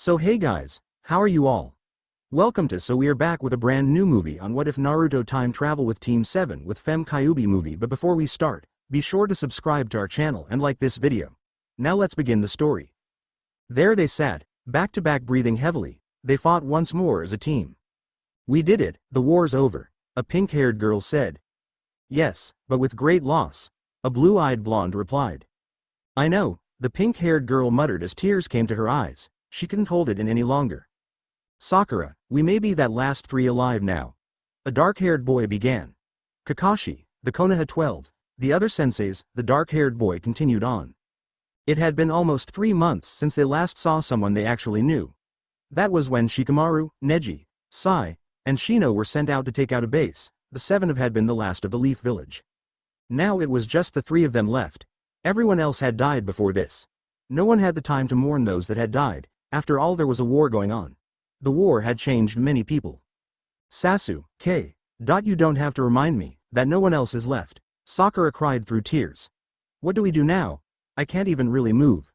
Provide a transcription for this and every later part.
So hey guys, how are you all? Welcome to So we are back with a brand new movie on What If Naruto Time Travel with Team 7 with Fem Kyuubi movie, but before we start, be sure to subscribe to our channel and like this video. Now let's begin the story. There they sat, back to back breathing heavily, they fought once more as a team. We did it, the war's over, a pink-haired girl said. Yes, but with great loss, a blue-eyed blonde replied. I know, the pink-haired girl muttered as tears came to her eyes, she couldn't hold it in any longer. Sakura, we may be that last three alive now. A dark-haired boy began. Kakashi, the Konoha 12, the other senseis, the dark-haired boy continued on. It had been almost 3 months since they last saw someone they actually knew. That was when Shikamaru, Neji, Sai, and Shino were sent out to take out a base. The 7 had been the last of the Leaf Village. Now it was just the 3 of them left. Everyone else had died before this. No one had the time to mourn those that had died. After all, there was a war going on. The war had changed many people. Sasuke, you don't have to remind me that no one else is left, Sakura cried through tears. What do we do now? I can't even really move.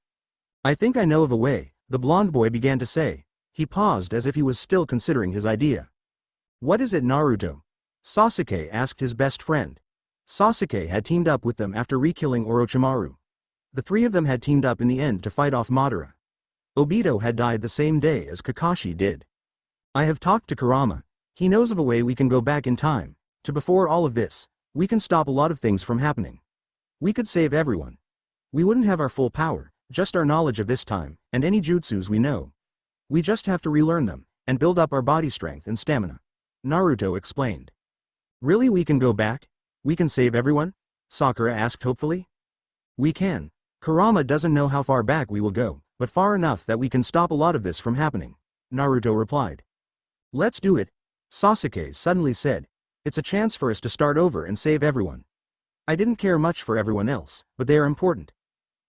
I think I know of a way, the blonde boy began to say. He paused as if he was still considering his idea. What is it, Naruto? Sasuke asked his best friend. Sasuke had teamed up with them after re-killing Orochimaru. The 3 of them had teamed up in the end to fight off Madara. Obito had died the same day as Kakashi did. I have talked to Kurama. He knows of a way we can go back in time, to before all of this. We can stop a lot of things from happening. We could save everyone. We wouldn't have our full power, just our knowledge of this time, and any jutsus we know. We just have to relearn them, and build up our body strength and stamina. Naruto explained. Really, we can go back? We can save everyone? Sakura asked hopefully. We can. Kurama doesn't know how far back we will go, but far enough that we can stop a lot of this from happening, Naruto replied. Let's do it, Sasuke suddenly said. It's a chance for us to start over and save everyone. I didn't care much for everyone else, but they are important.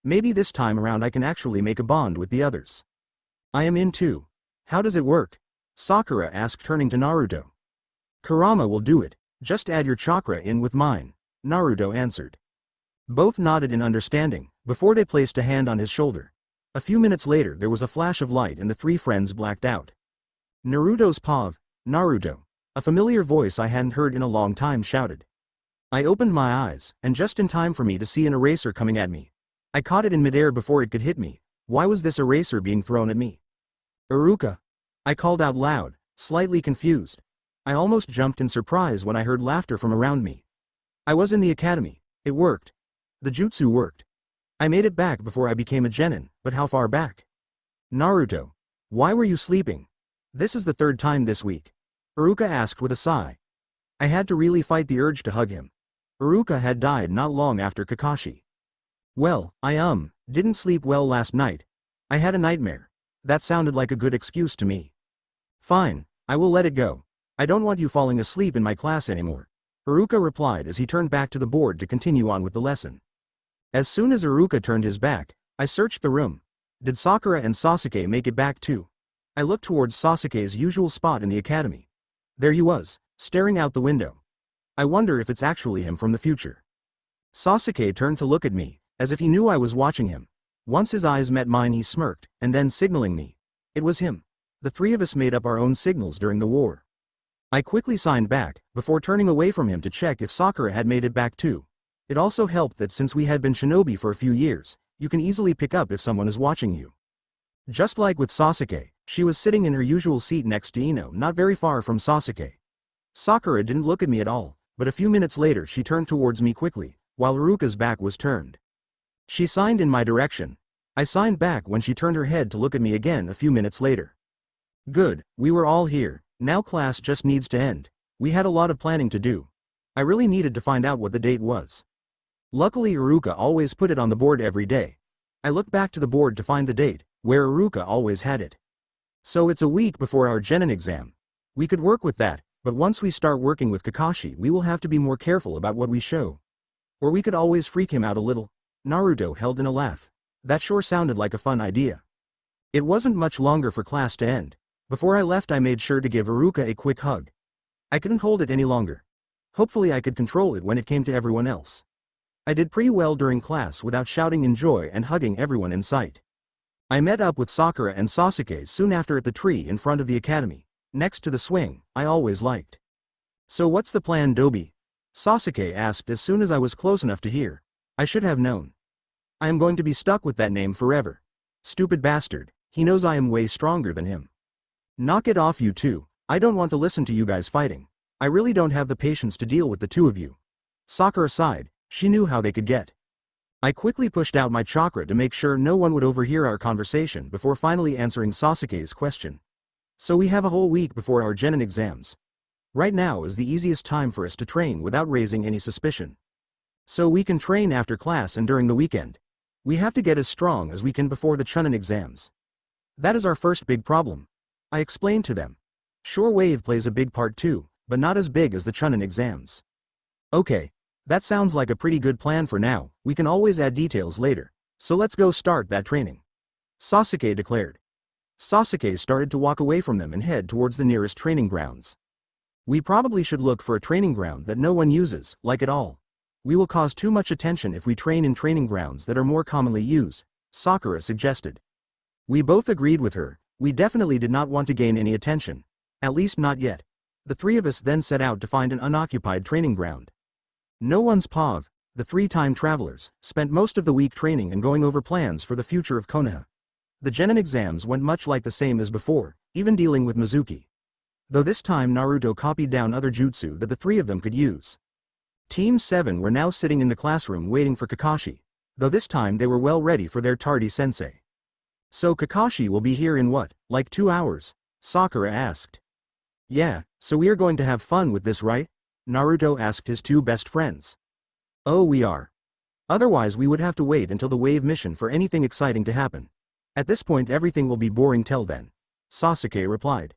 Maybe this time around I can actually make a bond with the others. I am in too. How does it work? Sakura asked, turning to Naruto. Kurama will do it, just add your chakra in with mine, Naruto answered. Both nodded in understanding, before they placed a hand on his shoulder. A few minutes later there was a flash of light and the 3 friends blacked out. Naruto's pav, Naruto, a familiar voice I hadn't heard in a long time shouted. I opened my eyes, and just in time for me to see an eraser coming at me. I caught it in midair before it could hit me. Why was this eraser being thrown at me? Iruka! I called out loud, slightly confused. I almost jumped in surprise when I heard laughter from around me. I was in the academy. It worked. The jutsu worked. I made it back before I became a genin, but how far back? Naruto. Why were you sleeping? This is the 3rd time this week. Iruka asked with a sigh. I had to really fight the urge to hug him. Iruka had died not long after Kakashi. Well, I didn't sleep well last night. I had a nightmare. That sounded like a good excuse to me. Fine, I will let it go. I don't want you falling asleep in my class anymore, Iruka replied as he turned back to the board to continue on with the lesson. As soon as Iruka turned his back, I searched the room. Did Sakura and Sasuke make it back too? I looked towards Sasuke's usual spot in the academy. There he was, staring out the window. I wonder if it's actually him from the future. Sasuke turned to look at me, as if he knew I was watching him. Once his eyes met mine he smirked, and then signaling me. It was him. The 3 of us made up our own signals during the war. I quickly signed back, before turning away from him to check if Sakura had made it back too. It also helped that since we had been shinobi for a few years, you can easily pick up if someone is watching you. Just like with Sasuke, she was sitting in her usual seat next to Ino, not very far from Sasuke. Sakura didn't look at me at all, but a few minutes later she turned towards me quickly, while Iruka's back was turned. She signed in my direction. I signed back when she turned her head to look at me again a few minutes later. Good, we were all here, now class just needs to end. We had a lot of planning to do. I really needed to find out what the date was. Luckily Iruka always put it on the board every day. I looked back to the board to find the date, where Iruka always had it. So it's a week before our genin exam. We could work with that, but once we start working with Kakashi we will have to be more careful about what we show. Or we could always freak him out a little. Naruto held in a laugh. That sure sounded like a fun idea. It wasn't much longer for class to end. Before I left I made sure to give Iruka a quick hug. I couldn't hold it any longer. Hopefully I could control it when it came to everyone else. I did pretty well during class without shouting in joy and hugging everyone in sight. I met up with Sakura and Sasuke soon after at the tree in front of the academy, next to the swing I always liked. So what's the plan, Dobi? Sasuke asked as soon as I was close enough to hear. I should have known. I am going to be stuck with that name forever. Stupid bastard, he knows I am way stronger than him. Knock it off, you two. I don't want to listen to you guys fighting. I really don't have the patience to deal with the two of you. Sakura sighed, she knew how they could get. I quickly pushed out my chakra to make sure no one would overhear our conversation before finally answering Sasuke's question. So we have a whole week before our genin exams. Right now is the easiest time for us to train without raising any suspicion. So we can train after class and during the weekend. We have to get as strong as we can before the Chunin exams. That is our first big problem. I explained to them. Sure, wave plays a big part too, but not as big as the Chunin exams. Okay. That sounds like a pretty good plan for now, we can always add details later. So let's go start that training. Sasuke declared. Sasuke started to walk away from them and head towards the nearest training grounds. We probably should look for a training ground that no one uses, like at all. We will cause too much attention if we train in training grounds that are more commonly used, Sakura suggested. We both agreed with her, we definitely did not want to gain any attention. At least not yet. The three of us then set out to find an unoccupied training ground. No one's POV, the three-time travelers, spent most of the week training and going over plans for the future of Konoha. The genin exams went much like the same as before, even dealing with Mizuki. Though this time Naruto copied down other jutsu that the three of them could use. Team 7 were now sitting in the classroom waiting for Kakashi, though this time they were well ready for their tardy sensei. So Kakashi will be here in what, like 2 hours? Sakura asked. Yeah, so we are going to have fun with this, right? Naruto asked his two best friends. Oh, we are. Otherwise we would have to wait until the wave mission for anything exciting to happen. At this point everything will be boring till then. Sasuke replied.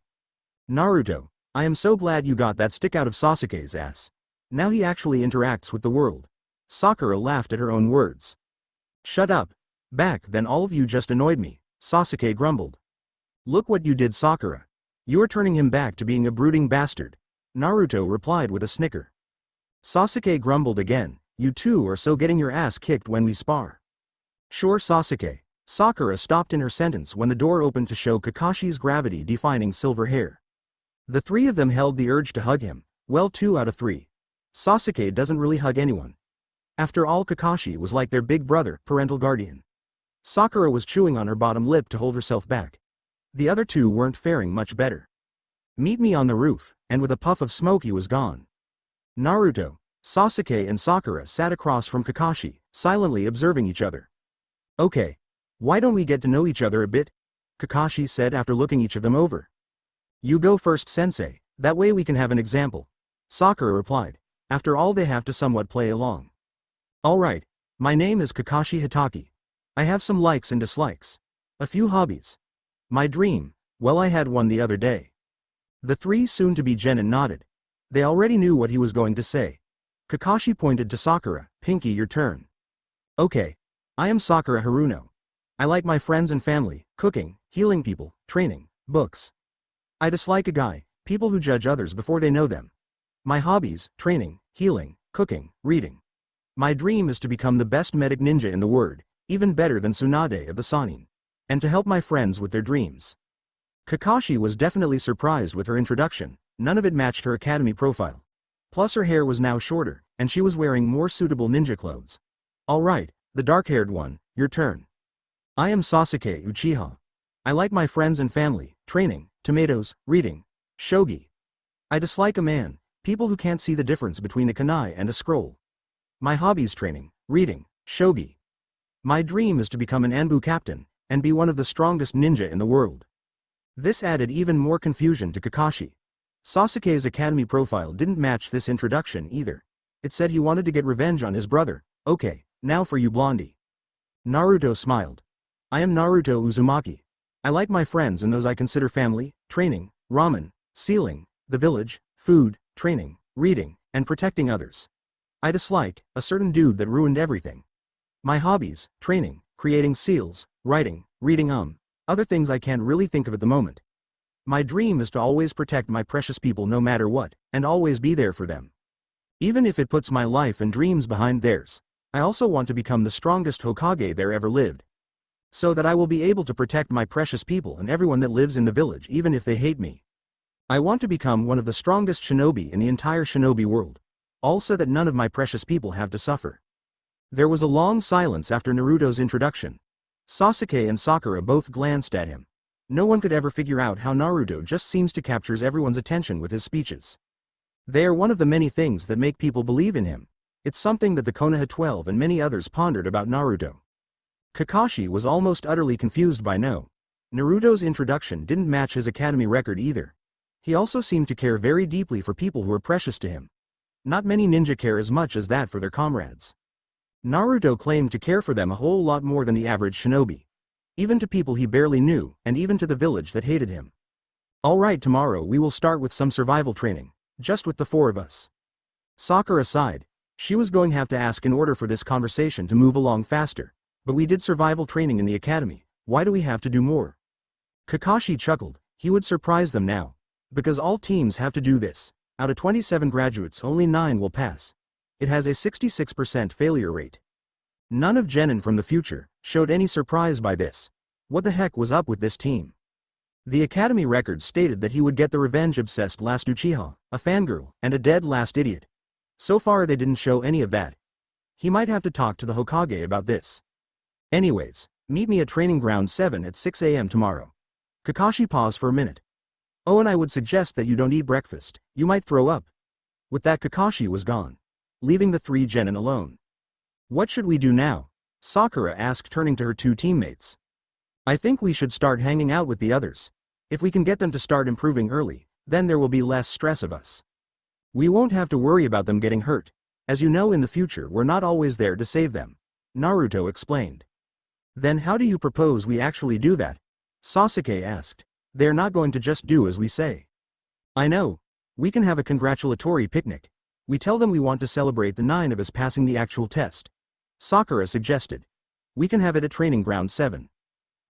Naruto, I am so glad you got that stick out of Sasuke's ass. Now he actually interacts with the world. Sakura laughed at her own words. Shut up. Back then all of you just annoyed me, Sasuke grumbled. Look what you did, Sakura. You are turning him back to being a brooding bastard. Naruto replied with a snicker. Sasuke grumbled again, you two are so getting your ass kicked when we spar. Sure, Sasuke. Sakura stopped in her sentence when the door opened to show Kakashi's gravity-defying silver hair. The three of them held the urge to hug him, well 2 out of 3. Sasuke doesn't really hug anyone. After all, Kakashi was like their big brother, parental guardian. Sakura was chewing on her bottom lip to hold herself back. The other two weren't faring much better. Meet me on the roof, and with a puff of smoke he was gone. Naruto, Sasuke and Sakura sat across from Kakashi, silently observing each other. Okay. Why don't we get to know each other a bit? Kakashi said after looking each of them over. You go first, sensei, that way we can have an example. Sakura replied. After all they have to somewhat play along. Alright, my name is Kakashi Hitaki. I have some likes and dislikes. A few hobbies. My dream, well I had one the other day. The three soon-to-be genin nodded. They already knew what he was going to say. Kakashi pointed to Sakura, Pinky, your turn. Okay. I am Sakura Haruno. I like my friends and family, cooking, healing people, training, books. I dislike a guy, people who judge others before they know them. My hobbies, training, healing, cooking, reading. My dream is to become the best medic ninja in the world, even better than Tsunade of the Sannin. And to help my friends with their dreams. Kakashi was definitely surprised with her introduction, none of it matched her academy profile. Plus her hair was now shorter, and she was wearing more suitable ninja clothes. Alright, the dark-haired one, your turn. I am Sasuke Uchiha. I like my friends and family, training, tomatoes, reading, shogi. I dislike a man, people who can't see the difference between a kunai and a scroll. My hobbies, training, reading, shogi. My dream is to become an Anbu captain, and be one of the strongest ninja in the world. This added even more confusion to Kakashi. Sasuke's academy profile didn't match this introduction either. It said he wanted to get revenge on his brother. Okay, now for you, Blondie. Naruto smiled. I am Naruto Uzumaki. I like my friends and those I consider family, training, ramen, sealing, the village, food, training, reading, and protecting others. I dislike a certain dude that ruined everything. My hobbies, training, creating seals, writing, reading other things I can't really think of at the moment. My dream is to always protect my precious people no matter what, and always be there for them. Even if it puts my life and dreams behind theirs. I also want to become the strongest Hokage there ever lived. so that I will be able to protect my precious people and everyone that lives in the village even if they hate me. I want to become one of the strongest shinobi in the entire shinobi world, also that none of my precious people have to suffer. There was a long silence after Naruto's introduction. Sasuke and Sakura both glanced at him. No one could ever figure out how Naruto just seems to capture everyone's attention with his speeches. They are one of the many things that make people believe in him. It's something that the Konoha 12 and many others pondered about Naruto. Kakashi was almost utterly confused by Naruto's introduction didn't match his academy record either. He also seemed to care very deeply for people who were precious to him. Not many ninja care as much as that for their comrades. Naruto claimed to care for them a whole lot more than the average shinobi. Even to people he barely knew, and even to the village that hated him. Alright, tomorrow we will start with some survival training, just with the four of us. Sakura sighed. She was going to have to ask in order for this conversation to move along faster. But we did survival training in the academy, why do we have to do more? Kakashi chuckled. He would surprise them now. Because all teams have to do this. Out of 27 graduates only 9 will pass. It has a 66% failure rate. None of Genin from the future showed any surprise by this. What the heck was up with this team? The academy record stated that he would get the revenge-obsessed last Uchiha, a fangirl, and a dead last idiot. So far they didn't show any of that. He might have to talk to the Hokage about this. Anyways, meet me at Training Ground 7 at 6 AM tomorrow. Kakashi paused for a minute. Oh, and I would suggest that you don't eat breakfast, you might throw up. With that, Kakashi was gone, leaving the 3 Genin alone. What should we do now? Sakura asked, turning to her 2 teammates. I think we should start hanging out with the others. If we can get them to start improving early, then there will be less stress of us. We won't have to worry about them getting hurt. As you know, in the future we're not always there to save them. Naruto explained. Then how do you propose we actually do that? Sasuke asked. They're not going to just do as we say. I know. We can have a congratulatory picnic. We tell them we want to celebrate the 9 of us passing the actual test. Sakura suggested. We can have it at Training Ground 7.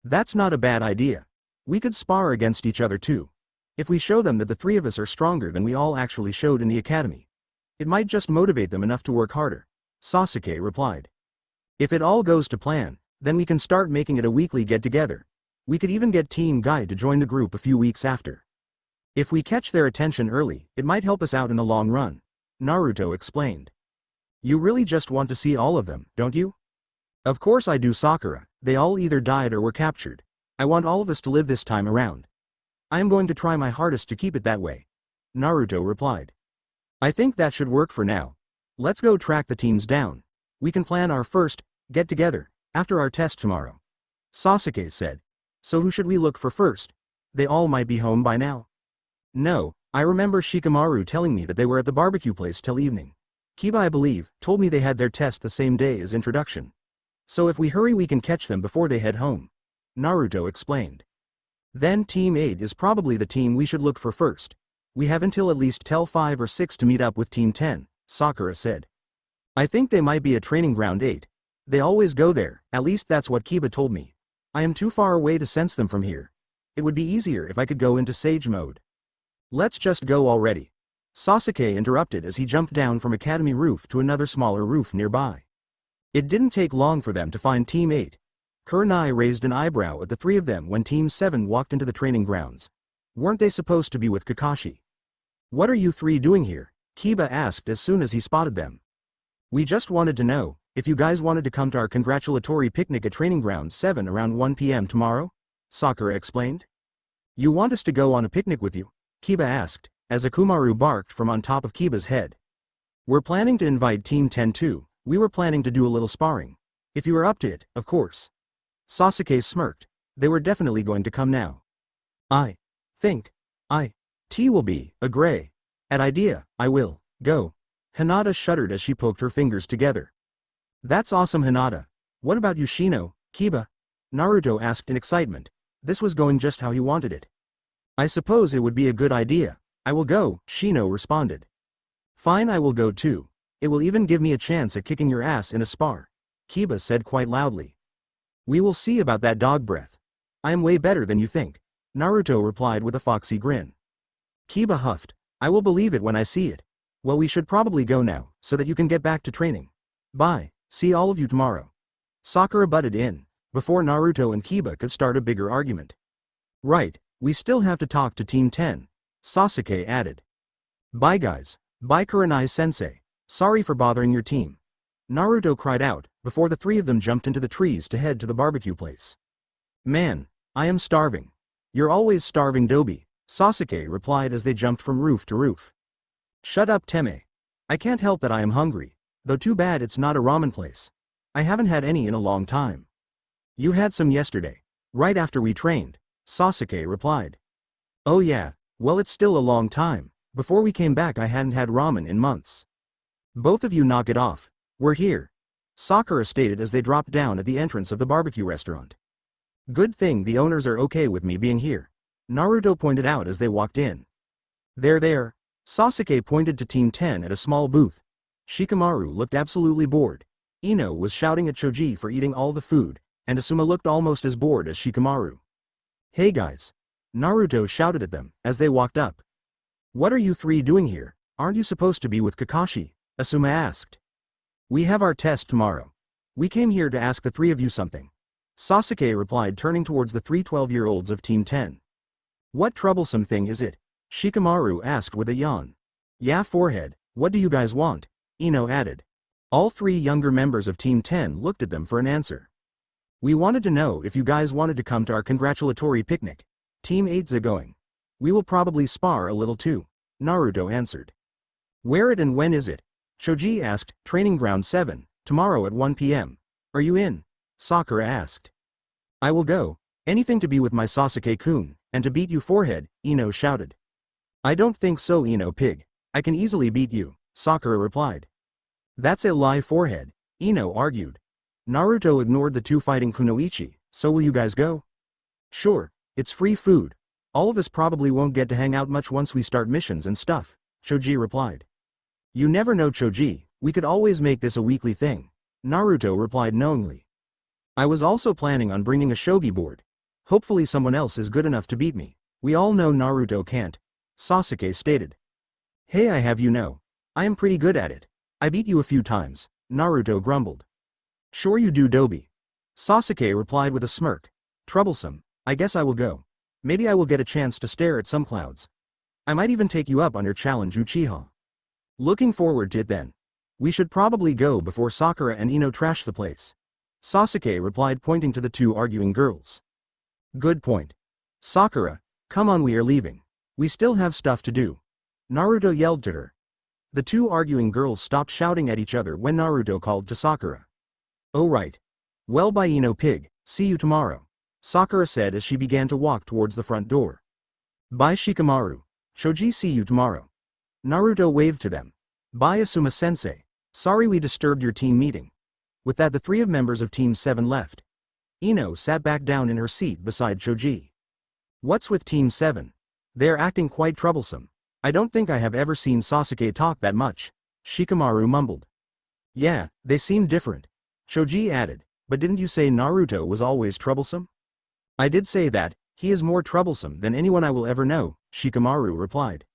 That's not a bad idea. We could spar against each other too. If we show them that the 3 of us are stronger than we all actually showed in the academy, it might just motivate them enough to work harder. Sasuke replied. If it all goes to plan, then we can start making it a weekly get-together. We could even get Team Guy to join the group a few weeks after. If we catch their attention early, it might help us out in the long run. Naruto explained. You really just want to see all of them, don't you? Of course I do, Sakura. They all either died or were captured. I want all of us to live this time around. I am going to try my hardest to keep it that way. Naruto replied. I think that should work for now. Let's go track the teams down. We can plan our first get-together after our test tomorrow. Sasuke said. So who should we look for first? They all might be home by now. No, I remember Shikamaru telling me that they were at the barbecue place till evening. Kiba, I believe, told me they had their test the same day as introduction. So if we hurry we can catch them before they head home. Naruto explained. Then Team 8 is probably the team we should look for first. We have until at least till 5 or 6 to meet up with Team 10, Sakura said. I think they might be at Training Ground 8. They always go there, at least that's what Kiba told me. I am too far away to sense them from here. It would be easier if I could go into Sage mode. Let's just go already. Sasuke interrupted as he jumped down from academy roof to another smaller roof nearby. It didn't take long for them to find Team 8. Kurenai raised an eyebrow at the 3 of them when Team 7 walked into the training grounds. Weren't they supposed to be with Kakashi? What are you 3 doing here? Kiba asked as soon as he spotted them. We just wanted to know if you guys wanted to come to our congratulatory picnic at Training Ground 7 around 1 PM tomorrow? Sakura explained. You want us to go on a picnic with you? Kiba asked, as Akumaru barked from on top of Kiba's head. We're planning to invite Team 10 too. We were planning to do a little sparring. If you are up to it, of course. Sasuke smirked. They were definitely going to come now. I think T will be a gray. At idea, I will go. Hinata shuddered as she poked her fingers together. That's awesome, Hinata. What about you, Shino, Kiba? Naruto asked in excitement. This was going just how he wanted it. I suppose it would be a good idea. I will go, Shino responded. Fine, I will go too. It will even give me a chance at kicking your ass in a spar. Kiba said quite loudly. We will see about that, dog breath. I am way better than you think. Naruto replied with a foxy grin. Kiba huffed. I will believe it when I see it. Well, we should probably go now, so that you can get back to training. Bye, see all of you tomorrow. Sakura butted in. before Naruto and Kiba could start a bigger argument. Right, we still have to talk to Team 10, Sasuke added. Bye guys, bye Kurenai-sensei, sorry for bothering your team. Naruto cried out, before the three of them jumped into the trees to head to the barbecue place. Man, I am starving. You're always starving Dobi, Sasuke replied as they jumped from roof to roof. Shut up Teme. I can't help that I am hungry, though too bad it's not a ramen place. I haven't had any in a long time. You had some yesterday, right after we trained, Sasuke replied. Oh yeah, well it's still a long time, before we came back I hadn't had ramen in months. Both of you knock it off, we're here, Sakura stated as they dropped down at the entrance of the barbecue restaurant. Good thing the owners are okay with me being here, Naruto pointed out as they walked in. There, Sasuke pointed to Team 10 at a small booth. Shikamaru looked absolutely bored. Ino was shouting at Choji for eating all the food, and Asuma looked almost as bored as Shikamaru. Hey guys! Naruto shouted at them as they walked up. What are you three doing here? Aren't you supposed to be with Kakashi? Asuma asked. We have our test tomorrow. We came here to ask the three of you something. Sasuke replied, turning towards the three 12-year-olds of Team 10. What troublesome thing is it? Shikamaru asked with a yawn. Yeah forehead, what do you guys want? Ino added. All three younger members of Team 10 looked at them for an answer. We wanted to know if you guys wanted to come to our congratulatory picnic. Team 8's going. We will probably spar a little too, Naruto answered. Where it and when is it? Choji asked. Training ground 7, tomorrow at 1 p.m. Are you in? Sakura asked. I will go. Anything to be with my Sasuke-kun, and to beat you forehead, Ino shouted. I don't think so Ino pig. I can easily beat you, Sakura replied. That's a lie forehead, Ino argued. Naruto ignored the two fighting kunoichi. So will you guys go? Sure, it's free food. All of us probably won't get to hang out much once we start missions and stuff, Choji replied. You never know Choji, we could always make this a weekly thing, Naruto replied knowingly. I was also planning on bringing a shogi board. Hopefully someone else is good enough to beat me. We all know Naruto can't, Sasuke stated. Hey I have you know. I am pretty good at it. I beat you a few times, Naruto grumbled. Sure you do Dobi. Sasuke replied with a smirk. Troublesome, I guess I will go. Maybe I will get a chance to stare at some clouds. I might even take you up on your challenge Uchiha. Looking forward to it then. We should probably go before Sakura and Ino trash the place. Sasuke replied pointing to the two arguing girls. Good point. Sakura, come on we are leaving. We still have stuff to do. Naruto yelled to her. The two arguing girls stopped shouting at each other when Naruto called to Sakura. Oh right. Well bye Ino pig, see you tomorrow, Sakura said as she began to walk towards the front door. Bye Shikamaru. Choji see you tomorrow. Naruto waved to them. Bye Asuma-sensei. Sorry we disturbed your team meeting. With that the three of members of Team 7 left. Ino sat back down in her seat beside Choji. What's with Team 7? They're acting quite troublesome. I don't think I have ever seen Sasuke talk that much, Shikamaru mumbled. Yeah, they seem different, Choji added, but didn't you say Naruto was always troublesome? I did say that, he is more troublesome than anyone I will ever know, Shikamaru replied.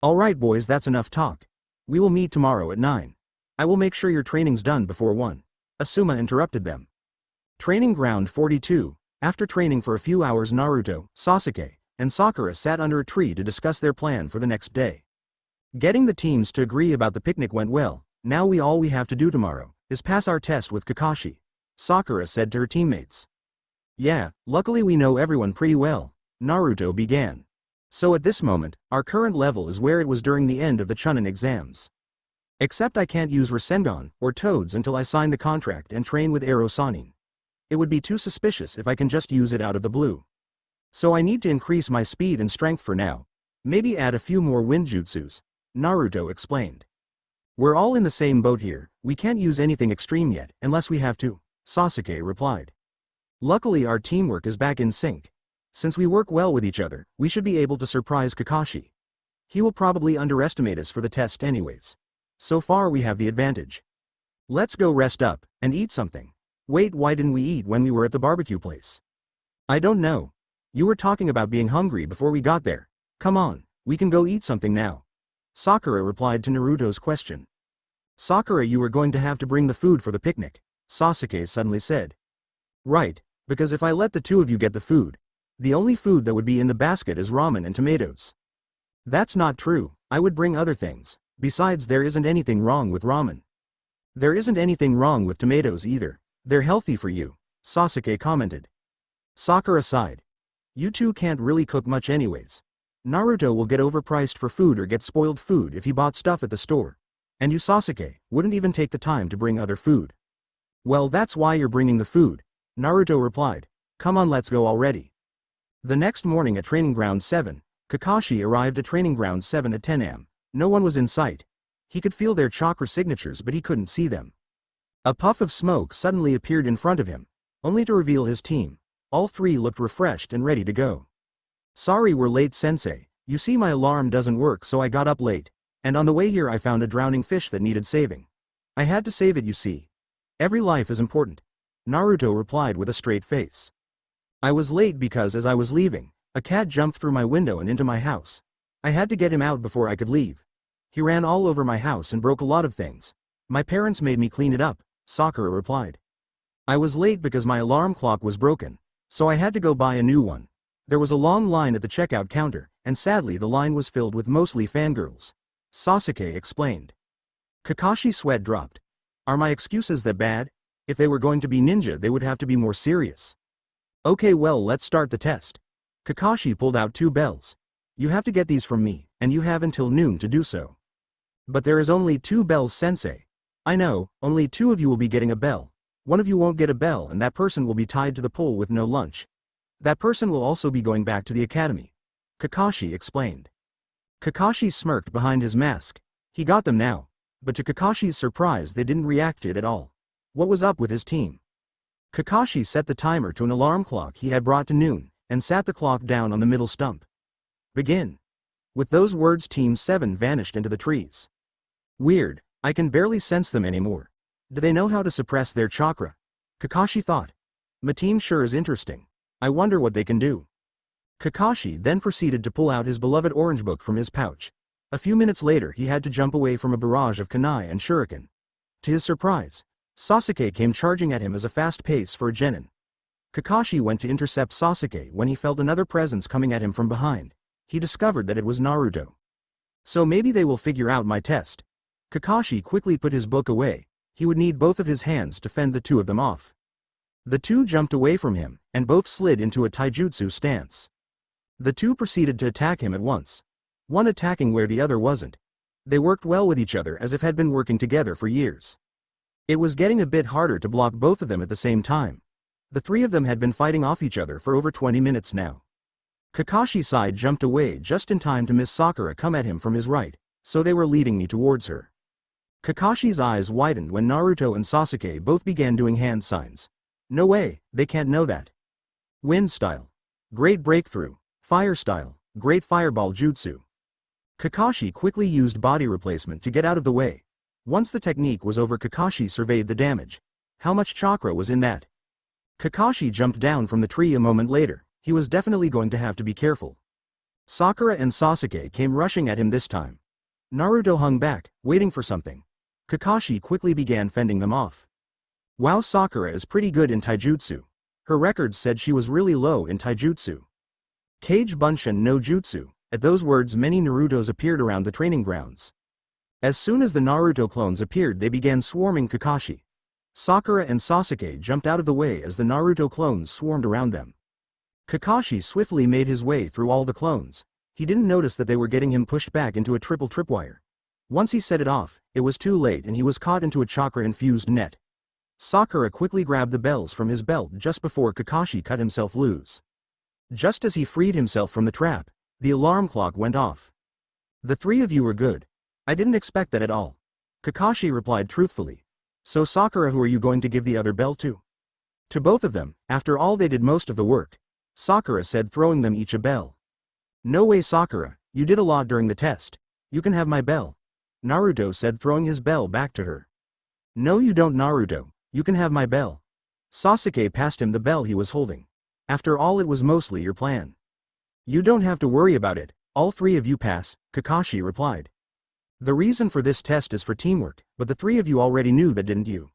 Alright boys that's enough talk. We will meet tomorrow at 9. I will make sure your training's done before 1. Asuma interrupted them. Training ground 42, after training for a few hours Naruto, Sasuke, and Sakura sat under a tree to discuss their plan for the next day. Getting the teams to agree about the picnic went well. Now all we have to do tomorrow is pass our test with Kakashi, Sakura said to her teammates. Yeah, luckily we know everyone pretty well, Naruto began. So at this moment, our current level is where it was during the end of the Chunin exams. Except I can't use Rasengan or Toads until I sign the contract and train with Ero Sanin. It would be too suspicious if I can just use it out of the blue. So I need to increase my speed and strength for now. Maybe add a few more wind jutsus, Naruto explained. We're all in the same boat here, we can't use anything extreme yet unless we have to, Sasuke replied. Luckily our teamwork is back in sync. Since we work well with each other, we should be able to surprise Kakashi. He will probably underestimate us for the test anyways. So far we have the advantage. Let's go rest up and eat something. Wait, why didn't we eat when we were at the barbecue place? I don't know. You were talking about being hungry before we got there. Come on, we can go eat something now. Sakura replied to Naruto's question. Sakura, you were going to have to bring the food for the picnic, Sasuke suddenly said. Right, Because if I let the two of you get the food, the only food that would be in the basket is ramen and tomatoes. That's not true, I would bring other things. Besides, there isn't anything wrong with ramen. There isn't anything wrong with tomatoes either. They're healthy for you, Sasuke commented. Sakura sighed. You two can't really cook much anyways. Naruto will get overpriced for food or get spoiled food if he bought stuff at the store. And you, Sasuke, wouldn't even take the time to bring other food. Well, that's why you're bringing the food, Naruto replied. Come on, let's go already. The next morning at Training Ground 7, Kakashi arrived at Training Ground 7 at 10 am. No one was in sight. He could feel their chakra signatures but he couldn't see them. A puff of smoke suddenly appeared in front of him, only to reveal his team. All three looked refreshed and ready to go. Sorry we're late, Sensei. You see, my alarm doesn't work, so I got up late. And on the way here I found a drowning fish that needed saving. I had to save it, you see. Every life is important, Naruto replied with a straight face. I was late because as I was leaving, a cat jumped through my window and into my house. I had to get him out before I could leave. He ran all over my house and broke a lot of things. My parents made me clean it up, Sakura replied. I was late because my alarm clock was broken, so I had to go buy a new one. There was a long line at the checkout counter, and sadly the line was filled with mostly fangirls, Sasuke explained. Kakashi's sweat dropped. Are my excuses that bad? If they were going to be ninja, they would have to be more serious. Okay, well, let's start the test. Kakashi pulled out 2 bells. You have to get these from me, and you have until noon to do so. But there is only 2 bells, Sensei. I know, only 2 of you will be getting a bell. One of you won't get a bell and that person will be tied to the pole with no lunch. That person will also be going back to the academy, Kakashi explained. Kakashi smirked behind his mask. He got them now. But to Kakashi's surprise, they didn't react to it at all. What was up with his team? Kakashi set the timer to an alarm clock he had brought to noon, and sat the clock down on the middle stump. Begin. With those words, Team 7 vanished into the trees. Weird, I can barely sense them anymore. Do they know how to suppress their chakra? Kakashi thought. My team sure is interesting. I wonder what they can do. Kakashi then proceeded to pull out his beloved orange book from his pouch. A few minutes later he had to jump away from a barrage of kunai and shuriken. To his surprise, Sasuke came charging at him as a fast pace for a genin. Kakashi went to intercept Sasuke when he felt another presence coming at him from behind. He discovered that it was Naruto. So maybe they will figure out my test. Kakashi quickly put his book away. He would need both of his hands to fend the two of them off. The two jumped away from him, and both slid into a taijutsu stance. The two proceeded to attack him at once. One attacking where the other wasn't. They worked well with each other as if had been working together for years. It was getting a bit harder to block both of them at the same time. The 3 of them had been fighting off each other for over 20 minutes now. Kakashi's side jumped away just in time to miss Sakura come at him from his right, so they were leading me towards her. Kakashi's eyes widened when Naruto and Sasuke both began doing hand signs. No way, they can't know that. Wind style. Great breakthrough. Fire style. Great fireball jutsu. Kakashi quickly used body replacement to get out of the way. Once the technique was over, Kakashi surveyed the damage. How much chakra was in that? Kakashi jumped down from the tree a moment later. He was definitely going to have to be careful. Sakura and Sasuke came rushing at him this time. Naruto hung back, waiting for something. Kakashi quickly began fending them off. Wow, Sakura is pretty good in taijutsu. Her records said she was really low in taijutsu. Kage Bunshin no Jutsu. At those words, many Narutos appeared around the training grounds. As soon as the Naruto clones appeared, they began swarming Kakashi. Sakura and Sasuke jumped out of the way as the Naruto clones swarmed around them. Kakashi swiftly made his way through all the clones. He didn't notice that they were getting him pushed back into a triple tripwire. Once he set it off, it was too late and he was caught into a chakra-infused net. Sakura quickly grabbed the bells from his belt just before Kakashi cut himself loose. Just as he freed himself from the trap, the alarm clock went off. The 3 of you were good. I didn't expect that at all. Kakashi replied truthfully. So Sakura, who are you going to give the other bell to? To both of them, after all they did most of the work. Sakura said, throwing them each a bell. No way, Sakura, you did a lot during the test. You can have my bell. Naruto said, throwing his bell back to her. No you don't, Naruto, you can have my bell. Sasuke passed him the bell he was holding. After all, it was mostly your plan. You don't have to worry about it, all 3 of you pass, Kakashi replied. The reason for this test is for teamwork, but the 3 of you already knew that, didn't you?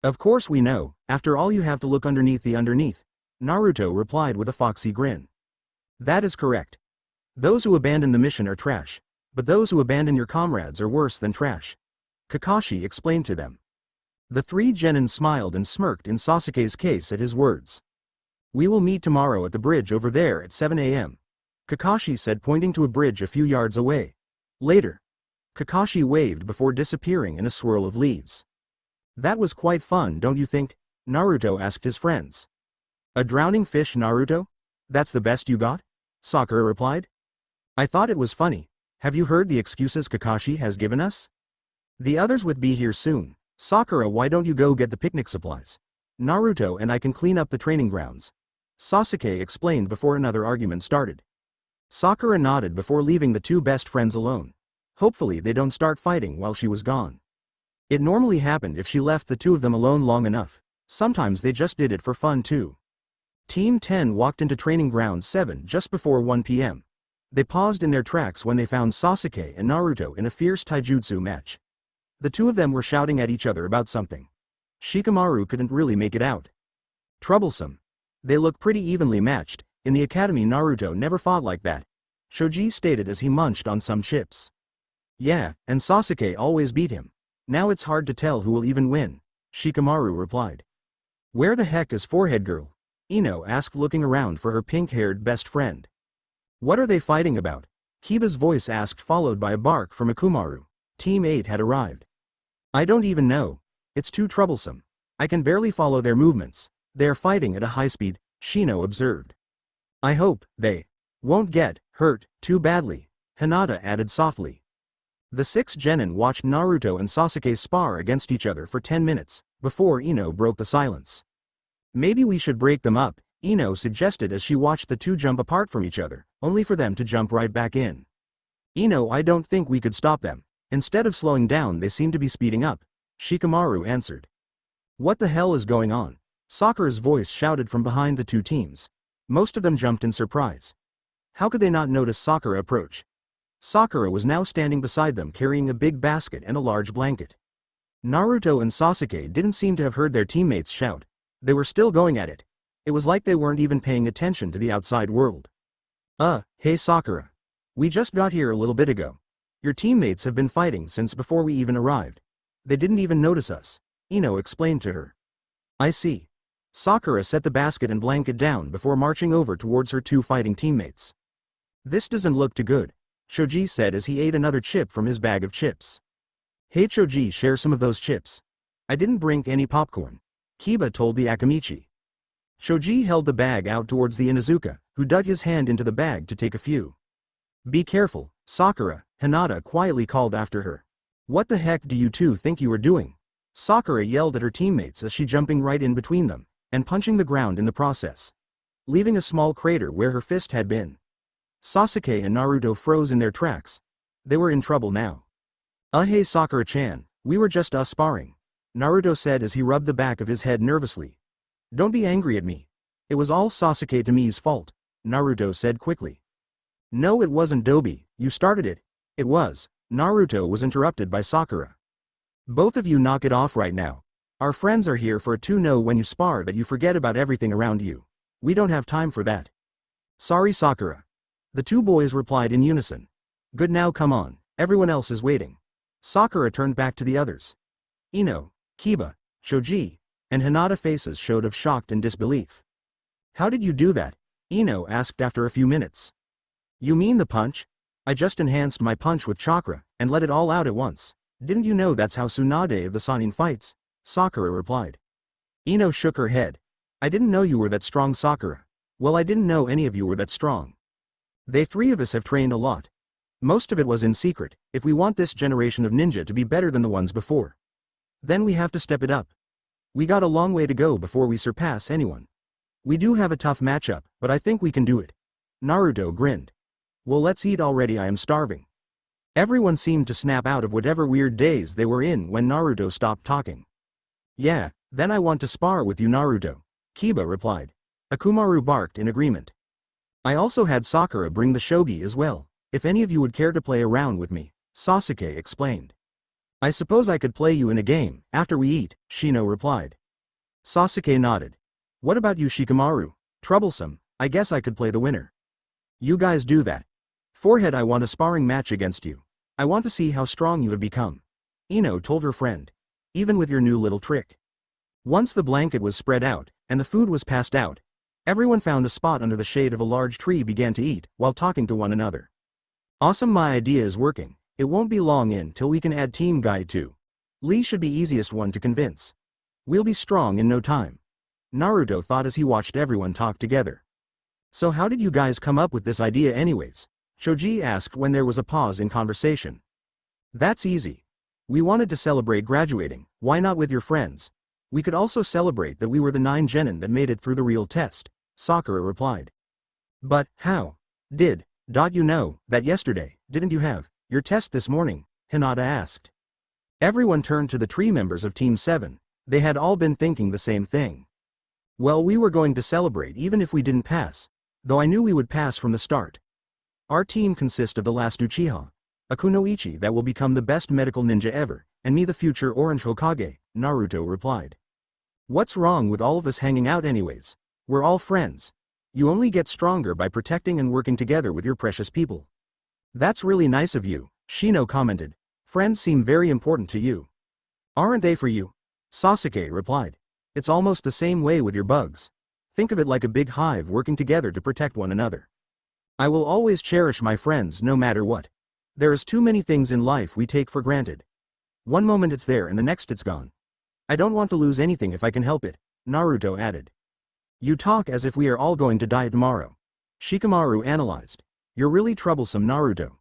Of course we know, after all you have to look underneath the underneath. Naruto replied with a foxy grin. That is correct. Those who abandon the mission are trash, but those who abandon your comrades are worse than trash. Kakashi explained to them. The three genin smiled and smirked in Sasuke's case at his words. We will meet tomorrow at the bridge over there at 7 a.m. Kakashi said, pointing to a bridge a few yards away. Later. Kakashi waved before disappearing in a swirl of leaves. That was quite fun, don't you think? Naruto asked his friends. A drowning fish, Naruto? That's the best you got? Sakura replied. I thought it was funny. Have you heard the excuses Kakashi has given us? The others would be here soon. Sakura, why don't you go get the picnic supplies? Naruto and I can clean up the training grounds. Sasuke explained before another argument started. Sakura nodded before leaving the two best friends alone. Hopefully they don't start fighting while she was gone. It normally happened if she left the two of them alone long enough. Sometimes they just did it for fun too. Team 10 walked into training ground 7 just before 1 p.m. They paused in their tracks when they found Sasuke and Naruto in a fierce taijutsu match. The two of them were shouting at each other about something. Shikamaru couldn't really make it out. Troublesome. They look pretty evenly matched. In the academy Naruto never fought like that, Shoji stated as he munched on some chips. Yeah, and Sasuke always beat him. Now it's hard to tell who will even win, Shikamaru replied. Where the heck is Forehead Girl? Ino asked, looking around for her pink-haired best friend. What are they fighting about? Kiba's voice asked, followed by a bark from Akumaru. Team 8 had arrived. I don't even know. It's too troublesome. I can barely follow their movements. They are fighting at a high speed, Shino observed. I hope they won't get hurt too badly, Hinata added softly. The 6 genin watched Naruto and Sasuke spar against each other for 10 minutes, before Ino broke the silence. Maybe we should break them up, Ino suggested as she watched the two jump apart from each other, only for them to jump right back in. Ino, I don't think we could stop them. Instead of slowing down they seem to be speeding up, Shikamaru answered. What the hell is going on? Sakura's voice shouted from behind the two teams. Most of them jumped in surprise. How could they not notice Sakura approach? Sakura was now standing beside them carrying a big basket and a large blanket. Naruto and Sasuke didn't seem to have heard their teammates shout. They were still going at it. It was like they weren't even paying attention to the outside world. Hey Sakura. We just got here a little bit ago. Your teammates have been fighting since before we even arrived. They didn't even notice us, Ino explained to her. I see. Sakura set the basket and blanket down before marching over towards her two fighting teammates. This doesn't look too good, Shoji said as he ate another chip from his bag of chips. Hey Shoji, share some of those chips. I didn't bring any popcorn, Kiba told the Akamichi. Shoji held the bag out towards the Inuzuka, who dug his hand into the bag to take a few. Be careful, Sakura, Hinata quietly called after her. What the heck do you two think you are doing? Sakura yelled at her teammates as she jumping right in between them, and punching the ground in the process, leaving a small crater where her fist had been. Sasuke and Naruto froze in their tracks. They were in trouble now. Hey Sakura-chan, we were just sparring, Naruto said as he rubbed the back of his head nervously. Don't be angry at me. It was all Sasuke Tomi's fault, Naruto said quickly. No, it wasn't, Dobi, you started it. It was. Naruto was interrupted by Sakura. Both of you knock it off right now. Our friends are here for it to know when you spar that you forget about everything around you. We don't have time for that. Sorry Sakura. The two boys replied in unison. Good, now come on, everyone else is waiting. Sakura turned back to the others. Ino, Kiba, Shoji, and Hinata faces showed of shocked and disbelief. How did you do that? Ino asked after a few minutes. You mean the punch? I just enhanced my punch with chakra, and let it all out at once. Didn't you know that's how Tsunade of the Sannin fights? Sakura replied. Ino shook her head. I didn't know you were that strong, Sakura. Well, I didn't know any of you were that strong. They three of us have trained a lot. Most of it was in secret. If we want this generation of ninja to be better than the ones before, then we have to step it up. We got a long way to go before we surpass anyone. We do have a tough matchup, but I think we can do it. Naruto grinned. Well, let's eat already, I am starving. Everyone seemed to snap out of whatever weird daze they were in when Naruto stopped talking. Yeah, then I want to spar with you, Naruto, Kiba replied. Akumaru barked in agreement. I also had Sakura bring the shogi as well, if any of you would care to play around with me, Sasuke explained. I suppose I could play you in a game, after we eat, Shino replied. Sasuke nodded. What about you, Shikamaru? Troublesome, I guess I could play the winner. You guys do that. Forehead, I want a sparring match against you. I want to see how strong you have become. Ino told her friend. Even with your new little trick. Once the blanket was spread out, and the food was passed out, everyone found a spot under the shade of a large tree, began to eat, while talking to one another. Awesome, my idea is working. It won't be long until we can add team guy too. Lee should be easiest one to convince. We'll be strong in no time. Naruto thought as he watched everyone talk together. So how did you guys come up with this idea anyways? Shoji asked when there was a pause in conversation. That's easy. We wanted to celebrate graduating, why not with your friends? We could also celebrate that we were the 9 genin that made it through the real test, Sakura replied. But, how? You know, that yesterday, didn't you have your test this morning? Hinata asked. Everyone turned to the tree members of Team 7, they had all been thinking the same thing. Well, we were going to celebrate even if we didn't pass, though I knew we would pass from the start. Our team consists of the last Uchiha, a Kunoichi that will become the best medical ninja ever, and me the future Orange Hokage, Naruto replied. What's wrong with all of us hanging out anyways? We're all friends. You only get stronger by protecting and working together with your precious people. That's really nice of you, Shino commented. Friends seem very important to you. Aren't they for you? Sasuke replied. It's almost the same way with your bugs. Think of it like a big hive working together to protect one another. I will always cherish my friends no matter what. There is too many things in life we take for granted. One moment it's there and the next it's gone. I don't want to lose anything if I can help it, Naruto added. You talk as if we are all going to die tomorrow. Shikamaru analyzed. You're really troublesome, Naruto.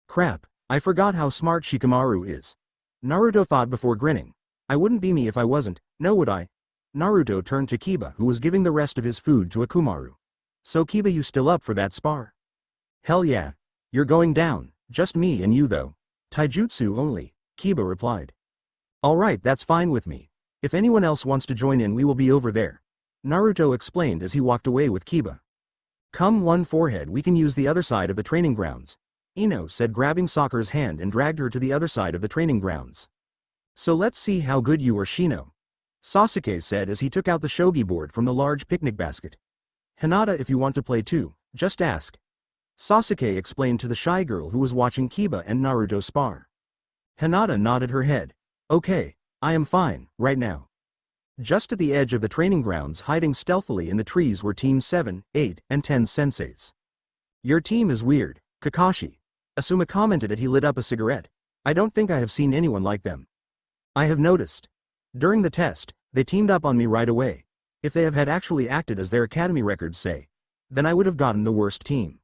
Crap, I forgot how smart Shikamaru is. Naruto thought before grinning. I wouldn't be me if I wasn't, no would I? Naruto turned to Kiba, who was giving the rest of his food to Akamaru. So Kiba, you still up for that spar? Hell yeah. You're going down, just me and you though. Taijutsu only, Kiba replied. Alright, that's fine with me. If anyone else wants to join in, we will be over there. Naruto explained as he walked away with Kiba. Come one forehead, we can use the other side of the training grounds, Ino said, grabbing Sakura's hand and dragged her to the other side of the training grounds. So let's see how good you are, Shino. Sasuke said as he took out the shogi board from the large picnic basket. Hinata, if you want to play too, just ask. Sasuke explained to the shy girl who was watching Kiba and Naruto spar. Hinata nodded her head. Okay, I am fine, right now. Just at the edge of the training grounds, hiding stealthily in the trees, were Team 7, 8, and 10 senseis. Your team is weird, Kakashi. Asuma commented as he lit up a cigarette. I don't think I have seen anyone like them. I have noticed. During the test, they teamed up on me right away. If they have had actually acted as their academy records say, then I would have gotten the worst team.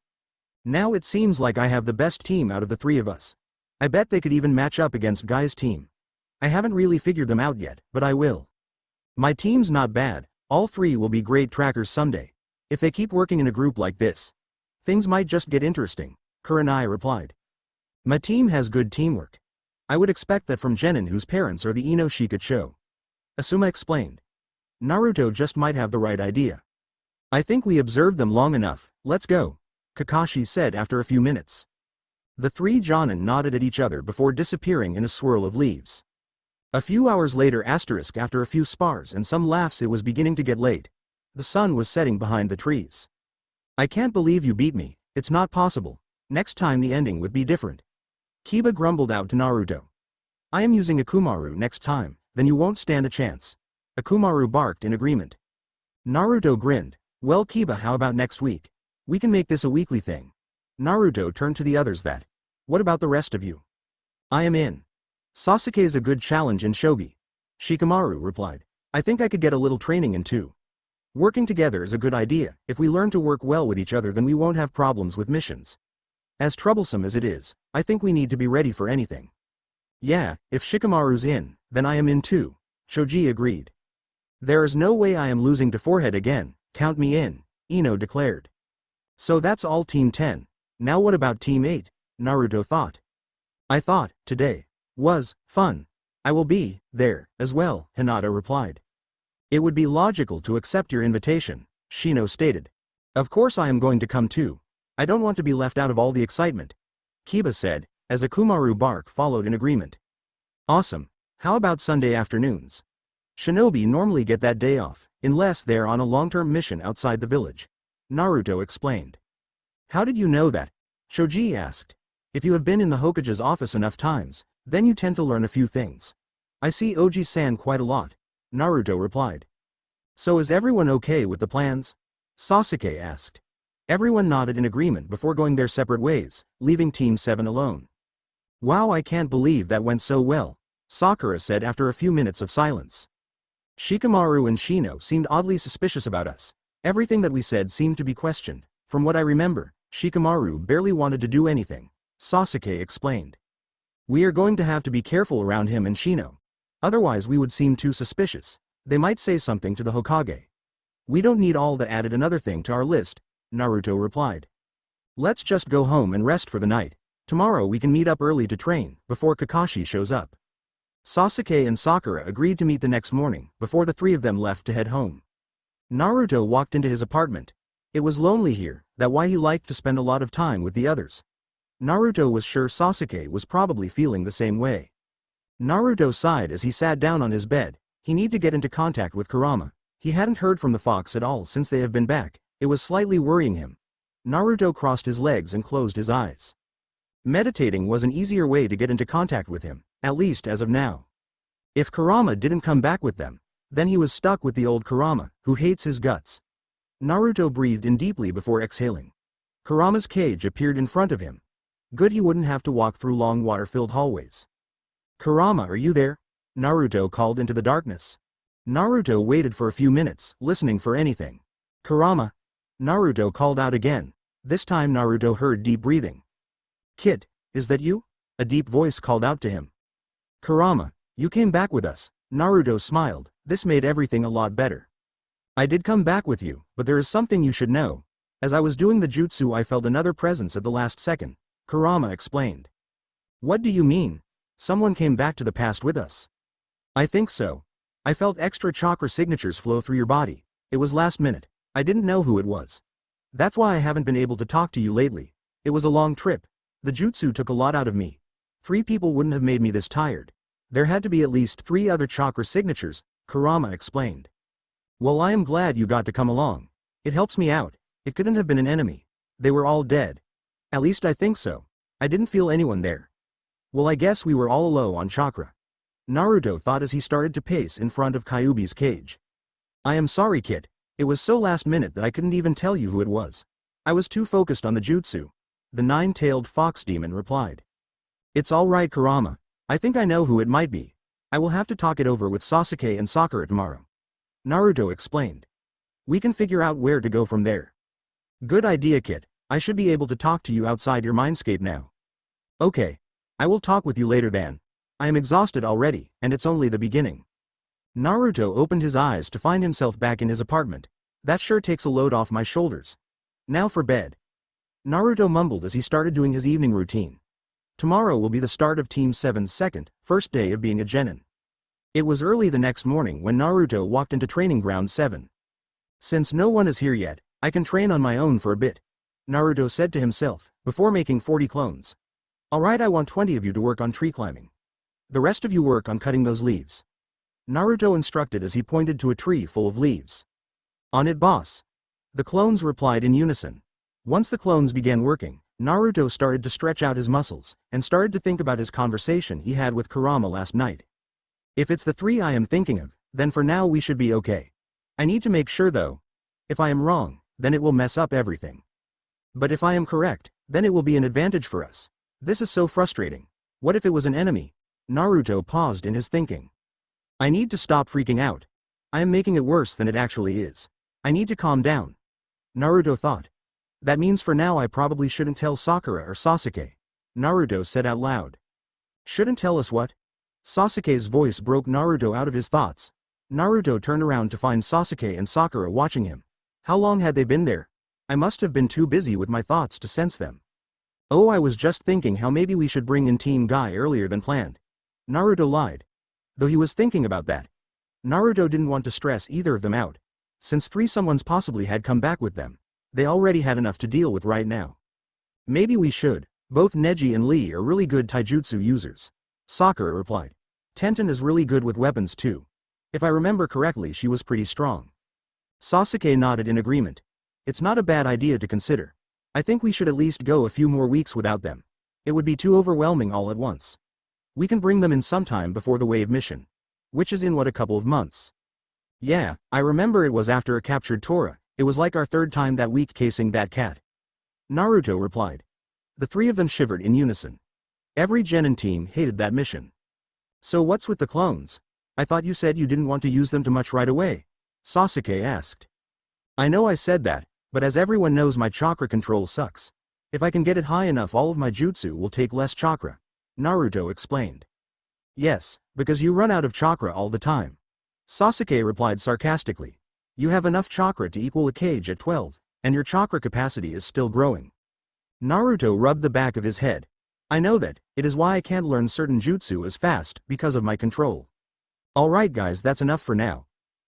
Now it seems like I have the best team out of the 3 of us. I bet they could even match up against Guy's team. I haven't really figured them out yet, but I will. My team's not bad, all 3 will be great trackers someday. If they keep working in a group like this, things might just get interesting, Kurenai replied. My team has good teamwork. I would expect that from genin whose parents are the Ino Shikacho. Asuma explained. Naruto just might have the right idea. I think we observed them long enough, let's go, Kakashi said after a few minutes. The 3 jonin nodded at each other before disappearing in a swirl of leaves. A few hours later, after a few spars and some laughs, it was beginning to get late. The sun was setting behind the trees. I can't believe you beat me, it's not possible. Next time the ending would be different. Kiba grumbled out to Naruto. I am using Akamaru next time, then you won't stand a chance. Akamaru barked in agreement. Naruto grinned. Well Kiba, how about next week? We can make this a weekly thing. Naruto turned to the others. What about the rest of you? I am in. Sasuke's a good challenge in shogi. Shikamaru replied. I think I could get a little training in too. Working together is a good idea. If we learn to work well with each other, then we won't have problems with missions. As troublesome as it is, I think we need to be ready for anything. Yeah, if Shikamaru's in, then I am in too, Shoji agreed. There is no way I am losing to Forehead again, count me in, Ino declared. So that's all Team 10, now what about Team 8, Naruto thought. I thought, today, was, fun. I will be, there, as well, Hinata replied. It would be logical to accept your invitation, Shino stated. Of course I am going to come too. I don't want to be left out of all the excitement, Kiba said, as Akamaru bark followed in agreement. Awesome, how about Sunday afternoons? Shinobi normally get that day off, Unless they're on a long-term mission outside the village. Naruto explained. How did you know that? Choji asked. If you have been in the Hokage's office enough times, then you tend to learn a few things. I see Oji-san quite a lot. Naruto replied. So is everyone okay with the plans? Sasuke asked. Everyone nodded in agreement before going their separate ways, leaving Team 7 alone. Wow, I can't believe that went so well, Sakura said after a few minutes of silence. Shikamaru and Shino seemed oddly suspicious about us. Everything that we said seemed to be questioned. From what I remember, Shikamaru barely wanted to do anything, Sasuke explained. We are going to have to be careful around him and Shino. Otherwise we would seem too suspicious. They might say something to the Hokage. We don't need all that, added another thing to our list, Naruto replied. Let's just go home and rest for the night. Tomorrow we can meet up early to train, before Kakashi shows up. Sasuke and Sakura agreed to meet the next morning, before the three of them left to head home. Naruto walked into his apartment. It was lonely here, that's why he liked to spend a lot of time with the others. Naruto was sure Sasuke was probably feeling the same way. Naruto sighed as he sat down on his bed. He needed to get into contact with Kurama. He hadn't heard from the fox at all since they have been back. It was slightly worrying him. Naruto crossed his legs and closed his eyes. Meditating was an easier way to get into contact with him, at least as of now. If Kurama didn't come back with them, then he was stuck with the old Kurama, who hates his guts. Naruto breathed in deeply before exhaling. Kurama's cage appeared in front of him. Good, he wouldn't have to walk through long water-filled hallways. Kurama, are you there? Naruto called into the darkness. Naruto waited for a few minutes, listening for anything. Kurama? Naruto called out again. This time Naruto heard deep breathing. Kid, is that you? A deep voice called out to him. Kurama, you came back with us. Naruto smiled. This made everything a lot better. I did come back with you, but there is something you should know. As I was doing the jutsu I felt another presence at the last second, Kurama explained. What do you mean? Someone came back to the past with us. I think so. I felt extra chakra signatures flow through your body. It was last minute. I didn't know who it was. That's why I haven't been able to talk to you lately. It was a long trip. The jutsu took a lot out of me. 3 people wouldn't have made me this tired. There had to be at least 3 other chakra signatures, Kurama explained. Well, I am glad you got to come along. It helps me out. It couldn't have been an enemy. They were all dead. At least I think so. I didn't feel anyone there. Well, I guess we were all low on chakra. Naruto thought as he started to pace in front of Kyuubi's cage. I am sorry, kid. It was so last minute that I couldn't even tell you who it was. I was too focused on the jutsu. The 9-tailed fox demon replied. It's all right, Kurama. I think I know who it might be. I will have to talk it over with Sasuke and Sakura tomorrow. Naruto explained. We can figure out where to go from there. Good idea, kid. I should be able to talk to you outside your mindscape now. Okay. I will talk with you later then. I am exhausted already, and it's only the beginning. Naruto opened his eyes to find himself back in his apartment. That sure takes a load off my shoulders. Now for bed. Naruto mumbled as he started doing his evening routine. Tomorrow will be the start of Team 7's first day of being a genin. It was early the next morning when Naruto walked into Training Ground 7. Since no one is here yet, I can train on my own for a bit, Naruto said to himself, before making 40 clones. Alright, I want 20 of you to work on tree climbing. The rest of you work on cutting those leaves. Naruto instructed as he pointed to a tree full of leaves. On it, boss. The clones replied in unison. Once the clones began working, Naruto started to stretch out his muscles, and started to think about his conversation he had with Kurama last night. If it's the 3 I am thinking of, then for now we should be okay. I need to make sure though. If I am wrong, then it will mess up everything. But if I am correct, then it will be an advantage for us. This is so frustrating. What if it was an enemy? Naruto paused in his thinking. I need to stop freaking out. I am making it worse than it actually is. I need to calm down. Naruto thought. That means for now I probably shouldn't tell Sakura or Sasuke. Naruto said out loud. Shouldn't tell us what? Sasuke's voice broke Naruto out of his thoughts. Naruto turned around to find Sasuke and Sakura watching him. How long had they been there? I must have been too busy with my thoughts to sense them. Oh, I was just thinking how maybe we should bring in Team Guy earlier than planned. Naruto lied. Though he was thinking about that. Naruto didn't want to stress either of them out. Since 3 someones possibly had come back with them, they already had enough to deal with right now. Maybe we should. Both Neji and Lee are really good taijutsu users. Sakura replied. Tenten is really good with weapons too. If I remember correctly, she was pretty strong. Sasuke nodded in agreement. It's not a bad idea to consider. I think we should at least go a few more weeks without them. It would be too overwhelming all at once. We can bring them in sometime before the wave mission. Which is in a couple of months. Yeah, I remember it was after a captured Tora. It was like our third time that week casing that cat. Naruto replied. The three of them shivered in unison. Every genin team hated that mission. So what's with the clones? I thought you said you didn't want to use them too much right away. Sasuke asked. I know I said that, but as everyone knows my chakra control sucks. If I can get it high enough all of my jutsu will take less chakra. Naruto explained. Yes, because you run out of chakra all the time. Sasuke replied sarcastically. You have enough chakra to equal a cage at 12, and your chakra capacity is still growing. Naruto rubbed the back of his head. I know that, it is why I can't learn certain jutsu as fast, because of my control. Alright guys, that's enough for now.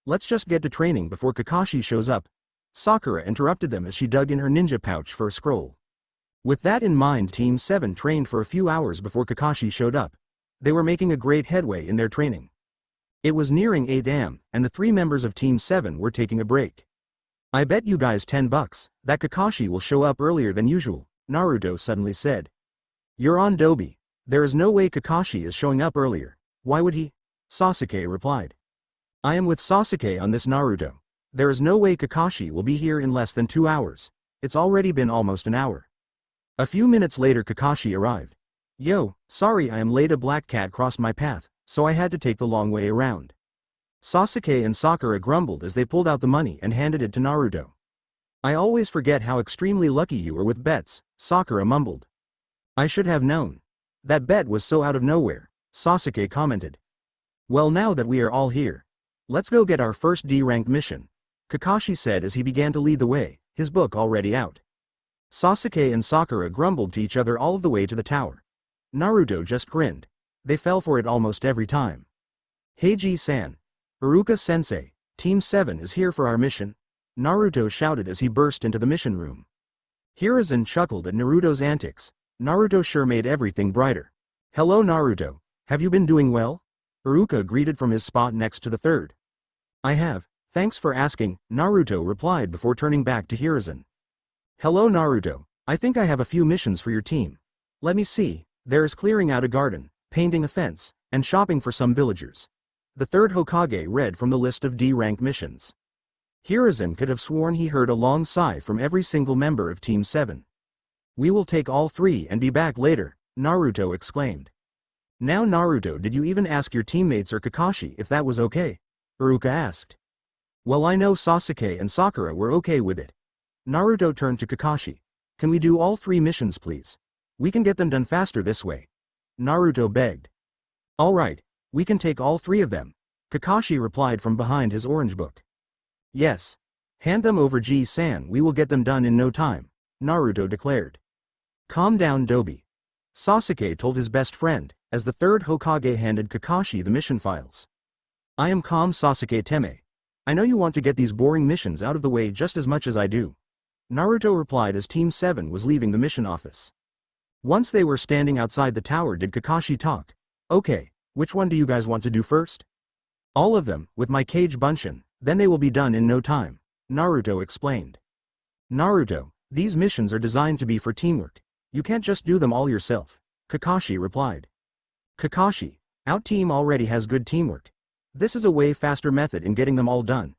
Let's just get to training before Kakashi shows up. Sakura interrupted them as she dug in her ninja pouch for a scroll. With that in mind, Team 7 trained for a few hours before Kakashi showed up. They were making a great headway in their training. It was nearing 8 am, and the 3 members of Team 7 were taking a break. I bet you guys $10 that Kakashi will show up earlier than usual, Naruto suddenly said. You're on Dobi. There is no way Kakashi is showing up earlier. Why would he? Sasuke replied. I am with Sasuke on this, Naruto. There is no way Kakashi will be here in less than 2 hours. It's already been almost an hour. A few minutes later Kakashi arrived. Yo, sorry I am late, a black cat crossed my path, so I had to take the long way around. Sasuke and Sakura grumbled as they pulled out the money and handed it to Naruto. I always forget how extremely lucky you are with bets, Sakura mumbled. I should have known. That bet was so out of nowhere, Sasuke commented. Well, now that we are all here, let's go get our first D-rank mission, Kakashi said as he began to lead the way, his book already out. Sasuke and Sakura grumbled to each other all of the way to the tower. Naruto just grinned. They fell for it almost every time. Heiji-san. Iruka-sensei, Team 7 is here for our mission, Naruto shouted as he burst into the mission room. Hiruzen chuckled at Naruto's antics. Naruto sure made everything brighter. Hello Naruto, have you been doing well? Iruka greeted from his spot next to the third. I have, thanks for asking, Naruto replied before turning back to Hiruzen. Hello Naruto, I think I have a few missions for your team. Let me see, there is clearing out a garden, painting a fence, and shopping for some villagers. The third Hokage read from the list of D-rank missions. Hiruzen could have sworn he heard a long sigh from every single member of Team 7. We will take all 3 and be back later, Naruto exclaimed. Now Naruto, did you even ask your teammates or Kakashi if that was okay? Iruka asked. Well, I know Sasuke and Sakura were okay with it. Naruto turned to Kakashi. Can we do all 3 missions please? We can get them done faster this way. Naruto begged. Alright, we can take all 3 of them, Kakashi replied from behind his orange book. Yes. Hand them over G-san, we will get them done in no time, Naruto declared. Calm down Dobi. Sasuke told his best friend, as the third Hokage handed Kakashi the mission files. I am calm Sasuke Teme. I know you want to get these boring missions out of the way just as much as I do. Naruto replied as Team 7 was leaving the mission office. Once they were standing outside the tower did Kakashi talk. Okay, which one do you guys want to do first? All of them, with my cage bunshin, then they will be done in no time, Naruto explained. Naruto, these missions are designed to be for teamwork. You can't just do them all yourself, Kakashi replied. Kakashi, our team already has good teamwork. This is a way faster method in getting them all done.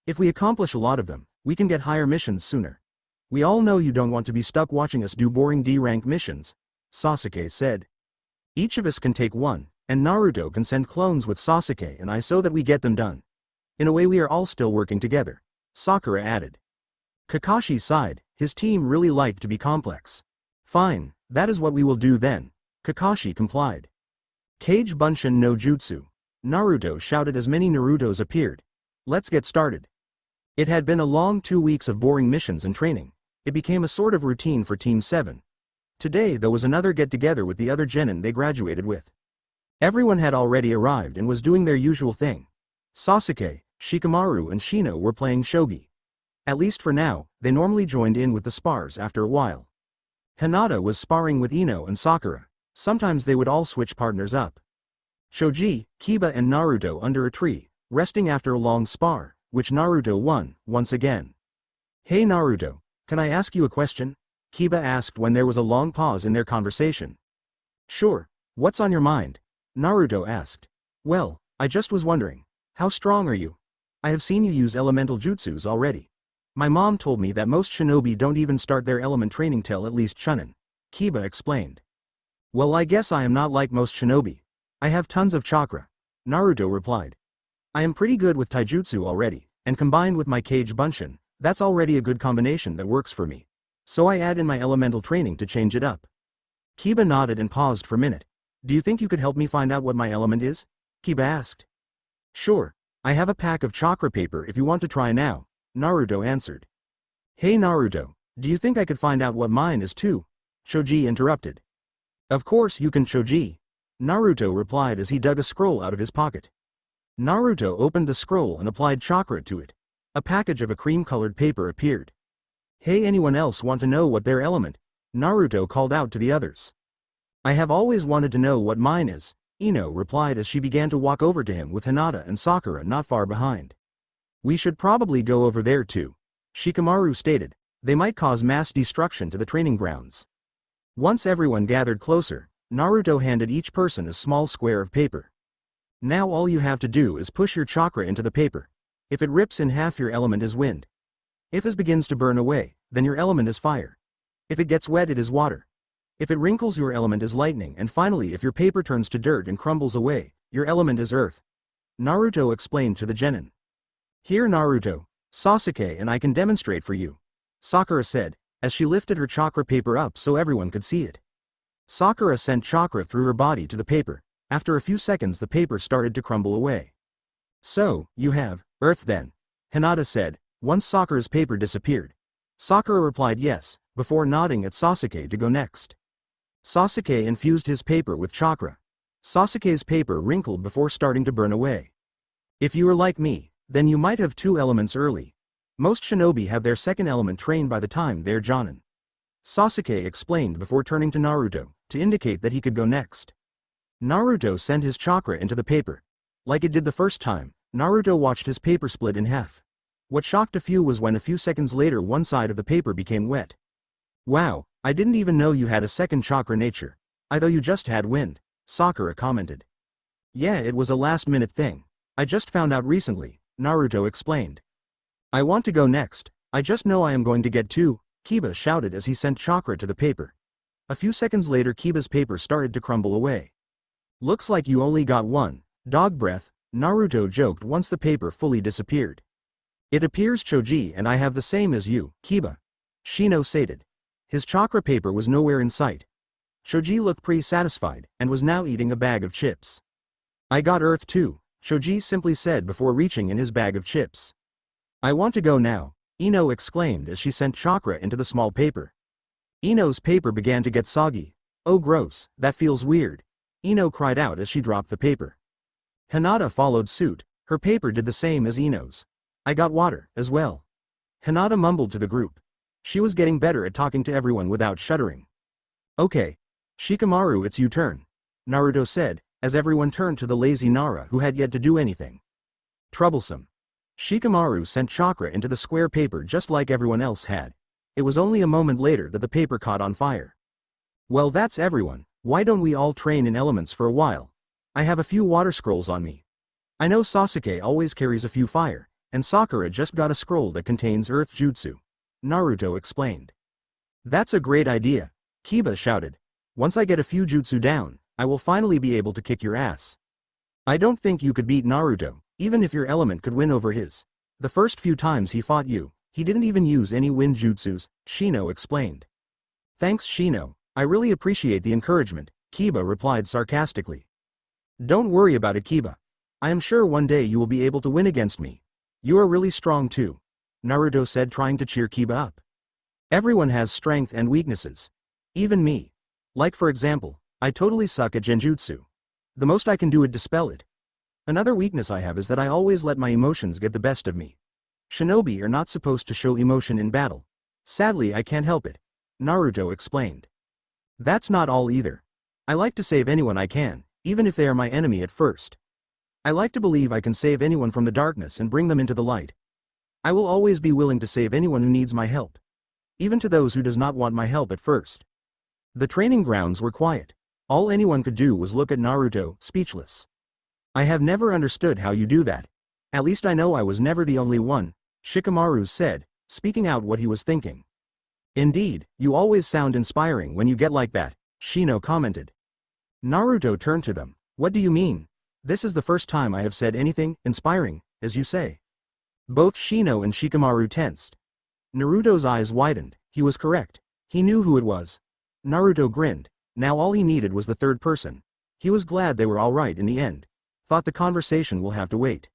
If we accomplish a lot of them, we can get higher missions sooner. We all know you don't want to be stuck watching us do boring D-rank missions, Sasuke said. Each of us can take one, and Naruto can send clones with Sasuke and I so that we get them done. In a way we are all still working together, Sakura added. Kakashi sighed, his team really liked to be complex. Fine, that is what we will do then, Kakashi complied. Kage Bunshin no Jutsu, Naruto shouted as many Narutos appeared. Let's get started. It had been a long 2 weeks of boring missions and training. It became a sort of routine for Team 7. Today there was another get-together with the other genin they graduated with. Everyone had already arrived and was doing their usual thing. Sasuke, Shikamaru and Shino were playing shogi. At least for now, they normally joined in with the spars after a while. Hinata was sparring with Ino and Sakura. Sometimes they would all switch partners up. Shoji, Kiba and Naruto under a tree, resting after a long spar, which Naruto won, once again. Hey Naruto, can I ask you a question? Kiba asked when there was a long pause in their conversation. Sure, what's on your mind? Naruto asked. Well, I just was wondering, how strong are you? I have seen you use elemental jutsus already. My mom told me that most shinobi don't even start their element training till at least Chunin. Kiba explained. Well, I guess I am not like most shinobi. I have tons of chakra. Naruto replied. I am pretty good with taijutsu already, and combined with my Kage Bunshin, that's already a good combination that works for me. So I add in my elemental training to change it up. Kiba nodded and paused for a minute. Do you think you could help me find out what my element is? Kiba asked. Sure, I have a pack of chakra paper if you want to try now, Naruto answered. Hey Naruto, do you think I could find out what mine is too? Choji interrupted. Of course you can, Choji, Naruto replied as he dug a scroll out of his pocket. Naruto opened the scroll and applied chakra to it. A package of a cream-colored paper appeared. Hey, anyone else want to know what their element? Naruto called out to the others. I have always wanted to know what mine is, Ino replied as she began to walk over to him with Hinata and Sakura not far behind. We should probably go over there too, Shikamaru stated. They might cause mass destruction to the training grounds. Once everyone gathered closer, Naruto handed each person a small square of paper. Now all you have to do is push your chakra into the paper. If it rips in half, your element is wind. If it begins to burn away, then your element is fire. If it gets wet, it is water. If it wrinkles, your element is lightning, and finally if your paper turns to dirt and crumbles away, your element is earth. Naruto explained to the genin. Here Naruto, Sasuke and I can demonstrate for you, Sakura said, as she lifted her chakra paper up so everyone could see it. Sakura sent chakra through her body to the paper. After a few seconds the paper started to crumble away. So, you have earth then, Hinata said, once Sakura's paper disappeared. Sakura replied yes, before nodding at Sasuke to go next. Sasuke infused his paper with chakra. Sasuke's paper wrinkled before starting to burn away. If you are like me, then you might have two elements early. Most shinobi have their second element trained by the time they're jonin. Sasuke explained before turning to Naruto, to indicate that he could go next. Naruto sent his chakra into the paper. Like it did the first time, Naruto watched his paper split in half. What shocked a few was when a few seconds later one side of the paper became wet. Wow, I didn't even know you had a second chakra nature. I thought you just had wind, Sakura commented. Yeah, it was a last-minute thing. I just found out recently, Naruto explained. I want to go next. I just know I am going to get two, Kiba shouted as he sent chakra to the paper. A few seconds later Kiba's paper started to crumble away. Looks like you only got one, dog breath, Naruto joked once the paper fully disappeared. It appears Choji and I have the same as you, Kiba, Shino stated. His chakra paper was nowhere in sight. Choji looked pretty satisfied, and was now eating a bag of chips. I got earth too, Choji simply said before reaching in his bag of chips. I want to go now, Ino exclaimed as she sent chakra into the small paper. Ino's paper began to get soggy. Oh gross, that feels weird, Ino cried out as she dropped the paper. Hinata followed suit, her paper did the same as Ino's. I got water, as well. Hinata mumbled to the group. She was getting better at talking to everyone without shuddering. Okay. Shikamaru, it's your turn, Naruto said, as everyone turned to the lazy Nara who had yet to do anything. Troublesome. Shikamaru sent chakra into the square paper just like everyone else had. It was only a moment later that the paper caught on fire. Well, that's everyone. Why don't we all train in elements for a while? I have a few water scrolls on me. I know Sasuke always carries a few fire, and Sakura just got a scroll that contains earth jutsu, Naruto explained. That's a great idea, Kiba shouted. Once I get a few jutsu down, I will finally be able to kick your ass. I don't think you could beat Naruto, even if your element could win over his. The first few times he fought you, he didn't even use any wind jutsus, Shino explained. Thanks Shino, I really appreciate the encouragement, Kiba replied sarcastically. Don't worry about it Kiba. I am sure one day you will be able to win against me. You are really strong too, Naruto said trying to cheer Kiba up. Everyone has strength and weaknesses. Even me. Like for example, I totally suck at genjutsu. The most I can do is dispel it. Another weakness I have is that I always let my emotions get the best of me. Shinobi are not supposed to show emotion in battle. Sadly I can't help it, Naruto explained. That's not all either. I like to save anyone I can, even if they are my enemy at first. I like to believe I can save anyone from the darkness and bring them into the light, I will always be willing to save anyone who needs my help. Even to those who does not want my help at first. The training grounds were quiet. All anyone could do was look at Naruto, speechless. I have never understood how you do that. At least I know I was never the only one, Shikamaru said, speaking out what he was thinking. Indeed, you always sound inspiring when you get like that, Shino commented. Naruto turned to them. What do you mean? This is the first time I have said anything inspiring, as you say. Both Shino and Shikamaru tensed. Naruto's eyes widened. He was correct. He knew who it was. Naruto grinned. Now all he needed was the third person. He was glad they were all right in the end. Thought the conversation will have to wait.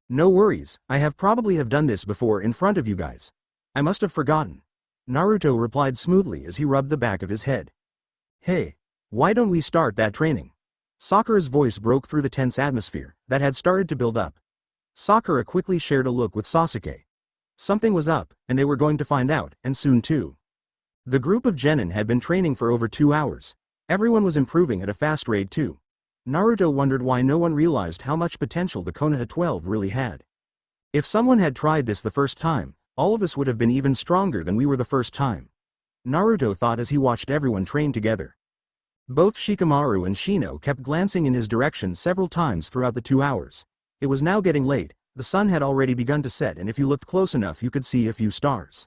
No worries, I have probably done this before in front of you guys. I must have forgotten. Naruto replied smoothly as he rubbed the back of his head. Hey, why don't we start that training? Sakura's voice broke through the tense atmosphere that had started to build up. Sakura quickly shared a look with Sasuke. Something was up, and they were going to find out, and soon too. The group of genin had been training for over 2 hours. Everyone was improving at a fast rate too. Naruto wondered why no one realized how much potential the Konoha 12 really had. If someone had tried this the first time, all of us would have been even stronger than we were the first time. Naruto thought as he watched everyone train together. Both Shikamaru and Shino kept glancing in his direction several times throughout the 2 hours. It was now getting late, the sun had already begun to set, and if you looked close enough you could see a few stars.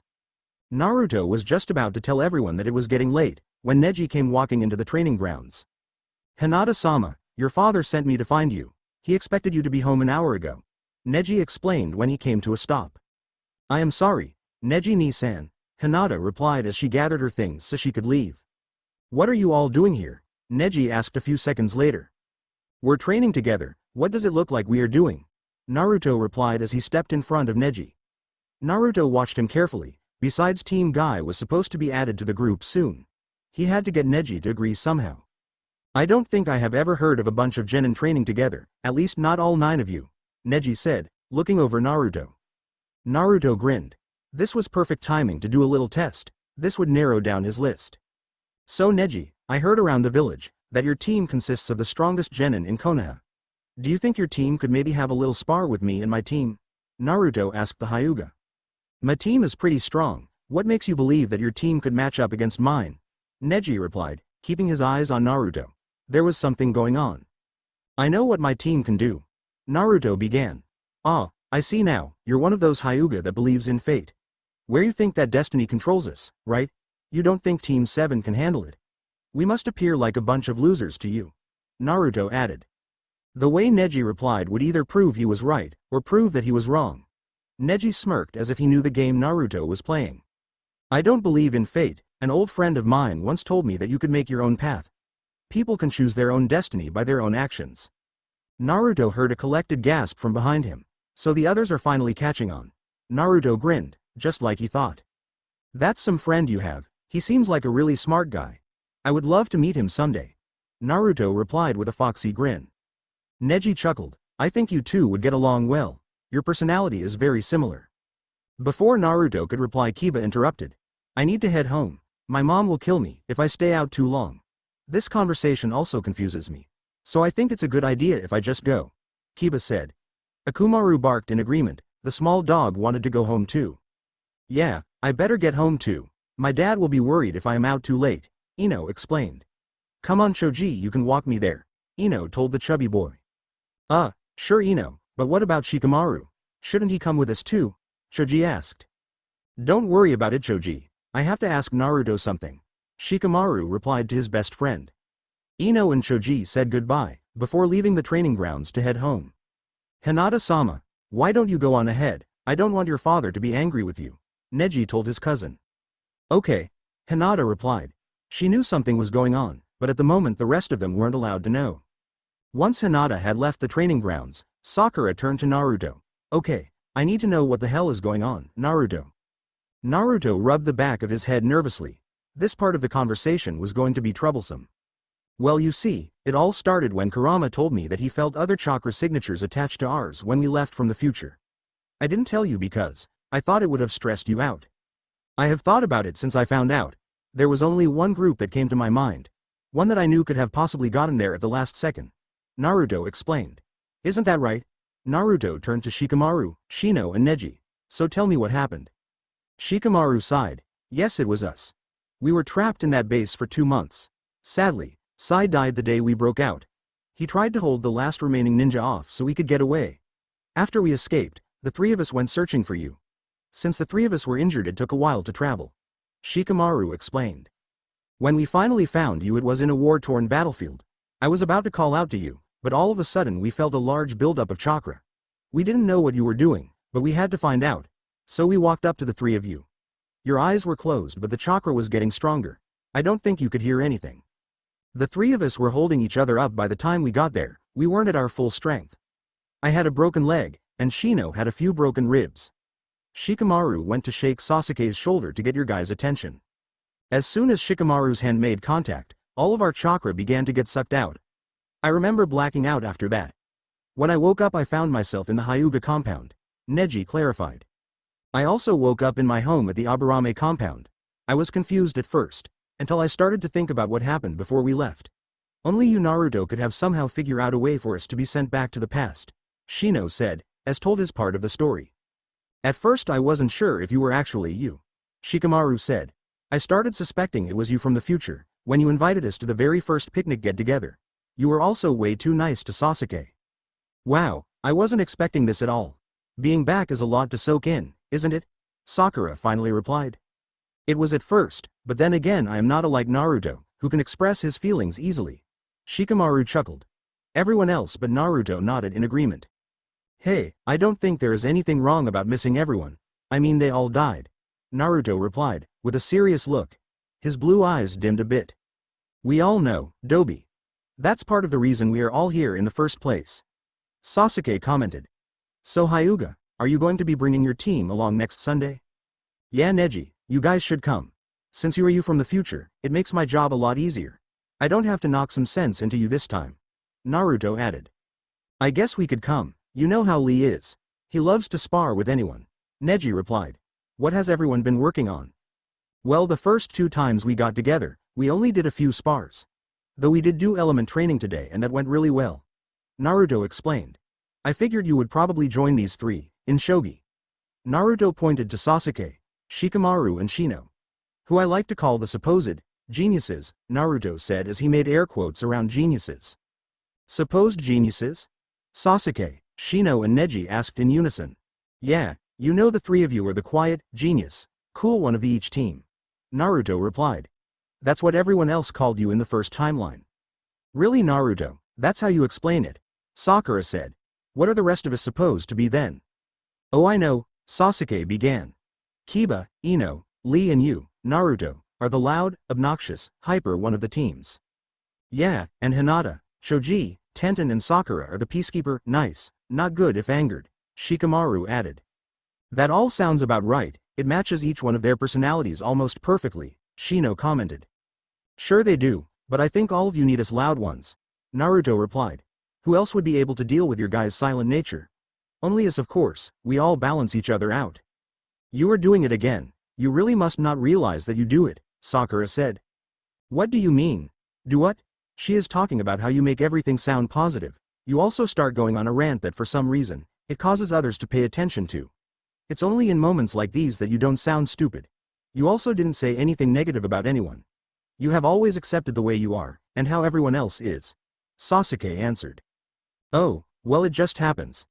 Naruto was just about to tell everyone that it was getting late, when Neji came walking into the training grounds. Hinata-sama, your father sent me to find you. He expected you to be home an hour ago. Neji explained when he came to a stop. I am sorry, Neji-ni-san, Hinata replied as she gathered her things so she could leave. What are you all doing here? Neji asked a few seconds later. We're training together, what does it look like we are doing? Naruto replied as he stepped in front of Neji. Naruto watched him carefully. Besides, Team Guy was supposed to be added to the group soon. He had to get Neji to agree somehow. I don't think I have ever heard of a bunch of genin training together, at least not all 9 of you, Neji said, looking over Naruto. Naruto grinned. This was perfect timing to do a little test. This would narrow down his list. So Neji, I heard around the village that your team consists of the strongest genin in Konoha. Do you think your team could maybe have a little spar with me and my team? Naruto asked the Hyuga. My team is pretty strong. What makes you believe that your team could match up against mine? Neji replied, keeping his eyes on Naruto. There was something going on. I know what my team can do. Naruto began. Ah, I see now, you're one of those Hyuga that believes in fate. Where you think that destiny controls us, right? You don't think Team 7 can handle it. We must appear like a bunch of losers to you. Naruto added. The way Neji replied would either prove he was right, or prove that he was wrong. Neji smirked as if he knew the game Naruto was playing. I don't believe in fate, an old friend of mine once told me that you could make your own path. People can choose their own destiny by their own actions. Naruto heard a collected gasp from behind him. So the others are finally catching on. Naruto grinned, just like he thought. That's some friend you have, he seems like a really smart guy. I would love to meet him someday. Naruto replied with a foxy grin. Neji chuckled, I think you two would get along well. Your personality is very similar. Before Naruto could reply, Kiba interrupted. I need to head home. My mom will kill me if I stay out too long. This conversation also confuses me. So I think it's a good idea if I just go. Kiba said. Akumaru barked in agreement. The small dog wanted to go home too. Yeah, I better get home too. My dad will be worried if I am out too late, Ino explained. Come on Choji, you can walk me there, Ino told the chubby boy. Sure Ino, but what about Shikamaru? Shouldn't he come with us too? Choji asked. Don't worry about it Choji, I have to ask Naruto something. Shikamaru replied to his best friend. Ino and Choji said goodbye, before leaving the training grounds to head home. Hinata-sama, why don't you go on ahead? I don't want your father to be angry with you, Neji told his cousin. Okay, Hinata replied. She knew something was going on, but at the moment the rest of them weren't allowed to know. Once Hinata had left the training grounds, Sakura turned to Naruto. Okay, I need to know what the hell is going on, Naruto. Naruto rubbed the back of his head nervously. This part of the conversation was going to be troublesome. Well you see, it all started when Kurama told me that he felt other chakra signatures attached to ours when we left from the future. I didn't tell you because I thought it would have stressed you out. I have thought about it since I found out. There was only one group that came to my mind. One that I knew could have possibly gotten there at the last second. Naruto explained. Isn't that right? Naruto turned to Shikamaru, Shino and Neji. So tell me what happened. Shikamaru sighed. Yes, it was us. We were trapped in that base for 2 months. Sadly, Sai died the day we broke out. He tried to hold the last remaining ninja off so we could get away. After we escaped, the 3 of us went searching for you. Since the 3 of us were injured, it took a while to travel. Shikamaru explained. When we finally found you, it was in a war-torn battlefield. I was about to call out to you, but all of a sudden we felt a large buildup of chakra. We didn't know what you were doing, but we had to find out. So we walked up to the 3 of you. Your eyes were closed, but the chakra was getting stronger. I don't think you could hear anything. The 3 of us were holding each other up. By the time we got there, we weren't at our full strength. I had a broken leg, and Shino had a few broken ribs. Shikamaru went to shake Sasuke's shoulder to get your guys' attention. As soon as Shikamaru's hand made contact, all of our chakra began to get sucked out. I remember blacking out after that. When I woke up, I found myself in the Hyuga compound. Neji clarified. I also woke up in my home at the Aburame compound. I was confused at first, until I started to think about what happened before we left. Only you, Naruto, could have somehow figured out a way for us to be sent back to the past, Shino said, as told his part of the story. At first I wasn't sure if you were actually you, Shikamaru said. I started suspecting it was you from the future, when you invited us to the very first picnic get-together. You were also way too nice to Sasuke. Wow, I wasn't expecting this at all. Being back is a lot to soak in, isn't it? Sakura finally replied. It was at first, but then again I am not like Naruto, who can express his feelings easily. Shikamaru chuckled. Everyone else but Naruto nodded in agreement. Hey, I don't think there is anything wrong about missing everyone. I mean, they all died. Naruto replied, with a serious look. His blue eyes dimmed a bit. We all know, Dobi. That's part of the reason we are all here in the first place. Sasuke commented. So Hyuga, are you going to be bringing your team along next Sunday? Yeah, Neji, you guys should come. Since you are you from the future, it makes my job a lot easier. I don't have to knock some sense into you this time. Naruto added. I guess we could come. You know how Lee is. He loves to spar with anyone. Neji replied. What has everyone been working on? Well, the first 2 times we got together, we only did a few spars. Though we did do element training today and that went really well. Naruto explained. I figured you would probably join these 3, in shogi. Naruto pointed to Sasuke, Shikamaru and Shino. Who I like to call the supposed geniuses, Naruto said as he made air quotes around geniuses. Supposed geniuses? Sasuke, Shino and Neji asked in unison. Yeah, you know the 3 of you are the quiet, genius, cool one of each team. Naruto replied. That's what everyone else called you in the first timeline. Really, Naruto, that's how you explain it? Sakura said. What are the rest of us supposed to be then? Oh, I know, Sasuke began. Kiba, Ino, Lee and you, Naruto, are the loud, obnoxious, hyper one of the teams. Yeah, and Hinata, Choji, Tenten and Sakura are the peacekeeper, nice, not good if angered, Shikamaru added. That all sounds about right, it matches each one of their personalities almost perfectly, Shino commented. Sure they do, but I think all of you need us loud ones, Naruto replied. Who else would be able to deal with your guys' silent nature? Only us, of course. We all balance each other out. You are doing it again. You really must not realize that you do it, Sakura said. What do you mean? Do what? She is talking about how you make everything sound positive. You also start going on a rant that for some reason, it causes others to pay attention to. It's only in moments like these that you don't sound stupid. You also didn't say anything negative about anyone. You have always accepted the way you are, and how everyone else is. Sasuke answered. Oh, well, it just happens.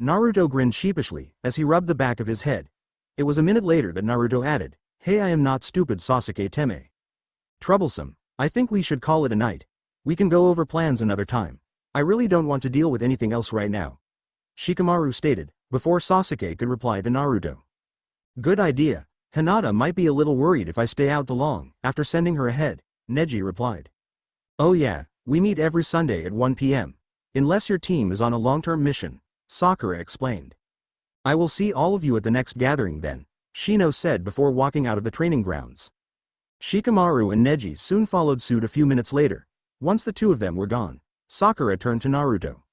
Naruto grinned sheepishly, as he rubbed the back of his head. It was a minute later that Naruto added, Hey, I am not stupid, Sasuke Teme. Troublesome. I think we should call it a night. We can go over plans another time. I really don't want to deal with anything else right now. Shikamaru stated, before Sasuke could reply to Naruto. Good idea. Hinata might be a little worried if I stay out too long, after sending her ahead, Neji replied. Oh yeah, we meet every Sunday at 1 p.m. Unless your team is on a long-term mission, Sakura explained. I will see all of you at the next gathering then, Shino said before walking out of the training grounds. Shikamaru and Neji soon followed suit a few minutes later. Once the 2 of them were gone, Sakura turned to Naruto.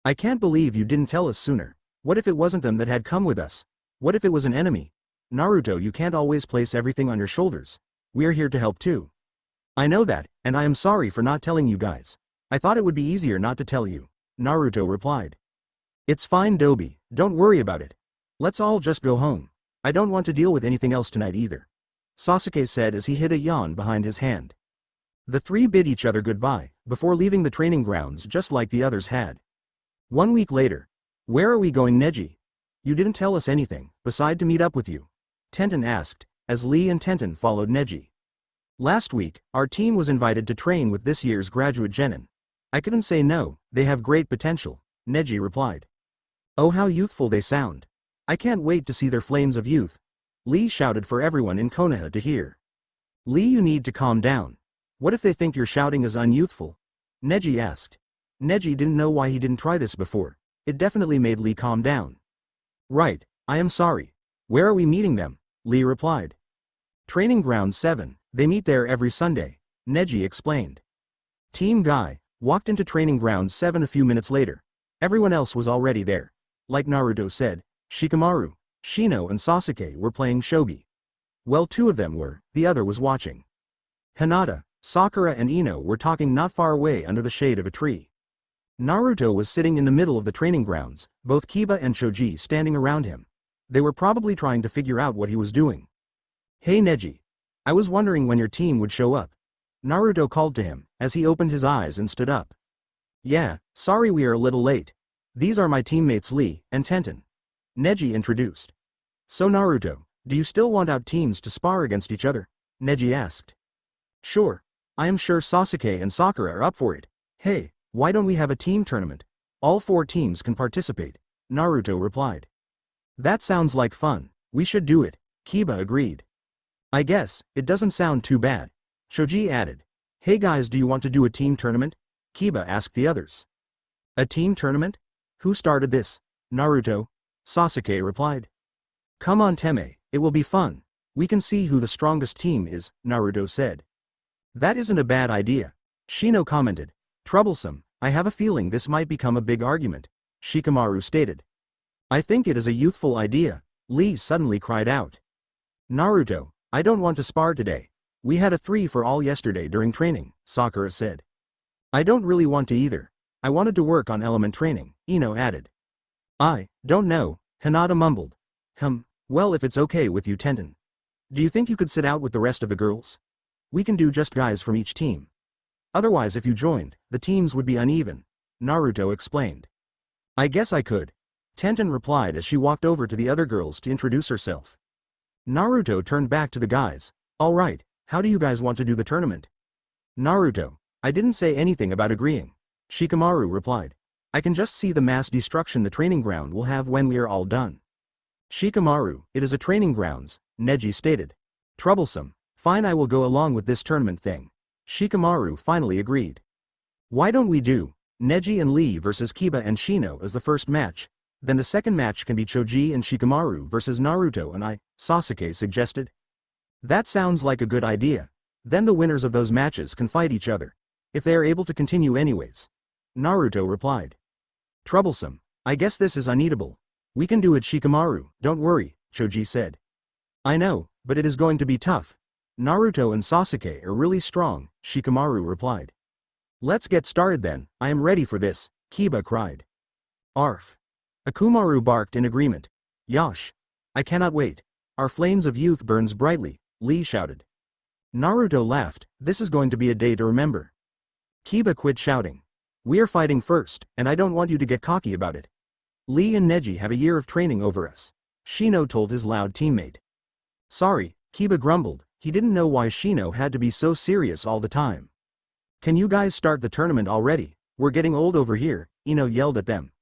I can't believe you didn't tell us sooner. What if it wasn't them that had come with us? What if it was an enemy? Naruto, you can't always place everything on your shoulders. We're here to help too. I know that, and I am sorry for not telling you guys. I thought it would be easier not to tell you, Naruto replied. It's fine, Dobi, don't worry about it. Let's all just go home. I don't want to deal with anything else tonight either. Sasuke said as he hid a yawn behind his hand. The three bid each other goodbye, before leaving the training grounds just like the others had. 1 week later. Where are we going, Neji? You didn't tell us anything, beside to meet up with you. Tenten asked, as Lee and Tenten followed Neji. Last week, our team was invited to train with this year's graduate genin. I couldn't say no, they have great potential, Neji replied. Oh, how youthful they sound. I can't wait to see their flames of youth. Lee shouted for everyone in Konoha to hear. Lee, you need to calm down. What if they think your shouting is unyouthful? Neji asked. Neji didn't know why he didn't try this before. It definitely made Lee calm down. Right, I am sorry. Where are we meeting them? Lee replied. Training Ground 7, they meet there every Sunday, Neji explained. Team Guy walked into Training Ground 7 a few minutes later. Everyone else was already there. Like Naruto said, Shikamaru, Shino and Sasuke were playing shogi. Well, 2 of them were, the other was watching. Hinata, Sakura and Ino were talking not far away under the shade of a tree. Naruto was sitting in the middle of the training grounds, both Kiba and Choji standing around him. They were probably trying to figure out what he was doing. Hey Neji. I was wondering when your team would show up. Naruto called to him, as he opened his eyes and stood up. Yeah, sorry we are a little late. These are my teammates Lee and Tenten. Neji introduced. So Naruto, do you still want out teams to spar against each other? Neji asked. Sure. I am sure Sasuke and Sakura are up for it. Hey, why don't we have a team tournament? All 4 teams can participate, Naruto replied. That sounds like fun, we should do it, Kiba agreed. I guess, it doesn't sound too bad. Choji added. Hey guys, do you want to do a team tournament? Kiba asked the others. A team tournament? Who started this? Naruto. Sasuke replied. Come on Teme, it will be fun. We can see who the strongest team is, Naruto said. That isn't a bad idea. Shino commented. Troublesome, I have a feeling this might become a big argument, Shikamaru stated. I think it is a youthful idea, Lee suddenly cried out. Naruto, I don't want to spar today. We had a 3 for all yesterday during training, Sakura said. I don't really want to either. I wanted to work on element training, Ino added. I don't know, Hinata mumbled. Well if it's okay with you Tenten. Do you think you could sit out with the rest of the girls? We can do just guys from each team. Otherwise if you joined, the teams would be uneven, Naruto explained. I guess I could. Tenten replied as she walked over to the other girls to introduce herself. Naruto turned back to the guys. Alright, how do you guys want to do the tournament? Naruto, I didn't say anything about agreeing. Shikamaru replied. I can just see the mass destruction the training ground will have when we are all done. Shikamaru, it is a training grounds, Neji stated. Troublesome. Fine, I will go along with this tournament thing. Shikamaru finally agreed. Why don't we do Neji and Lee versus Kiba and Shino as the first match? Then the second match can be Choji and Shikamaru versus Naruto and I, Sasuke suggested. That sounds like a good idea. Then the winners of those matches can fight each other. If they are able to continue anyways. Naruto replied. Troublesome. I guess this is uneatable. We can do it Shikamaru, don't worry, Choji said. I know, but it is going to be tough. Naruto and Sasuke are really strong, Shikamaru replied. Let's get started then, I am ready for this, Kiba cried. Arf. Akumaru barked in agreement. Yosh. I cannot wait. Our flames of youth burns brightly, Lee shouted. Naruto laughed, this is going to be a day to remember. Kiba quit shouting. We are fighting first, and I don't want you to get cocky about it. Lee and Neji have a year of training over us, Shino told his loud teammate. Sorry, Kiba grumbled, he didn't know why Shino had to be so serious all the time. Can you guys start the tournament already? We're getting old over here, Ino yelled at them.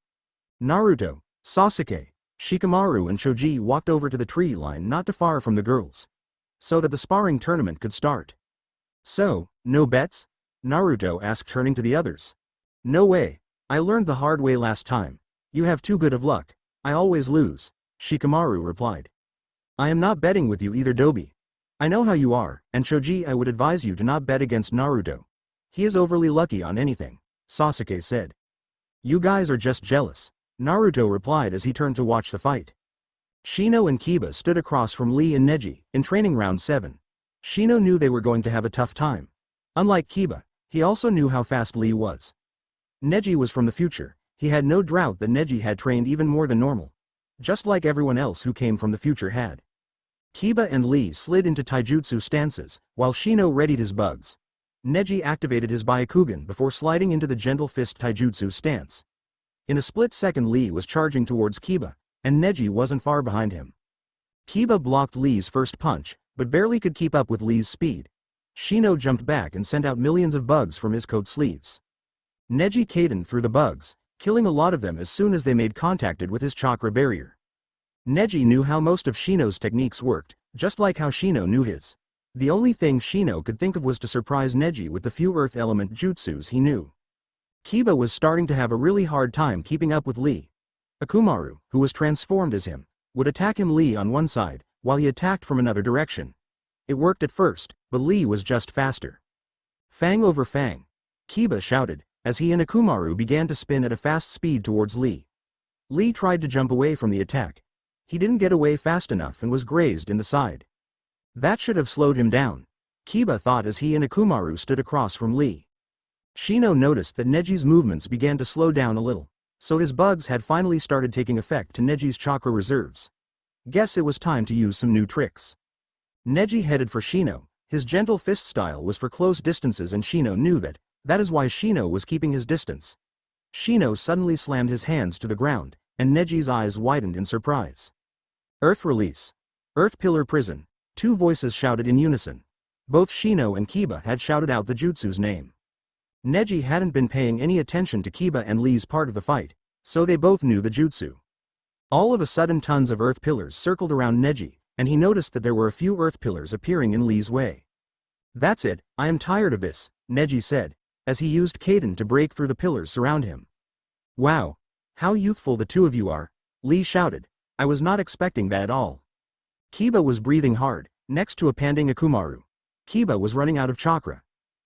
Naruto, Sasuke, Shikamaru and Choji walked over to the tree line not too far from the girls, so that the sparring tournament could start. So, no bets? Naruto asked turning to the others. No way, I learned the hard way last time. You have too good of luck. I always lose, Shikamaru replied. I am not betting with you either Dobi. I know how you are, and Choji I would advise you to not bet against Naruto. He is overly lucky on anything, Sasuke said. You guys are just jealous, Naruto replied as he turned to watch the fight. Shino and Kiba stood across from Lee and Neji, in training round 7. Shino knew they were going to have a tough time. Unlike Kiba, he also knew how fast Lee was. Neji was from the future, he had no doubt that Neji had trained even more than normal. just like everyone else who came from the future had. Kiba and Lee slid into taijutsu stances, while Shino readied his bugs. Neji activated his Byakugan before sliding into the gentle fist taijutsu stance. In a split second Lee was charging towards Kiba, and Neji wasn't far behind him. Kiba blocked Lee's first punch, but barely could keep up with Lee's speed. Shino jumped back and sent out millions of bugs from his coat sleeves. Neji Kaden threw the bugs, killing a lot of them as soon as they made contact with his chakra barrier. Neji knew how most of Shino's techniques worked, just like how Shino knew his. The only thing Shino could think of was to surprise Neji with the few earth element jutsus he knew. Kiba was starting to have a really hard time keeping up with Lee. Akumaru, who was transformed as him, would attack him Lee on one side, while he attacked from another direction. It worked at first, but Lee was just faster. Fang over Fang, Kiba shouted, as he and Akumaru began to spin at a fast speed towards Lee. Lee tried to jump away from the attack. He didn't get away fast enough and was grazed in the side. That should have slowed him down, Kiba thought as he and Akumaru stood across from Lee. Shino noticed that Neji's movements began to slow down a little, so his bugs had finally started taking effect to Neji's chakra reserves. Guess it was time to use some new tricks. Neji headed for Shino. His gentle fist style was for close distances and Shino knew that is why Shino was keeping his distance. Shino suddenly slammed his hands to the ground, and Neji's eyes widened in surprise. Earth Release. Earth Pillar Prison. Two voices shouted in unison. Both Shino and Kiba had shouted out the jutsu's name. Neji hadn't been paying any attention to Kiba and Lee's part of the fight, so they both knew the jutsu. All of a sudden tons of earth pillars circled around Neji, and he noticed that there were a few earth pillars appearing in Lee's way. That's it, I am tired of this, Neji said, as he used Kaden to break through the pillars surround him. Wow! How youthful the two of you are, Lee shouted. I was not expecting that at all. Kiba was breathing hard, next to a panting Akumaru. Kiba was running out of chakra.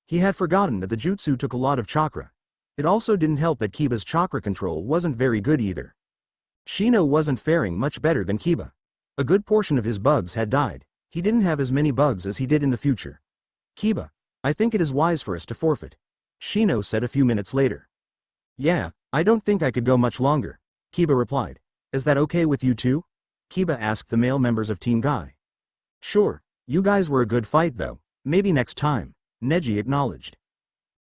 He had forgotten that the jutsu took a lot of chakra. It also didn't help that Kiba's chakra control wasn't very good either. Shino wasn't faring much better than Kiba. A good portion of his bugs had died. He didn't have as many bugs as he did in the future. Kiba, I think it is wise for us to forfeit, Shino said a few minutes later. Yeah, I don't think I could go much longer, Kiba replied. Is that okay with you too? Kiba asked the male members of Team Guy. Sure, you guys were a good fight though, maybe next time, Neji acknowledged.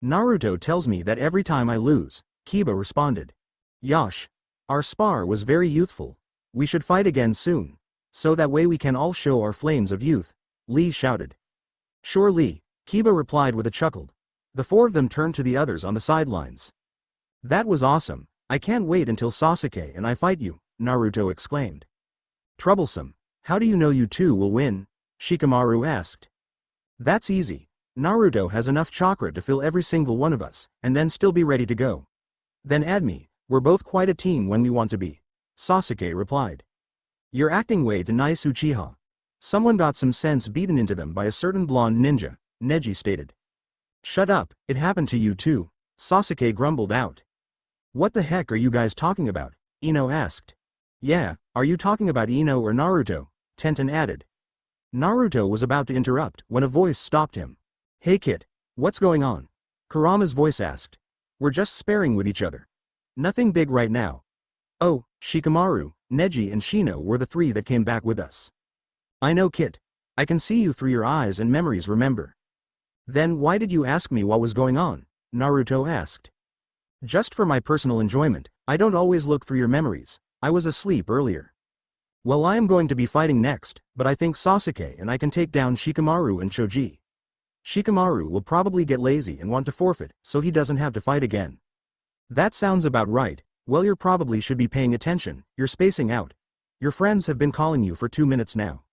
Naruto tells me that every time I lose, Kiba responded. Yosh. Our spar was very youthful. We should fight again soon. So that way we can all show our flames of youth, Lee shouted. Sure Lee, Kiba replied with a chuckle. The four of them turned to the others on the sidelines. That was awesome, I can't wait until Sasuke and I fight you, Naruto exclaimed. Troublesome, how do you know you two will win? Shikamaru asked. That's easy. Naruto has enough chakra to fill every single one of us, and then still be ready to go. Then add me, we're both quite a team when we want to be, Sasuke replied. You're acting way too nice Uchiha. Someone got some sense beaten into them by a certain blonde ninja, Neji stated. Shut up, it happened to you too, Sasuke grumbled out. What the heck are you guys talking about? Ino asked. Yeah, are you talking about Ino or Naruto? Tenten added. Naruto was about to interrupt when a voice stopped him. Hey kid, what's going on? Kurama's voice asked. We're just sparring with each other. Nothing big right now. Oh, Shikamaru, Neji and Shino were the three that came back with us. I know kid. I can see you through your eyes and memories remember. Then why did you ask me what was going on? Naruto asked. Just for my personal enjoyment, I don't always look through your memories. I was asleep earlier. Well, I am going to be fighting next, but I think Sasuke and I can take down Shikamaru and Choji. Shikamaru will probably get lazy and want to forfeit, so he doesn't have to fight again. That sounds about right. Well, you probably should be paying attention, you're spacing out. Your friends have been calling you for 2 minutes now.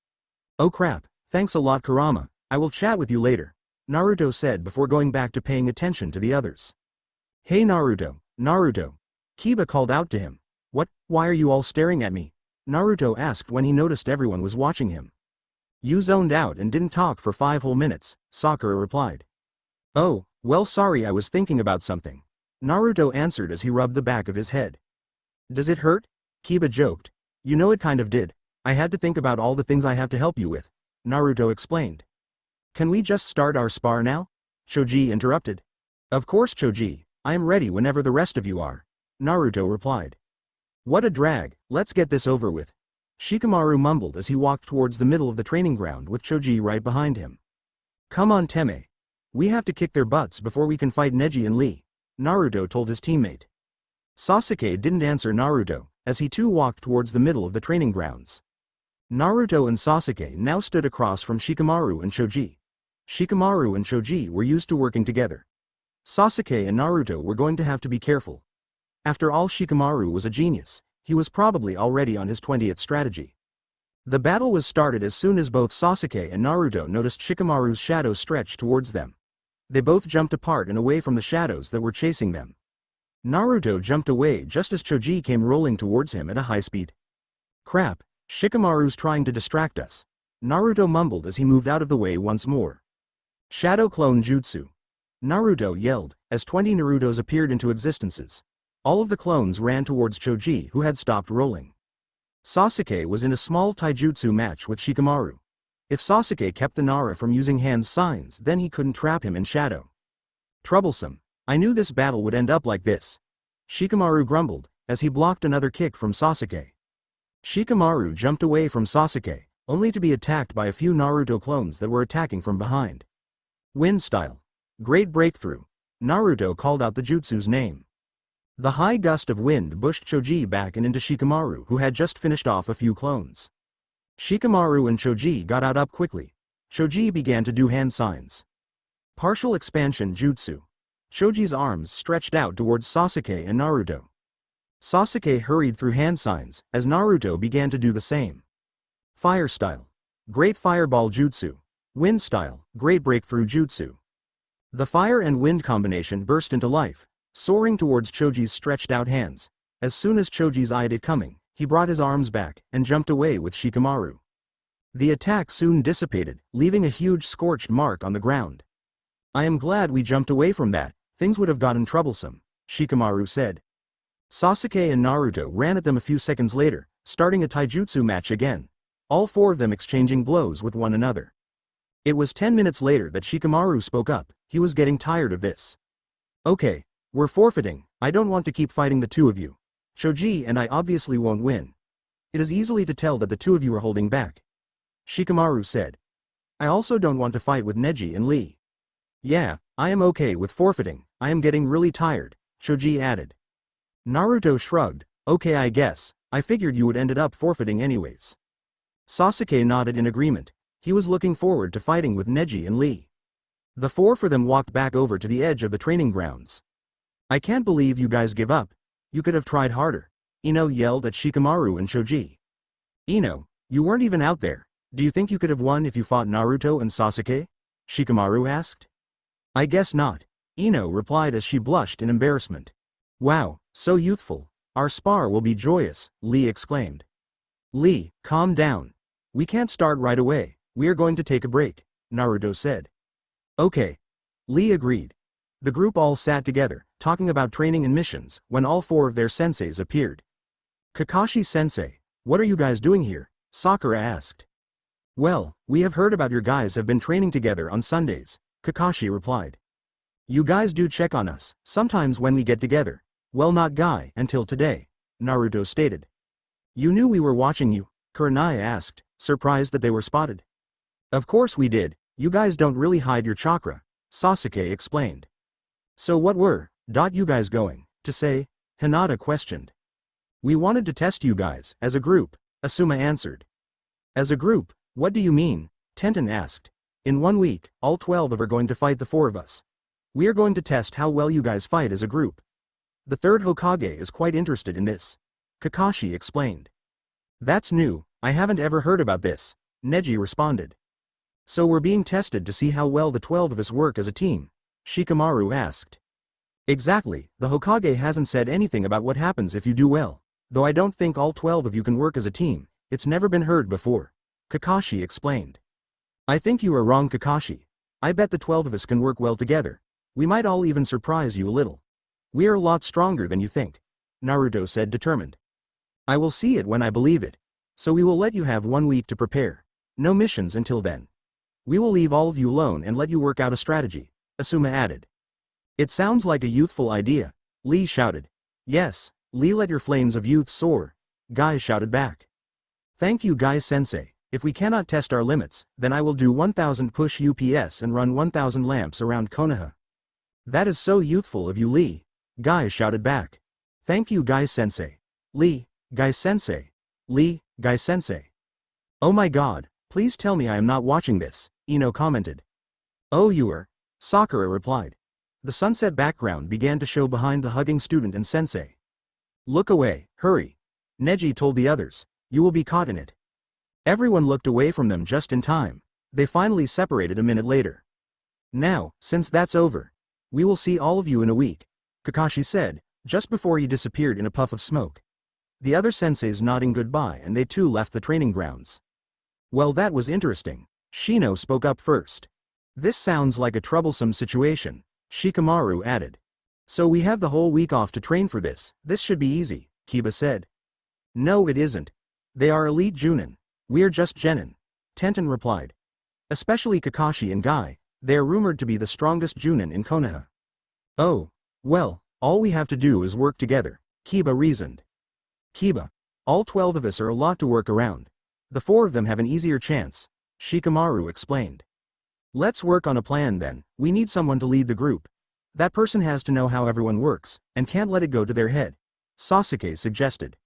Oh crap, thanks a lot Kurama, I will chat with you later, Naruto said before going back to paying attention to the others. Hey Naruto, Naruto. Kiba called out to him. What, why are you all staring at me? Naruto asked when he noticed everyone was watching him. You zoned out and didn't talk for 5 whole minutes, Sakura replied. Oh, well sorry I was thinking about something. Naruto answered as he rubbed the back of his head. Does it hurt? Kiba joked. You know it kind of did. I had to think about all the things I have to help you with, Naruto explained. Can we just start our spar now? Choji interrupted. Of course Choji, I am ready whenever the rest of you are, Naruto replied. What a drag, let's get this over with. Shikamaru mumbled as he walked towards the middle of the training ground with Choji right behind him. Come on Teme. We have to kick their butts before we can fight Neji and Lee, Naruto told his teammate. Sasuke didn't answer Naruto, as he too walked towards the middle of the training grounds. Naruto and Sasuke now stood across from Shikamaru and Choji. Shikamaru and Choji were used to working together. Sasuke and Naruto were going to have to be careful. After all, Shikamaru was a genius, he was probably already on his 20th strategy. The battle was started as soon as both Sasuke and Naruto noticed Shikamaru's shadow stretch towards them. They both jumped apart and away from the shadows that were chasing them. Naruto jumped away just as Choji came rolling towards him at a high speed. Crap, Shikamaru's trying to distract us, Naruto mumbled as he moved out of the way once more. Shadow Clone Jutsu. Naruto yelled, as 20 Narutos appeared into existences. All of the clones ran towards Choji, who had stopped rolling. Sasuke was in a small taijutsu match with Shikamaru. If Sasuke kept the Nara from using hand signs, then he couldn't trap him in shadow. Troublesome. I knew this battle would end up like this, Shikamaru grumbled, as he blocked another kick from Sasuke. Shikamaru jumped away from Sasuke, only to be attacked by a few Naruto clones that were attacking from behind. Wind style. Great breakthrough. Naruto called out the jutsu's name. The high gust of wind pushed Choji back and into Shikamaru, who had just finished off a few clones. Shikamaru and Choji got out up quickly. Choji began to do hand signs. Partial expansion jutsu. Choji's arms stretched out towards Sasuke and Naruto. Sasuke hurried through hand signs, as Naruto began to do the same. Fire style. Great fireball jutsu. Wind style. Great breakthrough jutsu. The fire and wind combination burst into life, soaring towards Choji's stretched out hands. As soon as Choji's eyed it coming, he brought his arms back and jumped away with Shikamaru. The attack soon dissipated, leaving a huge scorched mark on the ground. I am glad we jumped away from that, things would have gotten troublesome, Shikamaru said. Sasuke and Naruto ran at them a few seconds later, starting a taijutsu match again, all four of them exchanging blows with one another. It was 10 minutes later that Shikamaru spoke up, he was getting tired of this. Okay, we're forfeiting, I don't want to keep fighting the two of you. Choji and I obviously won't win. It is easily to tell that the two of you are holding back, Shikamaru said. I also don't want to fight with Neji and Lee. Yeah, I am okay with forfeiting, I am getting really tired, Choji added. Naruto shrugged, okay I guess, I figured you would ended up forfeiting anyways. Sasuke nodded in agreement, he was looking forward to fighting with Neji and Lee. The four of them walked back over to the edge of the training grounds. I can't believe you guys give up. You could have tried harder, Ino yelled at Shikamaru and Choji. Ino, you weren't even out there, do you think you could have won if you fought Naruto and Sasuke? Shikamaru asked. I guess not, Ino replied as she blushed in embarrassment. Wow, so youthful, our spar will be joyous, Lee exclaimed. Lee, calm down. We can't start right away, we are going to take a break, Naruto said. Okay. Lee agreed. The group all sat together, talking about training and missions, when all four of their senseis appeared. Kakashi sensei, what are you guys doing here? Sakura asked. Well, we have heard about your guys have been training together on Sundays, Kakashi replied. You guys do check on us, sometimes when we get together. Well not guy until today, Naruto stated. You knew we were watching you? Kurenai asked, surprised that they were spotted. Of course we did, you guys don't really hide your chakra, Sasuke explained. So what were you guys going to say? Hinata questioned. We wanted to test you guys, as a group, Asuma answered. As a group, what do you mean? Tenten asked. In 1 week, all 12 are going to fight the four of us. We are going to test how well you guys fight as a group. The third Hokage is quite interested in this, Kakashi explained. That's new, I haven't ever heard about this, Neji responded. So we're being tested to see how well the 12 of us work as a team, Shikamaru asked. Exactly, the Hokage hasn't said anything about what happens if you do well, though I don't think all 12 of you can work as a team, it's never been heard before, Kakashi explained. I think you are wrong Kakashi. I bet the 12 of us can work well together. We might all even surprise you a little. We are a lot stronger than you think, Naruto said determined. I will see it when I believe it. So we will let you have 1 week to prepare. No missions until then. We will leave all of you alone and let you work out a strategy, Asuma added. It sounds like a youthful idea, Lee shouted. Yes, Lee, let your flames of youth soar, Guy shouted back. Thank you, Guy-sensei. If we cannot test our limits, then I will do 1000 push UPS and run 1000 lamps around Konoha. That is so youthful of you, Lee, Guy shouted back. Thank you, Guy-sensei. Lee, Guy-sensei. Lee, Guy-sensei. Oh my god, please tell me I am not watching this, Ino commented. Oh, you are, Sakura replied. The sunset background began to show behind the hugging student and sensei. Look away, hurry. Neji told the others. You will be caught in it. Everyone looked away from them just in time. They finally separated a minute later. Now, since that's over, we will see all of you in a week, Kakashi said, just before he disappeared in a puff of smoke. The other senseis nodding goodbye and they too left the training grounds. Well, that was interesting. Shino spoke up first. This sounds like a troublesome situation, Shikamaru added. So we have the whole week off to train for this should be easy, Kiba said. No, it isn't. They are elite Chunin. We're just genin, Tenten replied. Especially Kakashi and Guy, they are rumored to be the strongest Chunin in Konoha. Oh, well, all we have to do is work together, Kiba reasoned. Kiba, all 12 of us are a lot to work around. The 4 of them have an easier chance, Shikamaru explained. Let's work on a plan then. We need someone to lead the group. That person has to know how everyone works, and can't let it go to their head, Sasuke suggested.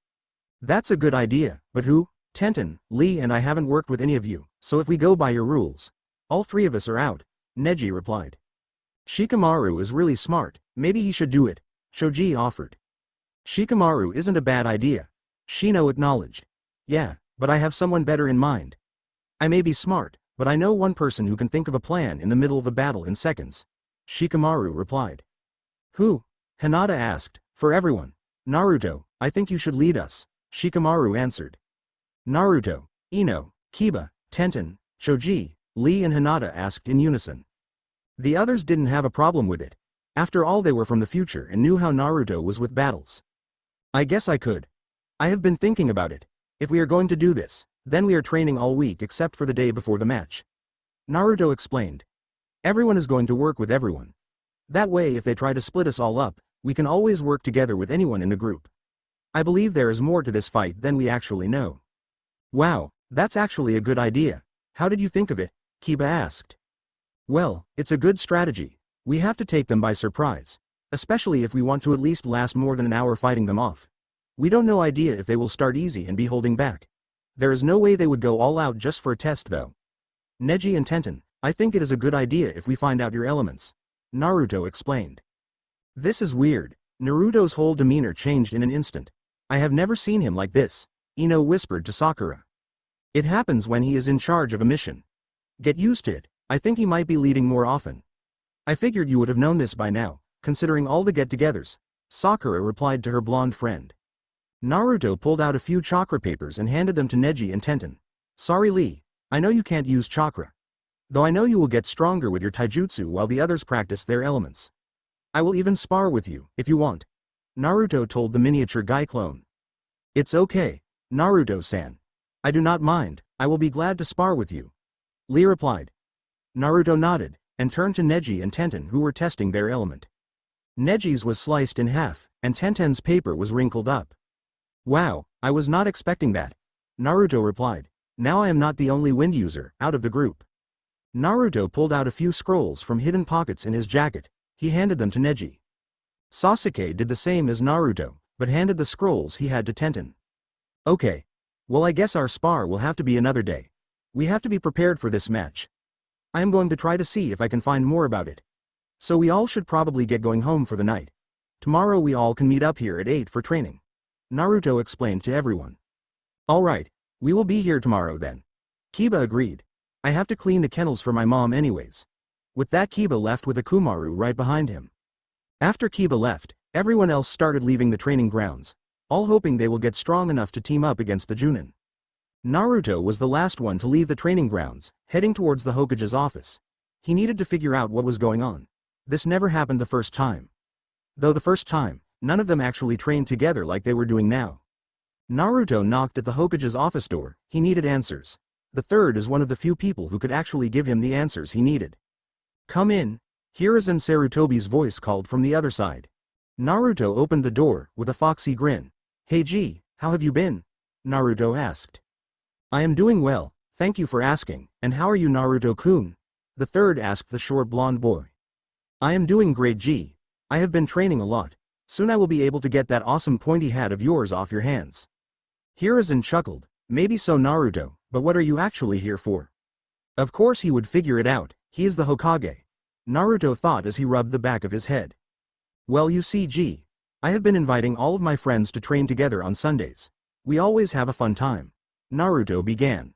That's a good idea, but who? Tenten, Lee and I haven't worked with any of you, so if we go by your rules, all 3 of us are out, Neji replied. Shikamaru is really smart, maybe he should do it, Shoji offered. Shikamaru isn't a bad idea, Shino acknowledged. Yeah, but I have someone better in mind. I may be smart, but I know one person who can think of a plan in the middle of a battle in seconds, Shikamaru replied. Who? Hinata asked. For everyone. Naruto, I think you should lead us, Shikamaru answered. Naruto, Ino, Kiba, Tenten, Shoji, Lee and Hinata asked in unison. The others didn't have a problem with it. After all, they were from the future and knew how Naruto was with battles. I guess I could. I have been thinking about it. If we are going to do this, then we are training all week except for the day before the match. Naruto explained. Everyone is going to work with everyone. That way, if they try to split us all up, we can always work together with anyone in the group. I believe there is more to this fight than we actually know. Wow, that's actually a good idea. How did you think of it? Kiba asked. Well, it's a good strategy. We have to take them by surprise. Especially if we want to at least last more than an hour fighting them off. We don't know idea if they will start easy and be holding back. There is no way they would go all out just for a test though. Neji and Tenten, I think it is a good idea if we find out your elements, Naruto explained. This is weird. Naruto's whole demeanor changed in an instant. I have never seen him like this, Ino whispered to Sakura. It happens when he is in charge of a mission. Get used to it. I think he might be leading more often. I figured you would have known this by now, considering all the get-togethers, Sakura replied to her blonde friend. Naruto pulled out a few chakra papers and handed them to Neji and Tenten. Sorry Lee, I know you can't use chakra. Though I know you will get stronger with your taijutsu while the others practice their elements. I will even spar with you, if you want. Naruto told the miniature Guy clone. It's okay, Naruto-san. I do not mind, I will be glad to spar with you. Lee replied. Naruto nodded, and turned to Neji and Tenten who were testing their element. Neji's was sliced in half, and Tenten's paper was wrinkled up. Wow, I was not expecting that. Naruto replied. Now I am not the only wind user out of the group. Naruto pulled out a few scrolls from hidden pockets in his jacket. He handed them to Neji. Sasuke did the same as Naruto, but handed the scrolls he had to Tenten. Okay. Well, I guess our spar will have to be another day. We have to be prepared for this match. I am going to try to see if I can find more about it. So we all should probably get going home for the night. Tomorrow we all can meet up here at 8 for training. Naruto explained to everyone. Alright, we will be here tomorrow then. Kiba agreed. I have to clean the kennels for my mom anyways. With that, Kiba left with Akamaru right behind him. After Kiba left, everyone else started leaving the training grounds, all hoping they will get strong enough to team up against the Chunin. Naruto was the last one to leave the training grounds, heading towards the Hokage's office. He needed to figure out what was going on. This never happened the first time. Though the first time, none of them actually trained together like they were doing now. Naruto knocked at the Hokage's office door. He needed answers. The third is one of the few people who could actually give him the answers he needed. Come in. Hiruzen Sarutobi's voice called from the other side. Naruto opened the door with a foxy grin. Hey G, how have you been? Naruto asked. I am doing well, thank you for asking, and how are you Naruto-kun? The third asked the short blonde boy. I am doing great G. I have been training a lot. Soon I will be able to get that awesome pointy hat of yours off your hands. Hiruzen chuckled. Maybe so Naruto, but what are you actually here for? Of course he would figure it out, he is the Hokage. Naruto thought as he rubbed the back of his head. Well you see G. I have been inviting all of my friends to train together on Sundays. We always have a fun time. Naruto began.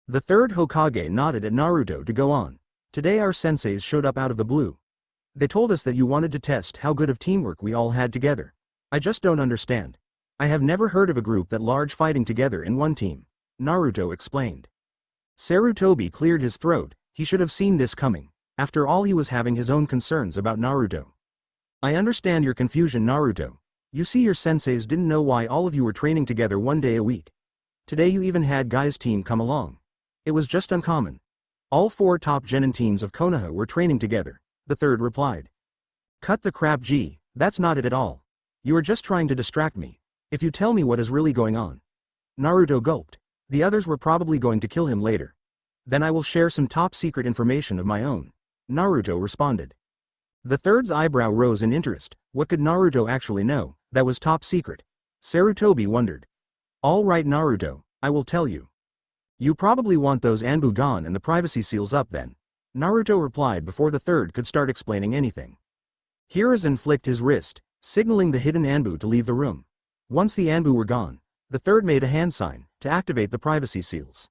The third Hokage nodded at Naruto to go on. Today our senseis showed up out of the blue. They told us that you wanted to test how good of teamwork we all had together. I just don't understand. I have never heard of a group that large fighting together in one team. Naruto explained. Sarutobi cleared his throat, he should have seen this coming. After all he was having his own concerns about Naruto. I understand your confusion Naruto. You see your senseis didn't know why all of you were training together one day a week. Today you even had Guy's team come along. It was just uncommon. All 4 top genin teams of Konoha were training together, the third replied. Cut the crap G, that's not it at all. You are just trying to distract me. If you tell me what is really going on. Naruto gulped. The others were probably going to kill him later. Then I will share some top secret information of my own. Naruto responded. The third's eyebrow rose in interest. What could Naruto actually know that was top secret? Sarutobi wondered. All right Naruto, I will tell you. You probably want those Anbu gone and the privacy seals up then. Naruto replied before the third could start explaining anything. Hiruzen flicked his wrist, signaling the hidden Anbu to leave the room. Once the Anbu were gone, the third made a hand sign to activate the privacy seals.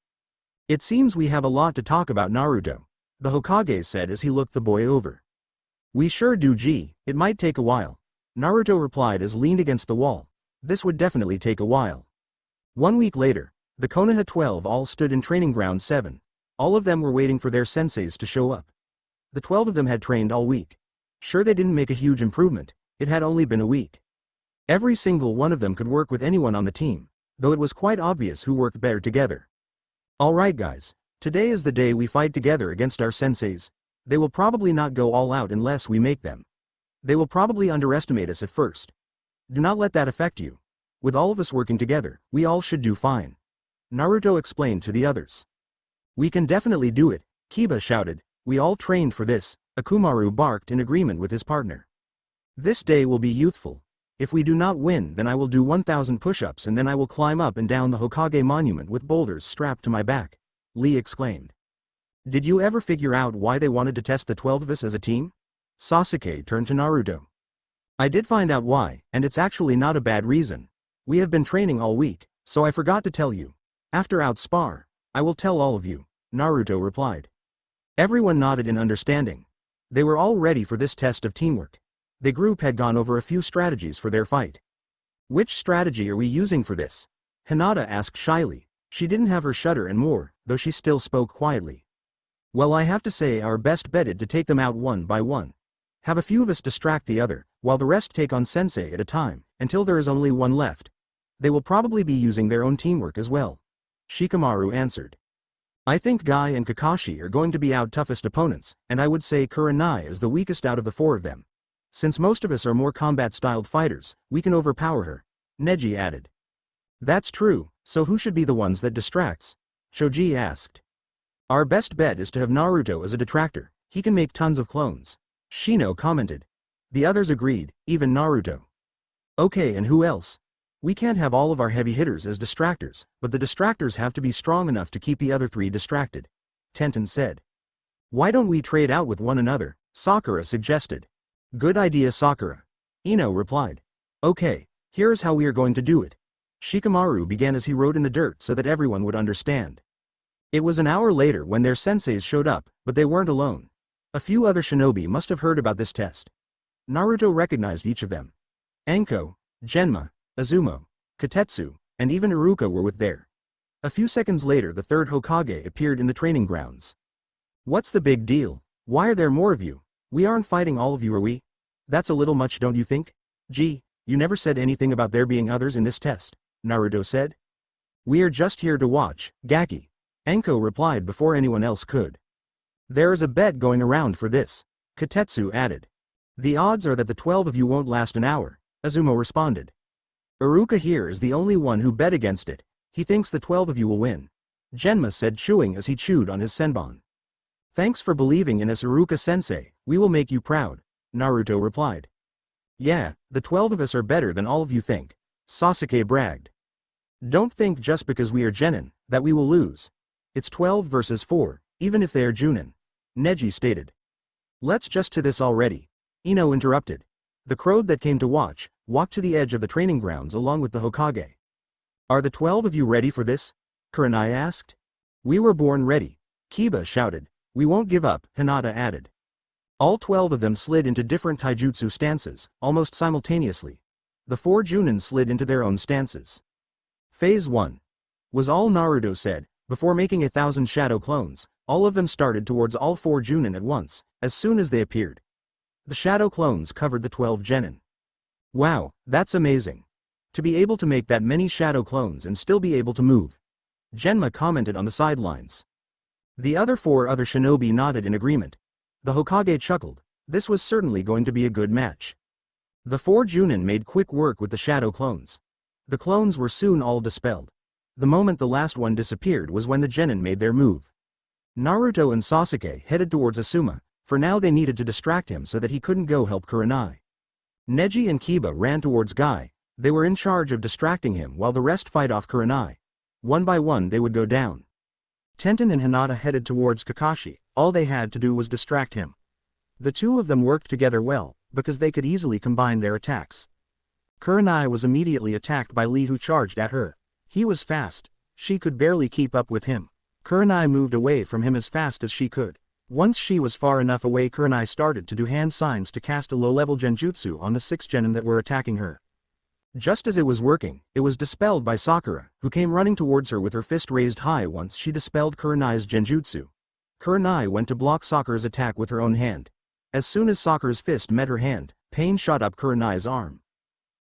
It seems we have a lot to talk about Naruto, the Hokage said as he looked the boy over. We sure do G, it might take a while. Naruto replied as leaned against the wall. This would definitely take a while. 1 week later, the Konoha 12 all stood in training ground 7. All of them were waiting for their senseis to show up. The 12 of them had trained all week. Sure they didn't make a huge improvement, it had only been a week. Every single one of them could work with anyone on the team, though it was quite obvious who worked better together. Alright guys, today is the day we fight together against our senseis. They will probably not go all out unless we make them. They will probably underestimate us at first. Do not let that affect you. With all of us working together, we all should do fine. Naruto explained to the others. We can definitely do it, Kiba shouted. We all trained for this, Akumaru barked in agreement with his partner. This day will be youthful. If we do not win then I will do 1,000 push-ups and then I will climb up and down the Hokage monument with boulders strapped to my back, Lee exclaimed. Did you ever figure out why they wanted to test the 12 of us as a team? Sasuke turned to Naruto. I did find out why, and it's actually not a bad reason. We have been training all week, so I forgot to tell you. After out spar, I will tell all of you, Naruto replied. Everyone nodded in understanding. They were all ready for this test of teamwork. The group had gone over a few strategies for their fight. Which strategy are we using for this? Hinata asked shyly. She didn't have her shudder and more, though she still spoke quietly. Well I have to say our best betted to take them out one by one. Have a few of us distract the other, while the rest take on sensei at a time, until there is only one left. They will probably be using their own teamwork as well. Shikamaru answered. I think Guy and Kakashi are going to be our toughest opponents, and I would say Kurenai is the weakest out of the 4 of them. Since most of us are more combat-styled fighters, we can overpower her, Neji added. That's true, so who should be the ones that distracts? Choji asked. Our best bet is to have Naruto as a detractor, he can make tons of clones. Shino commented. The others agreed, even Naruto. Okay and who else? We can't have all of our heavy hitters as distractors, but the distractors have to be strong enough to keep the other 3 distracted. Tenten said. Why don't we trade out with one another? Sakura suggested. Good idea Sakura. Ino replied. Okay, here's how we are going to do it. Shikamaru began as he wrote in the dirt so that everyone would understand. It was an hour later when their senseis showed up, but they weren't alone. A few other shinobi must have heard about this test. Naruto recognized each of them. Anko, Genma, Azumo, Katetsu, and even Iruka were with there. A few seconds later the third Hokage appeared in the training grounds. What's the big deal? Why are there more of you? We aren't fighting all of you are we? That's a little much don't you think? Gee, you never said anything about there being others in this test, Naruto said. We are just here to watch, Gaki. Anko replied before anyone else could. There is a bet going around for this, Katetsu added. The odds are that the 12 of you won't last an hour, Azuma responded. Iruka here is the only one who bet against it. He thinks the 12 of you will win. Genma said, chewing as he chewed on his senbon. Thanks for believing in us, Iruka-sensei, we will make you proud, Naruto replied. Yeah, the 12 of us are better than all of you think, Sasuke bragged. Don't think just because we are genin, that we will lose. It's 12 versus 4, even if they are Chunin, Neji stated. Let's just to this already, Ino interrupted. The crowd that came to watch, walked to the edge of the training grounds along with the Hokage. Are the 12 of you ready for this? Kurenai asked. We were born ready, Kiba shouted. We won't give up, Hinata added. All 12 of them slid into different taijutsu stances, almost simultaneously. The 4 Chunin slid into their own stances. Phase 1. Was all Naruto said. Before making 1,000 shadow clones, all of them started towards all 4 Chunin at once, as soon as they appeared. The shadow clones covered the 12 genin. Wow, that's amazing. To be able to make that many shadow clones and still be able to move. Genma commented on the sidelines. The other 4 other shinobi nodded in agreement. The Hokage chuckled. This was certainly going to be a good match. The 4 Chunin made quick work with the shadow clones. The clones were soon all dispelled. The moment the last one disappeared was when the genin made their move. Naruto and Sasuke headed towards Asuma, for now they needed to distract him so that he couldn't go help Kurenai. Neji and Kiba ran towards Guy. They were in charge of distracting him while the rest fight off Kurenai. One by one they would go down. Tenten and Hinata headed towards Kakashi. All they had to do was distract him. The two of them worked together well, because they could easily combine their attacks. Kurenai was immediately attacked by Lee, who charged at her. He was fast. She could barely keep up with him. Kurenai moved away from him as fast as she could. Once she was far enough away, Kurenai started to do hand signs to cast a low-level genjutsu on the 6 genin that were attacking her. Just as it was working, it was dispelled by Sakura, who came running towards her with her fist raised high once she dispelled Kurenai's genjutsu. Kurenai went to block Sakura's attack with her own hand. As soon as Sakura's fist met her hand, pain shot up Kurenai's arm.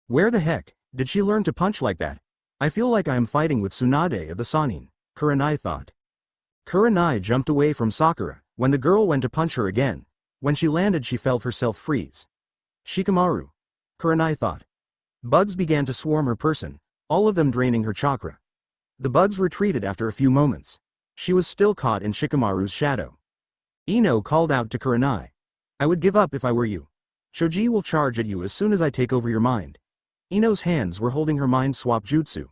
Where the heck did she learn to punch like that? I feel like I am fighting with Tsunade of the Sannin, Kurenai thought. Kurenai jumped away from Sakura when the girl went to punch her again. When she landed, she felt herself freeze. Shikamaru, Kurenai thought. Bugs began to swarm her person, all of them draining her chakra. The bugs retreated after a few moments. She was still caught in Shikamaru's shadow. Ino called out to Kurenai. I would give up if I were you. Choji will charge at you as soon as I take over your mind. Ino's hands were holding her mind swap jutsu.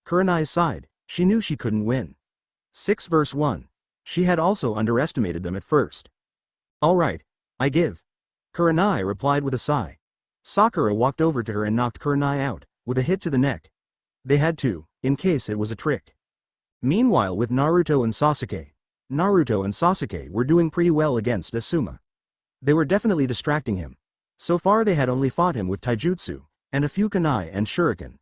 Kurenai sighed. She knew she couldn't win. 6 vs 1. She had also underestimated them at first. Alright, I give. Kurenai replied with a sigh. Sakura walked over to her and knocked Kurenai out, with a hit to the neck. They had to, in case it was a trick. Meanwhile, with Naruto and Sasuke were doing pretty well against Asuma. They were definitely distracting him. So far they had only fought him with taijutsu, and a few kunai and shuriken.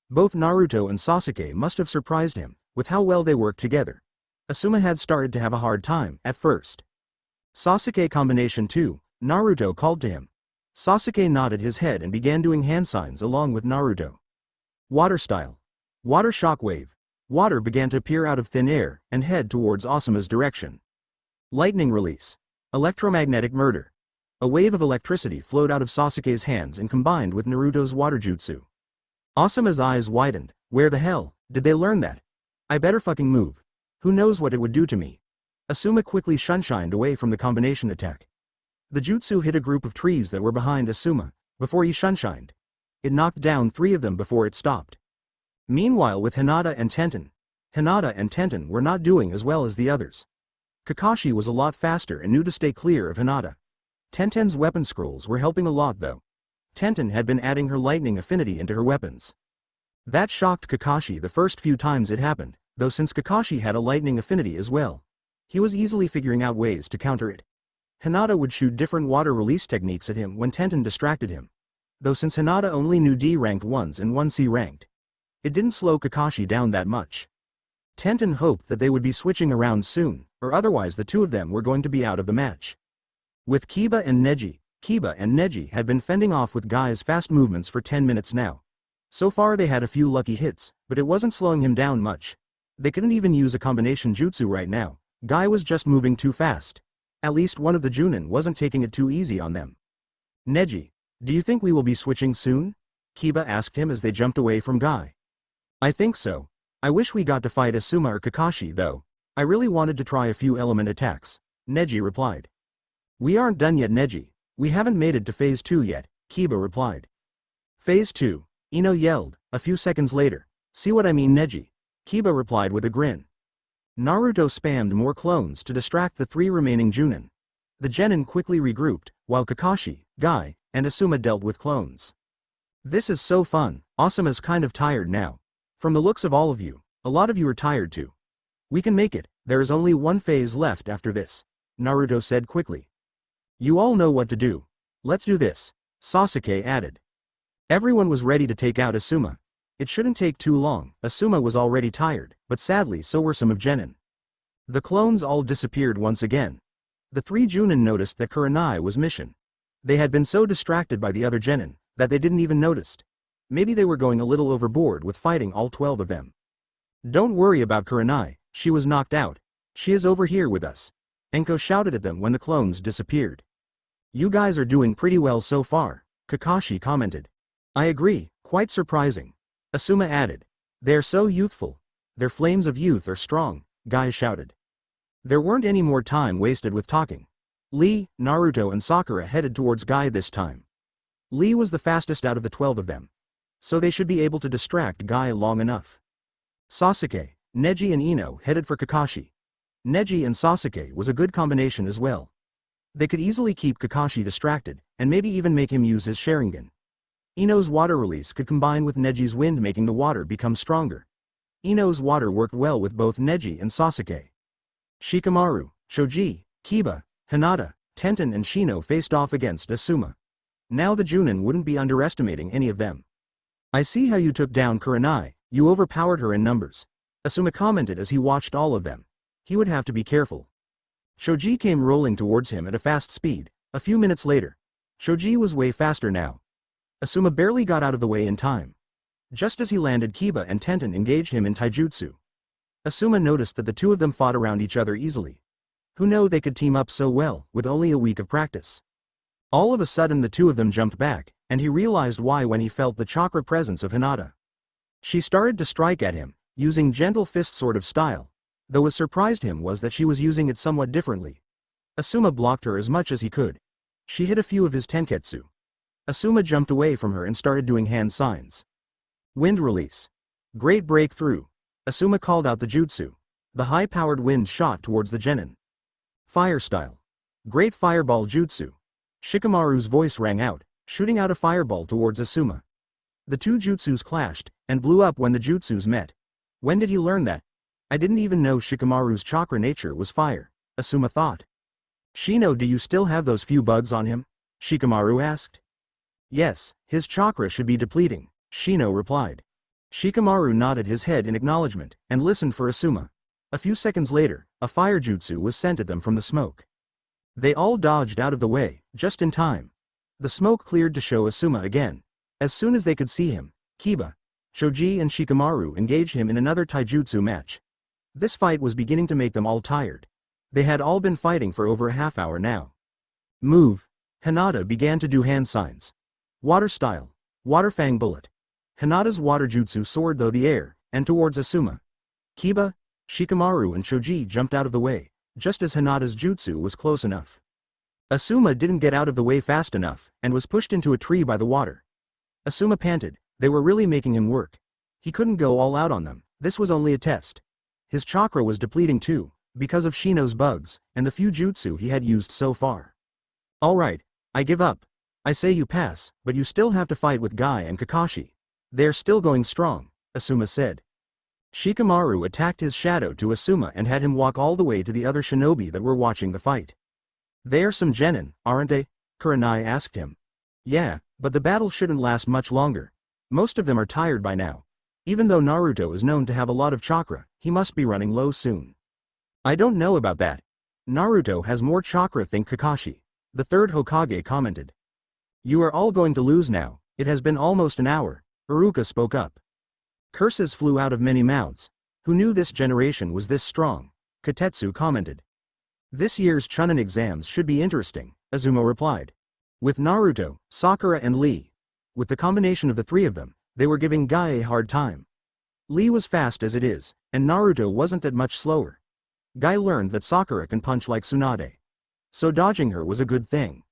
Both Naruto and Sasuke must have surprised him, with how well they worked together. Asuma had started to have a hard time, at first. Sasuke combination 2, Naruto called to him. Sasuke nodded his head and began doing hand signs along with Naruto. Water style. Water shockwave. Water began to appear out of thin air and head towards Asuma's direction. Lightning release. Electromagnetic murder. A wave of electricity flowed out of Sasuke's hands and combined with Naruto's water jutsu. Asuma's eyes widened. Where the hell did they learn that? I better fucking move. Who knows what it would do to me? Asuma quickly shunshined away from the combination attack. The jutsu hit a group of trees that were behind Asuma, before he shunshined. It knocked down 3 of them before it stopped. Meanwhile, with Hinata and Tenten were not doing as well as the others. Kakashi was a lot faster and knew to stay clear of Hinata. Tenten's weapon scrolls were helping a lot though. Tenten had been adding her lightning affinity into her weapons. That shocked Kakashi the first few times it happened, though since Kakashi had a lightning affinity as well, he was easily figuring out ways to counter it. Hinata would shoot different water release techniques at him when Tenten distracted him. Though since Hinata only knew D-ranked ones and 1C ranked, it didn't slow Kakashi down that much. Tenten hoped that they would be switching around soon, or otherwise the two of them were going to be out of the match. With Kiba and Neji had been fending off with Guy's fast movements for 10 minutes now. So far they had a few lucky hits, but it wasn't slowing him down much. They couldn't even use a combination jutsu right now. Guy was just moving too fast. At least one of the Chunin wasn't taking it too easy on them. Neji, do you think we will be switching soon? Kiba asked him as they jumped away from Guy. I think so. I wish we got to fight Asuma or Kakashi though. I really wanted to try a few element attacks, Neji replied. We aren't done yet, Neji. We haven't made it to phase 2 yet, Kiba replied. Phase 2, Ino yelled, a few seconds later. See what I mean, Neji? Kiba replied with a grin. Naruto spammed more clones to distract the 3 remaining Chunin. The genin quickly regrouped, while Kakashi, Guy, and Asuma dealt with clones. This is so fun. Asuma's kind of tired now. From the looks of all of you, a lot of you are tired too. We can make it, there is only one phase left after this, Naruto said quickly. You all know what to do. Let's do this, Sasuke added. Everyone was ready to take out Asuma. It shouldn't take too long. Asuma was already tired, but sadly so were some of Genin. The clones all disappeared once again. The 3 Chunin noticed that Kurenai was missing. They had been so distracted by the other Genin that they didn't even notice. Maybe they were going a little overboard with fighting all 12 of them. Don't worry about Kurenai, she was knocked out. She is over here with us. Enko shouted at them when the clones disappeared. You guys are doing pretty well so far, Kakashi commented. I agree, quite surprising. Asuma added. They're so youthful. Their flames of youth are strong, Guy shouted. There weren't any more time wasted with talking. Lee, Naruto and Sakura headed towards Guy this time. Lee was the fastest out of the 12 of them. So they should be able to distract Guy long enough. Sasuke, Neji and Ino headed for Kakashi. Neji and Sasuke was a good combination as well. They could easily keep Kakashi distracted, and maybe even make him use his Sharingan. Ino's water release could combine with Neji's wind, making the water become stronger. Ino's water worked well with both Neji and Sasuke. Shikamaru, Shoji, Kiba, Hinata, Tenten and Shino faced off against Asuma. Now the Chunin wouldn't be underestimating any of them. I see how you took down Kurenai, you overpowered her in numbers, Asuma commented as he watched all of them. He would have to be careful. Shoji came rolling towards him at a fast speed. A few minutes later, Shoji was way faster now. Asuma barely got out of the way in time. Just as he landed, Kiba and Tenten engaged him in taijutsu. Asuma noticed that the 2 of them fought around each other easily. Who knew they could team up so well, with only a week of practice? All of a sudden the 2 of them jumped back, and he realized why when he felt the chakra presence of Hinata. She started to strike at him, using gentle fist sort of style, though what surprised him was that she was using it somewhat differently. Asuma blocked her as much as he could. She hit a few of his tenketsu. Asuma jumped away from her and started doing hand signs. Wind release. Great breakthrough. Asuma called out the jutsu. The high-powered wind shot towards the genin. Fire style. Great fireball jutsu. Shikamaru's voice rang out, shooting out a fireball towards Asuma. The 2 jutsus clashed, and blew up when the jutsus met. When did he learn that? I didn't even know Shikamaru's chakra nature was fire, Asuma thought. Shino, do you still have those few bugs on him? Shikamaru asked. Yes, his chakra should be depleting, Shino replied. Shikamaru nodded his head in acknowledgement, and listened for Asuma. A few seconds later, a fire jutsu was sent at them from the smoke. They all dodged out of the way, just in time. The smoke cleared to show Asuma again. As soon as they could see him, Kiba, Shoji and Shikamaru engaged him in another taijutsu match. This fight was beginning to make them all tired. They had all been fighting for over a half hour now. Move. Hinata began to do hand signs. Water style. Water fang bullet. Hinata's water jutsu soared through the air, and towards Asuma. Kiba, Shikamaru and Shoji jumped out of the way, just as Hinata's jutsu was close enough. Asuma didn't get out of the way fast enough, and was pushed into a tree by the water. Asuma panted. They were really making him work. He couldn't go all out on them. This was only a test. His chakra was depleting too, because of Shino's bugs, and the few jutsu he had used so far. Alright, I give up. I say you pass, but you still have to fight with Guy and Kakashi. They're still going strong, Asuma said. Shikamaru attacked his shadow to Asuma and had him walk all the way to the other shinobi that were watching the fight. They're some genin, aren't they? Kurenai asked him. Yeah, but the battle shouldn't last much longer. Most of them are tired by now. Even though Naruto is known to have a lot of chakra, he must be running low soon. I don't know about that. Naruto has more chakra than Kakashi, the 3rd Hokage commented. You are all going to lose now. It has been almost an hour, Iruka spoke up. Curses flew out of many mouths. Who knew this generation was this strong? Katetsu commented. This year's Chunin exams should be interesting, Azuma replied. With Naruto, Sakura and Lee. With the combination of the three of them, they were giving Guy a hard time. Lee was fast as it is, and Naruto wasn't that much slower. Guy learned that Sakura can punch like Tsunade. So dodging her was a good thing.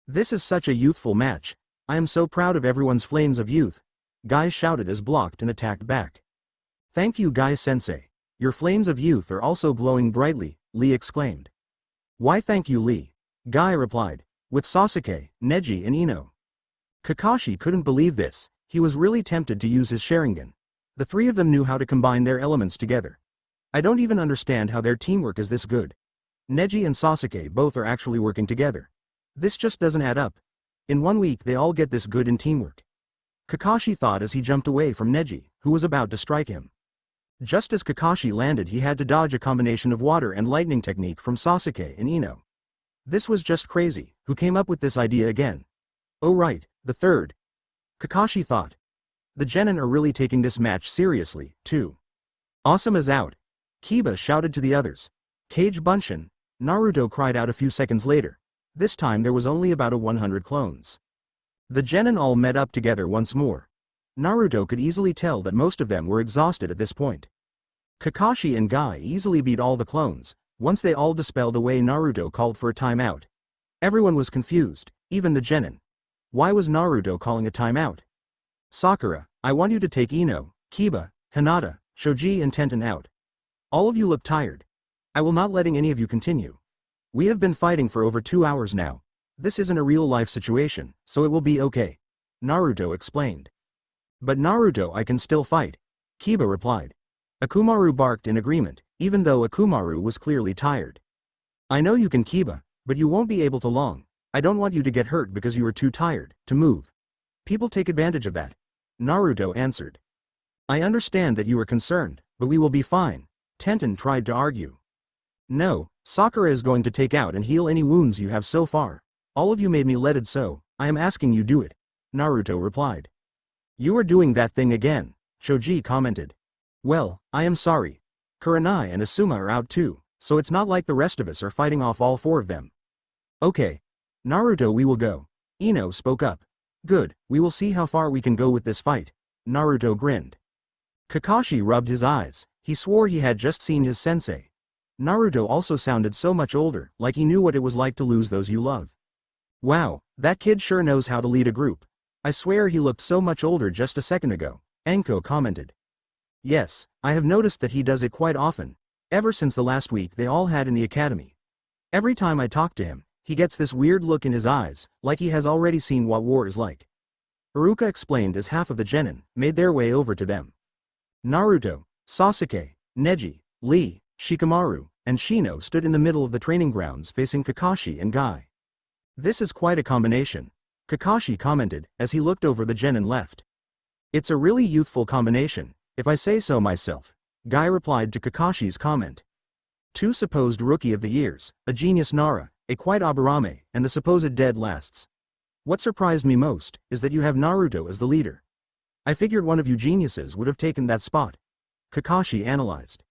This is such a youthful match. I am so proud of everyone's flames of youth. Guy shouted as blocked and attacked back. Thank you Guy-sensei. Your flames of youth are also glowing brightly, Lee exclaimed. Why thank you Lee? Guy replied. With Sasuke, Neji and Ino. Kakashi couldn't believe this, he was really tempted to use his Sharingan. The three of them knew how to combine their elements together. I don't even understand how their teamwork is this good. Neji and Sasuke both are actually working together. This just doesn't add up. In 1 week they all get this good in teamwork. Kakashi thought as he jumped away from Neji, who was about to strike him. Just as Kakashi landed he had to dodge a combination of water and lightning technique from Sasuke and Ino. This was just crazy, who came up with this idea again? Oh right, the third. Kakashi thought. The genin are really taking this match seriously, too. Awesome is out. Kiba shouted to the others. Kage Bunshin, Naruto cried out a few seconds later. This time there was only about 100 clones. The genin all met up together once more. Naruto could easily tell that most of them were exhausted at this point. Kakashi and Guy easily beat all the clones. Once they all dispelled away Naruto called for a timeout. Everyone was confused, even the genin. Why was Naruto calling a timeout? Sakura, I want you to take Ino, Kiba, Hinata, Shoji and Tenten out. All of you look tired. I will not letting any of you continue. We have been fighting for over 2 hours now. This isn't a real-life situation, so it will be okay. Naruto explained. But Naruto I can still fight. Kiba replied. Akumaru barked in agreement, even though Akumaru was clearly tired. I know you can Kiba, but you won't be able to long. I don't want you to get hurt because you are too tired to move. People take advantage of that. Naruto answered. I understand that you are concerned, but we will be fine. Tenten tried to argue. No, Sakura is going to take out and heal any wounds you have so far. All of you made me let it so, I am asking you do it. Naruto replied. You are doing that thing again, Shoji commented. Well, I am sorry. Kurenai and Asuma are out too, so it's not like the rest of us are fighting off all 4 of them. Okay. Naruto we will go. Ino spoke up. Good, we will see how far we can go with this fight. Naruto grinned. Kakashi rubbed his eyes, he swore he had just seen his sensei. Naruto also sounded so much older, like he knew what it was like to lose those you love. Wow, that kid sure knows how to lead a group. I swear he looked so much older just a second ago, Enko commented. Yes, I have noticed that he does it quite often, ever since the last week they all had in the academy. Every time I talk to him, he gets this weird look in his eyes, like he has already seen what war is like. Iruka explained as half of the genin made their way over to them. Naruto, Sasuke, Neji, Lee, Shikamaru, and Shino stood in the middle of the training grounds facing Kakashi and Guy. This is quite a combination, Kakashi commented as he looked over the genin left. It's a really youthful combination, if I say so myself, Guy replied to Kakashi's comment. 2 supposed rookie of the years, a genius Nara, a quite Aburame, and the supposed dead lasts. What surprised me most is that you have Naruto as the leader. I figured one of you geniuses would have taken that spot. Kakashi analyzed.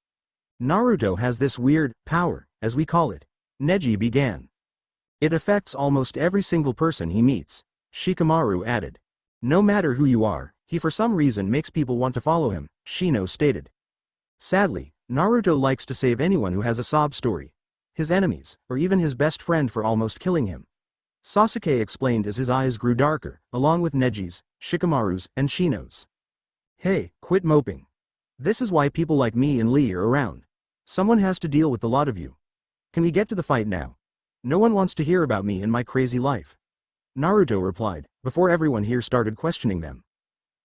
Naruto has this weird power, as we call it. Neji began. It affects almost every single person he meets, Shikamaru added. No matter who you are, he for some reason makes people want to follow him, Shino stated. Sadly, Naruto likes to save anyone who has a sob story. His enemies, or even his best friend for almost killing him. Sasuke explained as his eyes grew darker, along with Neji's, Shikamaru's, and Shino's. Hey, quit moping. This is why people like me and Lee are around. Someone has to deal with the lot of you. Can we get to the fight now? No one wants to hear about me and my crazy life. Naruto replied, before everyone here started questioning them.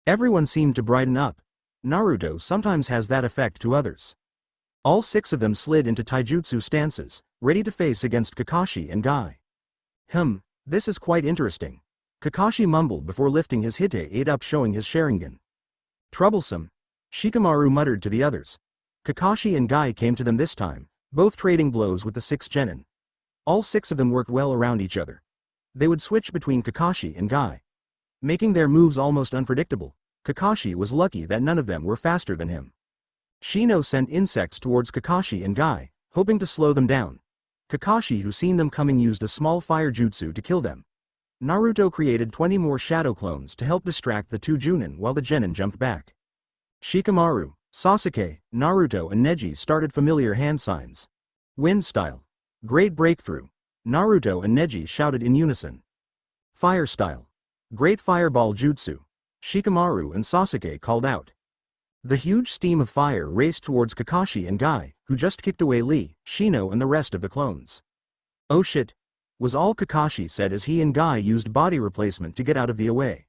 Everyone seemed to brighten up. Naruto sometimes has that effect to others. All 6 of them slid into taijutsu stances, ready to face against Kakashi and Guy. This is quite interesting. Kakashi mumbled before lifting his Hite 8 up showing his Sharingan. Troublesome. Shikamaru muttered to the others. Kakashi and Guy came to them this time, both trading blows with the 6 genin. All 6 of them worked well around each other. They would switch between Kakashi and Guy, making their moves almost unpredictable. Kakashi was lucky that none of them were faster than him. Shino sent insects towards Kakashi and Guy, hoping to slow them down. Kakashi, who seen them coming, used a small fire jutsu to kill them. Naruto created 20 more shadow clones to help distract the two Chunin while the genin jumped back. Shikamaru, Sasuke, Naruto and Neji started familiar hand signs. Wind style. Great breakthrough. Naruto and Neji shouted in unison. Fire style. Great fireball jutsu. Shikamaru and Sasuke called out. The huge steam of fire raced towards Kakashi and Guy, who just kicked away Lee, Shino and the rest of the clones. Oh shit, was all Kakashi said as he and Guy used body replacement to get out of the way.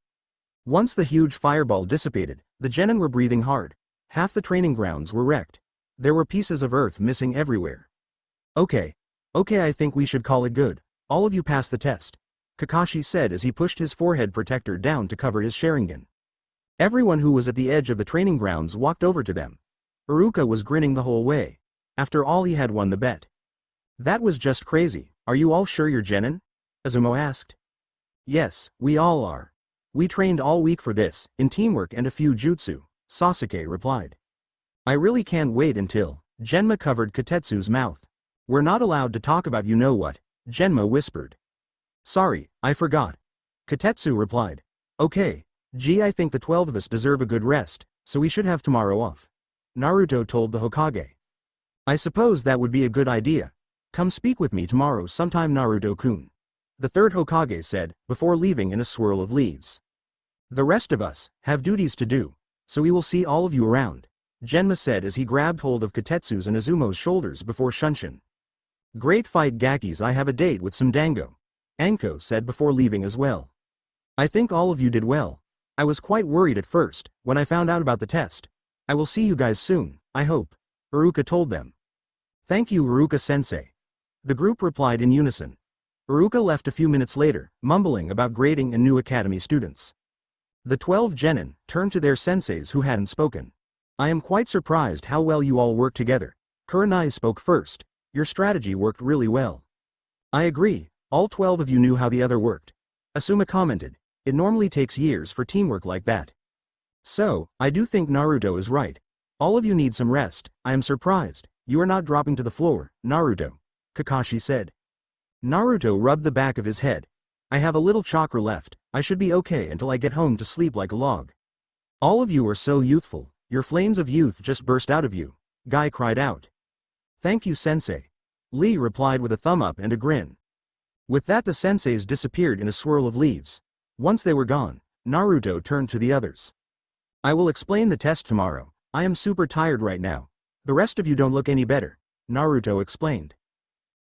Once the huge fireball dissipated, the genin were breathing hard. Half the training grounds were wrecked. There were pieces of earth missing everywhere. Okay, I think we should call it good. All of you passed the test, Kakashi said as he pushed his forehead protector down to cover his Sharingan. Everyone who was at the edge of the training grounds walked over to them. Iruka was grinning the whole way. After all, he had won the bet. That was just crazy. Are you all sure you're genin? Azumo asked. Yes, we all are. We trained all week for this, in teamwork and a few jutsu, Sasuke replied. I really can't wait until. Genma covered Katetsu's mouth. We're not allowed to talk about you know what, Genma whispered. Sorry, I forgot. Katetsu replied. Okay, gee, I think the 12 of us deserve a good rest, so we should have tomorrow off. Naruto told the Hokage. I suppose that would be a good idea. Come speak with me tomorrow sometime, Naruto-kun. The third Hokage said, before leaving in a swirl of leaves. The rest of us have duties to do, so we will see all of you around, Genma said as he grabbed hold of Katetsu's and Azumo's shoulders before Shunshin. Great fight, Gakis. I have a date with some dango, Anko said before leaving as well. I think all of you did well. I was quite worried at first, when I found out about the test. I will see you guys soon, I hope, Iruka told them. Thank you, Iruka-sensei. The group replied in unison. Iruka left a few minutes later, mumbling about grading and new academy students. The 12 genin turned to their senseis who hadn't spoken. I am quite surprised how well you all work together. Kurenai spoke first. Your strategy worked really well. I agree, all 12 of you knew how the other worked. Asuma commented. It normally takes years for teamwork like that. So, I do think Naruto is right. All of you need some rest. I am surprised you are not dropping to the floor, Naruto, Kakashi said. Naruto rubbed the back of his head. I have a little chakra left. I should be okay until I get home to sleep like a log. All of you are so youthful. Your flames of youth just burst out of you, Guy cried out. Thank you, sensei. Lee replied with a thumb up and a grin. With that, the senseis disappeared in a swirl of leaves. Once they were gone, Naruto turned to the others. I will explain the test tomorrow. I am super tired right now. The rest of you don't look any better, Naruto explained.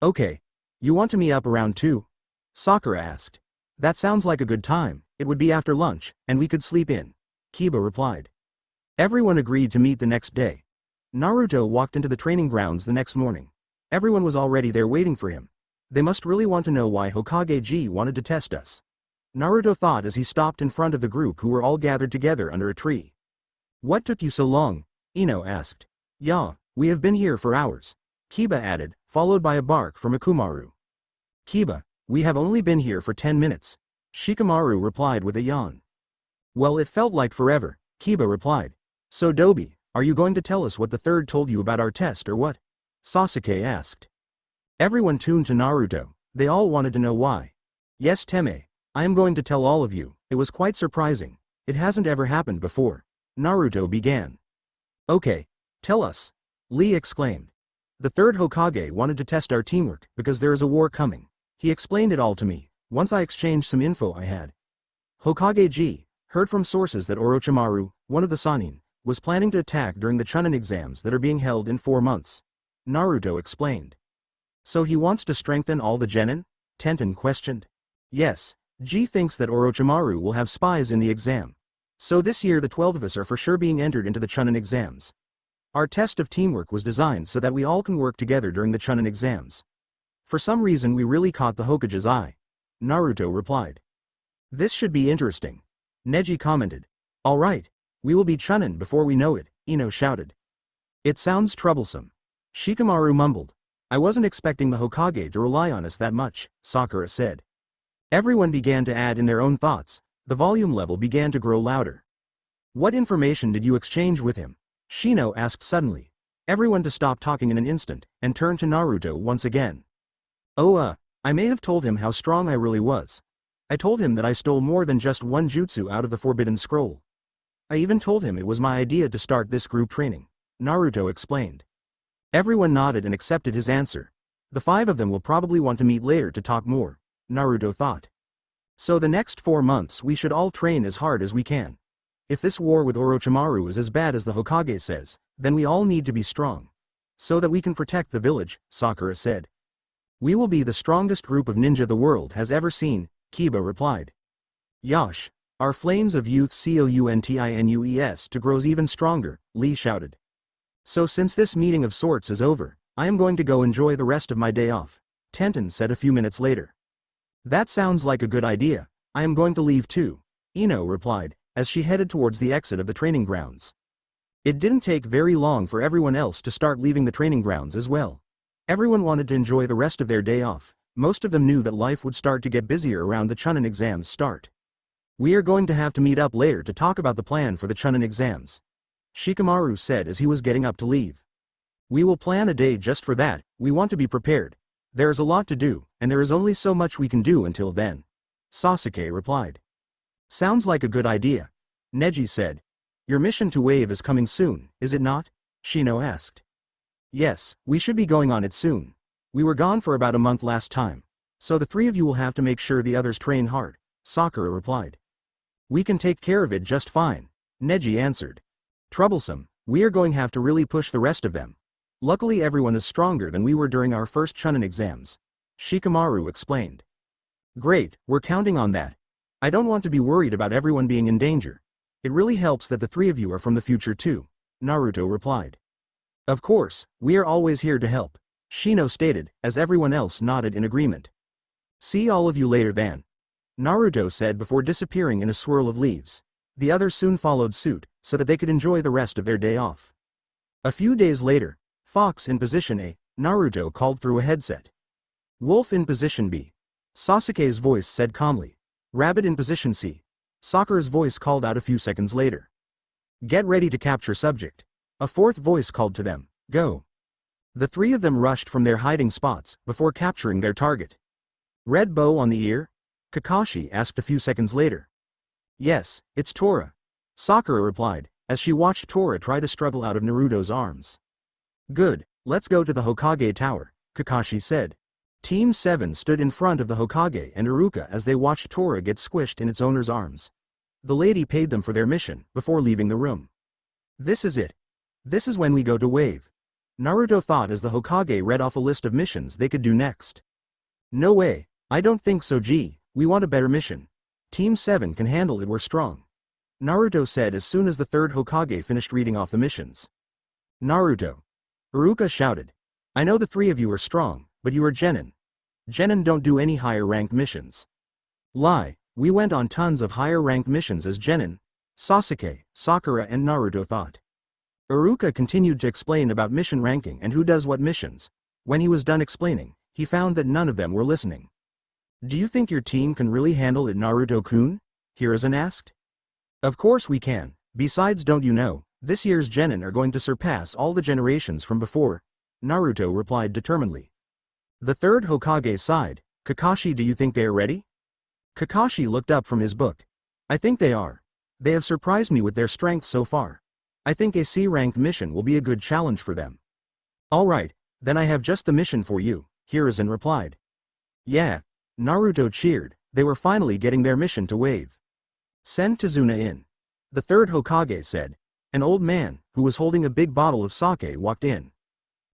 Okay. You want to meet up around 2? Sakura asked. That sounds like a good time. It would be after lunch, and we could sleep in, Kiba replied. Everyone agreed to meet the next day. Naruto walked into the training grounds the next morning. Everyone was already there waiting for him. They must really want to know why Hokage wanted to test us, Naruto thought as he stopped in front of the group who were all gathered together under a tree. What took you so long? Ino asked. Yeah, we have been here for hours, Kiba added, followed by a bark from Akumaru. Kiba, we have only been here for 10 minutes, Shikamaru replied with a yawn. Well, it felt like forever, Kiba replied. So Dobi, are you going to tell us what the third told you about our test or what? Sasuke asked. Everyone tuned to Naruto. They all wanted to know why. Yes, Teme, I am going to tell all of you. It was quite surprising. It hasn't ever happened before, Naruto began. Okay, tell us, Lee exclaimed. The third Hokage wanted to test our teamwork because there is a war coming. He explained it all to me, once I exchanged some info I had. Hokage heard from sources that Orochimaru, one of the Sannin, was planning to attack during the Chunin exams that are being held in 4 months, Naruto explained. So he wants to strengthen all the genin? Tenten questioned. Yes, G thinks that Orochimaru will have spies in the exam. So this year the 12 of us are for sure being entered into the Chunin exams. Our test of teamwork was designed so that we all can work together during the Chunin exams. For some reason we really caught the Hokage's eye, Naruto replied. This should be interesting, Neji commented. Alright, we will be Chunin before we know it, Ino shouted. It sounds troublesome, Shikamaru mumbled. I wasn't expecting the Hokage to rely on us that much, Sakura said. Everyone began to add in their own thoughts. The volume level began to grow louder. What information did you exchange with him? Shino asked suddenly. Everyone to stop talking in an instant, and turn to Naruto once again. I may have told him how strong I really was. I told him that I stole more than just one jutsu out of the Forbidden Scroll. I even told him it was my idea to start this group training, Naruto explained. Everyone nodded and accepted his answer. The 5 of them will probably want to meet later to talk more, Naruto thought. So the next 4 months we should all train as hard as we can. If this war with Orochimaru is as bad as the Hokage says, then we all need to be strong. So that we can protect the village, Sakura said. We will be the strongest group of ninja the world has ever seen, Kiba replied. Yosh, our flames of youth COUNTINUES to grows even stronger, Lee shouted. So since this meeting of sorts is over, I am going to go enjoy the rest of my day off, Tenten said a few minutes later. That sounds like a good idea, I am going to leave too, Ino replied, as she headed towards the exit of the training grounds. It didn't take very long for everyone else to start leaving the training grounds as well. Everyone wanted to enjoy the rest of their day off. Most of them knew that life would start to get busier around the Chunin exams start. We are going to have to meet up later to talk about the plan for the Chunin exams, Shikamaru said as he was getting up to leave. We will plan a day just for that, we want to be prepared. There is a lot to do, and there is only so much we can do until then, Sasuke replied. Sounds like a good idea, Neji said. Your mission to Wave is coming soon, is it not? Shino asked. Yes, we should be going on it soon. We were gone for about a month last time. So the 3 of you will have to make sure the others train hard, Sakura replied. We can take care of it just fine, Neji answered. Troublesome, we are going to have to really push the rest of them. Luckily everyone is stronger than we were during our first Chunin exams, Shikamaru explained. Great, we're counting on that. I don't want to be worried about everyone being in danger. It really helps that the 3 of you are from the future too, Naruto replied. Of course, we are always here to help, Shino stated, as everyone else nodded in agreement. See all of you later then, Naruto said before disappearing in a swirl of leaves. The others soon followed suit, so that they could enjoy the rest of their day off. A few days later, Fox in position A, Naruto called through a headset. Wolf in position B, Sasuke's voice said calmly. Rabbit in position C, Sakura's voice called out a few seconds later. Get ready to capture subject. A 4th voice called to them, go. The 3 of them rushed from their hiding spots, before capturing their target. Red bow on the ear? Kakashi asked a few seconds later. Yes, it's Tora, Sakura replied, as she watched Tora try to struggle out of Naruto's arms. Good, let's go to the Hokage tower, Kakashi said. Team 7 stood in front of the Hokage and Iruka as they watched Tora get squished in its owner's arms. The lady paid them for their mission, before leaving the room. This is it. This is when we go to Wave, Naruto thought as the Hokage read off a list of missions they could do next. No way, I don't think so we want a better mission. Team 7 can handle it, we're strong, Naruto said as soon as the 3rd Hokage finished reading off the missions. Naruto. Iruka shouted. I know the 3 of you are strong, but you are genin. Genin don't do any higher ranked missions. Lie, we went on tons of higher ranked missions as genin, Sasuke, Sakura and Naruto thought. Iruka continued to explain about mission ranking and who does what missions. When he was done explaining, he found that none of them were listening. Do you think your team can really handle it, Naruto-kun? Hiruzen asked. Of course we can, besides don't you know, this year's genin are going to surpass all the generations from before, Naruto replied determinedly. The 3rd Hokage sighed. Kakashi, do you think they are ready? Kakashi looked up from his book. I think they are. They have surprised me with their strength so far. I think a C-ranked mission will be a good challenge for them. Alright, then I have just the mission for you, Hiruzen replied. Yeah, Naruto cheered, they were finally getting their mission to Wave. Send Tsunade in. The 3rd Hokage said. An old man, who was holding a big bottle of sake, walked in.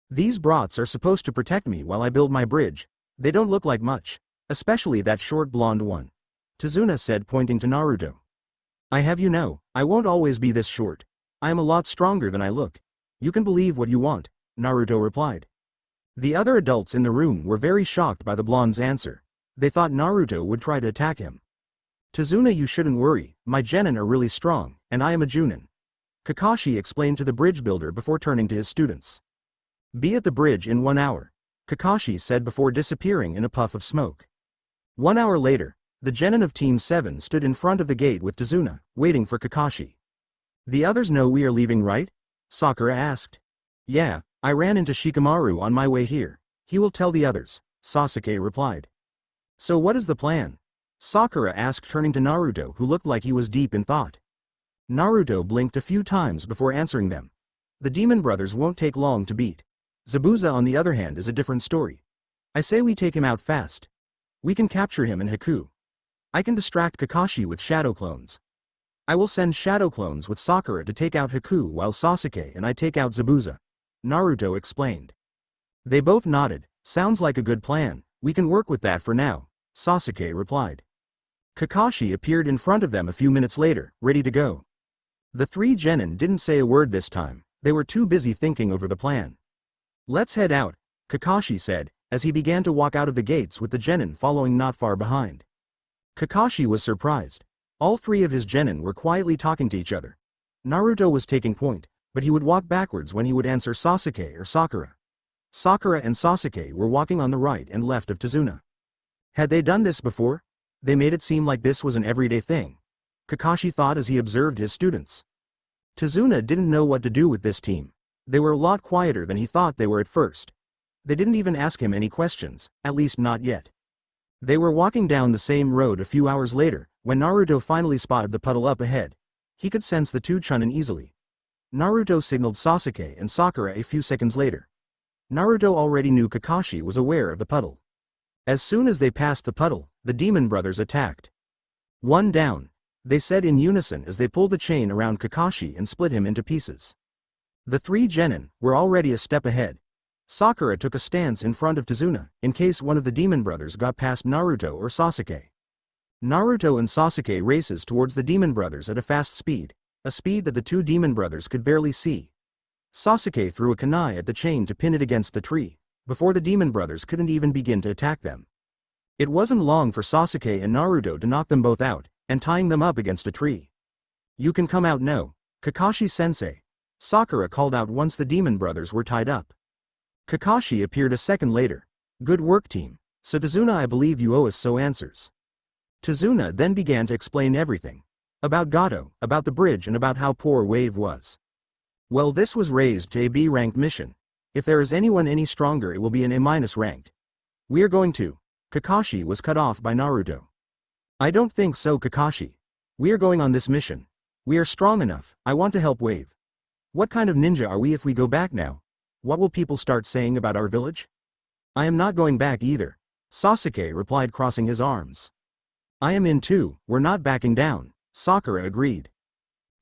These brats are supposed to protect me while I build my bridge. They don't look like much, especially that short blonde one, Tsunade said pointing to Naruto. I have you know, I won't always be this short. I am a lot stronger than I look. You can believe what you want, Naruto replied. The other adults in the room were very shocked by the blonde's answer. They thought Naruto would try to attack him. Tsunade, you shouldn't worry, my genin are really strong, and I am a Chunin, Kakashi explained to the bridge builder before turning to his students. Be at the bridge in 1 hour, Kakashi said before disappearing in a puff of smoke. 1 hour later, the genin of Team 7 stood in front of the gate with Tsunade, waiting for Kakashi. The others know we are leaving, right? Sakura asked. Yeah, I ran into Shikamaru on my way here. He will tell the others, Sasuke replied. So what is the plan? Sakura asked, turning to Naruto, who looked like he was deep in thought. Naruto blinked a few times before answering them. The demon brothers won't take long to beat. Zabuza, on the other hand, is a different story. I say we take him out fast. We can capture him in Haku. I can distract Kakashi with shadow clones. I will send shadow clones with Sakura to take out Haku while Sasuke and I take out Zabuza. Naruto explained. They both nodded. Sounds like a good plan, we can work with that for now, Sasuke replied. Kakashi appeared in front of them a few minutes later, ready to go. The three genin didn't say a word this time, they were too busy thinking over the plan. Let's head out, Kakashi said, as he began to walk out of the gates with the genin following not far behind. Kakashi was surprised. All three of his genin were quietly talking to each other. Naruto was taking point, but he would walk backwards when he would answer Sasuke or Sakura. Sakura and Sasuke were walking on the right and left of Tsunade. Had they done this before? They made it seem like this was an everyday thing. Kakashi thought as he observed his students. Tsunade didn't know what to do with this team. They were a lot quieter than he thought they were at first. They didn't even ask him any questions, at least not yet. They were walking down the same road a few hours later, when Naruto finally spotted the puddle up ahead. He could sense the two Chunin easily. Naruto signaled Sasuke and Sakura a few seconds later. Naruto already knew Kakashi was aware of the puddle. As soon as they passed the puddle, the demon brothers attacked. One down, they said in unison as they pulled the chain around Kakashi and split him into pieces. The three genin were already a step ahead. Sakura took a stance in front of Tsunade, in case one of the demon brothers got past Naruto or Sasuke. Naruto and Sasuke races towards the demon brothers at a fast speed, a speed that the two demon brothers could barely see. Sasuke threw a kunai at the chain to pin it against the tree, before the demon brothers couldn't even begin to attack them. It wasn't long for Sasuke and Naruto to knock them both out, and tying them up against a tree. You can come out now, Kakashi-sensei, Sakura called out once the demon brothers were tied up. Kakashi appeared a second later. Good work, team. So Tsunade, I believe you owe us so answers. Tsunade then began to explain everything. About Gato, about the bridge and about how poor Wave was. Well, this was raised to a B-ranked mission. If there is anyone any stronger, it will be an A- ranked. We are going to. Kakashi was cut off by Naruto. I don't think so, Kakashi. We are going on this mission. We are strong enough, I want to help Wave. What kind of ninja are we if we go back now? What will people start saying about our village? I am not going back either, Sasuke replied, crossing his arms. I am in too, we're not backing down, Sakura agreed.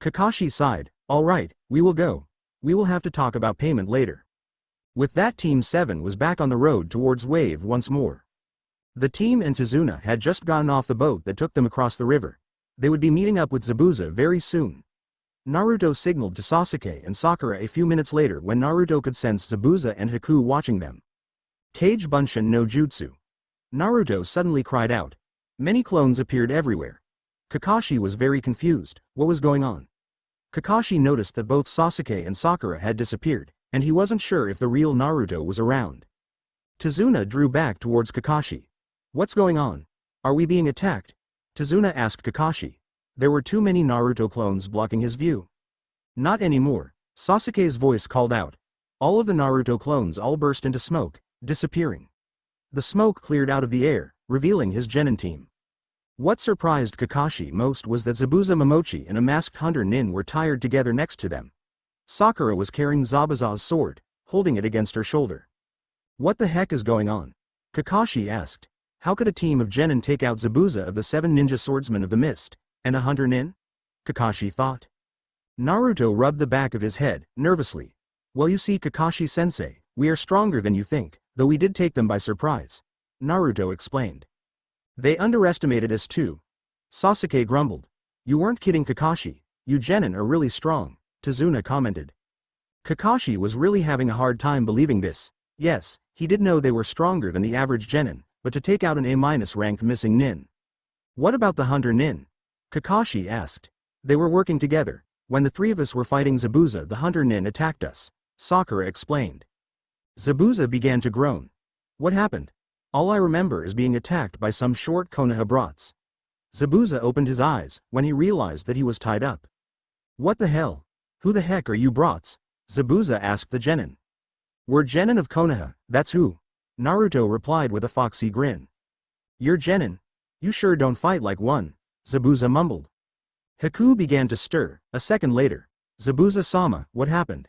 Kakashi sighed, alright, we will go. We will have to talk about payment later. With that, Team 7 was back on the road towards Wave once more. The team and Tsunade had just gotten off the boat that took them across the river. They would be meeting up with Zabuza very soon. Naruto signaled to Sasuke and Sakura a few minutes later when Naruto could sense Zabuza and Haku watching them. Kage Bunshin no Jutsu. Naruto suddenly cried out. Many clones appeared everywhere. Kakashi was very confused. What was going on? Kakashi noticed that both Sasuke and Sakura had disappeared, and he wasn't sure if the real Naruto was around. Tsunade drew back towards Kakashi. What's going on? Are we being attacked? Tsunade asked Kakashi. There were too many Naruto clones blocking his view. Not anymore, Sasuke's voice called out. All of the Naruto clones all burst into smoke, disappearing. The smoke cleared out of the air, revealing his genin team. What surprised Kakashi most was that Zabuza, Momochi and a masked hunter Nin were tied together next to them. Sakura was carrying Zabuza's sword, holding it against her shoulder. What the heck is going on? Kakashi asked. How could a team of genin take out Zabuza of the 7 ninja swordsmen of the mist, and a hunter Nin? Kakashi thought. Naruto rubbed the back of his head, nervously. Well, you see, Kakashi-sensei, we are stronger than you think, though we did take them by surprise. Naruto explained. They underestimated us too. Sasuke grumbled. You weren't kidding, Kakashi. You genin are really strong, Tsunade commented. Kakashi was really having a hard time believing this. Yes, he did know they were stronger than the average genin, but to take out an A- ranked missing Nin. What about the hunter Nin? Kakashi asked. They were working together. When the three of us were fighting Zabuza, the hunter Nin attacked us, Sakura explained. Zabuza began to groan. What happened? All I remember is being attacked by some short Konoha brats. Zabuza opened his eyes when he realized that he was tied up. What the hell? Who the heck are you brats? Zabuza asked the genin. We're genin of Konoha, that's who. Naruto replied with a foxy grin. You're genin? You sure don't fight like one, Zabuza mumbled. Haku began to stir. A second later. Zabuza-sama, what happened?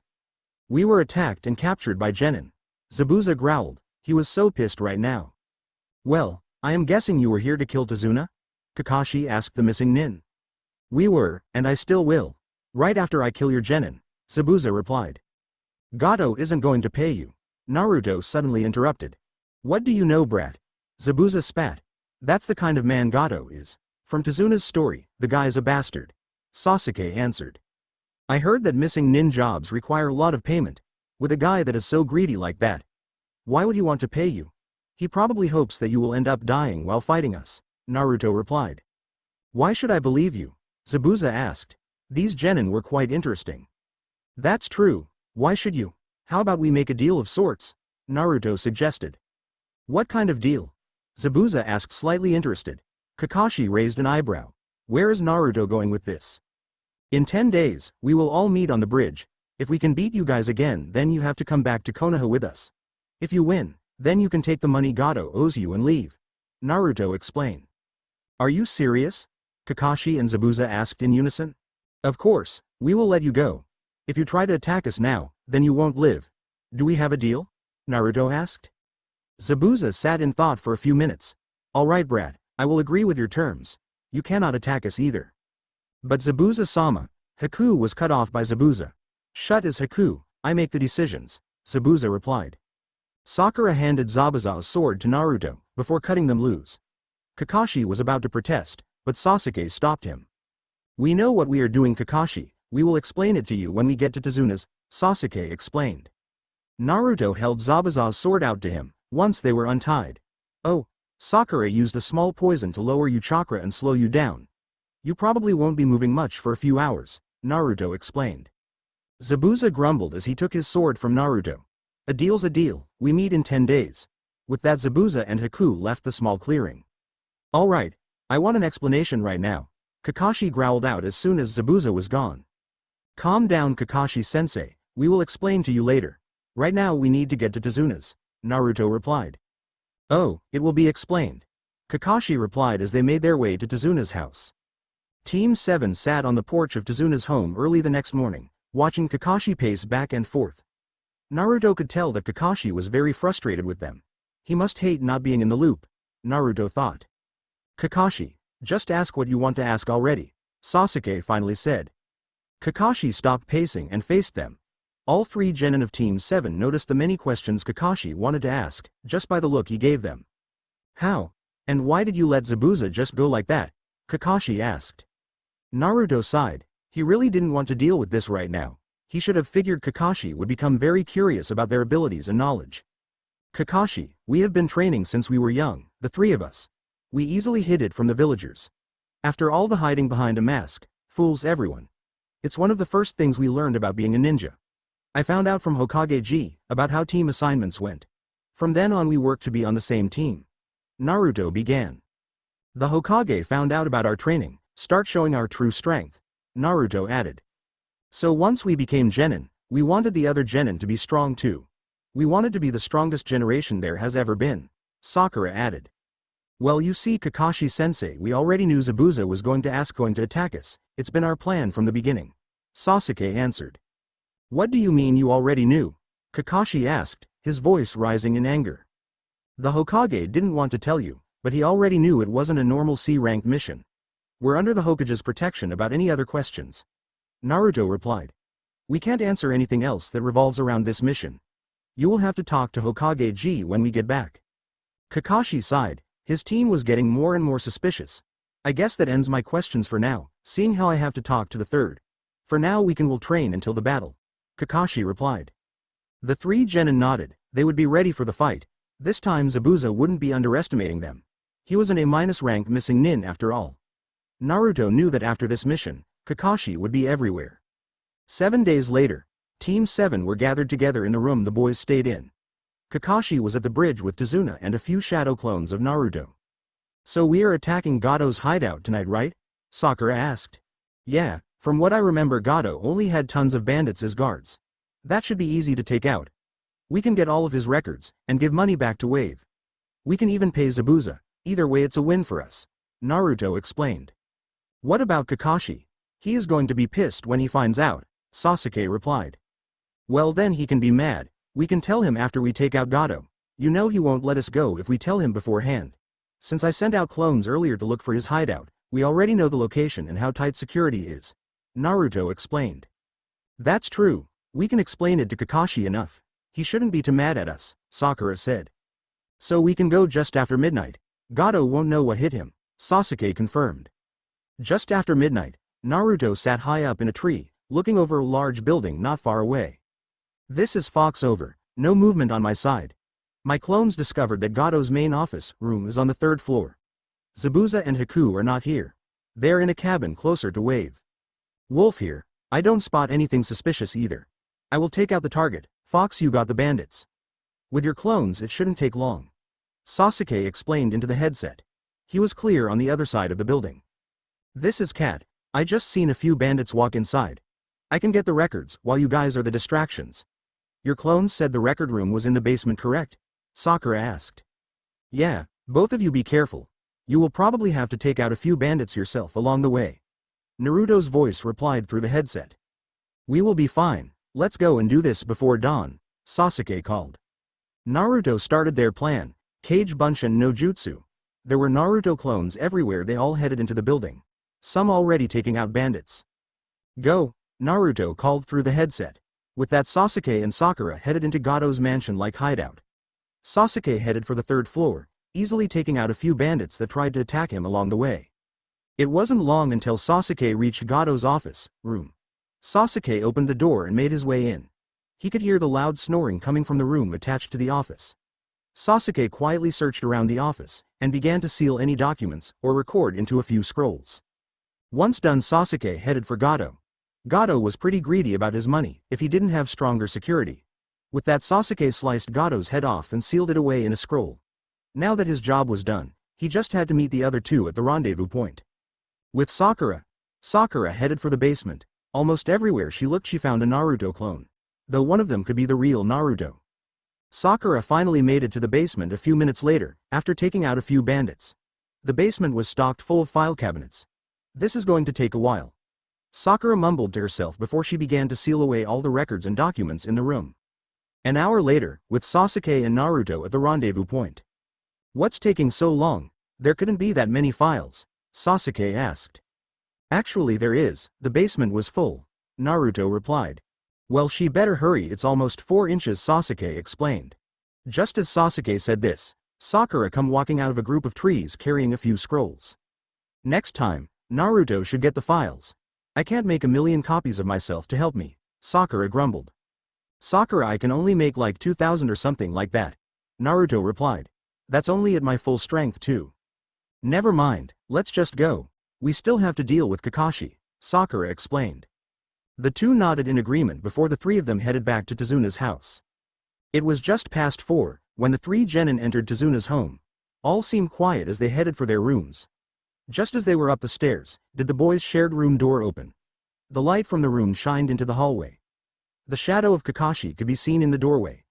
We were attacked and captured by genin. Zabuza growled. He was so pissed right now. Well, I am guessing you were here to kill Tsunade? Kakashi asked the missing nin. We were, and I still will. Right after I kill your genin, Zabuza replied. Gato isn't going to pay you. Naruto suddenly interrupted. What do you know, brat? Zabuza spat. That's the kind of man Gato is. From Tsunade's story, the guy's a bastard. Sasuke answered. I heard that missing nin jobs require a lot of payment. With a guy that is so greedy like that. Why would he want to pay you? He probably hopes that you will end up dying while fighting us, Naruto replied. Why should I believe you? Zabuza asked. These genin were quite interesting. That's true, why should you? How about we make a deal of sorts? Naruto suggested. What kind of deal? Zabuza asked, slightly interested. Kakashi raised an eyebrow. Where is Naruto going with this? In 10 days, we will all meet on the bridge. If we can beat you guys again, then you have to come back to Konoha with us. If you win, then you can take the money Gato owes you and leave. Naruto explained. Are you serious? Kakashi and Zabuza asked in unison. Of course, we will let you go. If you try to attack us now, then you won't live. Do we have a deal? Naruto asked. Zabuza sat in thought for a few minutes. Alright, brat, I will agree with your terms. You cannot attack us either. But Zabuza-sama, Haku was cut off by Zabuza. Shut is Haku, I make the decisions, Zabuza replied. Sakura handed Zabuza's sword to Naruto, before cutting them loose. Kakashi was about to protest, but Sasuke stopped him. We know what we are doing, Kakashi, we will explain it to you when we get to Tsunade's, Sasuke explained. Naruto held Zabuza's sword out to him, once they were untied. Oh, Sakura used a small poison to lower your chakra and slow you down. You probably won't be moving much for a few hours, Naruto explained. Zabuza grumbled as he took his sword from Naruto. A deal's a deal, we meet in 10 days. With that, Zabuza and Haku left the small clearing. Alright, I want an explanation right now, Kakashi growled out as soon as Zabuza was gone. Calm down, Kakashi-sensei, we will explain to you later. Right now we need to get to Tsunade's, Naruto replied. Oh, it will be explained. Kakashi replied as they made their way to Tsunade's house. Team 7 sat on the porch of Tsunade's home early the next morning, watching Kakashi pace back and forth. Naruto could tell that Kakashi was very frustrated with them. He must hate not being in the loop, Naruto thought. Kakashi, just ask what you want to ask already, Sasuke finally said. Kakashi stopped pacing and faced them. All 3 genin of Team 7 noticed the many questions Kakashi wanted to ask, just by the look he gave them. How? And why did you let Zabuza just go like that? Kakashi asked. Naruto sighed. He really didn't want to deal with this right now. He should have figured Kakashi would become very curious about their abilities and knowledge. Kakashi, we have been training since we were young, the 3 of us. We easily hid it from the villagers. After all the hiding behind a mask, fools everyone. It's one of the first things we learned about being a ninja. I found out from Hokage about how team assignments went. From then on we worked to be on the same team. Naruto began. The Hokage found out about our training, start showing our true strength, Naruto added. So once we became genin, we wanted the other genin to be strong too. We wanted to be the strongest generation there has ever been, Sakura added. Well, you see, Kakashi-sensei, we already knew Zabuza was going to attack us. It's been our plan from the beginning, Sasuke answered. What do you mean you already knew? Kakashi asked, his voice rising in anger. The Hokage didn't want to tell you, but he already knew it wasn't a normal C-rank mission. We're under the Hokage's protection about any other questions, Naruto replied. We can't answer anything else that revolves around this mission. You will have to talk to Hokage when we get back. Kakashi sighed, his team was getting more and more suspicious. I guess that ends my questions for now, seeing how I have to talk to the 3rd. For now will train until the battle, Kakashi replied. The 3 genin nodded, they would be ready for the fight. This time Zabuza wouldn't be underestimating them. He was an A- rank missing nin after all. Naruto knew that after this mission, Kakashi would be everywhere. 7 days later, Team 7 were gathered together in the room the boys stayed in. Kakashi was at the bridge with Tsunade and a few shadow clones of Naruto. So we are attacking Gato's hideout tonight, right? Sakura asked. Yeah, from what I remember Gato only had tons of bandits as guards. That should be easy to take out. We can get all of his records, and give money back to Wave. We can even pay Zabuza, either way it's a win for us, Naruto explained. What about Kakashi? He is going to be pissed when he finds out, Sasuke replied. Well then he can be mad, we can tell him after we take out Gato. You know he won't let us go if we tell him beforehand. Since I sent out clones earlier to look for his hideout, we already know the location and how tight security is. Naruto explained. That's true, we can explain it to Kakashi enough. He shouldn't be too mad at us, Sakura said. So we can go just after midnight. Gato won't know what hit him, Sasuke confirmed. Just after midnight, Naruto sat high up in a tree, looking over a large building not far away. This is Fox over, no movement on my side. My clones discovered that Gato's main office room is on the 3rd floor. Zabuza and Haku are not here. They're in a cabin closer to Wave. Wolf here, I don't spot anything suspicious either. I will take out the target. Fox, you got the bandits. With your clones it shouldn't take long. Sasuke explained into the headset. He was clear on the other side of the building. This is Cat, I just seen a few bandits walk inside. I can get the records while you guys are the distractions. Your clones said the record room was in the basement, correct? Sakura asked. Yeah, both of you be careful. You will probably have to take out a few bandits yourself along the way. Naruto's voice replied through the headset. We will be fine, let's go and do this before dawn, Sasuke called. Naruto started their plan, Cage Bunshin no Jutsu. There were Naruto clones everywhere. They all headed into the building. Some already taking out bandits. Go, Naruto called through the headset. With that, Sasuke and Sakura headed into Gato's mansion-like hideout. Sasuke headed for the 3rd floor, easily taking out a few bandits that tried to attack him along the way. It wasn't long until Sasuke reached Gato's office room. Sasuke opened the door and made his way in. He could hear the loud snoring coming from the room attached to the office. Sasuke quietly searched around the office, and began to seal any documents or record into a few scrolls. Once done, Sasuke headed for Gato. Gato was pretty greedy about his money if he didn't have stronger security. With that, Sasuke sliced Gato's head off and sealed it away in a scroll. Now that his job was done, he just had to meet the other two at the rendezvous point. With Sakura headed for the basement. Almost everywhere she looked she found a Naruto clone, though one of them could be the real Naruto. Sakura finally made it to the basement a few minutes later, after taking out a few bandits. The basement was stocked full of file cabinets. This is going to take a while. Sakura mumbled to herself before she began to seal away all the records and documents in the room. An hour later, with Sasuke and Naruto at the rendezvous point. What's taking so long? There couldn't be that many files, Sasuke asked. Actually there is, the basement was full, Naruto replied. Well, she better hurry, it's almost 4 inches, Sasuke explained. Just as Sasuke said this, Sakura come walking out of a group of trees carrying a few scrolls. Next time, Naruto should get the files. I can't make 1,000,000 copies of myself to help me, Sakura grumbled. Sakura, I can only make like 2,000 or something like that, Naruto replied. That's only at my full strength too. Never mind, let's just go. We still have to deal with Kakashi, Sakura explained. The two nodded in agreement before the 3 of them headed back to Tsunade's house. It was just past 4, when the 3 genin entered Tsunade's home. All seemed quiet as they headed for their rooms. Just as they were up the stairs, did the boys' shared room door open. The light from the room shined into the hallway. The shadow of Kakashi could be seen in the doorway.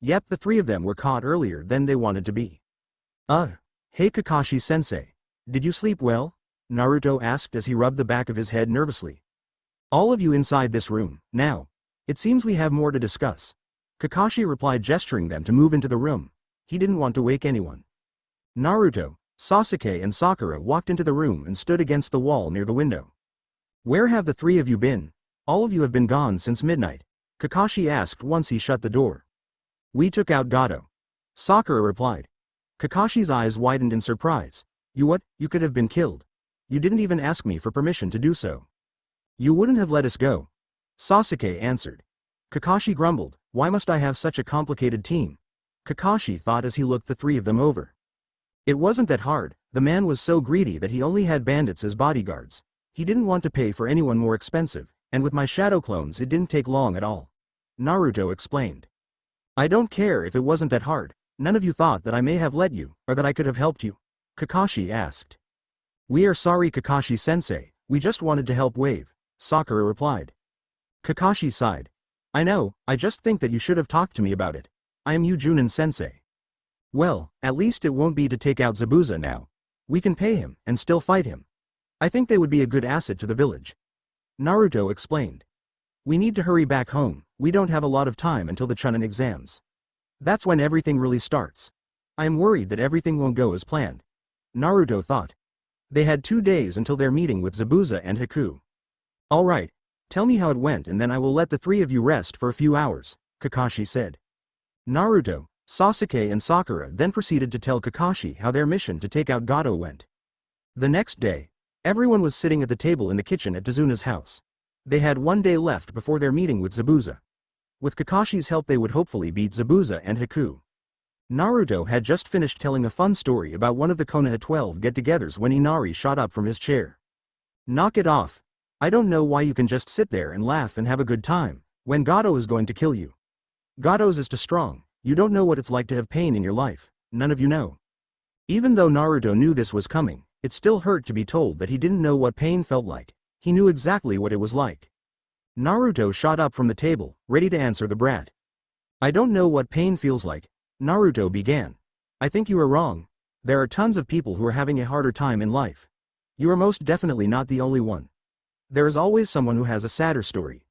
Yep, the 3 of them were caught earlier than they wanted to be. Hey Kakashi-sensei. Did you sleep well? Naruto asked as he rubbed the back of his head nervously. All of you inside this room, now. It seems we have more to discuss. Kakashi replied, gesturing them to move into the room. He didn't want to wake anyone. Naruto, Sasuke and Sakura walked into the room and stood against the wall near the window. Where have the 3 of you been? All of you have been gone since midnight, Kakashi asked once he shut the door. We took out Gato. Sakura replied. Kakashi's eyes widened in surprise. You what? You could have been killed. You didn't even ask me for permission to do so. You wouldn't have let us go. Sasuke answered. Kakashi grumbled, why must I have such a complicated team? Kakashi thought as he looked the 3 of them over. It wasn't that hard, the man was so greedy that he only had bandits as bodyguards. He didn't want to pay for anyone more expensive, and with my shadow clones it didn't take long at all. Naruto explained. I don't care if it wasn't that hard, none of you thought that I may have let you, or that I could have helped you? Kakashi asked. We are sorry Kakashi-sensei, we just wanted to help Wave, Sakura replied. Kakashi sighed. I know, I just think that you should have talked to me about it. I am Chunin sensei. Well, at least it won't be to take out Zabuza now. We can pay him and still fight him. I think they would be a good asset to the village. Naruto explained. We need to hurry back home, we don't have a lot of time until the Chunin exams. That's when everything really starts. I am worried that everything won't go as planned. Naruto thought. They had 2 days until their meeting with Zabuza and Haku. Alright, tell me how it went and then I will let the 3 of you rest for a few hours, Kakashi said. Naruto, Sasuke and Sakura then proceeded to tell Kakashi how their mission to take out Gato went. The next day, everyone was sitting at the table in the kitchen at Tsunade's house. They had 1 day left before their meeting with Zabuza. With Kakashi's help they would hopefully beat Zabuza and Haku. Naruto had just finished telling a fun story about one of the Konoha 12 get-togethers when Inari shot up from his chair. Knock it off. I don't know why you can just sit there and laugh and have a good time, when Gato is going to kill you. Gato's is too strong, you don't know what it's like to have pain in your life, none of you know. Even though Naruto knew this was coming, it still hurt to be told that he didn't know what pain felt like, he knew exactly what it was like. Naruto shot up from the table, ready to answer the brat. I don't know what pain feels like, Naruto began. I think you are wrong. There are tons of people who are having a harder time in life. You are most definitely not the only one. There is always someone who has a sadder story.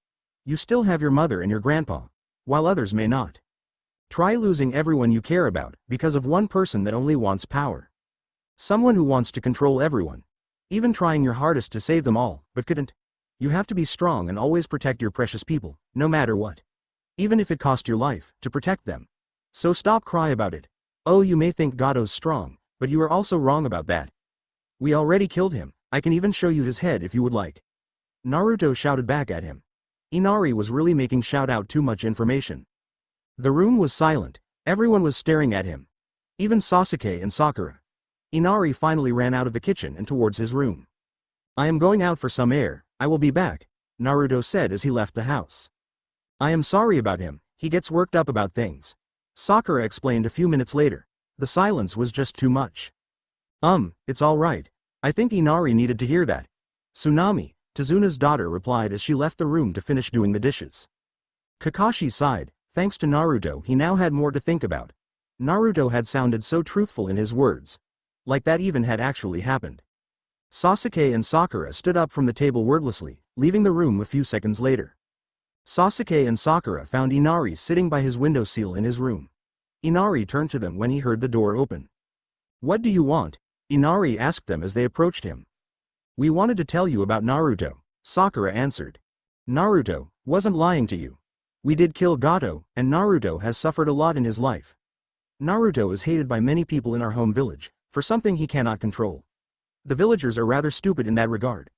You still have your mother and your grandpa, while others may not. Try losing everyone you care about because of one person that only wants power. Someone who wants to control everyone. Even trying your hardest to save them all, but couldn't. You have to be strong and always protect your precious people, no matter what. Even if it cost your life, to protect them. So stop cry about it. Oh, you may think Gato's strong, but you are also wrong about that. We already killed him, I can even show you his head if you would like. Naruto shouted back at him. Inari was really making shout out too much information. The room was silent, everyone was staring at him. Even Sasuke and Sakura. Inari finally ran out of the kitchen and towards his room. I am going out for some air, I will be back, Naruto said as he left the house. I am sorry about him, he gets worked up about things. Sakura explained a few minutes later. The silence was just too much. It's alright. I think Inari needed to hear that. Tsunami, Tsunade's daughter replied as she left the room to finish doing the dishes. Kakashi sighed, thanks to Naruto he now had more to think about. Naruto had sounded so truthful in his words. Like that even had actually happened. Sasuke and Sakura stood up from the table wordlessly, leaving the room a few seconds later. Sasuke and Sakura found Inari sitting by his windowsill in his room. Inari turned to them when he heard the door open. What do you want? Inari asked them as they approached him. We wanted to tell you about Naruto, Sakura answered. Naruto wasn't lying to you. We did kill Gato, and Naruto has suffered a lot in his life. Naruto is hated by many people in our home village, for something he cannot control. The villagers are rather stupid in that regard.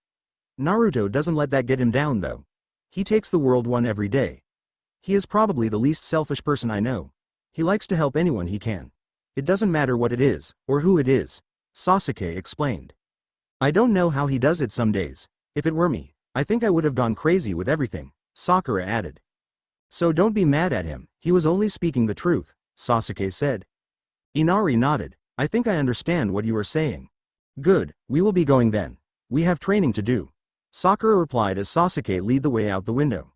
Naruto doesn't let that get him down though. He takes the world one every day. He is probably the least selfish person I know. He likes to help anyone he can. It doesn't matter what it is, or who it is, Sasuke explained. I don't know how he does it some days. If it were me, I think I would have gone crazy with everything, Sakura added. So don't be mad at him, he was only speaking the truth, Sasuke said. Inari nodded, I think I understand what you are saying. Good, we will be going then. We have training to do. Sakura replied as Sasuke led the way out the window.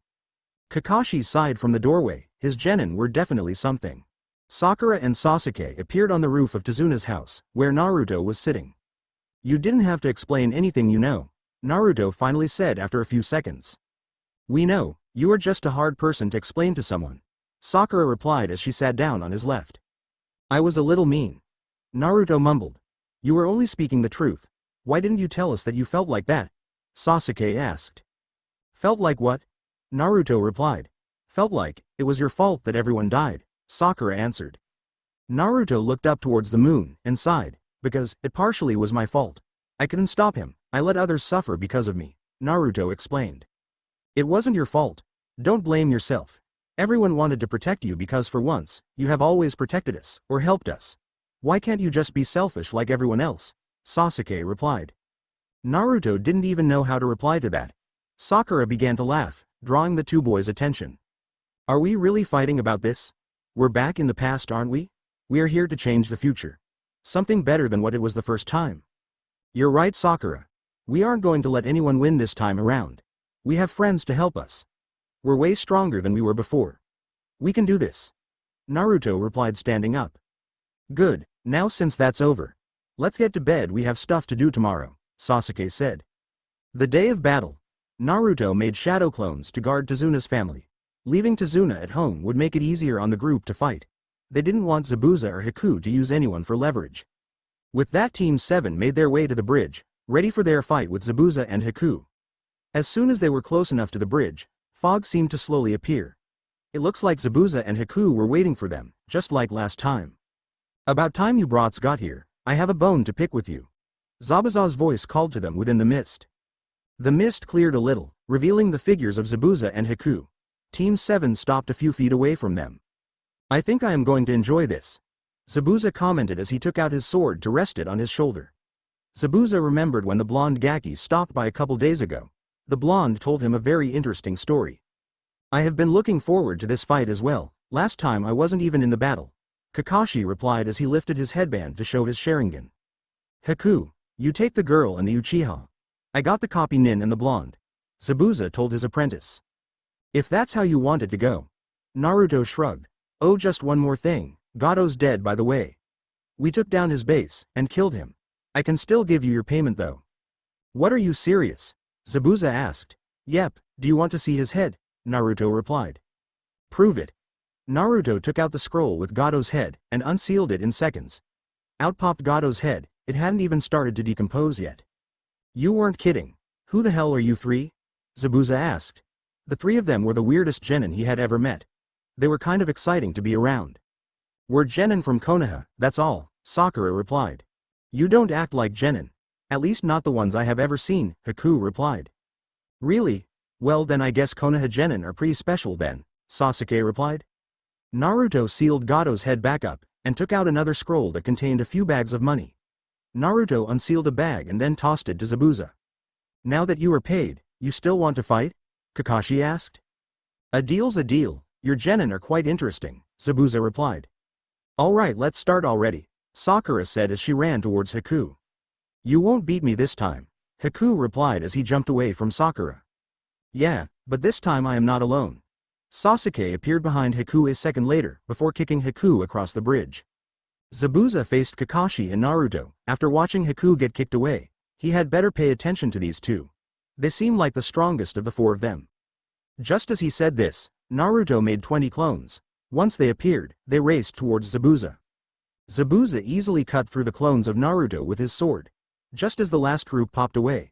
Kakashi sighed from the doorway, his genin were definitely something. Sakura and Sasuke appeared on the roof of Tsunade's house, where Naruto was sitting. You didn't have to explain anything you know, Naruto finally said after a few seconds. We know, you are just a hard person to explain to someone. Sakura replied as she sat down on his left. I was a little mean. Naruto mumbled. You were only speaking the truth. Why didn't you tell us that you felt like that? Sasuke asked. Felt like what? Naruto replied. Felt like, it was your fault that everyone died, Sakura answered. Naruto looked up towards the moon, and sighed, because, it partially was my fault. I couldn't stop him, I let others suffer because of me, Naruto explained. It wasn't your fault. Don't blame yourself. Everyone wanted to protect you because for once, you have always protected us, or helped us. Why can't you just be selfish like everyone else? Sasuke replied. Naruto didn't even know how to reply to that. Sakura began to laugh, drawing the two boys' attention. Are we really fighting about this? We're back in the past, aren't we? We are here to change the future. Something better than what it was the first time. You're right, Sakura. We aren't going to let anyone win this time around. We have friends to help us. We're way stronger than we were before. We can do this. Naruto replied standing up. Good, now since that's over. Let's get to bed, we have stuff to do tomorrow, Sasuke said. The day of battle. Naruto made shadow clones to guard Tsunade's family. Leaving Tsuna at home would make it easier on the group to fight. They didn't want Zabuza or Haku to use anyone for leverage. With that, Team 7 made their way to the bridge, ready for their fight with Zabuza and Haku. As soon as they were close enough to the bridge, fog seemed to slowly appear. It looks like Zabuza and Haku were waiting for them, just like last time. About time you brats got here, I have a bone to pick with you. Zabuza's voice called to them within the mist. The mist cleared a little, revealing the figures of Zabuza and Haku. Team 7 stopped a few feet away from them. I think I am going to enjoy this, Zabuza commented as he took out his sword to rest it on his shoulder. Zabuza remembered when the blonde Gaki stopped by a couple days ago. The blonde told him a very interesting story. I have been looking forward to this fight as well, last time I wasn't even in the battle, Kakashi replied as he lifted his headband to show his Sharingan. Haku, you take the girl and the Uchiha. I got the copy Nin and the blonde, Zabuza told his apprentice. If that's how you want it to go. Naruto shrugged. Oh, just one more thing, Gato's dead by the way. We took down his base, and killed him. I can still give you your payment though. What, are you serious? Zabuza asked. Yep, do you want to see his head? Naruto replied. Prove it. Naruto took out the scroll with Gato's head, and unsealed it in seconds. Out popped Gato's head, it hadn't even started to decompose yet. You weren't kidding. Who the hell are you three? Zabuza asked. The three of them were the weirdest genin he had ever met. They were kind of exciting to be around. We're genin from Konoha, that's all, Sakura replied. You don't act like genin. At least not the ones I have ever seen, Haku replied. Really? Well then I guess Konoha genin are pretty special then, Sasuke replied. Naruto sealed Gato's head back up, and took out another scroll that contained a few bags of money. Naruto unsealed a bag and then tossed it to Zabuza. Now that you are paid, you still want to fight? Kakashi asked. A deal's a deal, your genin are quite interesting, Zabuza replied. Alright, let's start already, Sakura said as she ran towards Haku. You won't beat me this time, Haku replied as he jumped away from Sakura. Yeah, but this time I am not alone. Sasuke appeared behind Haku a second later, before kicking Haku across the bridge. Zabuza faced Kakashi and Naruto. After watching Haku get kicked away, he had better pay attention to these two. They seem like the strongest of the four of them. Just as he said this, Naruto made 20 clones. Once they appeared, they raced towards Zabuza. Zabuza easily cut through the clones of Naruto with his sword. Just as the last group popped away,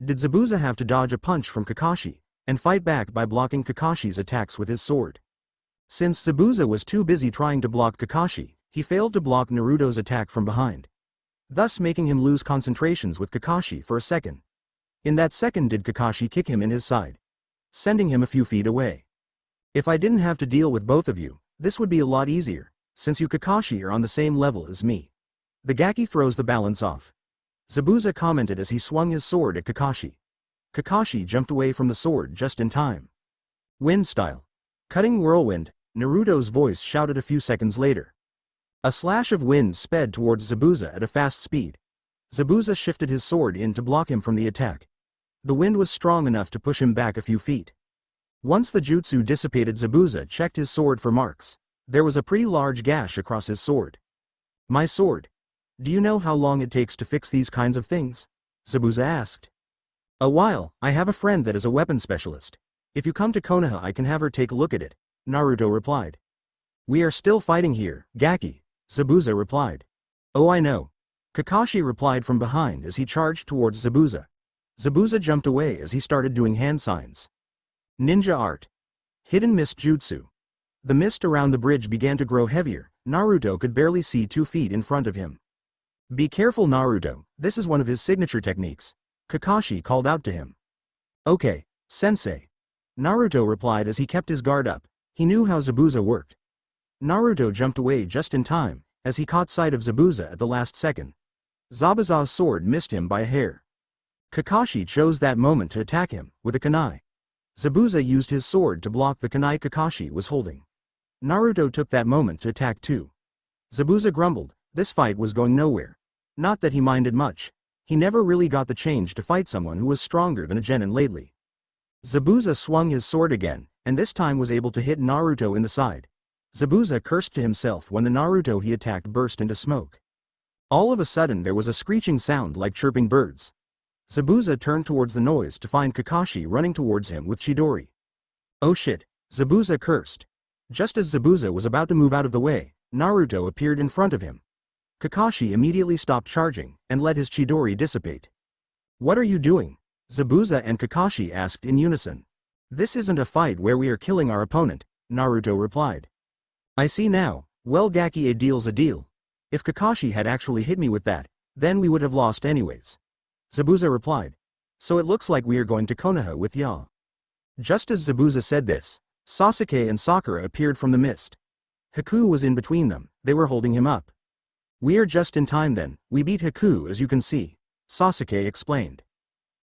did Zabuza have to dodge a punch from Kakashi, and fight back by blocking Kakashi's attacks with his sword? Since Zabuza was too busy trying to block Kakashi, he failed to block Naruto's attack from behind, thus making him lose concentrations with Kakashi for a second. In that second did Kakashi kick him in his side, sending him a few feet away. If I didn't have to deal with both of you, this would be a lot easier, since you Kakashi are on the same level as me. The Gaki throws the balance off, Zabuza commented as he swung his sword at Kakashi. Kakashi jumped away from the sword just in time. Wind style. Cutting whirlwind, Naruto's voice shouted a few seconds later. A slash of wind sped towards Zabuza at a fast speed. Zabuza shifted his sword in to block him from the attack. The wind was strong enough to push him back a few feet. Once the jutsu dissipated, Zabuza checked his sword for marks. There was a pretty large gash across his sword. My sword. Do you know how long it takes to fix these kinds of things? Zabuza asked. A while. I have a friend that is a weapon specialist. If you come to Konoha I can have her take a look at it, Naruto replied. We are still fighting here, Gaki, Zabuza replied. Oh, I know. Kakashi replied from behind as he charged towards Zabuza. Zabuza jumped away as he started doing hand signs. Ninja art. Hidden mist jutsu. The mist around the bridge began to grow heavier. Naruto could barely see 2 feet in front of him. Be careful, Naruto, this is one of his signature techniques, Kakashi called out to him. Okay, sensei. Naruto replied as he kept his guard up. He knew how Zabuza worked. Naruto jumped away just in time, as he caught sight of Zabuza at the last second. Zabuza's sword missed him by a hair. Kakashi chose that moment to attack him with a kunai. Zabuza used his sword to block the kunai Kakashi was holding. Naruto took that moment to attack too. Zabuza grumbled, this fight was going nowhere. Not that he minded much. He never really got the change to fight someone who was stronger than a genin lately. Zabuza swung his sword again, and this time was able to hit Naruto in the side. Zabuza cursed to himself when the Naruto he attacked burst into smoke. All of a sudden there was a screeching sound like chirping birds. Zabuza turned towards the noise to find Kakashi running towards him with Chidori. Oh shit, Zabuza cursed. Just as Zabuza was about to move out of the way, Naruto appeared in front of him. Kakashi immediately stopped charging and let his Chidori dissipate. What are you doing? Zabuza and Kakashi asked in unison. This isn't a fight where we are killing our opponent, Naruto replied. I see now, well Gaki, a deal's a deal. If Kakashi had actually hit me with that, then we would have lost anyways. Zabuza replied. So it looks like we are going to Konoha with Ya. Just as Zabuza said this, Sasuke and Sakura appeared from the mist. Haku was in between them, they were holding him up. We are just in time then, we beat Haku as you can see, Sasuke explained.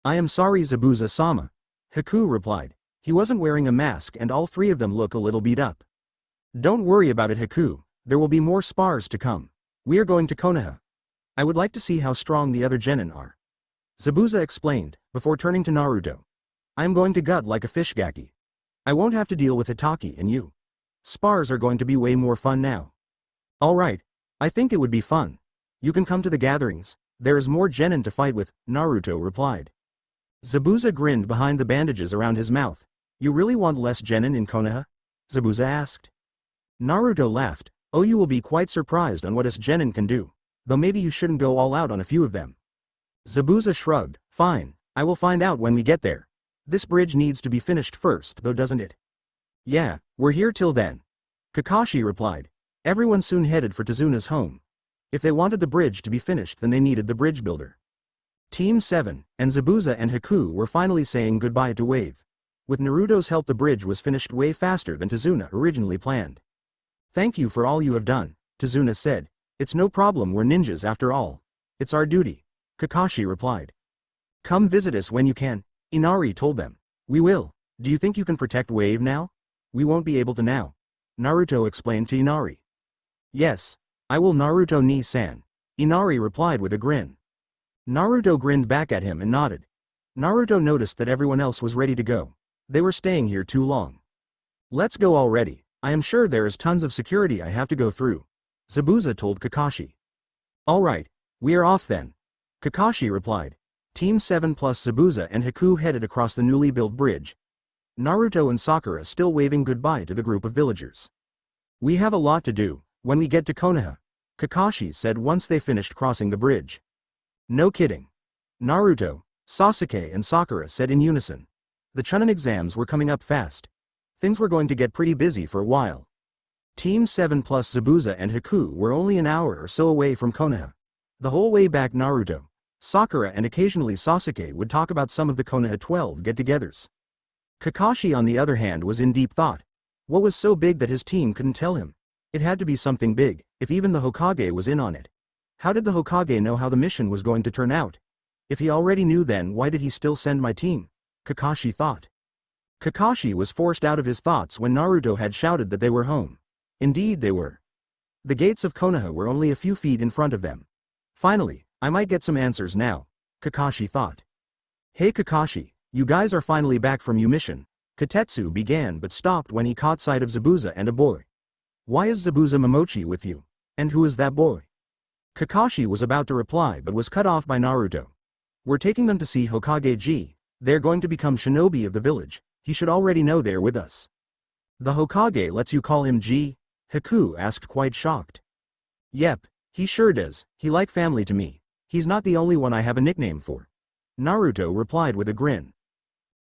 I am sorry Zabuza-sama. Haku replied. He wasn't wearing a mask and all three of them look a little beat up. Don't worry about it Haku, there will be more spars to come. We are going to Konoha. I would like to see how strong the other genin are. Zabuza explained, before turning to Naruto. I am going to gut like a fish Gaki. I won't have to deal with Hitaki and you. Spars are going to be way more fun now. Alright, I think it would be fun. You can come to the gatherings, there is more genin to fight with, Naruto replied. Zabuza grinned behind the bandages around his mouth. You really want less genin in Konoha? Zabuza asked. Naruto laughed. Oh, you will be quite surprised on what us genin can do, though maybe you shouldn't go all out on a few of them. Zabuza shrugged. Fine, I will find out when we get there. This bridge needs to be finished first though, doesn't it? Yeah, we're here till then. Kakashi replied. Everyone soon headed for Tsunade's home. If they wanted the bridge to be finished then they needed the bridge builder. Team 7, and Zabuza and Haku were finally saying goodbye to Wave. With Naruto's help the bridge was finished way faster than Tsunade originally planned. Thank you for all you have done, Tsunade said. It's no problem, we're ninjas after all. It's our duty. Kakashi replied. Come visit us when you can, Inari told them. We will. Do you think you can protect Wave now? We won't be able to now. Naruto explained to Inari. Yes, I will Naruto ni-san. Inari replied with a grin. Naruto grinned back at him and nodded. Naruto noticed that everyone else was ready to go. They were staying here too long. Let's go already. I am sure there is tons of security I have to go through. Zabuza told Kakashi. Alright, we are off then. Kakashi replied. Team 7 plus Zabuza and Haku headed across the newly built bridge. Naruto and Sakura still waving goodbye to the group of villagers. We have a lot to do, when we get to Konoha, Kakashi said once they finished crossing the bridge. No kidding. Naruto, Sasuke and Sakura said in unison. The Chunin exams were coming up fast. Things were going to get pretty busy for a while. Team 7 plus Zabuza and Haku were only an hour or so away from Konoha. The whole way back Naruto, Sakura and occasionally Sasuke would talk about some of the Konoha 12 get-togethers. Kakashi on the other hand was in deep thought. What was so big that his team couldn't tell him? It had to be something big, if even the Hokage was in on it. How did the Hokage know how the mission was going to turn out? If he already knew then why did he still send my team? Kakashi thought. Kakashi was forced out of his thoughts when Naruto had shouted that they were home. Indeed they were. The gates of Konoha were only a few feet in front of them. Finally, I might get some answers now, Kakashi thought. Hey Kakashi, you guys are finally back from your mission. Katetsu began but stopped when he caught sight of Zabuza and a boy. Why is Zabuza Momochi with you? And who is that boy? Kakashi was about to reply but was cut off by Naruto. We're taking them to see Hokage G. They're going to become shinobi of the village. He should already know they're with us. The Hokage lets you call him G? Haku asked quite shocked. Yep, he sure does. He like family to me. He's not the only one I have a nickname for. Naruto replied with a grin.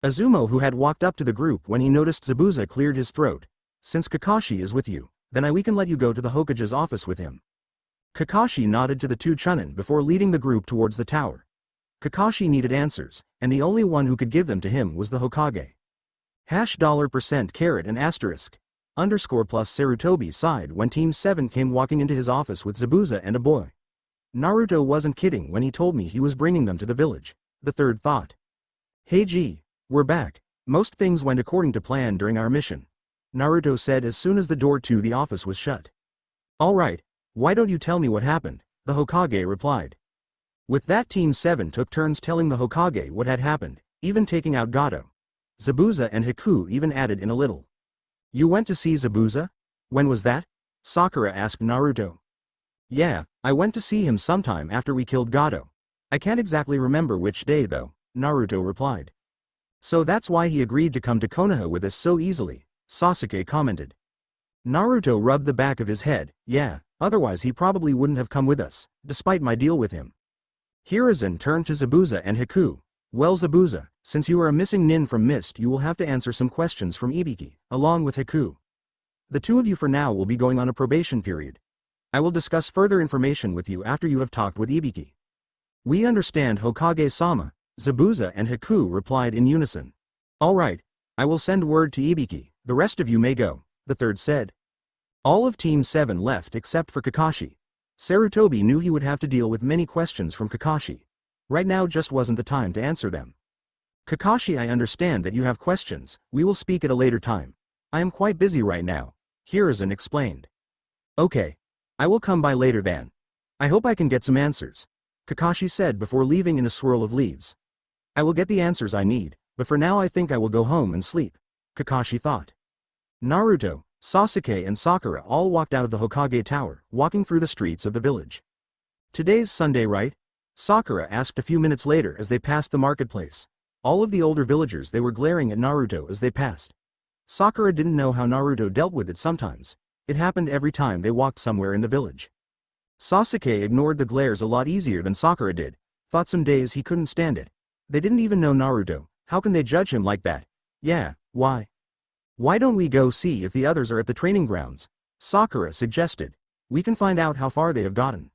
Azumo, who had walked up to the group when he noticed Zabuza, cleared his throat. Since Kakashi is with you, then we can let you go to the Hokage's office with him. Kakashi nodded to the two Chunin before leading the group towards the tower. Kakashi needed answers, and the only one who could give them to him was the Hokage. $% caret and asterisk. Underscore plus Sarutobi sighed when Team 7 came walking into his office with Zabuza and a boy. Naruto wasn't kidding when he told me he was bringing them to the village, the third thought. Hey G, we're back. Most things went according to plan during our mission, Naruto said as soon as the door to the office was shut. Alright, why don't you tell me what happened, the Hokage replied. With that Team 7 took turns telling the Hokage what had happened, even taking out Gato. Zabuza and Haku even added in a little. You went to see Zabuza? When was that? Sakura asked Naruto. Yeah, I went to see him sometime after we killed Gato. I can't exactly remember which day though, Naruto replied. So that's why he agreed to come to Konoha with us so easily, Sasuke commented. Naruto rubbed the back of his head. Yeah, otherwise he probably wouldn't have come with us, despite my deal with him. Hiruzen turned to Zabuza and Haku. Well Zabuza, since you are a missing nin from Mist, you will have to answer some questions from Ibiki, along with Haku. The two of you for now will be going on a probation period. I will discuss further information with you after you have talked with Ibiki. We understand Hokage-sama, Zabuza and Haku replied in unison. Alright, I will send word to Ibiki, the rest of you may go, the third said. All of Team 7 left except for Kakashi. Sarutobi knew he would have to deal with many questions from Kakashi. Right now just wasn't the time to answer them. Kakashi, I understand that you have questions, we will speak at a later time. I am quite busy right now, Hiruzen explained. Okay. I will come by later then. I hope I can get some answers, Kakashi said before leaving in a swirl of leaves. I will get the answers I need, but for now I think I will go home and sleep, Kakashi thought. Naruto, Sasuke and Sakura all walked out of the Hokage Tower, walking through the streets of the village. Today's Sunday, right? Sakura asked a few minutes later as they passed the marketplace. All of the older villagers, they were glaring at Naruto as they passed. Sakura didn't know how Naruto dealt with it sometimes. It happened every time they walked somewhere in the village. Sasuke ignored the glares a lot easier than Sakura did, thought some days he couldn't stand it. They didn't even know Naruto, how can they judge him like that? Yeah, why? Why don't we go see if the others are at the training grounds? Sakura suggested. We can find out how far they have gotten.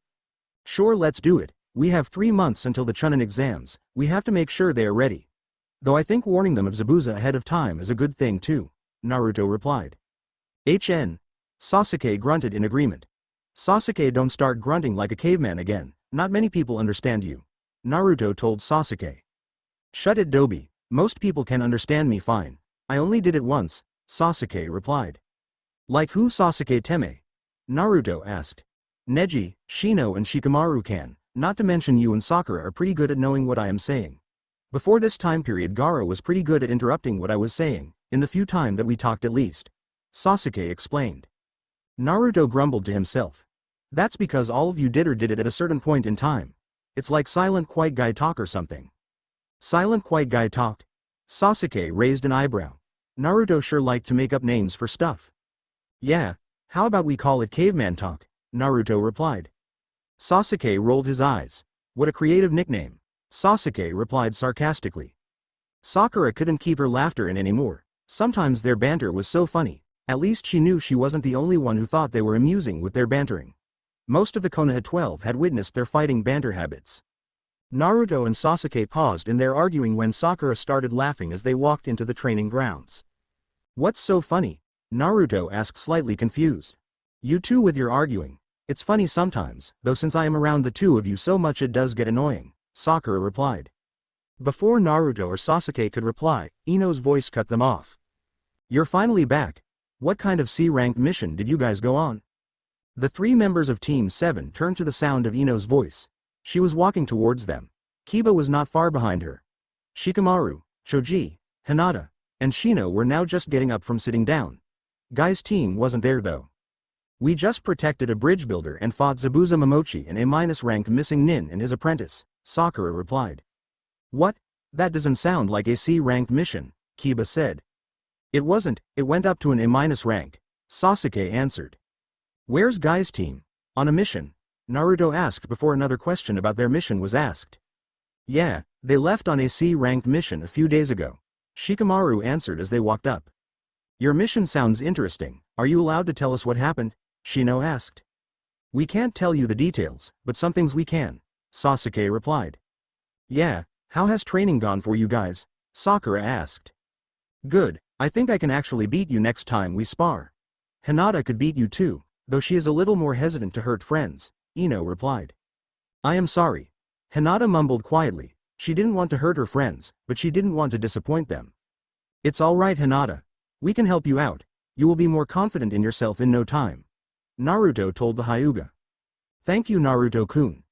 Sure, let's do it. We have 3 months until the Chunin exams, we have to make sure they are ready. Though I think warning them of Zabuza ahead of time is a good thing too, Naruto replied. Sasuke grunted in agreement. Sasuke, don't start grunting like a caveman again, not many people understand you, Naruto told Sasuke. Shut it, Dobi, most people can understand me fine. I only did it once, Sasuke replied. Like who? Sasuke Teme? Naruto asked. Neji, Shino and Shikamaru can, not to mention you and Sakura are pretty good at knowing what I am saying. Before this time period Gaara was pretty good at interrupting what I was saying, in the few time that we talked at least, Sasuke explained. Naruto grumbled to himself. That's because all of you did it at a certain point in time. It's like silent quiet guy talk or something. Silent quiet guy talk? Sasuke raised an eyebrow. Naruto sure liked to make up names for stuff. Yeah, how about we call it caveman talk, Naruto replied. Sasuke rolled his eyes. What a creative nickname, Sasuke replied sarcastically. Sakura couldn't keep her laughter in anymore. Sometimes their banter was so funny. At least she knew she wasn't the only one who thought they were amusing with their bantering. Most of the Konoha 12 had witnessed their fighting banter habits. Naruto and Sasuke paused in their arguing when Sakura started laughing as they walked into the training grounds. What's so funny? Naruto asked, slightly confused. You two with your arguing. It's funny sometimes, though since I am around the two of you so much it does get annoying, Sakura replied. Before Naruto or Sasuke could reply, Ino's voice cut them off. You're finally back. What kind of C-ranked mission did you guys go on? The 3 members of Team 7 turned to the sound of Ino's voice. She was walking towards them. Kiba was not far behind her. Shikamaru, Choji, Hinata, and Shino were now just getting up from sitting down. Guy's team wasn't there though. We just protected a bridge builder and fought Zabuza Momochi, an A-ranked missing nin and his apprentice, Sakura replied. What? That doesn't sound like a C-ranked mission, Kiba said. It wasn't, it went up to an A- rank, Sasuke answered. Where's Guy's team? On a mission? Naruto asked before another question about their mission was asked. Yeah, they left on a C-ranked mission a few days ago, Shikamaru answered as they walked up. Your mission sounds interesting, are you allowed to tell us what happened? Shino asked. We can't tell you the details, but some things we can, Sasuke replied. Yeah, how has training gone for you guys? Sakura asked. Good, I think I can actually beat you next time we spar. Hinata could beat you too, though she is a little more hesitant to hurt friends, Ino replied. I am sorry. Hinata mumbled quietly. She didn't want to hurt her friends, but she didn't want to disappoint them. It's alright Hinata. We can help you out. You will be more confident in yourself in no time, Naruto told the Hyuga. Thank you Naruto-kun.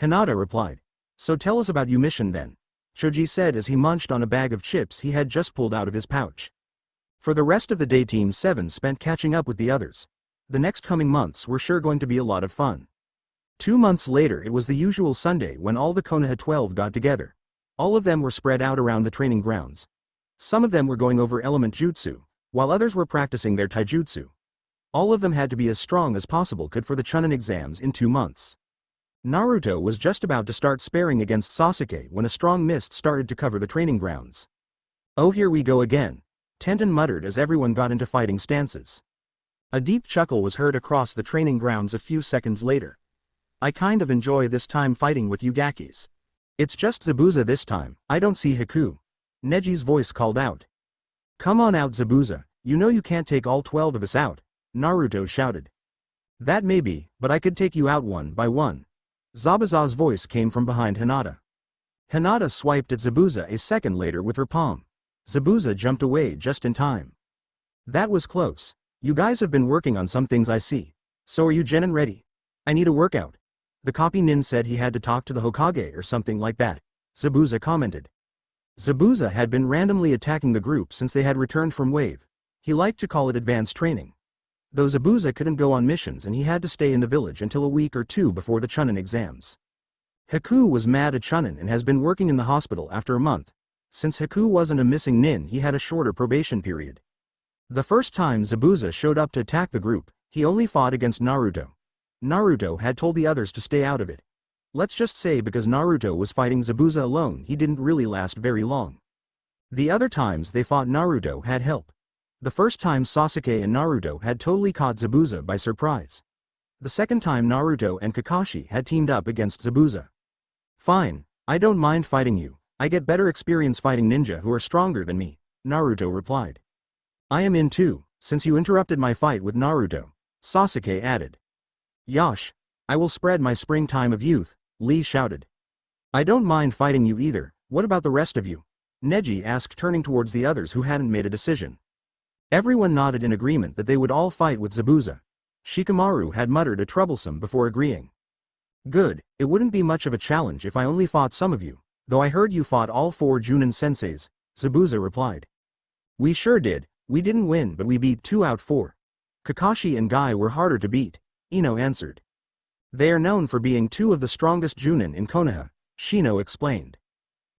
Hinata replied. So tell us about your mission then, Choji said as he munched on a bag of chips he had just pulled out of his pouch. For the rest of the day Team 7 spent catching up with the others. The next coming months were sure going to be a lot of fun. 2 months later it was the usual Sunday when all the Konoha 12 got together. All of them were spread out around the training grounds. Some of them were going over element jutsu, while others were practicing their taijutsu. All of them had to be as strong as possible for the Chunin exams in 2 months. Naruto was just about to start sparring against Sasuke when a strong mist started to cover the training grounds. "Oh, here we go again," Tenten muttered as everyone got into fighting stances. A deep chuckle was heard across the training grounds a few seconds later. "I kind of enjoy this time fighting with you Gakis. It's just Zabuza this time, I don't see Haku." Neji's voice called out. "Come on out Zabuza, you know you can't take all 12 of us out," Naruto shouted. "That may be, but I could take you out one by one." Zabuza's voice came from behind Hinata. Hinata swiped at Zabuza a second later with her palm. Zabuza jumped away just in time. "That was close. You guys have been working on some things I see. So are you Genin ready? I need a workout." The copy nin said he had to talk to the Hokage or something like that, Zabuza commented. Zabuza had been randomly attacking the group since they had returned from Wave. He liked to call it advanced training. Though Zabuza couldn't go on missions and he had to stay in the village until a week or two before the Chunin exams. Haku was mad at Chunin and has been working in the hospital after a month. Since Haku wasn't a missing nin, he had a shorter probation period. The first time Zabuza showed up to attack the group, he only fought against Naruto. Naruto had told the others to stay out of it. Let's just say because Naruto was fighting Zabuza alone, he didn't really last very long. The other times they fought, Naruto had help. The first time Sasuke and Naruto had totally caught Zabuza by surprise. The second time Naruto and Kakashi had teamed up against Zabuza. "Fine, I don't mind fighting you, I get better experience fighting ninja who are stronger than me," Naruto replied. "I am in too, since you interrupted my fight with Naruto," Sasuke added. "Yosh, I will spread my springtime of youth," Lee shouted. "I don't mind fighting you either, what about the rest of you?" Neji asked, turning towards the others who hadn't made a decision. Everyone nodded in agreement that they would all fight with Zabuza. Shikamaru had muttered a troublesome before agreeing. "Good, it wouldn't be much of a challenge if I only fought some of you, though I heard you fought all 4 Junin senseis," Zabuza replied. "We sure did, we didn't win but we beat 2 out 4. Kakashi and Guy were harder to beat," Ino answered. "They are known for being 2 of the strongest Junin in Konoha," Shino explained.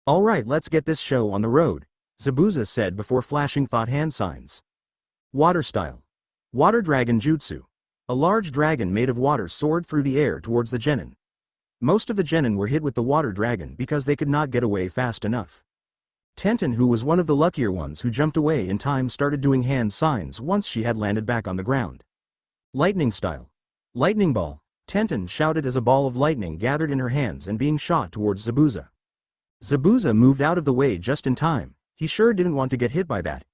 "Alright, let's get this show on the road," Zabuza said before flashing thought hand signs. Water style. Water dragon jutsu. A large dragon made of water soared through the air towards the genin. Most of the genin were hit with the water dragon because they could not get away fast enough. Tenten, who was one of the luckier ones who jumped away in time, started doing hand signs once she had landed back on the ground. Lightning style. Lightning ball, Tenten shouted as a ball of lightning gathered in her hands and being shot towards Zabuza. Zabuza moved out of the way just in time, he sure didn't want to get hit by that.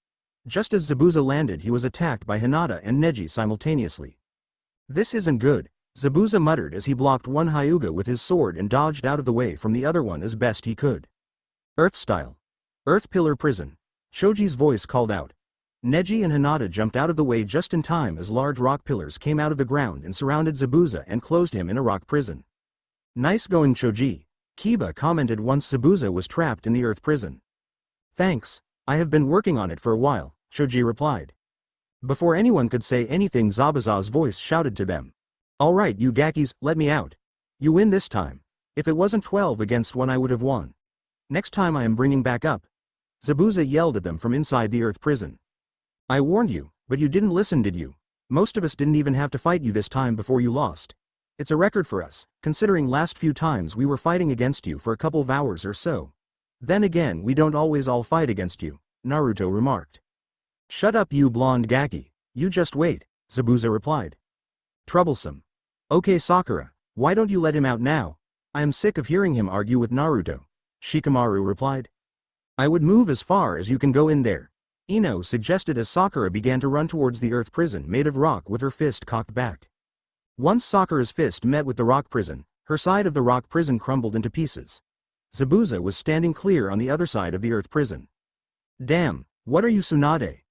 Just as Zabuza landed, he was attacked by Hinata and Neji simultaneously. "This isn't good," Zabuza muttered as he blocked one Hyuga with his sword and dodged out of the way from the other one as best he could. Earth style. Earth pillar prison. Choji's voice called out. Neji and Hinata jumped out of the way just in time as large rock pillars came out of the ground and surrounded Zabuza and closed him in a rock prison. "Nice going Choji," Kiba commented once Zabuza was trapped in the earth prison. "Thanks, I have been working on it for a while," Choji replied. Before anyone could say anything, Zabuza's voice shouted to them. "Alright you Gakis, let me out. You win this time. If it wasn't 12 against 1 I would have won. Next time I am bringing back up." Zabuza yelled at them from inside the earth prison. "I warned you, but you didn't listen, did you? Most of us didn't even have to fight you this time before you lost. It's a record for us, considering last few times we were fighting against you for a couple of hours or so. Then again, we don't always all fight against you," Naruto remarked. "Shut up you blonde Gaki, you just wait," Zabuza replied. "Troublesome. Okay Sakura, why don't you let him out now? I am sick of hearing him argue with Naruto," Shikamaru replied. "I would move as far as you can go in there," Ino suggested as Sakura began to run towards the earth prison made of rock with her fist cocked back. Once Sakura's fist met with the rock prison, her side of the rock prison crumbled into pieces. Zabuza was standing clear on the other side of the earth prison. "Damn, what are you Tsunade?"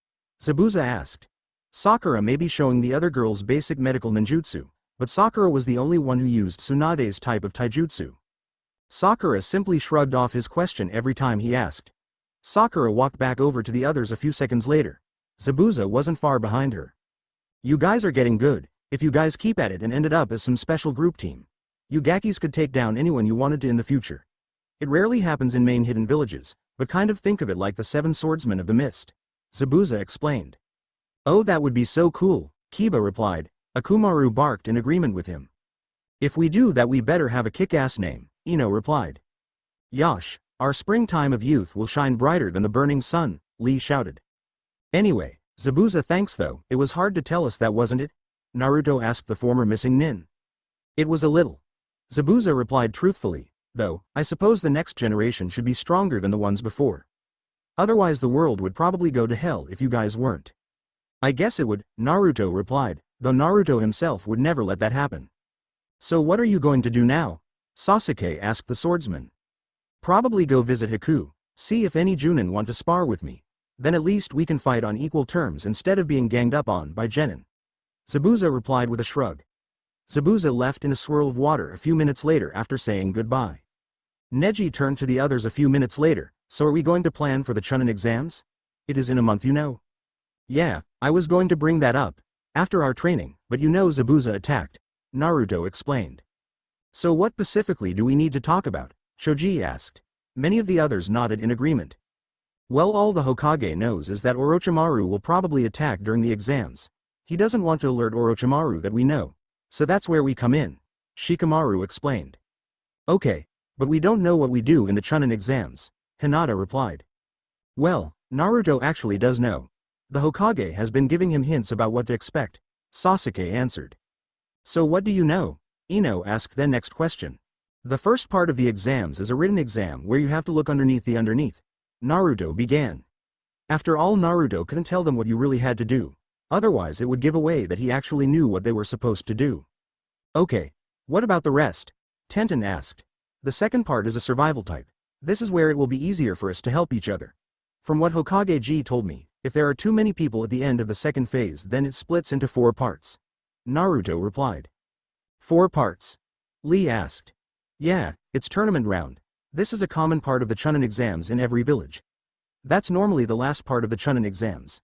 Zabuza asked. Sakura may be showing the other girls basic medical ninjutsu, but Sakura was the only one who used Tsunade's type of taijutsu. Sakura simply shrugged off his question every time he asked. Sakura walked back over to the others a few seconds later. Zabuza wasn't far behind her. "You guys are getting good, if you guys keep at it and ended up as some special group team. You Gakis could take down anyone you wanted to in the future. It rarely happens in main hidden villages, but kind of think of it like the 7 swordsmen of the mist. Zabuza explained. Oh, that would be so cool, Kiba replied. Akumaru barked in agreement with him. If we do that we better have a kick-ass name, Ino replied. Yosh, our springtime of youth will shine brighter than the burning sun, Lee shouted. Anyway, Zabuza thanks though, it was hard to tell us that wasn't it? Naruto asked the former missing nin. It was a little. Zabuza replied truthfully, though, I suppose the next generation should be stronger than the ones before. Otherwise the world would probably go to hell if you guys weren't. I guess it would, Naruto replied, though Naruto himself would never let that happen. So what are you going to do now? Sasuke asked the swordsman. Probably go visit Haku, see if any Chunin want to spar with me. Then at least we can fight on equal terms instead of being ganged up on by Genin. Zabuza replied with a shrug. Zabuza left in a swirl of water a few minutes later after saying goodbye. Neji turned to the others a few minutes later, so are we going to plan for the Chunin exams? It is in a month you know. Yeah, I was going to bring that up, after our training, but you know Zabuza attacked, Naruto explained. So what specifically do we need to talk about? Choji asked. Many of the others nodded in agreement. Well, all the Hokage knows is that Orochimaru will probably attack during the exams. He doesn't want to alert Orochimaru that we know. So that's where we come in, Shikamaru explained. Okay, but we don't know what we do in the Chunin exams, Hinata replied. Well, Naruto actually does know. The Hokage has been giving him hints about what to expect, Sasuke answered. So what do you know? Ino asked the next question. The first part of the exams is a written exam where you have to look underneath the underneath. Naruto began. After all, Naruto couldn't tell them what you really had to do. Otherwise it would give away that he actually knew what they were supposed to do. Okay, what about the rest? Tenten asked. The second part is a survival type. This is where it will be easier for us to help each other. From what Hokage G told me, if there are too many people at the end of the second phase then it splits into 4 parts. Naruto replied. 4 parts? Lee asked. Yeah, it's tournament round. This is a common part of the Chunin exams in every village. That's normally the last part of the Chunin exams.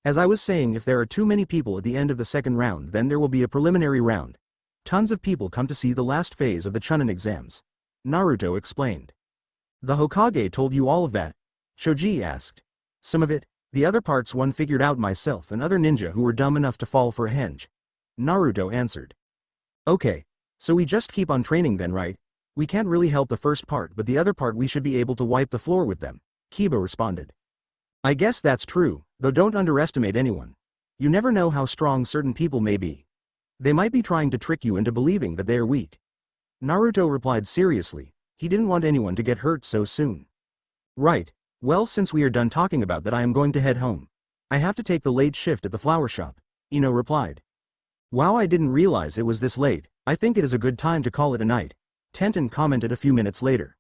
As I was saying, if there are too many people at the end of the second round then there will be a preliminary round. Tons of people come to see the last phase of the Chunin exams. Naruto explained. The Hokage told you all of that? Choji asked. Some of it, the other parts one figured out myself and other ninja who were dumb enough to fall for a henge. Naruto answered. Okay, so we just keep on training then, right? We can't really help the first part, but the other part we should be able to wipe the floor with them, Kiba responded. I guess that's true, though don't underestimate anyone. You never know how strong certain people may be. They might be trying to trick you into believing that they are weak. Naruto replied seriously, he didn't want anyone to get hurt so soon. Right, well, since we are done talking about that I am going to head home. I have to take the late shift at the flower shop, Ino replied. Wow, I didn't realize it was this late. I think it is a good time to call it a night, Tenten commented a few minutes later.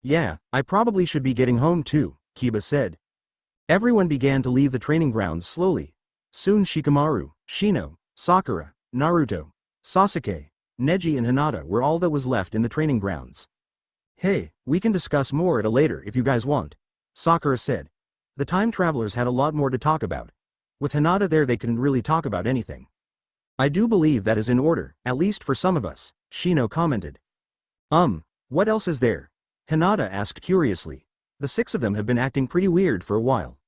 Yeah, I probably should be getting home too, Kiba said. Everyone began to leave the training grounds slowly. Soon Shikamaru, Shino, Sakura, Naruto, Sasuke, Neji and Hinata were all that was left in the training grounds. Hey, we can discuss more at a later if you guys want, Sakura said. The time travelers had a lot more to talk about. With Hinata there they couldn't really talk about anything. I do believe that is in order, at least for some of us, Shino commented. What else is there? Hinata asked curiously. The 6 of them have been acting pretty weird for a while.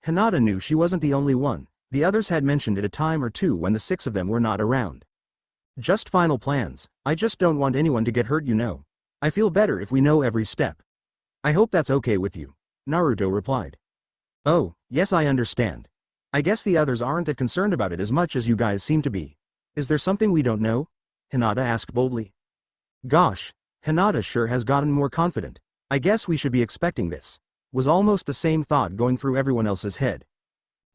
Hinata knew she wasn't the only one, the others had mentioned it a time or two when the 6 of them were not around. Just final plans, I just don't want anyone to get hurt, you know. I feel better if we know every step. I hope that's okay with you, Naruto replied. Oh, yes, I understand. I guess the others aren't that concerned about it as much as you guys seem to be. Is there something we don't know? Hinata asked boldly. Gosh, Hinata sure has gotten more confident. I guess we should be expecting this. Was almost the same thought going through everyone else's head.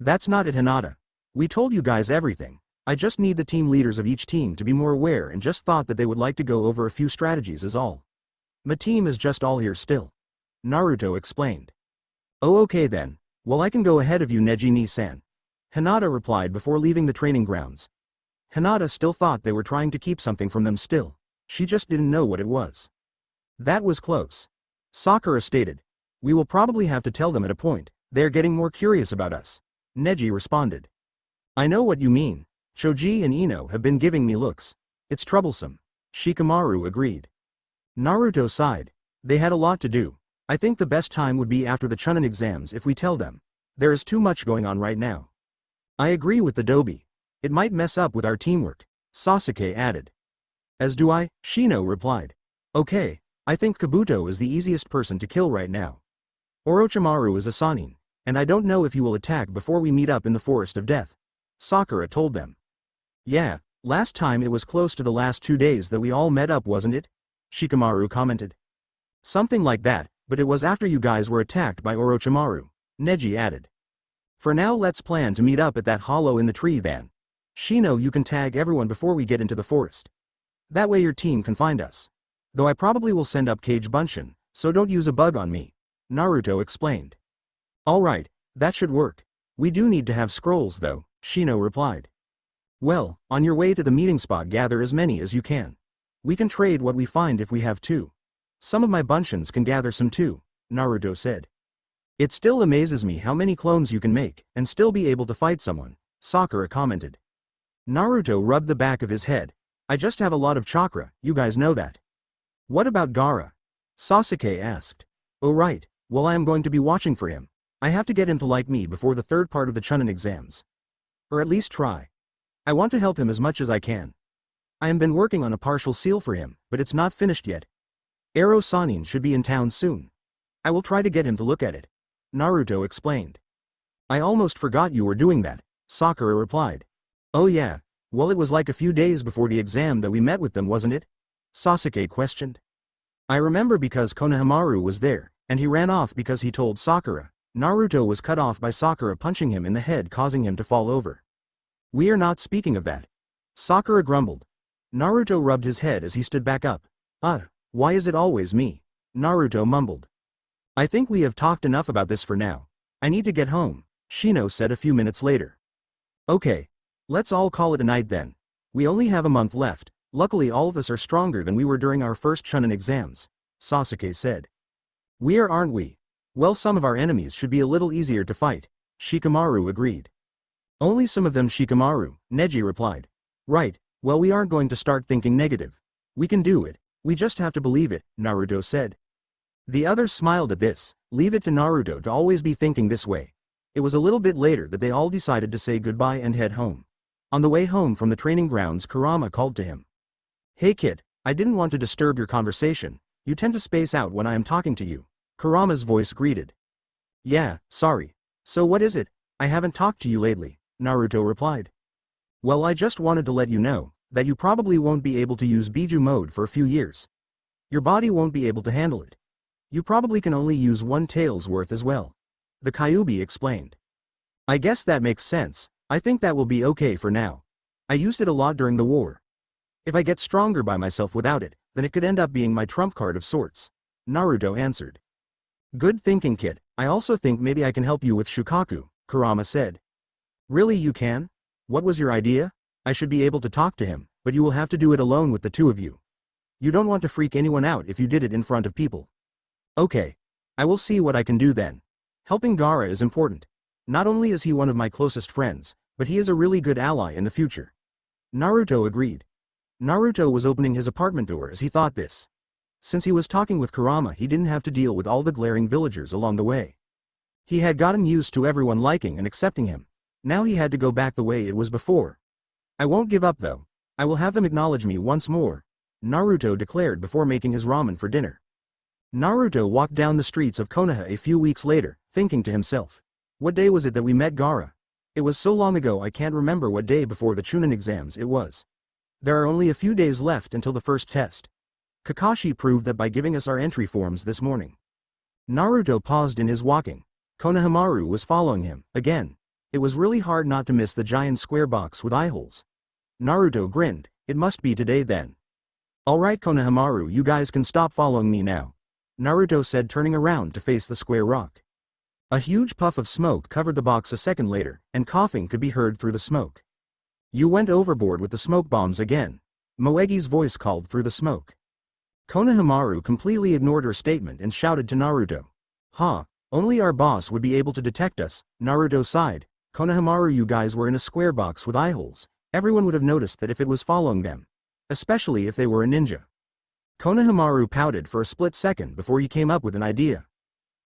That's not it, Hinata. We told you guys everything. I just need the team leaders of each team to be more aware and just thought that they would like to go over a few strategies is all. My team is just all here still. Naruto explained. Oh, okay then. Well, I can go ahead of you, Neji-ni-san. Hinata replied before leaving the training grounds. Hinata still thought they were trying to keep something from them still. She just didn't know what it was. That was close. Sakura stated. We will probably have to tell them at a point. They're getting more curious about us. Neji responded. I know what you mean. Choji and Ino have been giving me looks. It's troublesome. Shikamaru agreed. Naruto sighed. They had a lot to do. I think the best time would be after the Chunin exams if we tell them. There is too much going on right now. I agree with the Dobi. It might mess up with our teamwork, Sasuke added. As do I, Shino replied. Okay, I think Kabuto is the easiest person to kill right now. Orochimaru is a Sannin, and I don't know if he will attack before we meet up in the Forest of Death, Sakura told them. Yeah, last time it was close to the last 2 days that we all met up, wasn't it? Shikamaru commented. Something like that, but it was after you guys were attacked by Orochimaru, Neji added. For now let's plan to meet up at that hollow in the tree then. Shino, you can tag everyone before we get into the forest. That way your team can find us. Though I probably will send up Kage Bunshin, so don't use a bug on me, Naruto explained. Alright, that should work. We do need to have scrolls though, Shino replied. Well, on your way to the meeting spot gather as many as you can. We can trade what we find if we have to. Some of my Bunshins can gather some too, Naruto said. It still amazes me how many clones you can make, and still be able to fight someone, Sakura commented. Naruto rubbed the back of his head. I just have a lot of chakra, you guys know that. What about Gaara? Sasuke asked. Oh right, well I am going to be watching for him. I have to get him to like me before the third part of the Chunin exams. Or at least try. I want to help him as much as I can. I have been working on a partial seal for him, but it's not finished yet. Ero Sannin should be in town soon. I will try to get him to look at it, Naruto explained. I almost forgot you were doing that, Sakura replied. Oh yeah, well it was like a few days before the exam that we met with them, wasn't it? Sasuke questioned. I remember because Konohamaru was there, and he ran off because he told Sakura. Naruto was cut off by Sakura punching him in the head, causing him to fall over. We are not speaking of that. Sakura grumbled. Naruto rubbed his head as he stood back up. Why is it always me? Naruto mumbled. I think we have talked enough about this for now. I need to get home, Shino said a few minutes later. Okay. Let's all call it a night then. We only have a month left. Luckily all of us are stronger than we were during our first Chunin exams, Sasuke said. We are, aren't we? Well, some of our enemies should be a little easier to fight, Shikamaru agreed. Only some of them, Shikamaru, Neji replied. Right, well we aren't going to start thinking negative. We can do it. We just have to believe it, Naruto said. The others smiled at this. Leave it to Naruto to always be thinking this way. It was a little bit later that they all decided to say goodbye and head home. On the way home from the training grounds, Kurama called to him. Hey kid, I didn't want to disturb your conversation. You tend to space out when I am talking to you, Kurama's voice greeted. Yeah, sorry. So what is it? I haven't talked to you lately, Naruto replied. Well, I just wanted to let you know that you probably won't be able to use Biju mode for a few years. Your body won't be able to handle it. You probably can only use one tail's worth as well, the Kyuubi explained. I guess that makes sense. I think that will be okay for now. I used it a lot during the war. If I get stronger by myself without it, then it could end up being my trump card of sorts, Naruto answered. Good thinking, kid. I also think maybe I can help you with Shukaku, Kurama said. Really, you can? What was your idea? I should be able to talk to him, but you will have to do it alone with the two of you. You don't want to freak anyone out if you did it in front of people. Okay. I will see what I can do then. Helping Gaara is important. Not only is he one of my closest friends, but he is a really good ally in the future. Naruto agreed. Naruto was opening his apartment door as he thought this. Since he was talking with Kurama, he didn't have to deal with all the glaring villagers along the way. He had gotten used to everyone liking and accepting him. Now he had to go back the way it was before. I won't give up though. I will have them acknowledge me once more, Naruto declared before making his ramen for dinner. Naruto walked down the streets of Konoha a few weeks later, thinking to himself. What day was it that we met Gaara? It was so long ago I can't remember what day before the Chunin exams it was. There are only a few days left until the first test. Kakashi proved that by giving us our entry forms this morning. Naruto paused in his walking. Konohamaru was following him, again. It was really hard not to miss the giant square box with eye holes. Naruto grinned. It must be today then. Alright Konohamaru, you guys can stop following me now, Naruto said, turning around to face the square rock. A huge puff of smoke covered the box a second later, and coughing could be heard through the smoke. You went overboard with the smoke bombs again, Moegi's voice called through the smoke. Konohamaru completely ignored her statement and shouted to Naruto. Only our boss would be able to detect us, Naruto sighed. Konohamaru, you guys were in a square box with eye holes. Everyone would have noticed that if it was following them. especially if they were a ninja. Konohamaru pouted for a split second before he came up with an idea.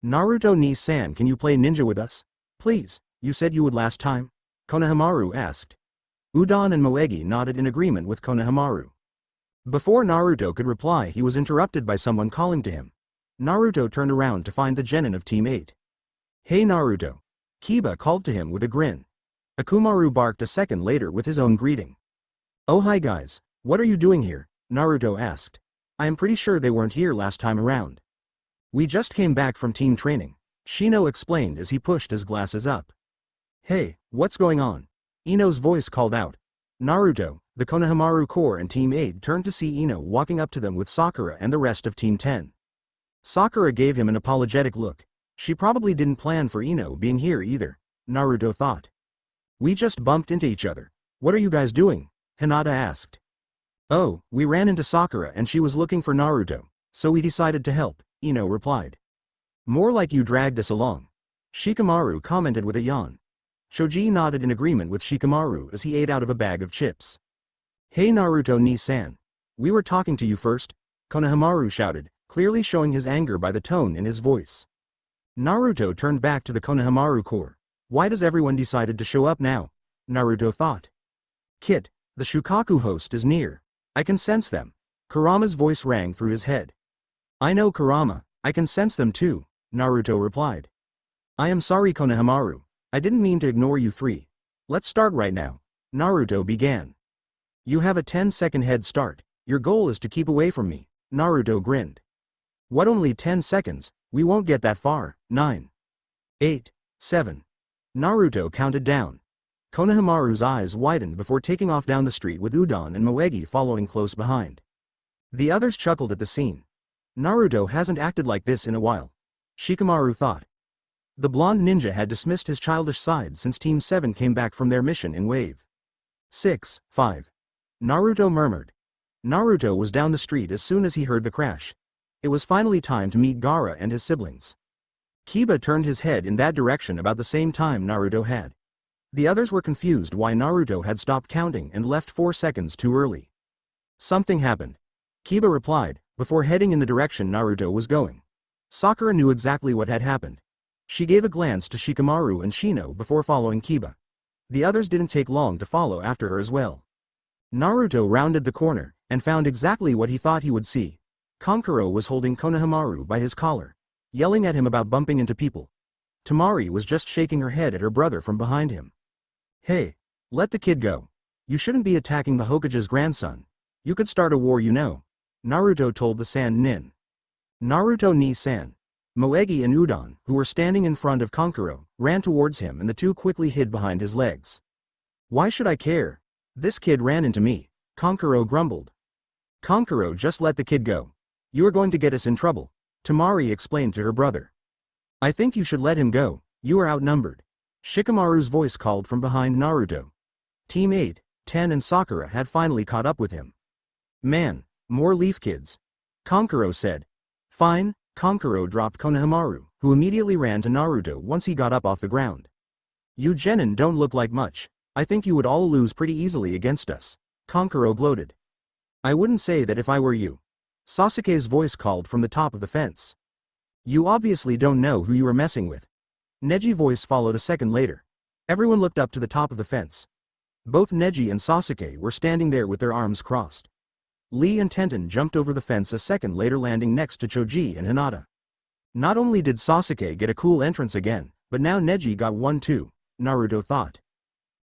Naruto-ni-san, can you play ninja with us? Please, you said you would last time? Konohamaru asked. Udon and Moegi nodded in agreement with Konohamaru. Before Naruto could reply, he was interrupted by someone calling to him. Naruto turned around to find the genin of Team 8. Hey Naruto. Kiba called to him with a grin. Akumaru barked a second later with his own greeting. Oh hi guys, what are you doing here? Naruto asked. I am pretty sure they weren't here last time around. We just came back from team training, Shino explained as he pushed his glasses up. Hey, what's going on? Ino's voice called out. Naruto, the Konohamaru Corps and Team 8 turned to see Ino walking up to them with Sakura and the rest of Team 10. Sakura gave him an apologetic look. She probably didn't plan for Ino being here either, Naruto thought. We just bumped into each other. What are you guys doing? Hinata asked. Oh, we ran into Sakura and she was looking for Naruto, so we decided to help, Ino replied. More like you dragged us along, Shikamaru commented with a yawn. Choji nodded in agreement with Shikamaru as he ate out of a bag of chips. Hey Naruto-ni-san. We were talking to you first, Konohamaru shouted, clearly showing his anger by the tone in his voice. Naruto turned back to the Konohamaru Corps. Why does everyone decided to show up now? Naruto thought. Kit, the Shukaku host is near. I can sense them. Kurama's voice rang through his head. I know Kurama, I can sense them too, Naruto replied. I am sorry Konohamaru. I didn't mean to ignore you three. Let's start right now, Naruto began. You have a 10-second head start. Your goal is to keep away from me, Naruto grinned. What, only 10 seconds? We won't get that far. 9, 8, 7. Naruto counted down. Konohamaru's eyes widened before taking off down the street with Udon and Moegi following close behind. The others chuckled at the scene. Naruto hasn't acted like this in a while, Shikamaru thought. The blonde ninja had dismissed his childish side since Team 7 came back from their mission in Wave 6, 5. Naruto murmured. Naruto was down the street as soon as he heard the crash. It was finally time to meet Gaara and his siblings. Kiba turned his head in that direction about the same time Naruto had. The others were confused why Naruto had stopped counting and left 4 seconds too early. Something happened, Kiba replied, before heading in the direction Naruto was going. Sakura knew exactly what had happened. She gave a glance to Shikamaru and Shino before following Kiba. The others didn't take long to follow after her as well. Naruto rounded the corner and found exactly what he thought he would see. Kankuro was holding Konohamaru by his collar, yelling at him about bumping into people. Temari was just shaking her head at her brother from behind him. Hey, let the kid go. You shouldn't be attacking the Hokage's grandson. You could start a war, you know, Naruto told the Sand Nin. Naruto-ni-san. Moegi and Udon, who were standing in front of Kankuro, ran towards him and the two quickly hid behind his legs. Why should I care? This kid ran into me, Kankuro grumbled. Kankuro, just let the kid go. You are going to get us in trouble, Temari explained to her brother. I think you should let him go, you are outnumbered, Shikamaru's voice called from behind Naruto. Team 8, 10 and Sakura had finally caught up with him. Man, more leaf kids, Kankuro said. Fine, Kankuro dropped Konohamaru, who immediately ran to Naruto once he got up off the ground. You genin don't look like much. I think you would all lose pretty easily against us, Kankuro gloated. I wouldn't say that if I were you, Sasuke's voice called from the top of the fence. You obviously don't know who you are messing with. Neji's voice followed a second later. Everyone looked up to the top of the fence. Both Neji and Sasuke were standing there with their arms crossed. Lee and Tenten jumped over the fence a second later, landing next to Choji and Hinata. Not only did Sasuke get a cool entrance again, but now Neji got one too, Naruto thought.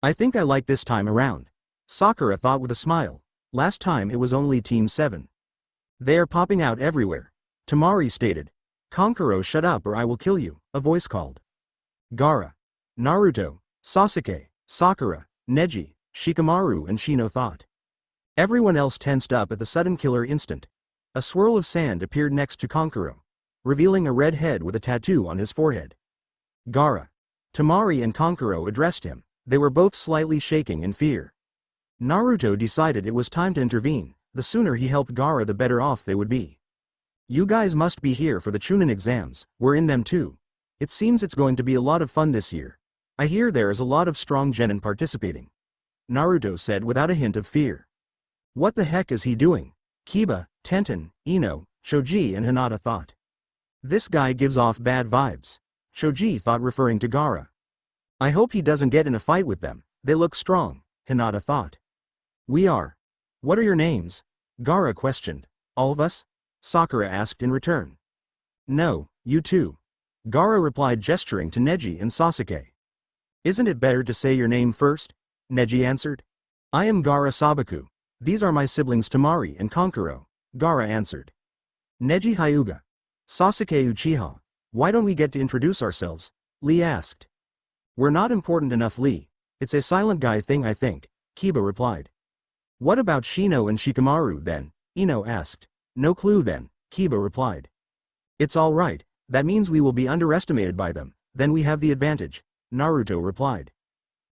I think I like this time around, Sakura thought with a smile. Last time it was only Team 7. They are popping out everywhere, Temari stated. Kankuro, shut up or I will kill you, a voice called. Gaara, Naruto, Sasuke, Sakura, Neji, Shikamaru and Shino thought. Everyone else tensed up at the sudden killer instant. A swirl of sand appeared next to Kankuro, revealing a red head with a tattoo on his forehead. Gaara. Temari and Kankuro addressed him. They were both slightly shaking in fear. Naruto decided it was time to intervene. The sooner he helped Gaara the better off they would be. You guys must be here for the Chunin exams, we're in them too. It seems it's going to be a lot of fun this year. I hear there is a lot of strong genin participating, Naruto said without a hint of fear. What the heck is he doing? Kiba, Tenten, Ino, Choji and Hinata thought. This guy gives off bad vibes. Choji thought, referring to Gaara. I hope he doesn't get in a fight with them, they look strong, Hinata thought. We are. What are your names? Gaara questioned. All of us? Sakura asked in return. No, you too. Gaara replied, gesturing to Neji and Sasuke. Isn't it better to say your name first? Neji answered. I am Gaara Sabaku. These are my siblings Temari and Kankuro, Gaara answered. Neji Hyuga. Sasuke Uchiha. Why don't we get to introduce ourselves? Lee asked. We're not important enough, Lee. It's a silent guy thing, I think, Kiba replied. What about Shino and Shikamaru then? Ino asked. No clue then, Kiba replied. It's all right, that means we will be underestimated by them, then we have the advantage, Naruto replied.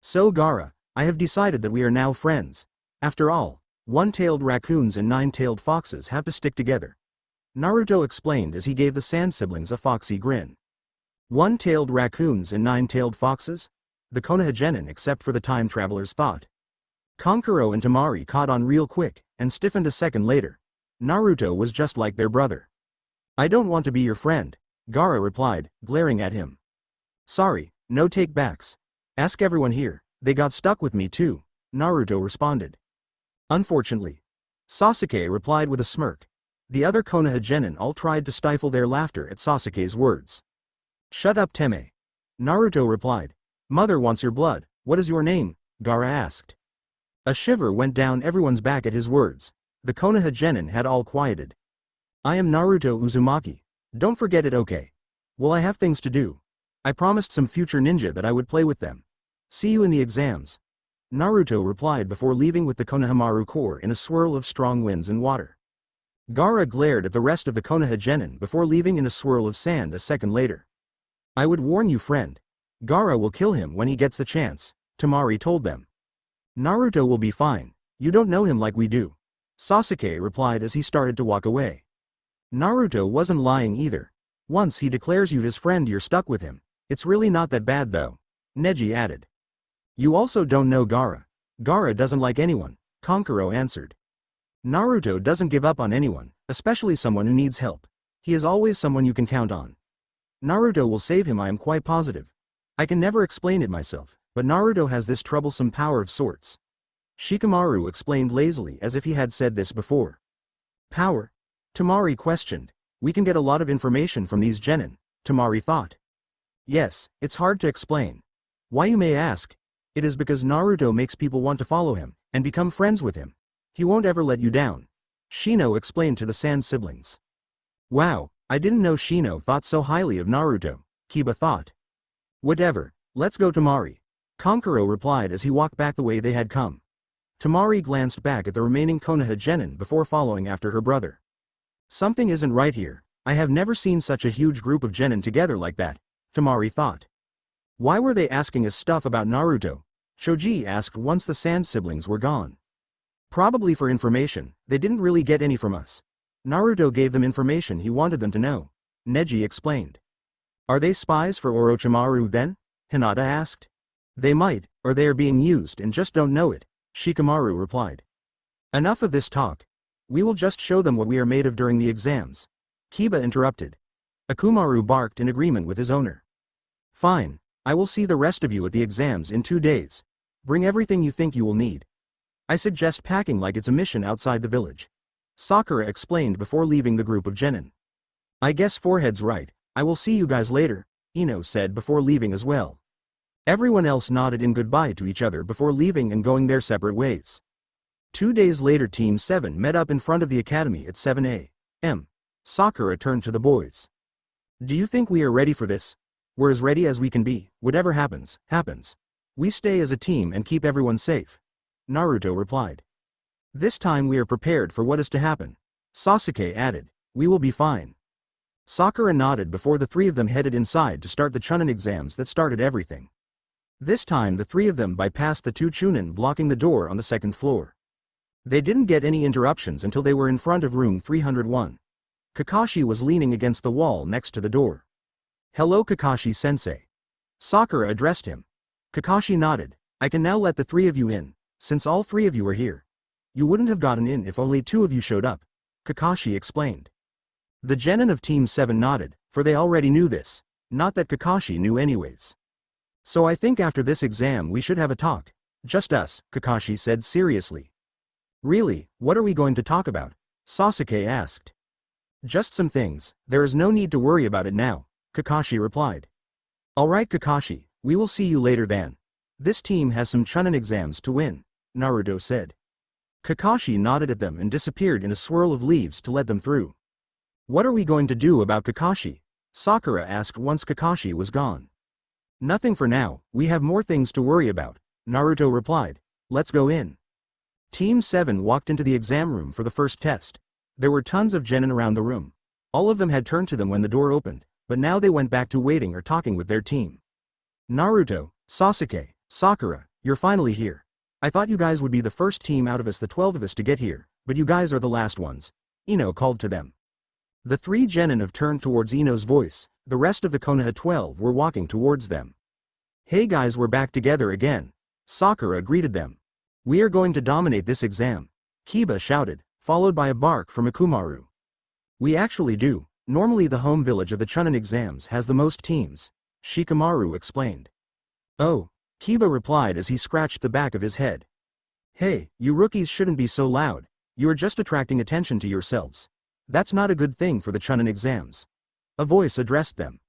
So Gaara, I have decided that we are now friends. After all, one-tailed raccoons and nine-tailed foxes have to stick together. Naruto explained as he gave the Sand siblings a foxy grin. One-tailed raccoons and nine-tailed foxes? The Konoha genin except for the time travelers thought. Kankuro and Temari caught on real quick, and stiffened a second later. Naruto was just like their brother. I don't want to be your friend, Gaara replied, glaring at him. Sorry, no take-backs. Ask everyone here, they got stuck with me too, Naruto responded. Unfortunately. Sasuke replied with a smirk. The other Konoha genin all tried to stifle their laughter at Sasuke's words. Shut up, Teme. Naruto replied. Mother wants your blood, what is your name? Gaara asked. A shiver went down everyone's back at his words. The Konoha genin had all quieted. I am Naruto Uzumaki. Don't forget it, okay? Well, I have things to do. I promised some future ninja that I would play with them. See you in the exams. Naruto replied before leaving with the Konohamaru Corps in a swirl of strong winds and water. Gaara glared at the rest of the Konoha genin before leaving in a swirl of sand a second later. I would warn you, friend. Gaara will kill him when he gets the chance, Temari told them. Naruto will be fine, you don't know him like we do, Sasuke replied as he started to walk away. Naruto wasn't lying either. Once he declares you his friend, you're stuck with him. It's really not that bad though, Neji added. You also don't know Gaara. Gaara doesn't like anyone, Kankuro answered. Naruto doesn't give up on anyone, especially someone who needs help. He is always someone you can count on. Naruto will save him, I am quite positive. I can never explain it myself, but Naruto has this troublesome power of sorts. Shikamaru explained lazily as if he had said this before. Power? Temari questioned. We can get a lot of information from these genin, Temari thought. Yes, it's hard to explain. Why, you may ask? It is because Naruto makes people want to follow him, and become friends with him. He won't ever let you down. Shino explained to the Sand siblings. Wow, I didn't know Shino thought so highly of Naruto, Kiba thought. Whatever, let's go, Temari. Kankuro replied as he walked back the way they had come. Temari glanced back at the remaining Konoha genin before following after her brother. Something isn't right here. I have never seen such a huge group of genin together like that, Temari thought. Why were they asking us stuff about Naruto? Choji asked once the Sand siblings were gone. Probably for information, they didn't really get any from us. Naruto gave them information he wanted them to know, Neji explained. Are they spies for Orochimaru then? Hinata asked. They might, or they are being used and just don't know it, Shikamaru replied. Enough of this talk. We will just show them what we are made of during the exams. Kiba interrupted. Akumaru barked in agreement with his owner. Fine, I will see the rest of you at the exams in 2 days. Bring everything you think you will need. I suggest packing like it's a mission outside the village. Sakura explained before leaving the group of genin. I guess Forehead's right, I will see you guys later, Ino said before leaving as well. Everyone else nodded in goodbye to each other before leaving and going their separate ways. 2 days later, Team 7 met up in front of the academy at 7 a.m. Sakura turned to the boys. Do you think we are ready for this? We're as ready as we can be. Whatever happens, happens. We stay as a team and keep everyone safe, Naruto replied. This time we are prepared for what is to happen, Sasuke added. We will be fine. Sakura nodded before the three of them headed inside to start the Chunin exams that started everything. This time the three of them bypassed the 2 Chunin blocking the door on the second floor. They didn't get any interruptions until they were in front of room 301. Kakashi was leaning against the wall next to the door. Hello, Kakashi-sensei. Sakura addressed him. Kakashi nodded. I can now let the 3 of you in, since all 3 of you are here. You wouldn't have gotten in if only 2 of you showed up, Kakashi explained. The genin of Team 7 nodded, for they already knew this, not that Kakashi knew anyways. So I think after this exam we should have a talk. Just us, Kakashi said seriously. Really, what are we going to talk about? Sasuke asked. Just some things, there is no need to worry about it now, Kakashi replied. Alright Kakashi, we will see you later then. This team has some Chunin exams to win, Naruto said. Kakashi nodded at them and disappeared in a swirl of leaves to let them through. What are we going to do about Kakashi? Sakura asked once Kakashi was gone. Nothing for now, we have more things to worry about, Naruto replied. Let's go in. Team 7 walked into the exam room for the first test. There were tons of genin around the room. All of them had turned to them when the door opened, but now they went back to waiting or talking with their team. Naruto, Sasuke, Sakura, you're finally here. I thought you guys would be the first team out of us, the 12 of us, to get here, but you guys are the last ones, Ino called to them. The 3 genin have turned towards Ino's voice, the rest of the Konoha 12 were walking towards them. Hey guys, we're back together again, Sakura greeted them. We are going to dominate this exam, Kiba shouted, followed by a bark from Orochimaru. We actually do, normally the home village of the Chunin exams has the most teams, Shikamaru explained. Oh, Kiba replied as he scratched the back of his head. Hey, you rookies shouldn't be so loud, you are just attracting attention to yourselves. That's not a good thing for the Chunin exams. A voice addressed them.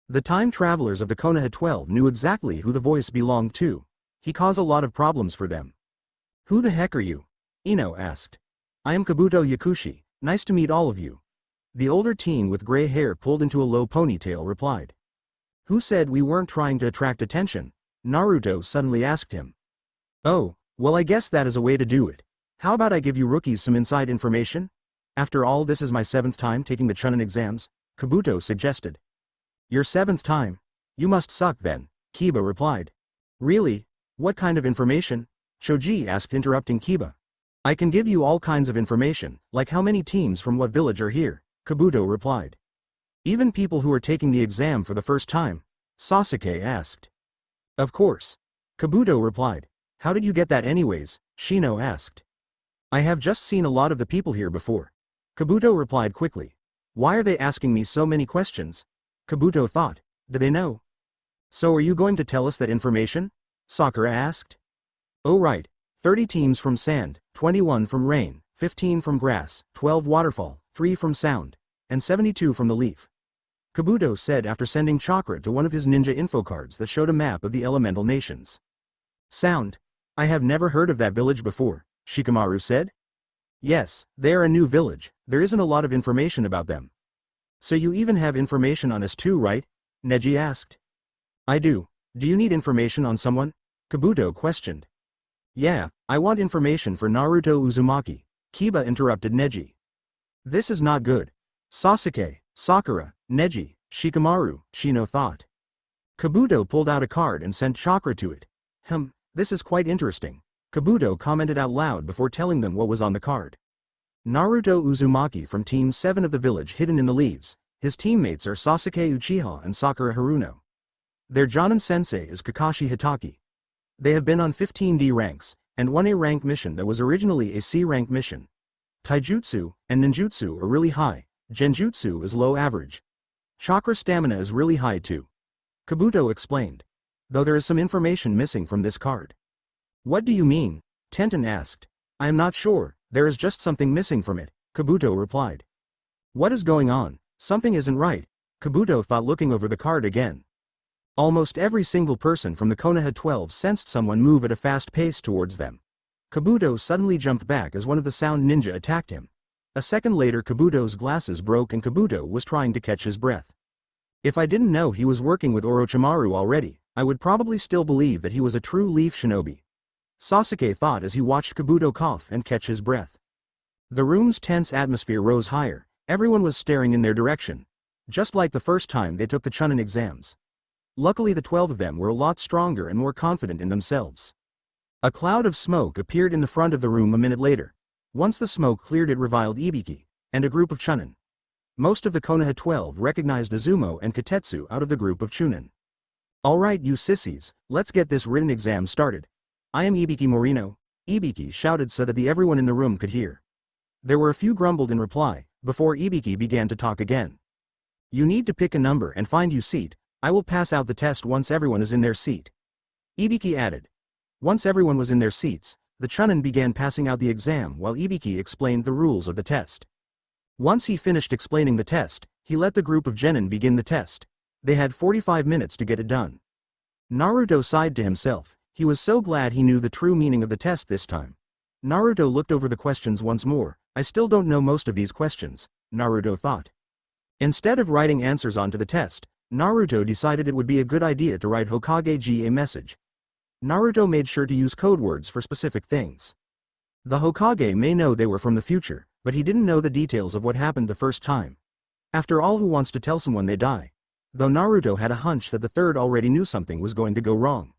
The time travelers of the Konoha 12 knew exactly who the voice belonged to. He caused a lot of problems for them. Who the heck are you? Ino asked. I am Kabuto Yakushi, nice to meet all of you. The older teen with gray hair pulled into a low ponytail replied. Who said we weren't trying to attract attention? Naruto suddenly asked him. Oh, well I guess that is a way to do it. How about I give you rookies some inside information? After all, this is my 7th time taking the Chunin exams, Kabuto suggested. Your 7th time? You must suck then, Kiba replied. Really? What kind of information? Choji asked, interrupting Kiba. I can give you all kinds of information, like how many teams from what village are here, Kabuto replied. Even people who are taking the exam for the first time? Sasuke asked. Of course. Kabuto replied. How did you get that anyways? Shino asked. I have just seen a lot of the people here before. Kabuto replied quickly. Why are they asking me so many questions? Kabuto thought. Do they know? So are you going to tell us that information? Sakura asked. Oh right. 30 teams from sand, 21 from rain, 15 from grass, 12 waterfall, 3 from sound, and 72 from the leaf. Kabuto said after sending chakra to one of his ninja info cards that showed a map of the elemental nations. Sound. I have never heard of that village before, Shikamaru said. Yes, they are a new village, there isn't a lot of information about them. So you even have information on us too, right? Neji asked. I do. Do you need information on someone? Kabuto questioned. Yeah, I want information for Naruto Uzumaki, Kiba interrupted Neji. This is not good. Sasuke, Sakura, Neji, Shikamaru, Shino thought. Kabuto pulled out a card and sent chakra to it. This is quite interesting. Kabuto commented out loud before telling them what was on the card. Naruto Uzumaki from Team 7 of the village hidden in the leaves. His teammates are Sasuke Uchiha and Sakura Haruno. Their Jonin sensei is Kakashi Hitaki. They have been on 15D ranks, and won a rank mission that was originally a C rank mission. Taijutsu and ninjutsu are really high, genjutsu is low average. Chakra stamina is really high too. Kabuto explained. Though there is some information missing from this card. What do you mean? Tenten asked. I am not sure, there is just something missing from it, Kabuto replied. What is going on? Something isn't right, Kabuto thought, looking over the card again. Almost every single person from the Konoha 12 sensed someone move at a fast pace towards them. Kabuto suddenly jumped back as one of the sound ninja attacked him. A second later Kabuto's glasses broke and Kabuto was trying to catch his breath. If I didn't know he was working with Orochimaru already, I would probably still believe that he was a true leaf shinobi. Sasuke thought as he watched Kabuto cough and catch his breath. The room's tense atmosphere rose higher, everyone was staring in their direction. Just like the first time they took the Chunin exams. Luckily the 12 of them were a lot stronger and more confident in themselves. A cloud of smoke appeared in the front of the room a minute later. Once the smoke cleared it revealed Ibiki, and a group of Chunin. Most of the Konoha 12 recognized Izumo and Katetsu out of the group of Chunin. Alright you sissies, let's get this written exam started. I am Ibiki Morino, Ibiki shouted so that everyone in the room could hear. There were a few grumbled in reply, before Ibiki began to talk again. You need to pick a number and find your seat. I will pass out the test once everyone is in their seat. Ibiki added. Once everyone was in their seats, the Chunin began passing out the exam while Ibiki explained the rules of the test. Once he finished explaining the test, he let the group of genin begin the test. They had 45 minutes to get it done. Naruto sighed to himself. He was so glad he knew the true meaning of the test this time. Naruto looked over the questions once more. I still don't know most of these questions, Naruto thought. Instead of writing answers onto the test, Naruto decided it would be a good idea to write Hokage a message. Naruto made sure to use code words for specific things. The Hokage may know they were from the future, but he didn't know the details of what happened the first time. After all, who wants to tell someone they die? Though Naruto had a hunch that the third already knew something was going to go wrong.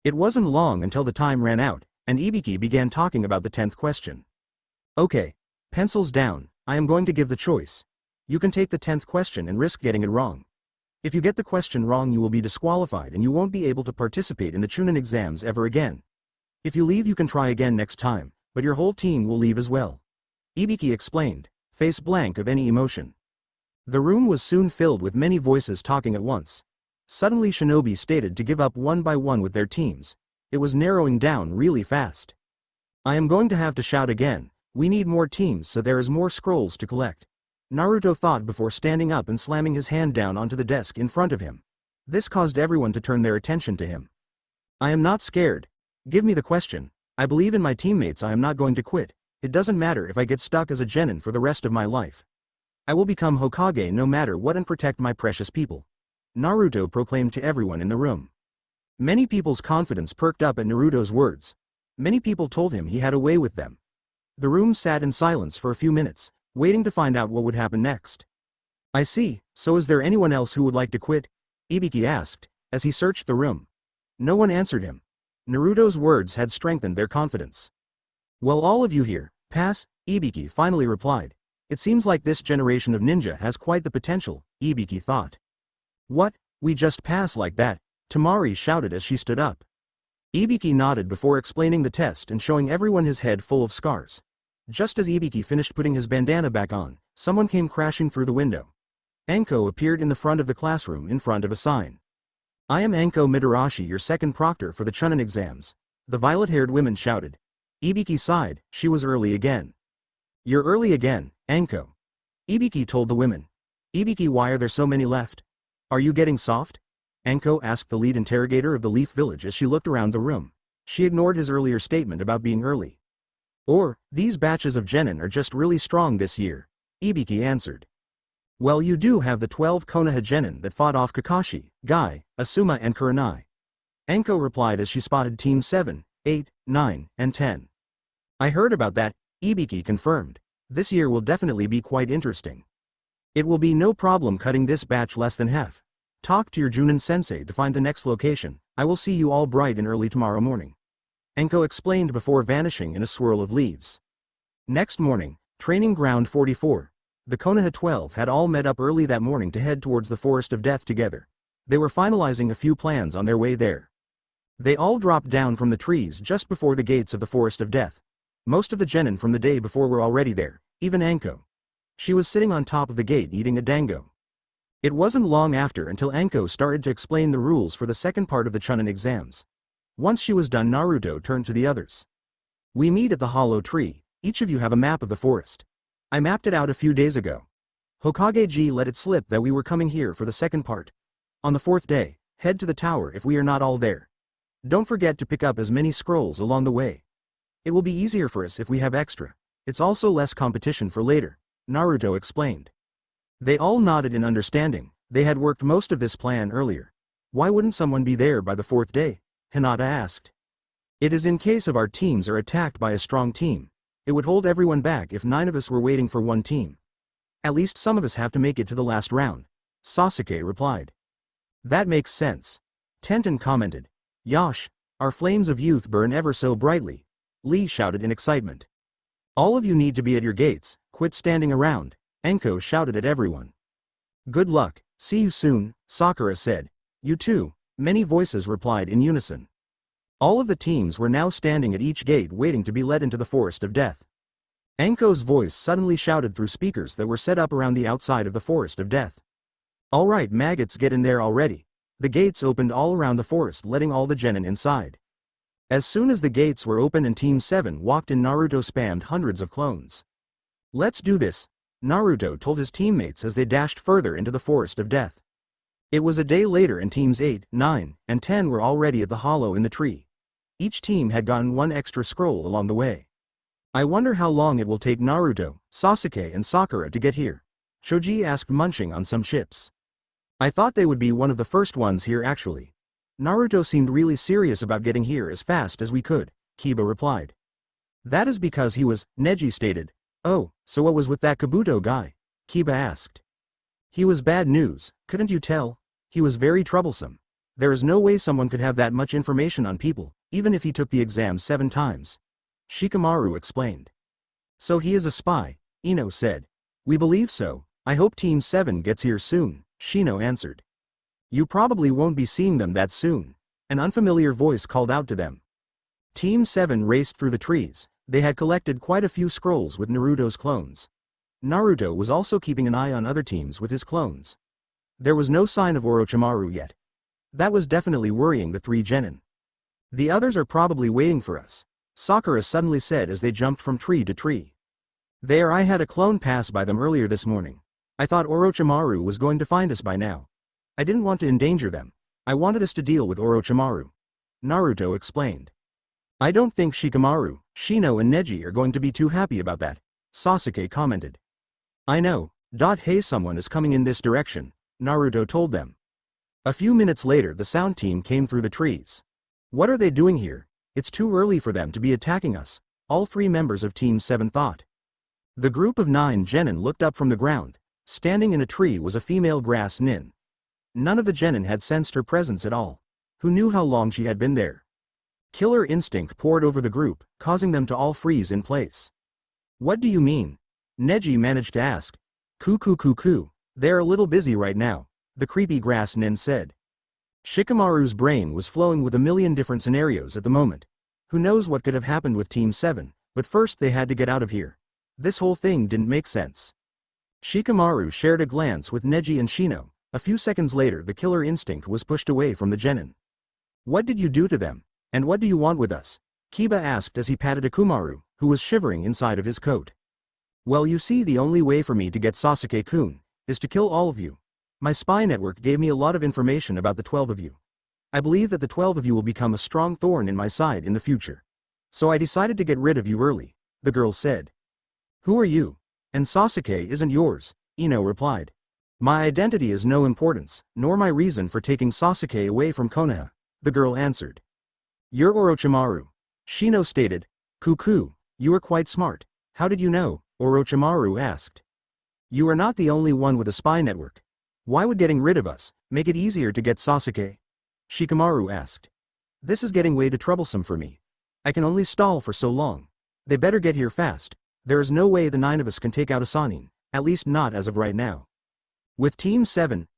It wasn't long until the time ran out, and Ibiki began talking about the 10th question. Okay, pencils down, I am going to give the choice. You can take the 10th question and risk getting it wrong. If you get the question wrong, you will be disqualified and you won't be able to participate in the Chunin exams ever again. If you leave, you can try again next time, but your whole team will leave as well. Ibiki explained, face blank of any emotion. The room was soon filled with many voices talking at once. Suddenly shinobi stated to give up one by one with their teams. It was narrowing down really fast. I am going to have to shout again. We need more teams so there is more scrolls to collect. Naruto thought before standing up and slamming his hand down onto the desk in front of him. This caused everyone to turn their attention to him. I am not scared. Give me the question. I believe in my teammates. I am not going to quit. It doesn't matter if I get stuck as a genin for the rest of my life. I will become Hokage no matter what and protect my precious people. Naruto proclaimed to everyone in the room. Many people's confidence perked up at Naruto's words. Many people told him he had a way with them. The room sat in silence for a few minutes, waiting to find out what would happen next. I see, so is there anyone else who would like to quit? Ibiki asked, as he searched the room. No one answered him. Naruto's words had strengthened their confidence. Well, all of you here, pass, Ibiki finally replied. It seems like this generation of ninja has quite the potential, Ibiki thought. What, we just pass like that? Tamari shouted as she stood up. Ibiki nodded before explaining the test and showing everyone his head full of scars. Just as Ibiki finished putting his bandana back on, someone came crashing through the window. Anko appeared in the front of the classroom in front of a sign. I am Anko Midarashi, your second proctor for the Chunin exams. The violet-haired woman shouted. Ibiki sighed, she was early again. You're early again, Anko. Ibiki told the women. Ibiki, why are there so many left? Are you getting soft? Anko asked the lead interrogator of the Leaf Village as she looked around the room. She ignored his earlier statement about being early. Or, these batches of genin are just really strong this year, Ibiki answered. Well, you do have the 12 Konoha genin that fought off Kakashi, Guy, Asuma and Kurenai. Anko replied as she spotted Team 7, 8, 9, and 10. I heard about that, Ibiki confirmed. This year will definitely be quite interesting. It will be no problem cutting this batch less than half. Talk to your Junin sensei to find the next location. I will see you all bright and early tomorrow morning. Anko explained before vanishing in a swirl of leaves. Next morning, Training Ground 44. The Konoha 12 had all met up early that morning to head towards the Forest of Death together. They were finalizing a few plans on their way there. They all dropped down from the trees just before the gates of the Forest of Death. Most of the genin from the day before were already there, even Anko. She was sitting on top of the gate eating a dango. It wasn't long after until Anko started to explain the rules for the second part of the Chunin exams. Once she was done, Naruto turned to the others. We meet at the hollow tree. Each of you have a map of the forest. I mapped it out a few days ago. Hokage let it slip that we were coming here for the second part. On the fourth day, head to the tower if we are not all there. Don't forget to pick up as many scrolls along the way. It will be easier for us if we have extra. It's also less competition for later, Naruto explained. They all nodded in understanding. They had worked most of this plan earlier. Why wouldn't someone be there by the fourth day? Hinata asked. It is in case of our teams are attacked by a strong team. It would hold everyone back if 9 of us were waiting for one team. At least some of us have to make it to the last round, Sasuke replied. That makes sense. Tenten commented. Yosh, our flames of youth burn ever so brightly, Lee shouted in excitement. All of you need to be at your gates, quit standing around, Anko shouted at everyone. Good luck, see you soon, Sakura said. You too, many voices replied in unison. All of the teams were now standing at each gate waiting to be led into the Forest of Death. Anko's voice suddenly shouted through speakers that were set up around the outside of the Forest of Death. "Alright maggots, get in there already." The gates opened all around the forest, letting all the genin inside. As soon as the gates were open and Team 7 walked in, Naruto spammed hundreds of clones. "Let's do this," Naruto told his teammates as they dashed further into the Forest of Death. It was a day later and Teams 8, 9, and 10 were already at the hollow in the tree. Each team had gotten one extra scroll along the way. "I wonder how long it will take Naruto, Sasuke and Sakura to get here," Choji asked, munching on some chips. "I thought they would be one of the first ones here actually. Naruto seemed really serious about getting here as fast as we could," Kiba replied. "That is because he was," Neji stated. "Oh, so what was with that Kabuto guy?" Kiba asked. "He was bad news, couldn't you tell? He was very troublesome. There is no way someone could have that much information on people, even if he took the exam 7 times. Shikamaru explained. "So he is a spy," Ino said. "We believe so. I hope Team 7 gets here soon," Shino answered. "You probably won't be seeing them that soon," an unfamiliar voice called out to them. Team 7 raced through the trees. They had collected quite a few scrolls with Naruto's clones. Naruto was also keeping an eye on other teams with his clones. There was no sign of Orochimaru yet. That was definitely worrying the 3 genin. "The others are probably waiting for us," Sakura suddenly said as they jumped from tree to tree. I had a clone pass by them earlier this morning. I thought Orochimaru was going to find us by now. I didn't want to endanger them. I wanted us to deal with Orochimaru," Naruto explained. "I don't think Shikamaru, Shino and Neji are going to be too happy about that," Sasuke commented. "I know. Hey, someone is coming in this direction," Naruto told them. A few minutes later the sound team came through the trees. "What are they doing here? It's too early for them to be attacking us," all 3 members of Team 7 thought. The group of 9 genin looked up from the ground. Standing in a tree was a female grass nin. None of the genin had sensed her presence at all. Who knew how long she had been there? Killer instinct poured over the group, causing them to all freeze in place. "What do you mean?" Neji managed to ask. Cuckoo. They're a little busy right now," the creepy grass nin said. Shikamaru's brain was flowing with a million different scenarios at the moment. Who knows what could have happened with Team 7, but first they had to get out of here. This whole thing didn't make sense. Shikamaru shared a glance with Neji and Shino. A few seconds later the killer instinct was pushed away from the genin. "What did you do to them? And what do you want with us?" Kiba asked as he patted Akumaru, who was shivering inside of his coat. "Well, you see, the only way for me to get Sasuke-kun is to kill all of you. My spy network gave me a lot of information about the 12 of you. I believe that the 12 of you will become a strong thorn in my side in the future. So I decided to get rid of you early," the girl said. "Who are you? And Sasuke isn't yours," Ino replied. "My identity is no importance, nor my reason for taking Sasuke away from Konoha," the girl answered. "You're Orochimaru," Shino stated. "Cuckoo, you are quite smart. How did you know?" Orochimaru asked. "You are not the only one with a spy network. Why would getting rid of us make it easier to get Sasuke?" Shikamaru asked. "This is getting way too troublesome for me. I can only stall for so long. They better get here fast. There is no way the 9 of us can take out a Sannin, at least not as of right now." With Team 7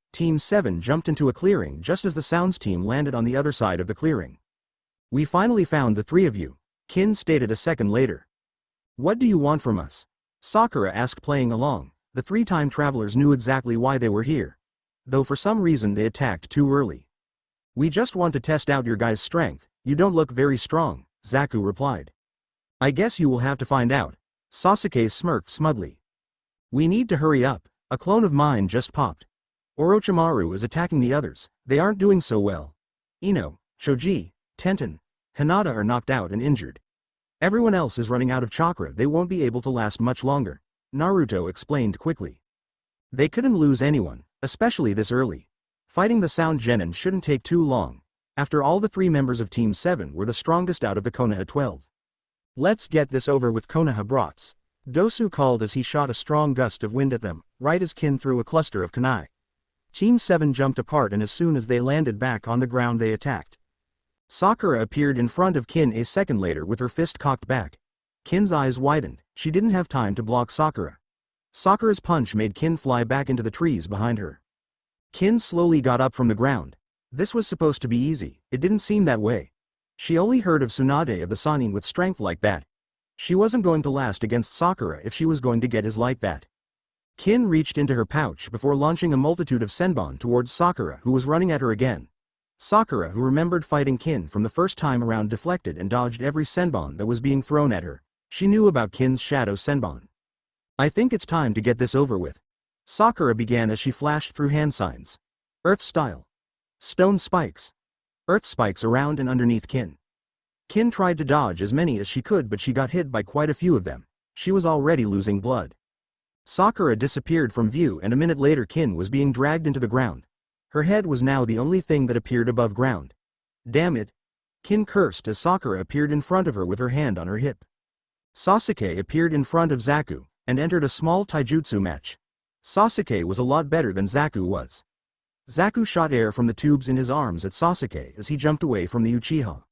jumped into a clearing just as the sounds team landed on the other side of the clearing. "We finally found the 3 of you," Kin stated a second later. "What do you want from us?" Sakura asked, playing along. The 3 time travelers knew exactly why they were here. Though for some reason they attacked too early. "We just want to test out your guys' strength. You don't look very strong," Zaku replied. "I guess you will have to find out." Sasuke smirked smugly. "We need to hurry up. A clone of mine just popped. Orochimaru is attacking the others. They aren't doing so well. Ino, Choji, Tenten, Hinata are knocked out and injured. Everyone else is running out of chakra. They won't be able to last much longer," Naruto explained quickly. They couldn't lose anyone, especially this early. Fighting the sound genin shouldn't take too long. After all, the 3 members of Team 7 were the strongest out of the Konoha 12. "Let's get this over with, Konoha brats," Dosu called as he shot a strong gust of wind at them, right as Kin threw a cluster of kunai. Team 7 jumped apart, and as soon as they landed back on the ground they attacked. Sakura appeared in front of Kin a second later with her fist cocked back. Kin's eyes widened. She didn't have time to block Sakura. Sakura's punch made Kin fly back into the trees behind her. Kin slowly got up from the ground. This was supposed to be easy. It didn't seem that way. She only heard of Tsunade of the Sannin with strength like that. She wasn't going to last against Sakura if she was going to get his like that. Kin reached into her pouch before launching a multitude of senbon towards Sakura, who was running at her again. Sakura, who remembered fighting Kin from the first time around, deflected and dodged every senbon that was being thrown at her. She knew about Kin's shadow senbon. I think it's time to get this over with. Sakura began as she flashed through hand signs. Earth style. Stone spikes. Earth spikes around and underneath Kin. Kin tried to dodge as many as she could, but she got hit by quite a few of them. She was already losing blood. Sakura disappeared from view, and a minute later Kin was being dragged into the ground. Her head was now the only thing that appeared above ground. Damn it! Kin cursed as Sakura appeared in front of her with her hand on her hip. Sasuke appeared in front of Zaku, and entered a small taijutsu match. Sasuke was a lot better than Zaku was. Zaku shot air from the tubes in his arms at Sasuke as he jumped away from the Uchiha.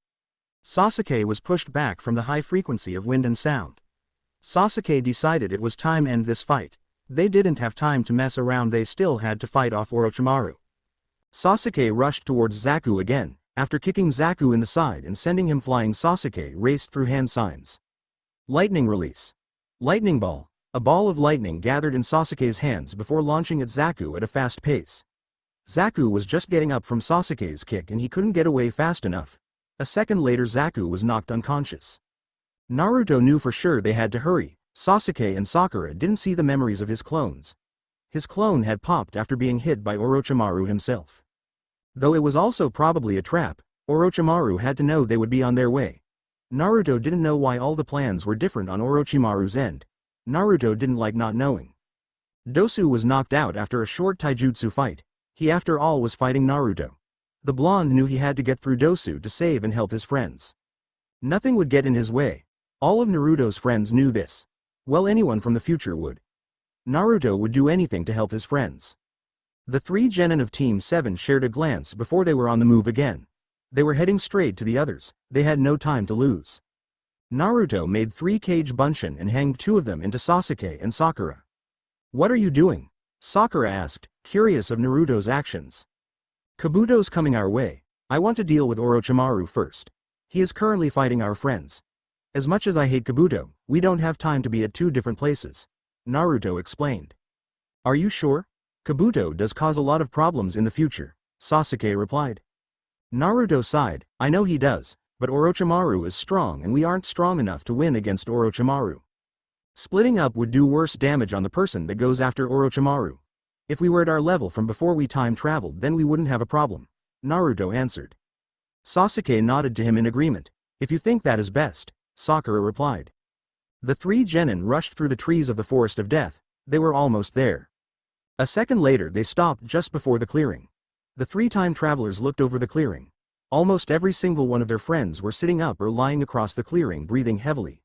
Sasuke was pushed back from the high frequency of wind and sound. Sasuke decided it was time to end this fight. They didn't have time to mess around, they still had to fight off Orochimaru. Sasuke rushed towards Zaku again. After kicking Zaku in the side and sending him flying, Sasuke raced through hand signs. Lightning release. Lightning ball. A ball of lightning gathered in Sasuke's hands before launching at Zaku at a fast pace. Zaku was just getting up from Sasuke's kick and he couldn't get away fast enough. A second later Zaku was knocked unconscious. Naruto knew for sure they had to hurry. Sasuke and Sakura didn't see the memories of his clones. His clone had popped after being hit by Orochimaru himself. Though it was also probably a trap, Orochimaru had to know they would be on their way. Naruto didn't know why all the plans were different on Orochimaru's end. Naruto didn't like not knowing. Dosu was knocked out after a short taijutsu fight. He after all was fighting Naruto. The blonde knew he had to get through Dosu to save and help his friends. Nothing would get in his way. All of Naruto's friends knew this. Well, anyone from the future would. Naruto would do anything to help his friends. The three genin of Team 7 shared a glance before they were on the move again. They were heading straight to the others. They had no time to lose. Naruto made 3 cage bunshin and hanged 2 of them into Sasuke and Sakura. What are you doing? Sakura asked, curious of Naruto's actions. Kabuto's coming our way. I want to deal with Orochimaru first. He is currently fighting our friends. As much as I hate Kabuto, we don't have time to be at 2 different places. Naruto explained. Are you sure? Kabuto does cause a lot of problems in the future, Sasuke replied. Naruto sighed. I know he does, but Orochimaru is strong and we aren't strong enough to win against Orochimaru. Splitting up would do worse damage on the person that goes after Orochimaru. If we were at our level from before we time traveled, then we wouldn't have a problem, Naruto answered. Sasuke nodded to him in agreement. If you think that is best, Sakura replied. The 3 genin rushed through the trees of the Forest of Death. They were almost there. A second later they stopped just before the clearing. The 3 time travelers looked over the clearing. Almost every single one of their friends were sitting up or lying across the clearing, breathing heavily.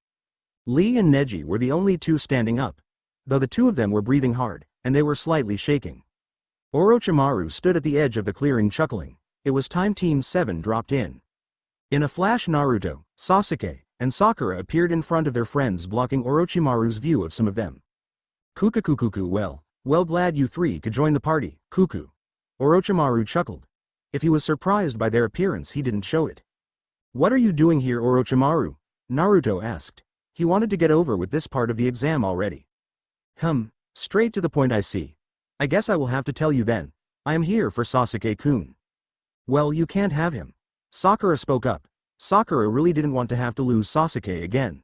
Lee and Neji were the only 2 standing up, though the 2 of them were breathing hard, and they were slightly shaking. Orochimaru stood at the edge of the clearing chuckling. It was time Team 7 dropped in. In a flash Naruto, Sasuke, and Sakura appeared in front of their friends, blocking Orochimaru's view of some of them. Kukakukuku, well glad you 3 could join the party, Kuku. Orochimaru chuckled. If he was surprised by their appearance, he didn't show it. What are you doing here, Orochimaru? Naruto asked. He wanted to get over with this part of the exam already. Straight to the point I see. I guess I will have to tell you then. I am here for Sasuke-kun. Well, you can't have him. Sakura spoke up. Sakura really didn't want to have to lose Sasuke again.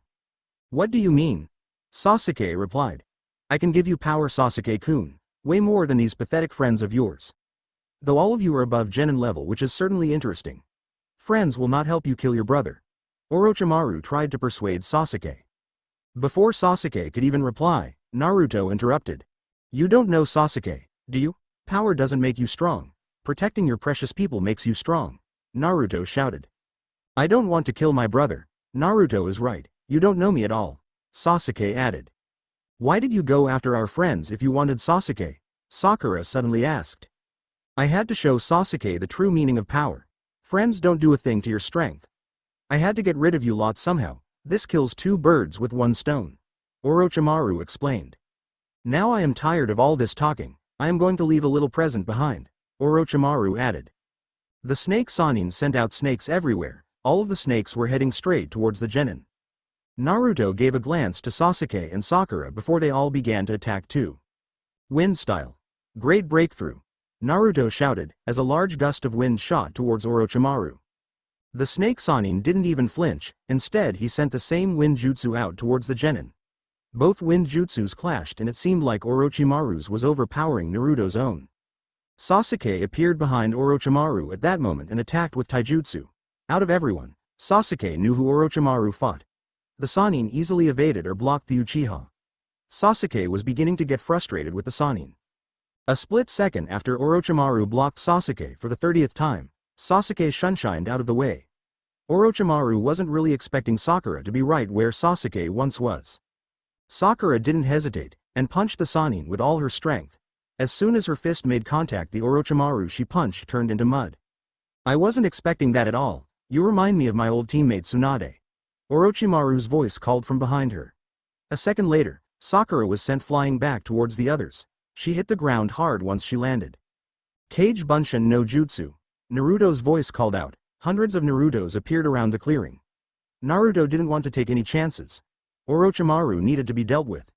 What do you mean? Sasuke replied. I can give you power, Sasuke-kun, way more than these pathetic friends of yours. Though all of you are above genin level, which is certainly interesting. Friends will not help you kill your brother. Orochimaru tried to persuade Sasuke. Before Sasuke could even reply, Naruto interrupted. You don't know Sasuke, do you? Power doesn't make you strong. Protecting your precious people makes you strong. Naruto shouted. I don't want to kill my brother. Naruto is right. You don't know me at all. Sasuke added. Why did you go after our friends if you wanted Sasuke? Sakura suddenly asked. I had to show Sasuke the true meaning of power. Friends don't do a thing to your strength. I had to get rid of you lot somehow. This kills 2 birds with 1 stone. Orochimaru explained. Now I am tired of all this talking. I am going to leave a little present behind. Orochimaru added. The snake Sannin sent out snakes everywhere. all of the snakes were heading straight towards the genin. Naruto gave a glance to Sasuke and Sakura before they all began to attack too. Wind style. Great breakthrough, Naruto shouted, as a large gust of wind shot towards Orochimaru. The snake Sannin didn't even flinch, instead he sent the same wind jutsu out towards the genin. Both wind jutsus clashed and it seemed like Orochimaru's was overpowering Naruto's own. Sasuke appeared behind Orochimaru at that moment and attacked with taijutsu. Out of everyone, Sasuke knew who Orochimaru fought. The Sannin easily evaded or blocked the Uchiha. Sasuke was beginning to get frustrated with the Sannin. A split second after Orochimaru blocked Sasuke for the 30th time, Sasuke shunshined out of the way. Orochimaru wasn't really expecting Sakura to be right where Sasuke once was. Sakura didn't hesitate, and punched the Sannin with all her strength. As soon as her fist made contact, the Orochimaru she punched turned into mud. I wasn't expecting that at all. You remind me of my old teammate Tsunade. Orochimaru's voice called from behind her. A second later, Sakura was sent flying back towards the others. She hit the ground hard once she landed. Kage Bunshin no Jutsu. Naruto's voice called out. Hundreds of Narutos appeared around the clearing. Naruto didn't want to take any chances. Orochimaru needed to be dealt with.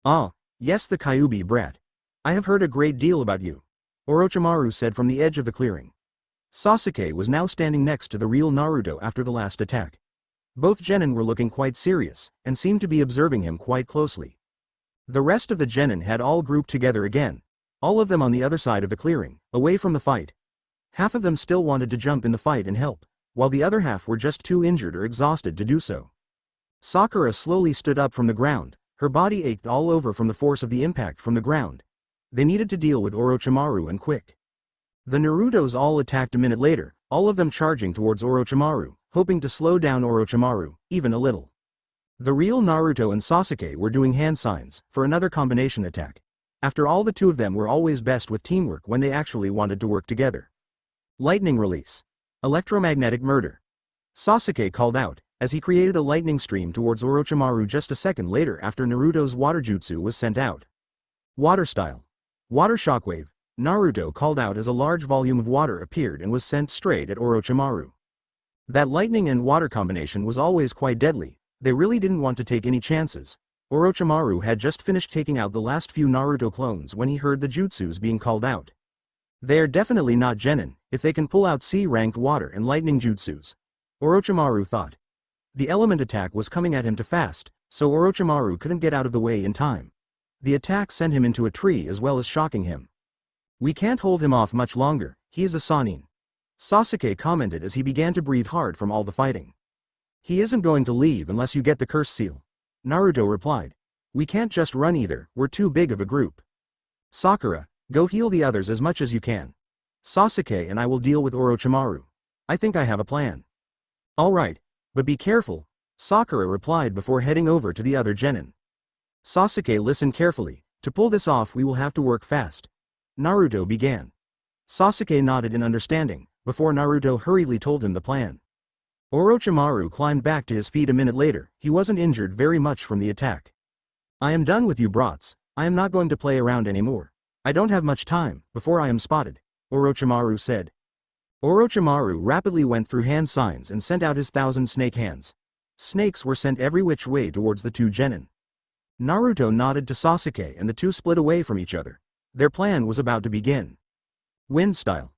Ah, yes, the Kyuubi brat. I have heard a great deal about you, Orochimaru said from the edge of the clearing. Sasuke was now standing next to the real Naruto after the last attack. Both genin were looking quite serious, and seemed to be observing him quite closely. The rest of the genin had all grouped together again, all of them on the other side of the clearing, away from the fight. Half of them still wanted to jump in the fight and help, while the other half were just too injured or exhausted to do so. Sakura slowly stood up from the ground, her body ached all over from the force of the impact from the ground. They needed to deal with Orochimaru and quick. The Narutos all attacked a minute later, all of them charging towards Orochimaru, hoping to slow down Orochimaru, even a little. The real Naruto and Sasuke were doing hand signs for another combination attack. After all, the two of them were always best with teamwork when they actually wanted to work together. Lightning release. Electromagnetic murder. Sasuke called out, as he created a lightning stream towards Orochimaru just a second later after Naruto's water jutsu was sent out. Water style. Water shockwave. Naruto called out as a large volume of water appeared and was sent straight at Orochimaru. That lightning and water combination was always quite deadly. They really didn't want to take any chances. Orochimaru had just finished taking out the last few Naruto clones when he heard the jutsus being called out. They are definitely not genin, if they can pull out C-ranked water and lightning jutsus, Orochimaru thought. The element attack was coming at him too fast, so Orochimaru couldn't get out of the way in time. The attack sent him into a tree as well as shocking him. We can't hold him off much longer, he is a Sannin, Sasuke commented as he began to breathe hard from all the fighting. He isn't going to leave unless you get the curse seal, Naruto replied. We can't just run either, we're too big of a group. Sakura, go heal the others as much as you can. Sasuke and I will deal with Orochimaru. I think I have a plan. Alright, but be careful, Sakura replied before heading over to the other genin. Sasuke listened carefully. To pull this off we will have to work fast. Naruto began. Sasuke nodded in understanding, before Naruto hurriedly told him the plan. Orochimaru climbed back to his feet a minute later. He wasn't injured very much from the attack. I am done with you brats. I am not going to play around anymore. I don't have much time, before I am spotted, Orochimaru said. Orochimaru rapidly went through hand signs and sent out his 1,000 snake hands. Snakes were sent every which way towards the two genin. Naruto nodded to Sasuke and the two split away from each other. Their plan was about to begin. Wind style.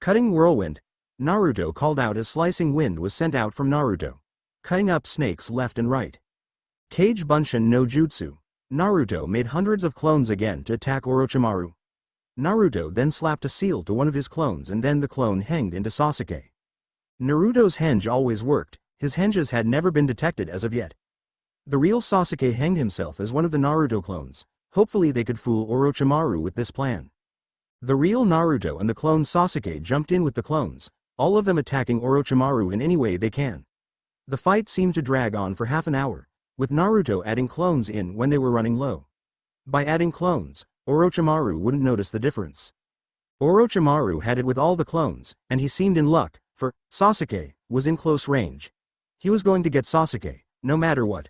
Cutting whirlwind. Naruto called out as slicing wind was sent out from Naruto, cutting up snakes left and right. Kage Bunshin no Jutsu. Naruto made hundreds of clones again to attack Orochimaru. Naruto then slapped a seal to one of his clones and then the clone henged into Sasuke. Naruto's henge always worked, his henges had never been detected as of yet. The real Sasuke hanged himself as one of the Naruto clones. Hopefully they could fool Orochimaru with this plan. The real Naruto and the clone Sasuke jumped in with the clones, all of them attacking Orochimaru in any way they can. The fight seemed to drag on for half an hour, with Naruto adding clones in when they were running low. By adding clones, Orochimaru wouldn't notice the difference. Orochimaru had it with all the clones, and he seemed in luck, for Sasuke was in close range. He was going to get Sasuke, no matter what.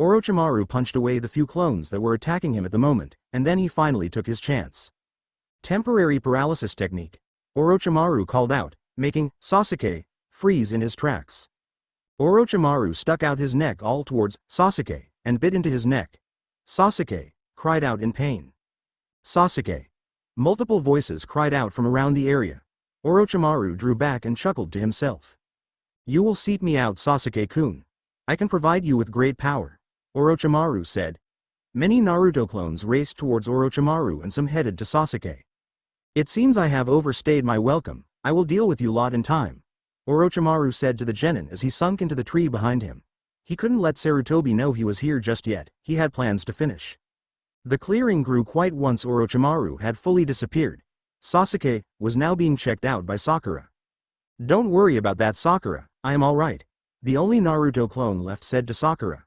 Orochimaru punched away the few clones that were attacking him at the moment, and then he finally took his chance. Temporary paralysis technique. Orochimaru called out, making Sasuke freeze in his tracks. Orochimaru stuck out his neck all towards Sasuke and bit into his neck. Sasuke cried out in pain. Sasuke. Multiple voices cried out from around the area. Orochimaru drew back and chuckled to himself. You will seek me out, Sasuke-kun. I can provide you with great power, Orochimaru said. Many Naruto clones raced towards Orochimaru and some headed to Sasuke. It seems I have overstayed my welcome. I will deal with you lot in time, Orochimaru said to the genin as he sunk into the tree behind him. He couldn't let Sarutobi know he was here just yet, he had plans to finish. The clearing grew quiet once Orochimaru had fully disappeared. Sasuke was now being checked out by Sakura. Don't worry about that, Sakura, I am alright. The only Naruto clone left said to Sakura.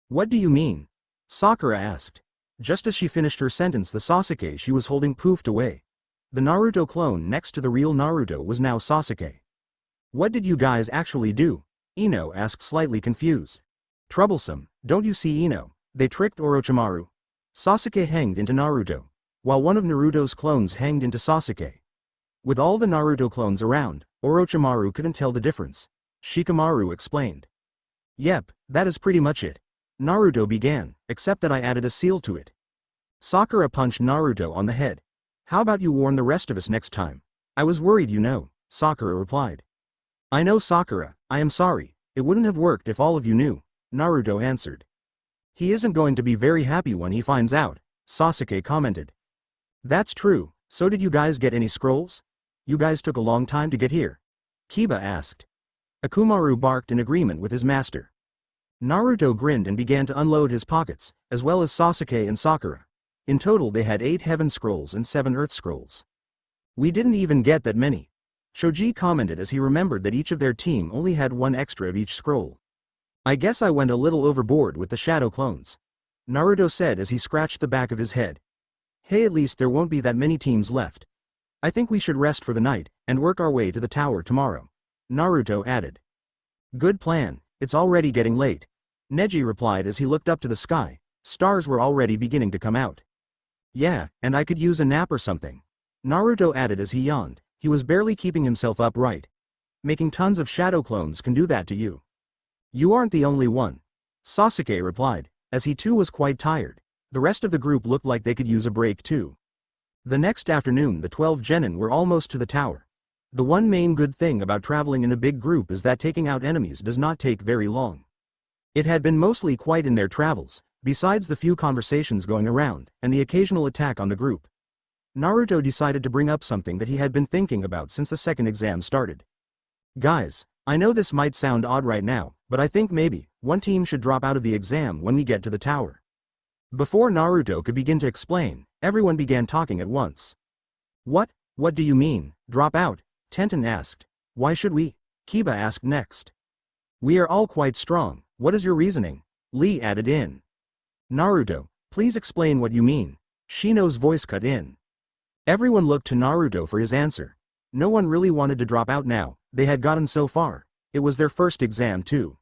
What do you mean? Sakura asked. Just as she finished her sentence, the Sasuke she was holding poofed away. The Naruto clone next to the real Naruto was now Sasuke. What did you guys actually do? Ino asked, slightly confused. Troublesome, don't you see, Ino? They tricked Orochimaru. Sasuke hanged into Naruto, while one of Naruto's clones hanged into Sasuke. With all the Naruto clones around, Orochimaru couldn't tell the difference. Shikamaru explained. Yep, that is pretty much it. Naruto began, except that I added a seal to it. Sakura punched Naruto on the head. How about you warn the rest of us next time? I was worried, you know, Sakura replied. I know, Sakura, I am sorry. It wouldn't have worked if all of you knew, Naruto answered. He isn't going to be very happy when he finds out, Sasuke commented. That's true, so did you guys get any scrolls? You guys took a long time to get here, Kiba asked. Akumaru barked in agreement with his master. Naruto grinned and began to unload his pockets, as well as Sasuke and Sakura. In total they had 8 Heaven Scrolls and 7 Earth Scrolls. We didn't even get that many, Shoji commented as he remembered that each of their team only had 1 extra of each scroll. I guess I went a little overboard with the shadow clones, Naruto said as he scratched the back of his head. Hey, at least there won't be that many teams left. I think we should rest for the night and work our way to the tower tomorrow, Naruto added. Good plan, it's already getting late, Neji replied as he looked up to the sky. Stars were already beginning to come out. Yeah, and I could use a nap or something, Naruto added as he yawned. He was barely keeping himself upright. Making tons of shadow clones can do that to you. You aren't the only one, Sasuke replied, as he too was quite tired. The rest of the group looked like they could use a break too. The next afternoon the 12 genin were almost to the tower. The one main good thing about traveling in a big group is that taking out enemies does not take very long. It had been mostly quiet in their travels, besides the few conversations going around, and the occasional attack on the group. Naruto decided to bring up something that he had been thinking about since the second exam started. Guys, I know this might sound odd right now, but I think maybe one team should drop out of the exam when we get to the tower. Before Naruto could begin to explain, everyone began talking at once. What do you mean, drop out? Tenten asked. Why should we? Kiba asked next. We are all quite strong, what is your reasoning? Lee added in. Naruto, please explain what you mean. Shino's voice cut in. Everyone looked to Naruto for his answer. No one really wanted to drop out now, they had gotten so far. It was their first exam too.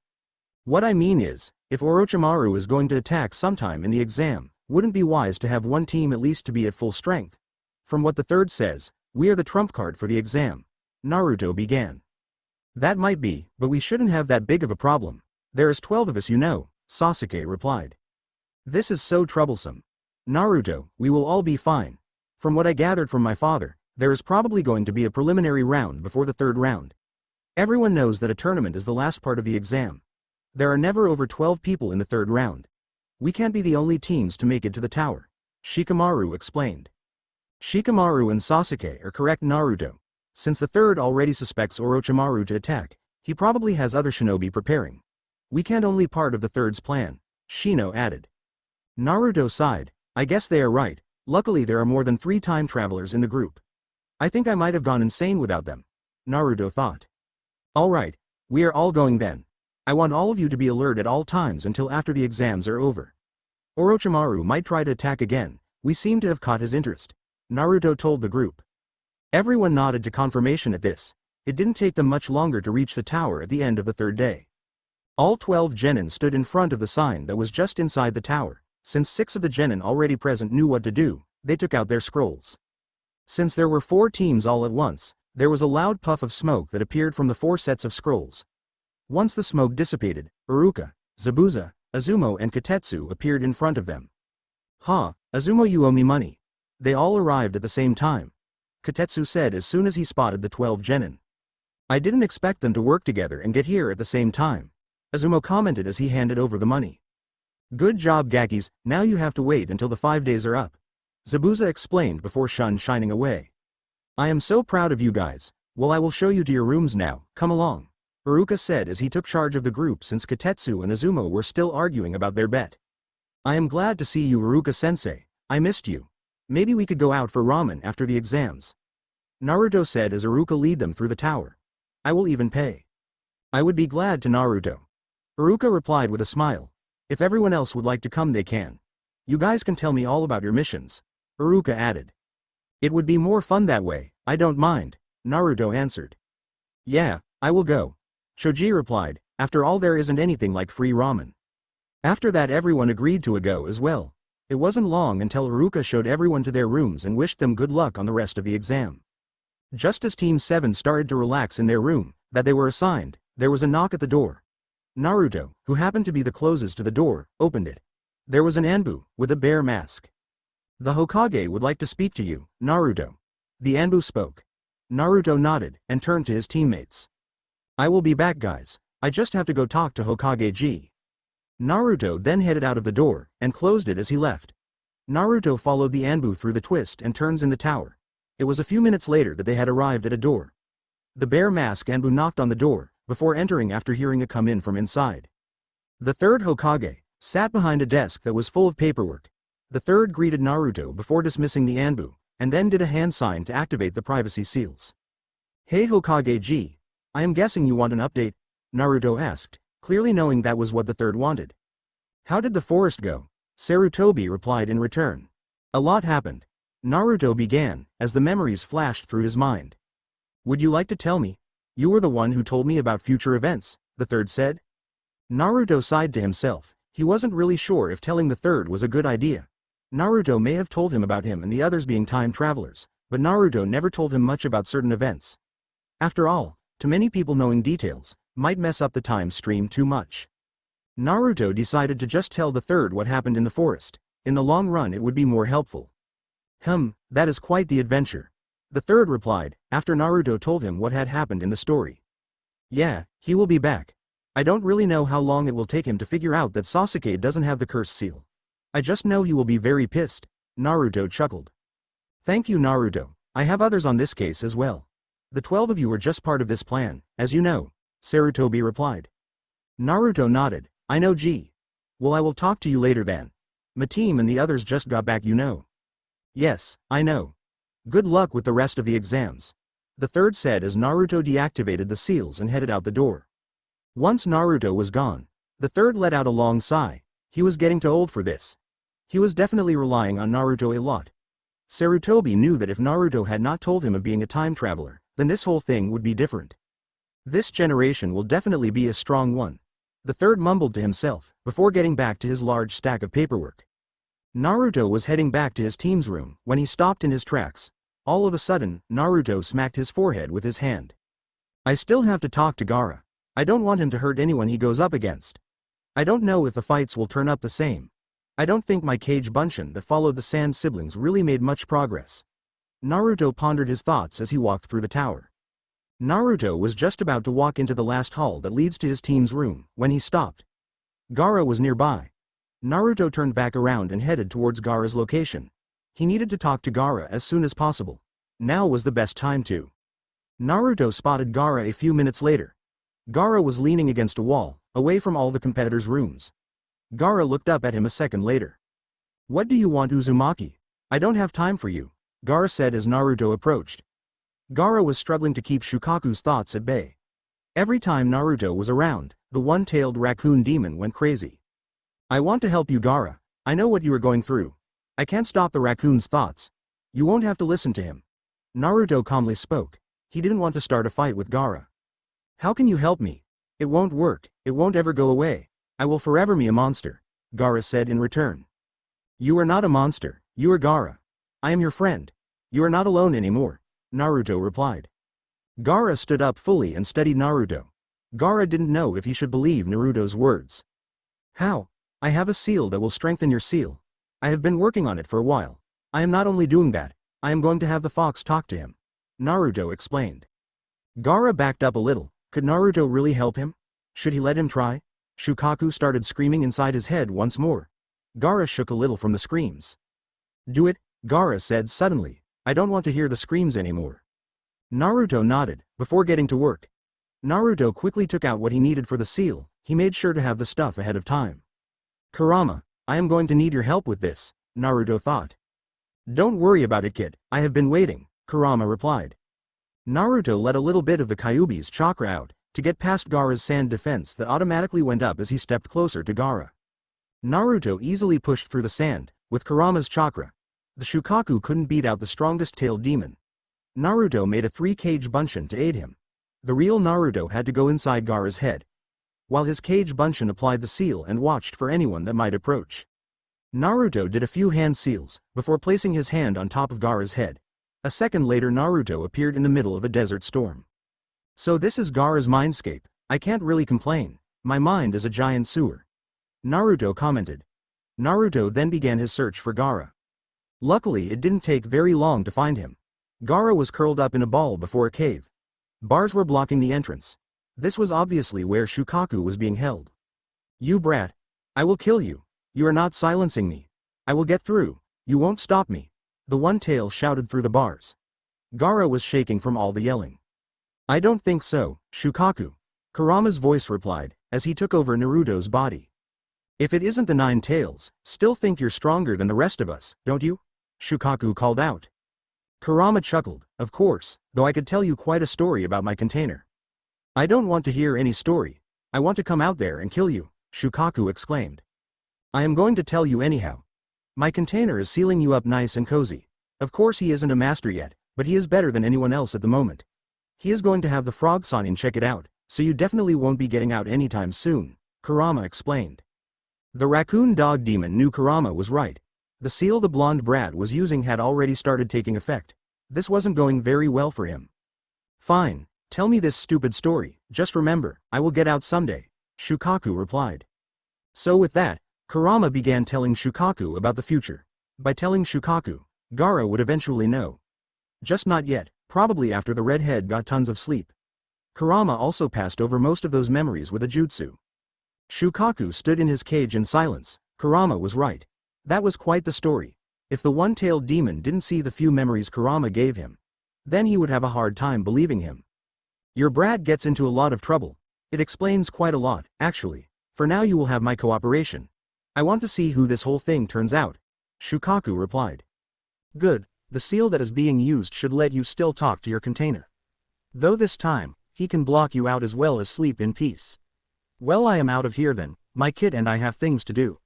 What I mean is, if Orochimaru is going to attack sometime in the exam, wouldn't be wise to have one team at least to be at full strength. From what the third says, we are the trump card for the exam, Naruto began. That might be, but we shouldn't have that big of a problem. There is 12 of us, you know, Sasuke replied. This is so troublesome. Naruto, we will all be fine. From what I gathered from my father, there is probably going to be a preliminary round before the third round. Everyone knows that a tournament is the last part of the exam. There are never over 12 people in the third round. We can't be the only teams to make it to the tower, Shikamaru explained. Shikamaru and Sasuke are correct, Naruto. Since the third already suspects Orochimaru to attack, he probably has other shinobi preparing. We can't only part of the third's plan, Shino added. Naruto sighed. I guess they are right. Luckily there are more than 3 time travelers in the group. I think I might have gone insane without them, Naruto thought. Alright, we are all going then. I want all of you to be alert at all times until after the exams are over. Orochimaru might try to attack again, we seem to have caught his interest, Naruto told the group. Everyone nodded to confirmation at this. It didn't take them much longer to reach the tower at the end of the third day. All 12 genin stood in front of the sign that was just inside the tower. Since 6 of the genin already present knew what to do, they took out their scrolls. Since there were 4 teams all at once, There was a loud puff of smoke that appeared from the 4 sets of scrolls. Once the smoke dissipated, Iruka, Zabuza, Azumo and Katetsu appeared in front of them. "Ha, Azumo, you owe me money." They all arrived at the same time. Katetsu said as soon as he spotted the 12 genin. "I didn't expect them to work together and get here at the same time," Azumo commented as he handed over the money. "Good job, Gakis, now you have to wait until the 5 days are up," Zabuza explained before shining away. "I am so proud of you guys. Well, I will show you to your rooms now, come along," Iruka said as he took charge of the group since Katetsu and Azumo were still arguing about their bet. "I am glad to see you, Iruka-sensei, I missed you. Maybe we could go out for ramen after the exams," Naruto said as Iruka led them through the tower. "I will even pay." "I would be glad to, Naruto," Iruka replied with a smile. "If everyone else would like to come, they can. You guys can tell me all about your missions," Iruka added. "It would be more fun that way, I don't mind," Naruto answered. "Yeah, I will go," Choji replied. "After all, there isn't anything like free ramen." After that, everyone agreed to go as well. It wasn't long until Iruka showed everyone to their rooms and wished them good luck on the rest of the exam. Just as Team 7 started to relax in their room that they were assigned, there was a knock at the door. Naruto, who happened to be the closest to the door, opened it. There was an Anbu, with a bear mask. "The Hokage would like to speak to you, Naruto." The Anbu spoke. Naruto nodded and turned to his teammates. "I will be back, guys. I just have to go talk to Hokage-ji." Naruto then headed out of the door and closed it as he left. Naruto followed the Anbu through the twists and turns in the tower. It was a few minutes later that they had arrived at a door. The bear mask Anbu knocked on the door before entering after hearing a come in from inside. The third Hokage sat behind a desk that was full of paperwork. The third greeted Naruto before dismissing the Anbu, and then did a hand sign to activate the privacy seals. "Hey Hokage-ji, I am guessing you want an update?" Naruto asked, clearly knowing that was what the third wanted. "How did the forest go?" Sarutobi replied in return. "A lot happened," Naruto began, as the memories flashed through his mind. "Would you like to tell me? You were the one who told me about future events," the third said. Naruto sighed to himself. He wasn't really sure if telling the third was a good idea. Naruto may have told him about him and the others being time travelers, but Naruto never told him much about certain events. After all, too many people knowing details might mess up the time stream too much. Naruto decided to just tell the third what happened in the forest. In the long run it would be more helpful. That is quite the adventure," the third replied, after Naruto told him what had happened in the story. "Yeah, he will be back. I don't really know how long it will take him to figure out that Sasuke doesn't have the curse seal. I just know he will be very pissed," Naruto chuckled. "Thank you, Naruto. I have others on this case as well. The 12 of you are just part of this plan, as you know," Sarutobi replied. Naruto nodded. "I know, G. Well, I will talk to you later then. My team and the others just got back, you know." "Yes, I know. Good luck with the rest of the exams," the third said as Naruto deactivated the seals and headed out the door. Once Naruto was gone, the third let out a long sigh. He was getting too old for this. He was definitely relying on Naruto a lot. Sarutobi knew that if Naruto had not told him of being a time traveler, then this whole thing would be different. This generation will definitely be a strong one, the third mumbled to himself, before getting back to his large stack of paperwork. Naruto was heading back to his team's room when he stopped in his tracks. All of a sudden, Naruto smacked his forehead with his hand. "I still have to talk to Gaara. I don't want him to hurt anyone he goes up against. I don't know if the fights will turn up the same. I don't think my Kage Bunshin that followed the Sand siblings really made much progress." Naruto pondered his thoughts as he walked through the tower. Naruto was just about to walk into the last hall that leads to his team's room when he stopped. Gaara was nearby. Naruto turned back around and headed towards Gaara's location. He needed to talk to Gaara as soon as possible. Now was the best time to. Naruto spotted Gaara a few minutes later. Gaara was leaning against a wall, away from all the competitors' rooms. Gaara looked up at him a second later. "What do you want, Uzumaki? I don't have time for you," Gaara said as Naruto approached. Gaara was struggling to keep Shukaku's thoughts at bay. Every time Naruto was around, the one-tailed raccoon demon went crazy. "I want to help you, Gaara. I know what you are going through. I can't stop the raccoon's thoughts. You won't have to listen to him." Naruto calmly spoke. He didn't want to start a fight with Gaara. "How can you help me? It won't work, it won't ever go away. I will forever be a monster," Gaara said in return. "You are not a monster, you are Gaara. I am your friend. You are not alone anymore," Naruto replied. Gaara stood up fully and studied Naruto. Gaara didn't know if he should believe Naruto's words. How? I have a seal that will strengthen your seal. I have been working on it for a while. I am not only doing that, I am going to have the fox talk to him. Naruto explained. Gaara backed up a little. Could Naruto really help him? Should he let him try? Shukaku started screaming inside his head once more. Gaara shook a little from the screams. Do it, Gaara said suddenly. I don't want to hear the screams anymore. Naruto nodded, before getting to work. Naruto quickly took out what he needed for the seal. He made sure to have the stuff ahead of time. Kurama, I am going to need your help with this, Naruto thought. Don't worry about it, kid, I have been waiting, Kurama replied. Naruto let a little bit of the Kyuubi's chakra out, to get past Gaara's sand defense that automatically went up as he stepped closer to Gaara. Naruto easily pushed through the sand, with Kurama's chakra. The Shukaku couldn't beat out the strongest tailed demon. Naruto made a 3-cage bunshin to aid him. The real Naruto had to go inside Gaara's head, while his cage bunshin applied the seal and watched for anyone that might approach. Naruto did a few hand seals, before placing his hand on top of Gaara's head. A second later Naruto appeared in the middle of a desert storm. So this is Gaara's mindscape. I can't really complain. My mind is a giant sewer. Naruto commented. Naruto then began his search for Gaara. Luckily it didn't take very long to find him. Gaara was curled up in a ball before a cave. Bars were blocking the entrance. This was obviously where Shukaku was being held. You brat. I will kill you. You are not silencing me. I will get through. You won't stop me. The one tail shouted through the bars. Gaara was shaking from all the yelling. I don't think so, Shukaku. Kurama's voice replied, as he took over Naruto's body. If it isn't the 9 tails, still think you're stronger than the rest of us, don't you? Shukaku called out. Kurama chuckled, of course, though I could tell you quite a story about my container. I don't want to hear any story. I want to come out there and kill you, Shukaku exclaimed. I am going to tell you anyhow. My container is sealing you up nice and cozy. Of course he isn't a master yet, but he is better than anyone else at the moment. He is going to have the frog Sanin check it out, so you definitely won't be getting out anytime soon, Kurama explained. The raccoon dog demon knew Kurama was right. The seal the blonde brat was using had already started taking effect. This wasn't going very well for him. Fine, tell me this stupid story, just remember, I will get out someday, Shukaku replied. So with that, Kurama began telling Shukaku about the future. By telling Shukaku, Gaara would eventually know. Just not yet, probably after the redhead got tons of sleep. Kurama also passed over most of those memories with a jutsu. Shukaku stood in his cage in silence. Kurama was right. That was quite the story. If the one-tailed demon didn't see the few memories Kurama gave him, then he would have a hard time believing him. Your brat gets into a lot of trouble. It explains quite a lot, actually. For now you will have my cooperation. I want to see who this whole thing turns out, Shukaku replied. Good, the seal that is being used should let you still talk to your container. Though this time, he can block you out as well as sleep in peace. Well, I am out of here then, my kid and I have things to do.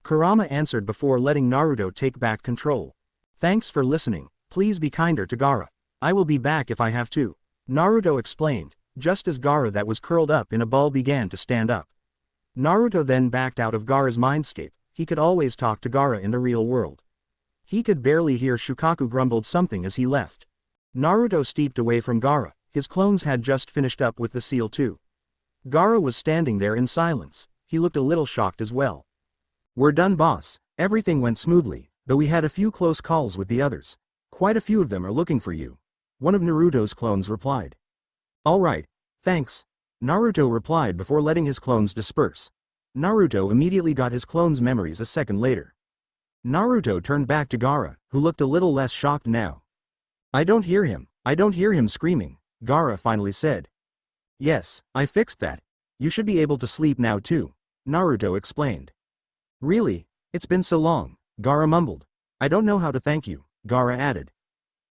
Kurama answered before letting Naruto take back control. Thanks for listening, please be kinder to Gaara. I will be back if I have to, Naruto explained, just as Gaara that was curled up in a ball began to stand up. Naruto then backed out of Gaara's mindscape. He could always talk to Gaara in the real world. He could barely hear Shukaku grumbled something as he left. Naruto stepped away from Gaara. His clones had just finished up with the seal too. Gaara was standing there in silence. He looked a little shocked as well. We're done, boss. Everything went smoothly, though we had a few close calls with the others. Quite a few of them are looking for you. One of Naruto's clones replied. All right, thanks. Naruto replied before letting his clones disperse. Naruto immediately got his clones' memories a second later. Naruto turned back to Gaara, who looked a little less shocked now. I don't hear him screaming, Gaara finally said. Yes, I fixed that. You should be able to sleep now too, Naruto explained. Really? It's been so long, Gaara mumbled. I don't know how to thank you, Gaara added.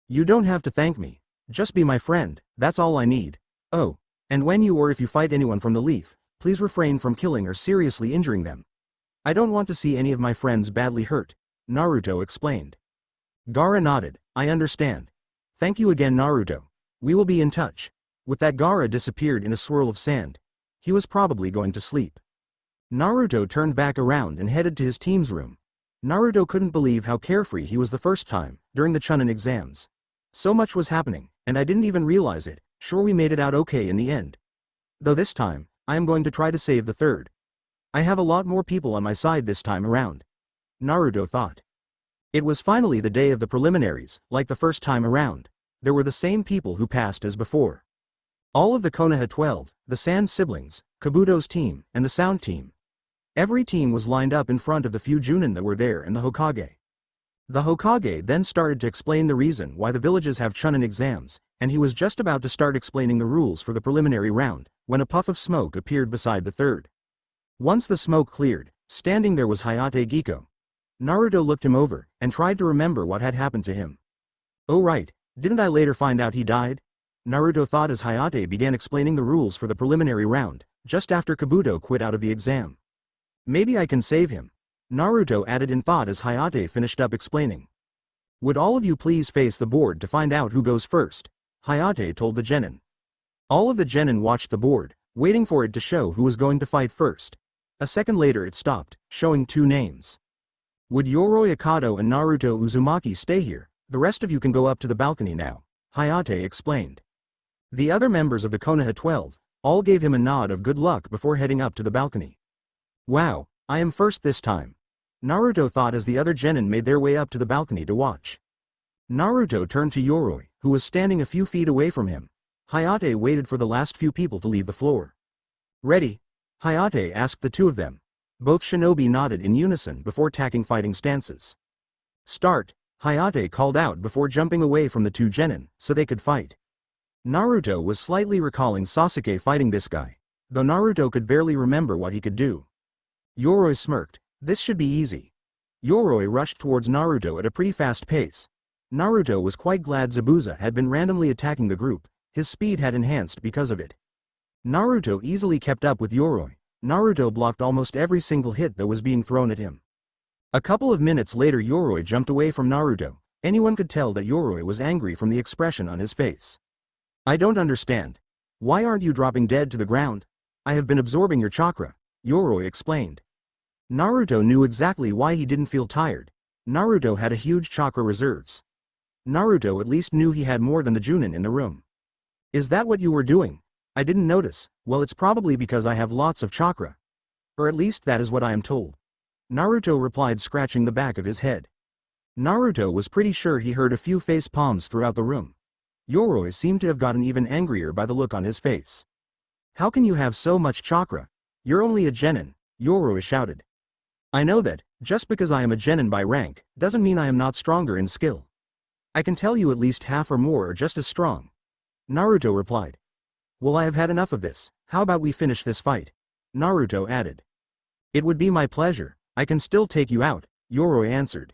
You don't have to thank me. Just be my friend, that's all I need. Oh, and when you or if you fight anyone from the Leaf, please refrain from killing or seriously injuring them. I don't want to see any of my friends badly hurt, Naruto explained. Gaara nodded, I understand. Thank you again, Naruto. We will be in touch. With that, Gaara disappeared in a swirl of sand. He was probably going to sleep. Naruto turned back around and headed to his team's room. Naruto couldn't believe how carefree he was the first time, during the Chunin exams. So much was happening, and I didn't even realize it, Sure, we made it out okay in the end. Though this time, I am going to try to save the third. I have a lot more people on my side this time around. Naruto thought. It was finally the day of the preliminaries, like the first time around. There were the same people who passed as before. All of the Konoha 12, the Sand siblings, Kabuto's team, and the Sound team. Every team was lined up in front of the few Chunin that were there and the Hokage. The Hokage then started to explain the reason why the villages have Chunin exams, and he was just about to start explaining the rules for the preliminary round, when a puff of smoke appeared beside the third. Once the smoke cleared, standing there was Hayate Gikko. Naruto looked him over, and tried to remember what had happened to him. Oh right, didn't I later find out he died? Naruto thought as Hayate began explaining the rules for the preliminary round, just after Kabuto quit out of the exam. Maybe I can save him. Naruto added in thought as Hayate finished up explaining. Would all of you please face the board to find out who goes first? Hayate told the genin. All of the genin watched the board, waiting for it to show who was going to fight first. A second later it stopped, showing two names. Would Yoroi Akato and Naruto Uzumaki stay here? The rest of you can go up to the balcony now, Hayate explained. The other members of the Konoha 12 all gave him a nod of good luck before heading up to the balcony. Wow, I am first this time. Naruto thought as the other genin made their way up to the balcony to watch. Naruto turned to Yoroi, who was standing a few feet away from him. Hayate waited for the last few people to leave the floor. Ready? Hayate asked the two of them. Both shinobi nodded in unison before taking fighting stances. Start, Hayate called out before jumping away from the two genin, so they could fight. Naruto was slightly recalling Sasuke fighting this guy, though Naruto could barely remember what he could do. Yoroi smirked. This should be easy. Yoroi rushed towards Naruto at a pretty fast pace. Naruto was quite glad Zabuza had been randomly attacking the group, his speed had enhanced because of it. Naruto easily kept up with Yoroi. Naruto blocked almost every single hit that was being thrown at him. A couple of minutes later Yoroi jumped away from Naruto. Anyone could tell that Yoroi was angry from the expression on his face. I don't understand. Why aren't you dropping dead to the ground? I have been absorbing your chakra, Yoroi explained. Naruto knew exactly why he didn't feel tired. Naruto had a huge chakra reserves. Naruto at least knew he had more than the Chunin in the room. Is that what you were doing? I didn't notice. Well, it's probably because I have lots of chakra. Or at least that is what I am told. Naruto replied, scratching the back of his head. Naruto was pretty sure he heard a few face palms throughout the room. Yoroi seemed to have gotten even angrier by the look on his face. How can you have so much chakra? You're only a genin, Yoroi shouted. I know that, just because I am a genin by rank, doesn't mean I am not stronger in skill. I can tell you at least half or more are just as strong. Naruto replied. Well, I have had enough of this, how about we finish this fight? Naruto added. It would be my pleasure, I can still take you out, Yoroi answered.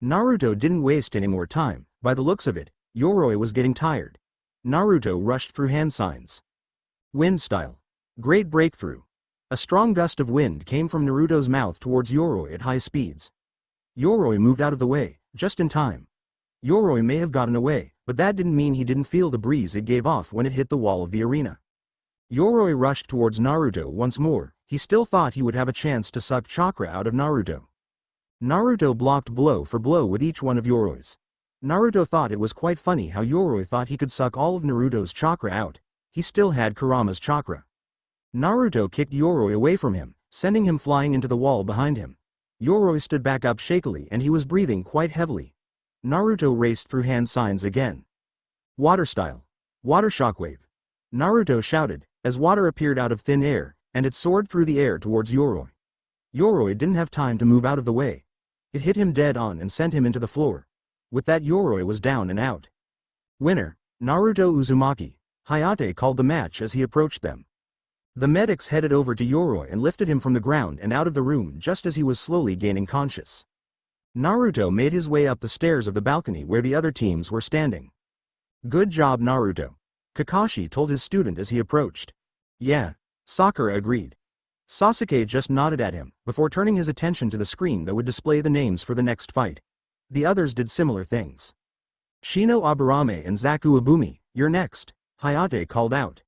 Naruto didn't waste any more time, by the looks of it, Yoroi was getting tired. Naruto rushed through hand signs. Wind style. Great breakthrough. A strong gust of wind came from Naruto's mouth towards Yoroi at high speeds. Yoroi moved out of the way, just in time. Yoroi may have gotten away, but that didn't mean he didn't feel the breeze it gave off when it hit the wall of the arena. Yoroi rushed towards Naruto once more. He still thought he would have a chance to suck chakra out of Naruto. Naruto blocked blow for blow with each one of Yoroi's. Naruto thought it was quite funny how Yoroi thought he could suck all of Naruto's chakra out. He still had Kurama's chakra. Naruto kicked Yoroi away from him, sending him flying into the wall behind him. Yoroi stood back up shakily and he was breathing quite heavily. Naruto raced through hand signs again. Water style. Water shockwave. Naruto shouted, as water appeared out of thin air, and it soared through the air towards Yoroi. Yoroi didn't have time to move out of the way. It hit him dead on and sent him into the floor. With that Yoroi was down and out. Winner, Naruto Uzumaki. Hayate called the match as he approached them. The medics headed over to Yoroi and lifted him from the ground and out of the room just as he was slowly gaining conscious. Naruto made his way up the stairs of the balcony where the other teams were standing. Good job, Naruto, Kakashi told his student as he approached. Yeah, Sakura agreed. Sasuke just nodded at him, before turning his attention to the screen that would display the names for the next fight. The others did similar things. Shino Aburame and Zaku Abumi, you're next, Hayate called out.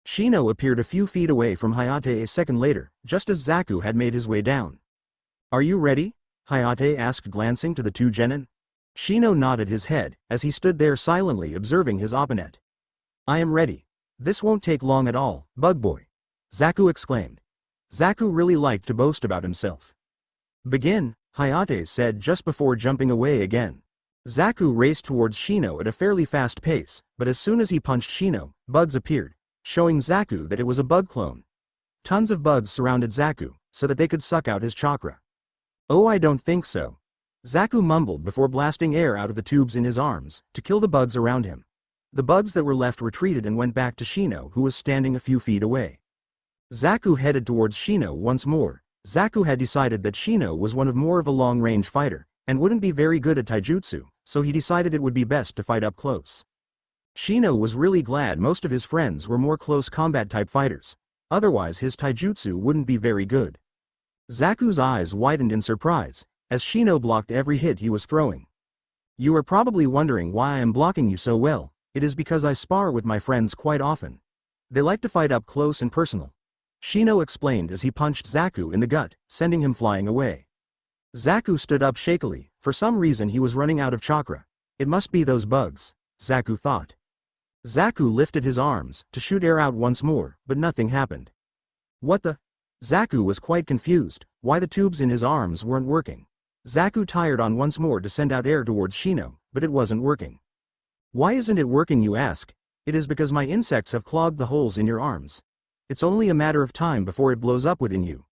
Shino appeared a few feet away from Hayate a second later, just as Zaku had made his way down. Are you ready? Hayate asked, glancing to the two genin. Shino nodded his head, as he stood there silently observing his opponent. I am ready. This won't take long at all, Bug Boy. Zaku exclaimed. Zaku really liked to boast about himself. Begin, Hayate said just before jumping away again. Zaku raced towards Shino at a fairly fast pace, but as soon as he punched Shino, bugs appeared, showing Zaku that it was a bug clone. Tons of bugs surrounded Zaku, so that they could suck out his chakra. Oh, I don't think so. Zaku mumbled before blasting air out of the tubes in his arms, to kill the bugs around him. The bugs that were left retreated and went back to Shino, who was standing a few feet away. Zaku headed towards Shino once more. Zaku had decided that Shino was more of a long-range fighter, and wouldn't be very good at taijutsu, so he decided it would be best to fight up close. Shino was really glad most of his friends were more close combat type fighters. Otherwise his taijutsu wouldn't be very good. Zaku's eyes widened in surprise, as Shino blocked every hit he was throwing. You are probably wondering why I am blocking you so well. It is because I spar with my friends quite often. They like to fight up close and personal. Shino explained as he punched Zaku in the gut, sending him flying away. Zaku stood up shakily. For some reason he was running out of chakra. It must be those bugs, Zaku thought. Zaku lifted his arms to shoot air out once more, but nothing happened. What the? Zaku was quite confused, why the tubes in his arms weren't working. Zaku tired on once more to send out air towards Shino, but it wasn't working. Why isn't it working, you ask? It is because my insects have clogged the holes in your arms. It's only a matter of time before it blows up within you.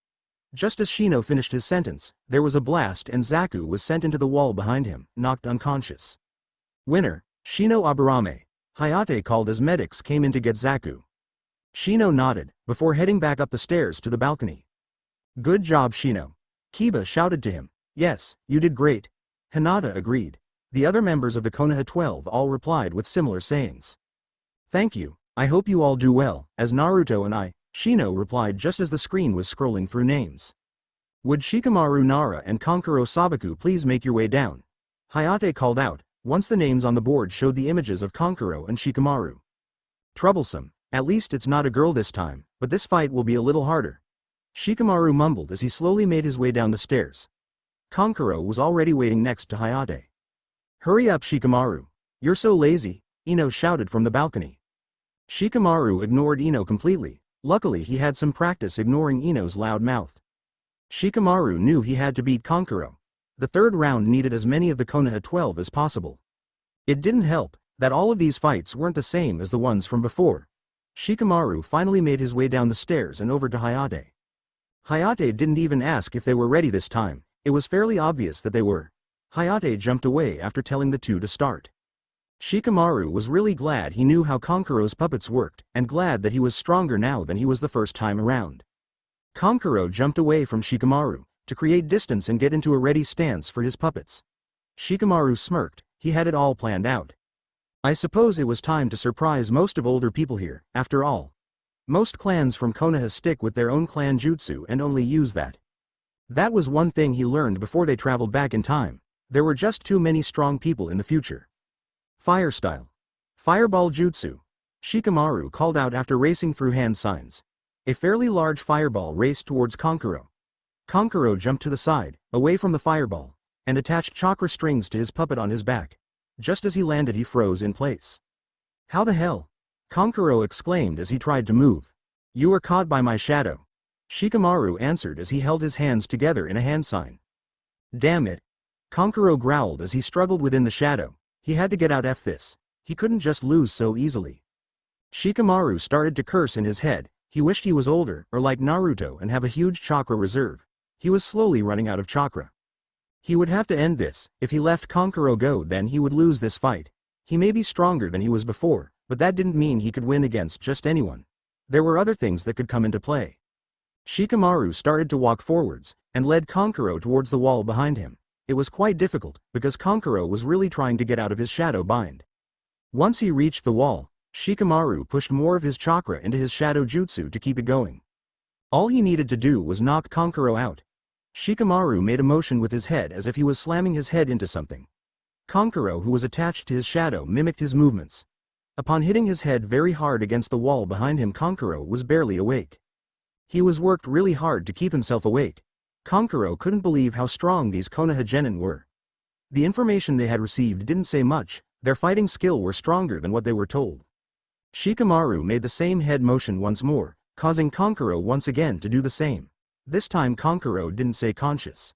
Just as Shino finished his sentence, there was a blast and Zaku was sent into the wall behind him, knocked unconscious. Winner, Shino Aburame. Hayate called as medics came in to get Zaku. Shino nodded, before heading back up the stairs to the balcony. Good job, Shino. Kiba shouted to him. Yes, you did great. Hinata agreed. The other members of the Konoha 12 all replied with similar sayings. Thank you, I hope you all do well, as Naruto and I, Shino replied just as the screen was scrolling through names. Would Shikamaru Nara and Kankuro Sabaku please make your way down? Hayate called out, once the names on the board showed the images of Kankuro and Shikamaru. Troublesome, at least it's not a girl this time, but this fight will be a little harder. Shikamaru mumbled as he slowly made his way down the stairs. Kankuro was already waiting next to Hayate. Hurry up, Shikamaru. You're so lazy, Ino shouted from the balcony. Shikamaru ignored Ino completely. Luckily he had some practice ignoring Ino's loud mouth. Shikamaru knew he had to beat Kankuro. The third round needed as many of the Konoha 12 as possible. It didn't help that all of these fights weren't the same as the ones from before. Shikamaru finally made his way down the stairs and over to Hayate. Hayate didn't even ask if they were ready this time. It was fairly obvious that they were. Hayate jumped away after telling the two to start. Shikamaru was really glad he knew how Kankuro's puppets worked, and glad that he was stronger now than he was the first time around. Kankuro jumped away from Shikamaru, to create distance and get into a ready stance for his puppets. Shikamaru smirked, he had it all planned out. I suppose it was time to surprise most of older people here, after all. Most clans from Konoha stick with their own clan jutsu and only use that. That was one thing he learned before they traveled back in time. There were just too many strong people in the future. Fire style. Fireball jutsu. Shikamaru called out after racing through hand signs. A fairly large fireball raced towards Kankuro. Kankuro jumped to the side, away from the fireball, and attached chakra strings to his puppet on his back. Just as he landed he froze in place. How the hell? Kankuro exclaimed as he tried to move. You were caught by my shadow. Shikamaru answered as he held his hands together in a hand sign. Damn it. Kankuro growled as he struggled within the shadow. He had to get out of this. He couldn't just lose so easily. Shikamaru started to curse in his head. He wished he was older, or like Naruto, and have a huge chakra reserve. He was slowly running out of chakra. He would have to end this. If he let Kankuro go, then he would lose this fight. He may be stronger than he was before, but that didn't mean he could win against just anyone. There were other things that could come into play. Shikamaru started to walk forwards, and led Kankuro towards the wall behind him. It was quite difficult, because Kankuro was really trying to get out of his shadow bind. Once he reached the wall, Shikamaru pushed more of his chakra into his shadow jutsu to keep it going. All he needed to do was knock Kankuro out. Shikamaru made a motion with his head as if he was slamming his head into something. Kankuro, who was attached to his shadow, mimicked his movements. Upon hitting his head very hard against the wall behind him, Kankuro was barely awake. He was worked really hard to keep himself awake. Kankuro couldn't believe how strong these Konoha genin were. The information they had received didn't say much. Their fighting skill were stronger than what they were told. Shikamaru made the same head motion once more, causing Kankuro once again to do the same. This time Kankuro didn't say conscious.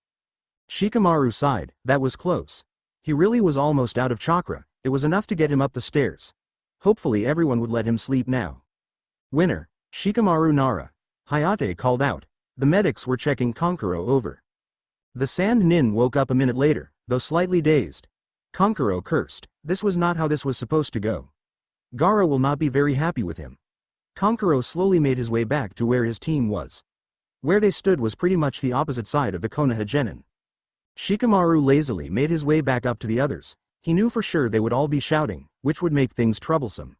Shikamaru sighed, that was close. He really was almost out of chakra, it was enough to get him up the stairs. Hopefully everyone would let him sleep now. Winner, Shikamaru Nara. Hayate called out. The medics were checking Kankuro over. The Sand Nin woke up a minute later, though slightly dazed. Kankuro cursed, this was not how this was supposed to go. Gaara will not be very happy with him. Kankuro slowly made his way back to where his team was. Where they stood was pretty much the opposite side of the Konoha genin. Shikamaru lazily made his way back up to the others. He knew for sure they would all be shouting, which would make things troublesome.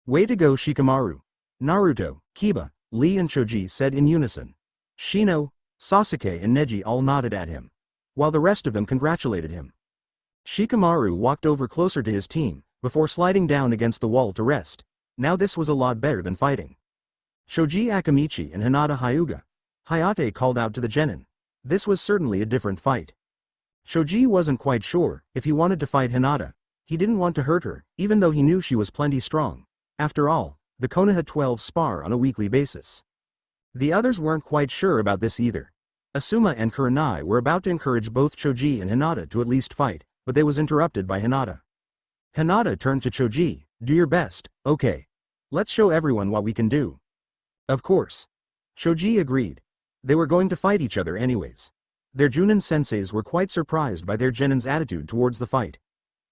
Way to go Shikamaru. Naruto, Kiba, Lee and Choji said in unison. Shino, Sasuke and Neji all nodded at him, while the rest of them congratulated him. Shikamaru walked over closer to his team, before sliding down against the wall to rest. Now this was a lot better than fighting. Shoji Akamichi and Hinata Hyuga. Hayate called out to the genin. This was certainly a different fight. Shoji wasn't quite sure if he wanted to fight Hinata. He didn't want to hurt her, even though he knew she was plenty strong. After all, the Konoha 12 spar on a weekly basis. The others weren't quite sure about this either. Asuma and Kurenai were about to encourage both Choji and Hinata to at least fight, but they was interrupted by Hinata. Hinata turned to Choji, do your best, okay. Let's show everyone what we can do. Of course. Choji agreed. They were going to fight each other anyways. Their Junin senseis were quite surprised by their genin's attitude towards the fight.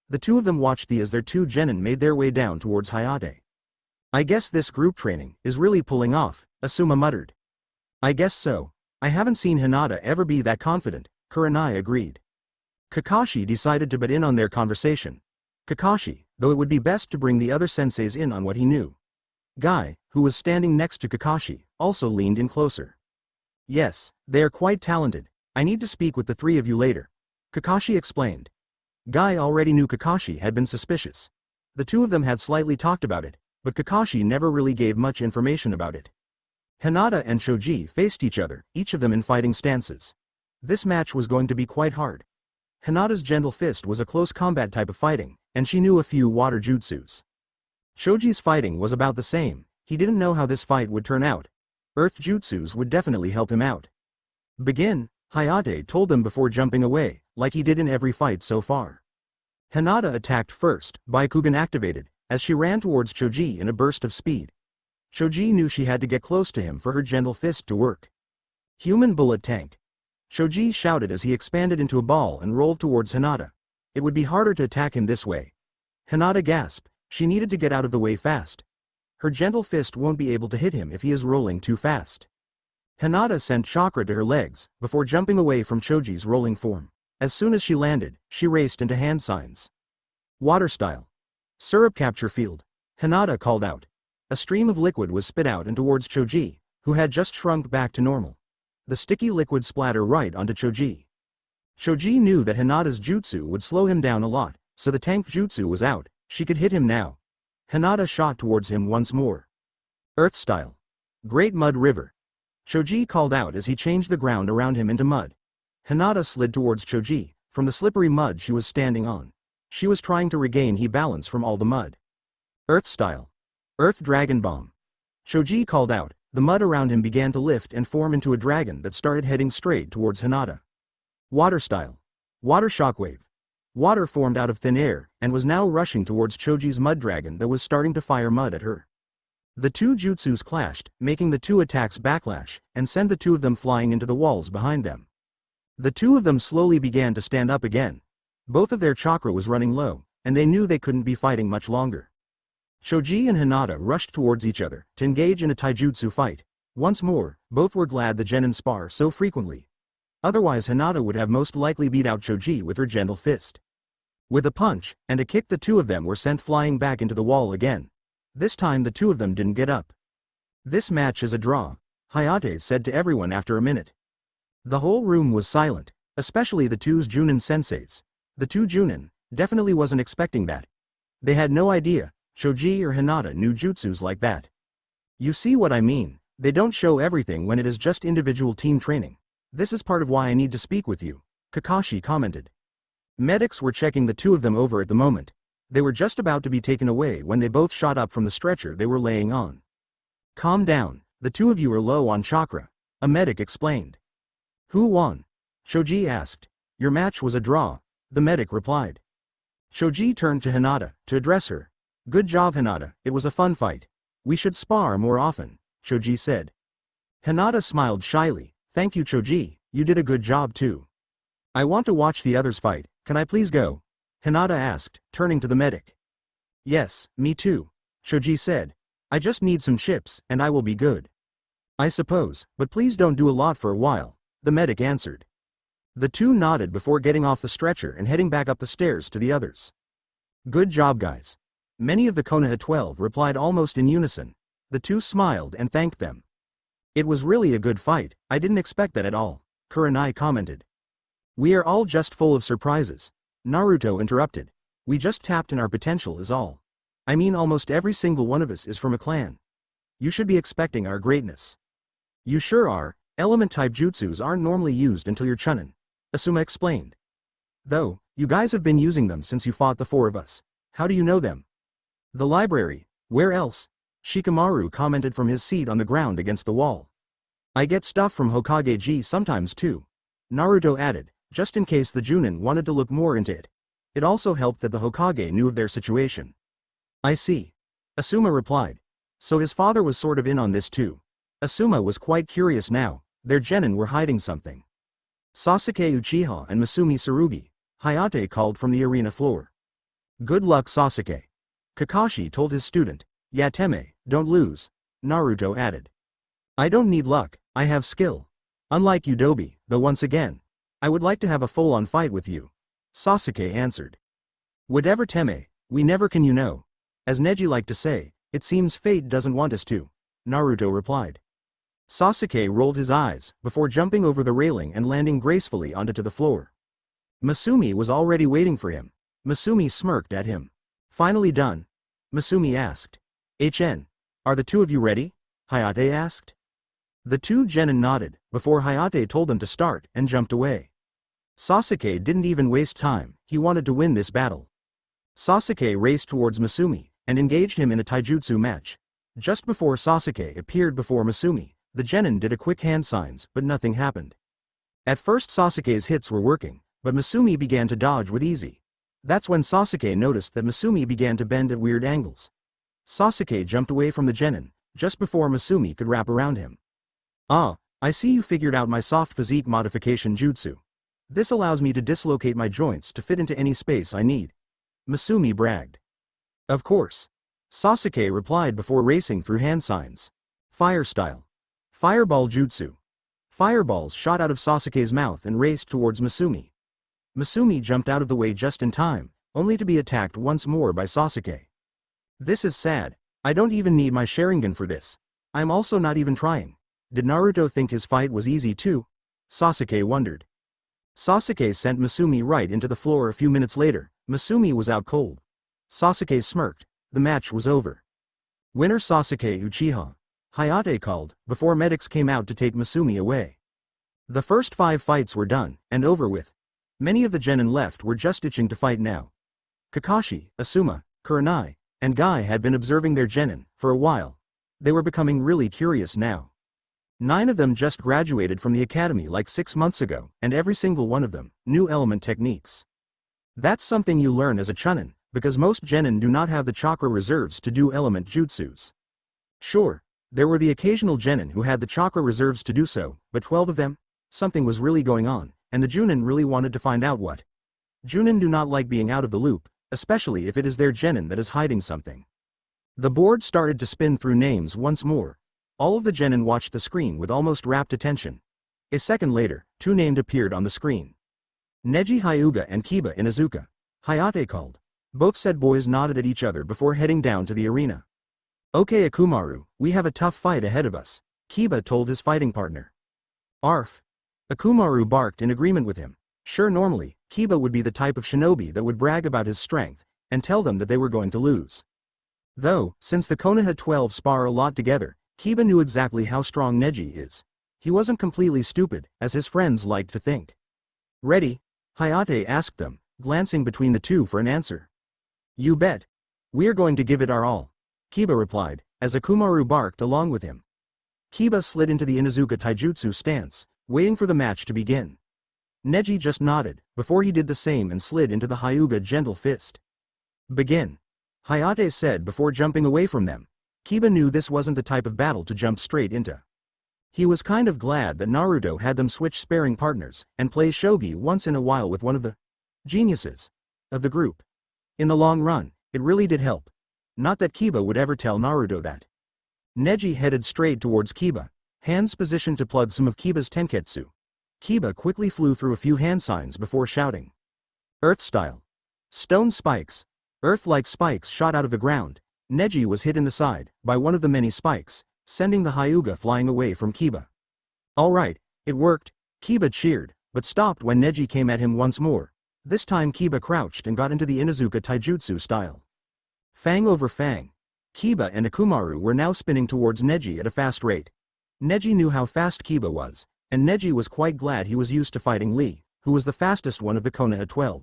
The two of them watched as their two genin made their way down towards Hayate. I guess this group training is really pulling off, Asuma muttered. I guess so. I haven't seen Hinata ever be that confident, Kurenai agreed. Kakashi decided to butt in on their conversation. Kakashi, though it would be best to bring the other senseis in on what he knew. Guy, who was standing next to Kakashi, also leaned in closer. Yes, they are quite talented. I need to speak with the three of you later. Kakashi explained. Guy already knew Kakashi had been suspicious. The two of them had slightly talked about it, but Kakashi never really gave much information about it. Hinata and Choji faced each other, each of them in fighting stances. This match was going to be quite hard. Hinata's gentle fist was a close combat type of fighting, and she knew a few water jutsus. Choji's fighting was about the same. He didn't know how this fight would turn out. Earth jutsus would definitely help him out. Begin, Hayate told them before jumping away, like he did in every fight so far. Hinata attacked first, Byakugan activated, as she ran towards Choji in a burst of speed. Choji knew she had to get close to him for her gentle fist to work. Human bullet tank. Choji shouted as he expanded into a ball and rolled towards Hinata. It would be harder to attack him this way. Hinata gasped, she needed to get out of the way fast. Her gentle fist won't be able to hit him if he is rolling too fast. Hinata sent chakra to her legs, before jumping away from Choji's rolling form. As soon as she landed, she raced into hand signs. Water style. Syrup capture field. Hinata called out. A stream of liquid was spit out and towards Choji, who had just shrunk back to normal. The sticky liquid splattered right onto Choji. Choji knew that Hinata's jutsu would slow him down a lot, so the tank jutsu was out, she could hit him now. Hinata shot towards him once more. Earth style. Great Mud River. Choji called out as he changed the ground around him into mud. Hinata slid towards Choji, from the slippery mud she was standing on. She was trying to regain balance from all the mud. Earth style. Earth Dragon Bomb. Choji called out, the mud around him began to lift and form into a dragon that started heading straight towards Hinata. Water style. Water Shockwave. Water formed out of thin air, and was now rushing towards Choji's mud dragon that was starting to fire mud at her. The two jutsus clashed, making the two attacks backlash, and sent the two of them flying into the walls behind them. The two of them slowly began to stand up again. Both of their chakra was running low, and they knew they couldn't be fighting much longer. Choji and Hinata rushed towards each other, to engage in a taijutsu fight. Once more, both were glad the genin spar so frequently. Otherwise Hinata would have most likely beat out Choji with her gentle fist. With a punch, and a kick the two of them were sent flying back into the wall again. This time the two of them didn't get up. This match is a draw, Hayate said to everyone after a minute. The whole room was silent, especially the two Junin senseis. The two Junin definitely wasn't expecting that. They had no idea Choji or Hinata knew jutsus like that. You see what I mean, they don't show everything when it is just individual team training. This is part of why I need to speak with you, Kakashi commented. Medics were checking the two of them over at the moment. They were just about to be taken away when they both shot up from the stretcher they were laying on. Calm down, the two of you are low on chakra, a medic explained. Who won? Shoji asked. Your match was a draw, the medic replied. Shoji turned to Hinata to address her. Good job Hinata, it was a fun fight. We should spar more often, Shoji said. Hinata smiled shyly. Thank you Shoji, you did a good job too. I want to watch the others fight, can I please go? Hinata asked, turning to the medic. Yes, me too, Shoji said. I just need some chips, and I will be good. I suppose, but please don't do a lot for a while, the medic answered. The two nodded before getting off the stretcher and heading back up the stairs to the others. Good job guys. Many of the Konoha 12 replied almost in unison. The two smiled and thanked them. It was really a good fight, I didn't expect that at all, Kurenai commented. We are all just full of surprises. Naruto interrupted. We just tapped in our potential is all. I mean almost every single one of us is from a clan. You should be expecting our greatness. You sure are, element-type jutsus aren't normally used until you're Chunin, Asuma explained. Though, you guys have been using them since you fought the four of us. How do you know them? The library, where else? Shikamaru commented from his seat on the ground against the wall. I get stuff from Hokage sometimes too, Naruto added, just in case the Chunin wanted to look more into it. It also helped that the Hokage knew of their situation. I see. Asuma replied. So his father was sort of in on this too. Asuma was quite curious now, their genin were hiding something. Sasuke Uchiha and Masumi Tsurugi, Hayate called from the arena floor. Good luck Sasuke. Kakashi told his student. Yateme, don't lose, Naruto added. I don't need luck, I have skill. Unlike Udobi, though once again, I would like to have a full-on fight with you, Sasuke answered. Whatever Teme, we never can you know. As Neji liked to say, it seems fate doesn't want us to, Naruto replied. Sasuke rolled his eyes, before jumping over the railing and landing gracefully onto the floor. Masumi was already waiting for him. Masumi smirked at him. Finally done? Masumi asked. Are the two of you ready? Hayate asked. The two genin nodded, before Hayate told them to start, and jumped away. Sasuke didn't even waste time, he wanted to win this battle. Sasuke raced towards Masumi, and engaged him in a taijutsu match. Just before Sasuke appeared before Masumi, the genin did a quick hand signs, but nothing happened. At first Sasuke's hits were working, but Masumi began to dodge with easy. That's when Sasuke noticed that Masumi began to bend at weird angles. Sasuke jumped away from the genin, just before Masumi could wrap around him. Ah, I see you figured out my soft physique modification jutsu. This allows me to dislocate my joints to fit into any space I need. Masumi bragged. Of course. Sasuke replied before racing through hand signs. Fire style. Fireball jutsu. Fireballs shot out of Sasuke's mouth and raced towards Masumi. Masumi jumped out of the way just in time, only to be attacked once more by Sasuke. This is sad. I don't even need my Sharingan for this. I'm also not even trying. Did Naruto think his fight was easy too? Sasuke wondered. Sasuke sent Masumi right into the floor a few minutes later. Masumi was out cold. Sasuke smirked. The match was over. Winner Sasuke Uchiha, Hayate called, before medics came out to take Masumi away. The first 5 fights were done, and over with. Many of the genin left were just itching to fight now. Kakashi, Asuma, Kurenai, and Guy had been observing their genin for a while. They were becoming really curious now. 9 of them just graduated from the academy like 6 months ago, and every single one of them knew element techniques. That's something you learn as a Chunin, because most genin do not have the chakra reserves to do element jutsus. Sure, there were the occasional genin who had the chakra reserves to do so, but 12 of them? Something was really going on, and the Chunin really wanted to find out what. Chunin do not like being out of the loop, especially if it is their genin that is hiding something. The board started to spin through names once more. All of the genin watched the screen with almost rapt attention. A second later, 2 names appeared on the screen. Neji Hyuga and Kiba Inuzuka. Hayate called. Both said boys nodded at each other before heading down to the arena. Okay Akumaru, we have a tough fight ahead of us, Kiba told his fighting partner. Arf. Akumaru barked in agreement with him. Sure, normally, Kiba would be the type of shinobi that would brag about his strength, and tell them that they were going to lose. Though, since the Konoha 12 spar a lot together, Kiba knew exactly how strong Neji is. He wasn't completely stupid, as his friends liked to think. Ready? Hayate asked them, glancing between the two for an answer. You bet. We're going to give it our all, Kiba replied, as Akumaru barked along with him. Kiba slid into the Inuzuka Taijutsu stance, waiting for the match to begin. Neji just nodded, before he did the same and slid into the Hyuga Gentle Fist. Begin, Hayate said before jumping away from them. Kiba knew this wasn't the type of battle to jump straight into. He was kind of glad that Naruto had them switch sparring partners and play shogi once in a while with one of the geniuses of the group. In the long run, it really did help. Not that Kiba would ever tell Naruto that. Neji headed straight towards Kiba, hands positioned to plug some of Kiba's tenketsu. Kiba quickly flew through a few hand signs before shouting. Earth style. Stone spikes. Earth-like spikes shot out of the ground. Neji was hit in the side by one of the many spikes, sending the Hyuga flying away from Kiba. Alright, it worked, Kiba cheered, but stopped when Neji came at him once more. This time Kiba crouched and got into the Inuzuka Taijutsu style. Fang over fang. Kiba and Akumaru were now spinning towards Neji at a fast rate. Neji knew how fast Kiba was, and Neji was quite glad he was used to fighting Lee, who was the fastest one of the Konoha 12.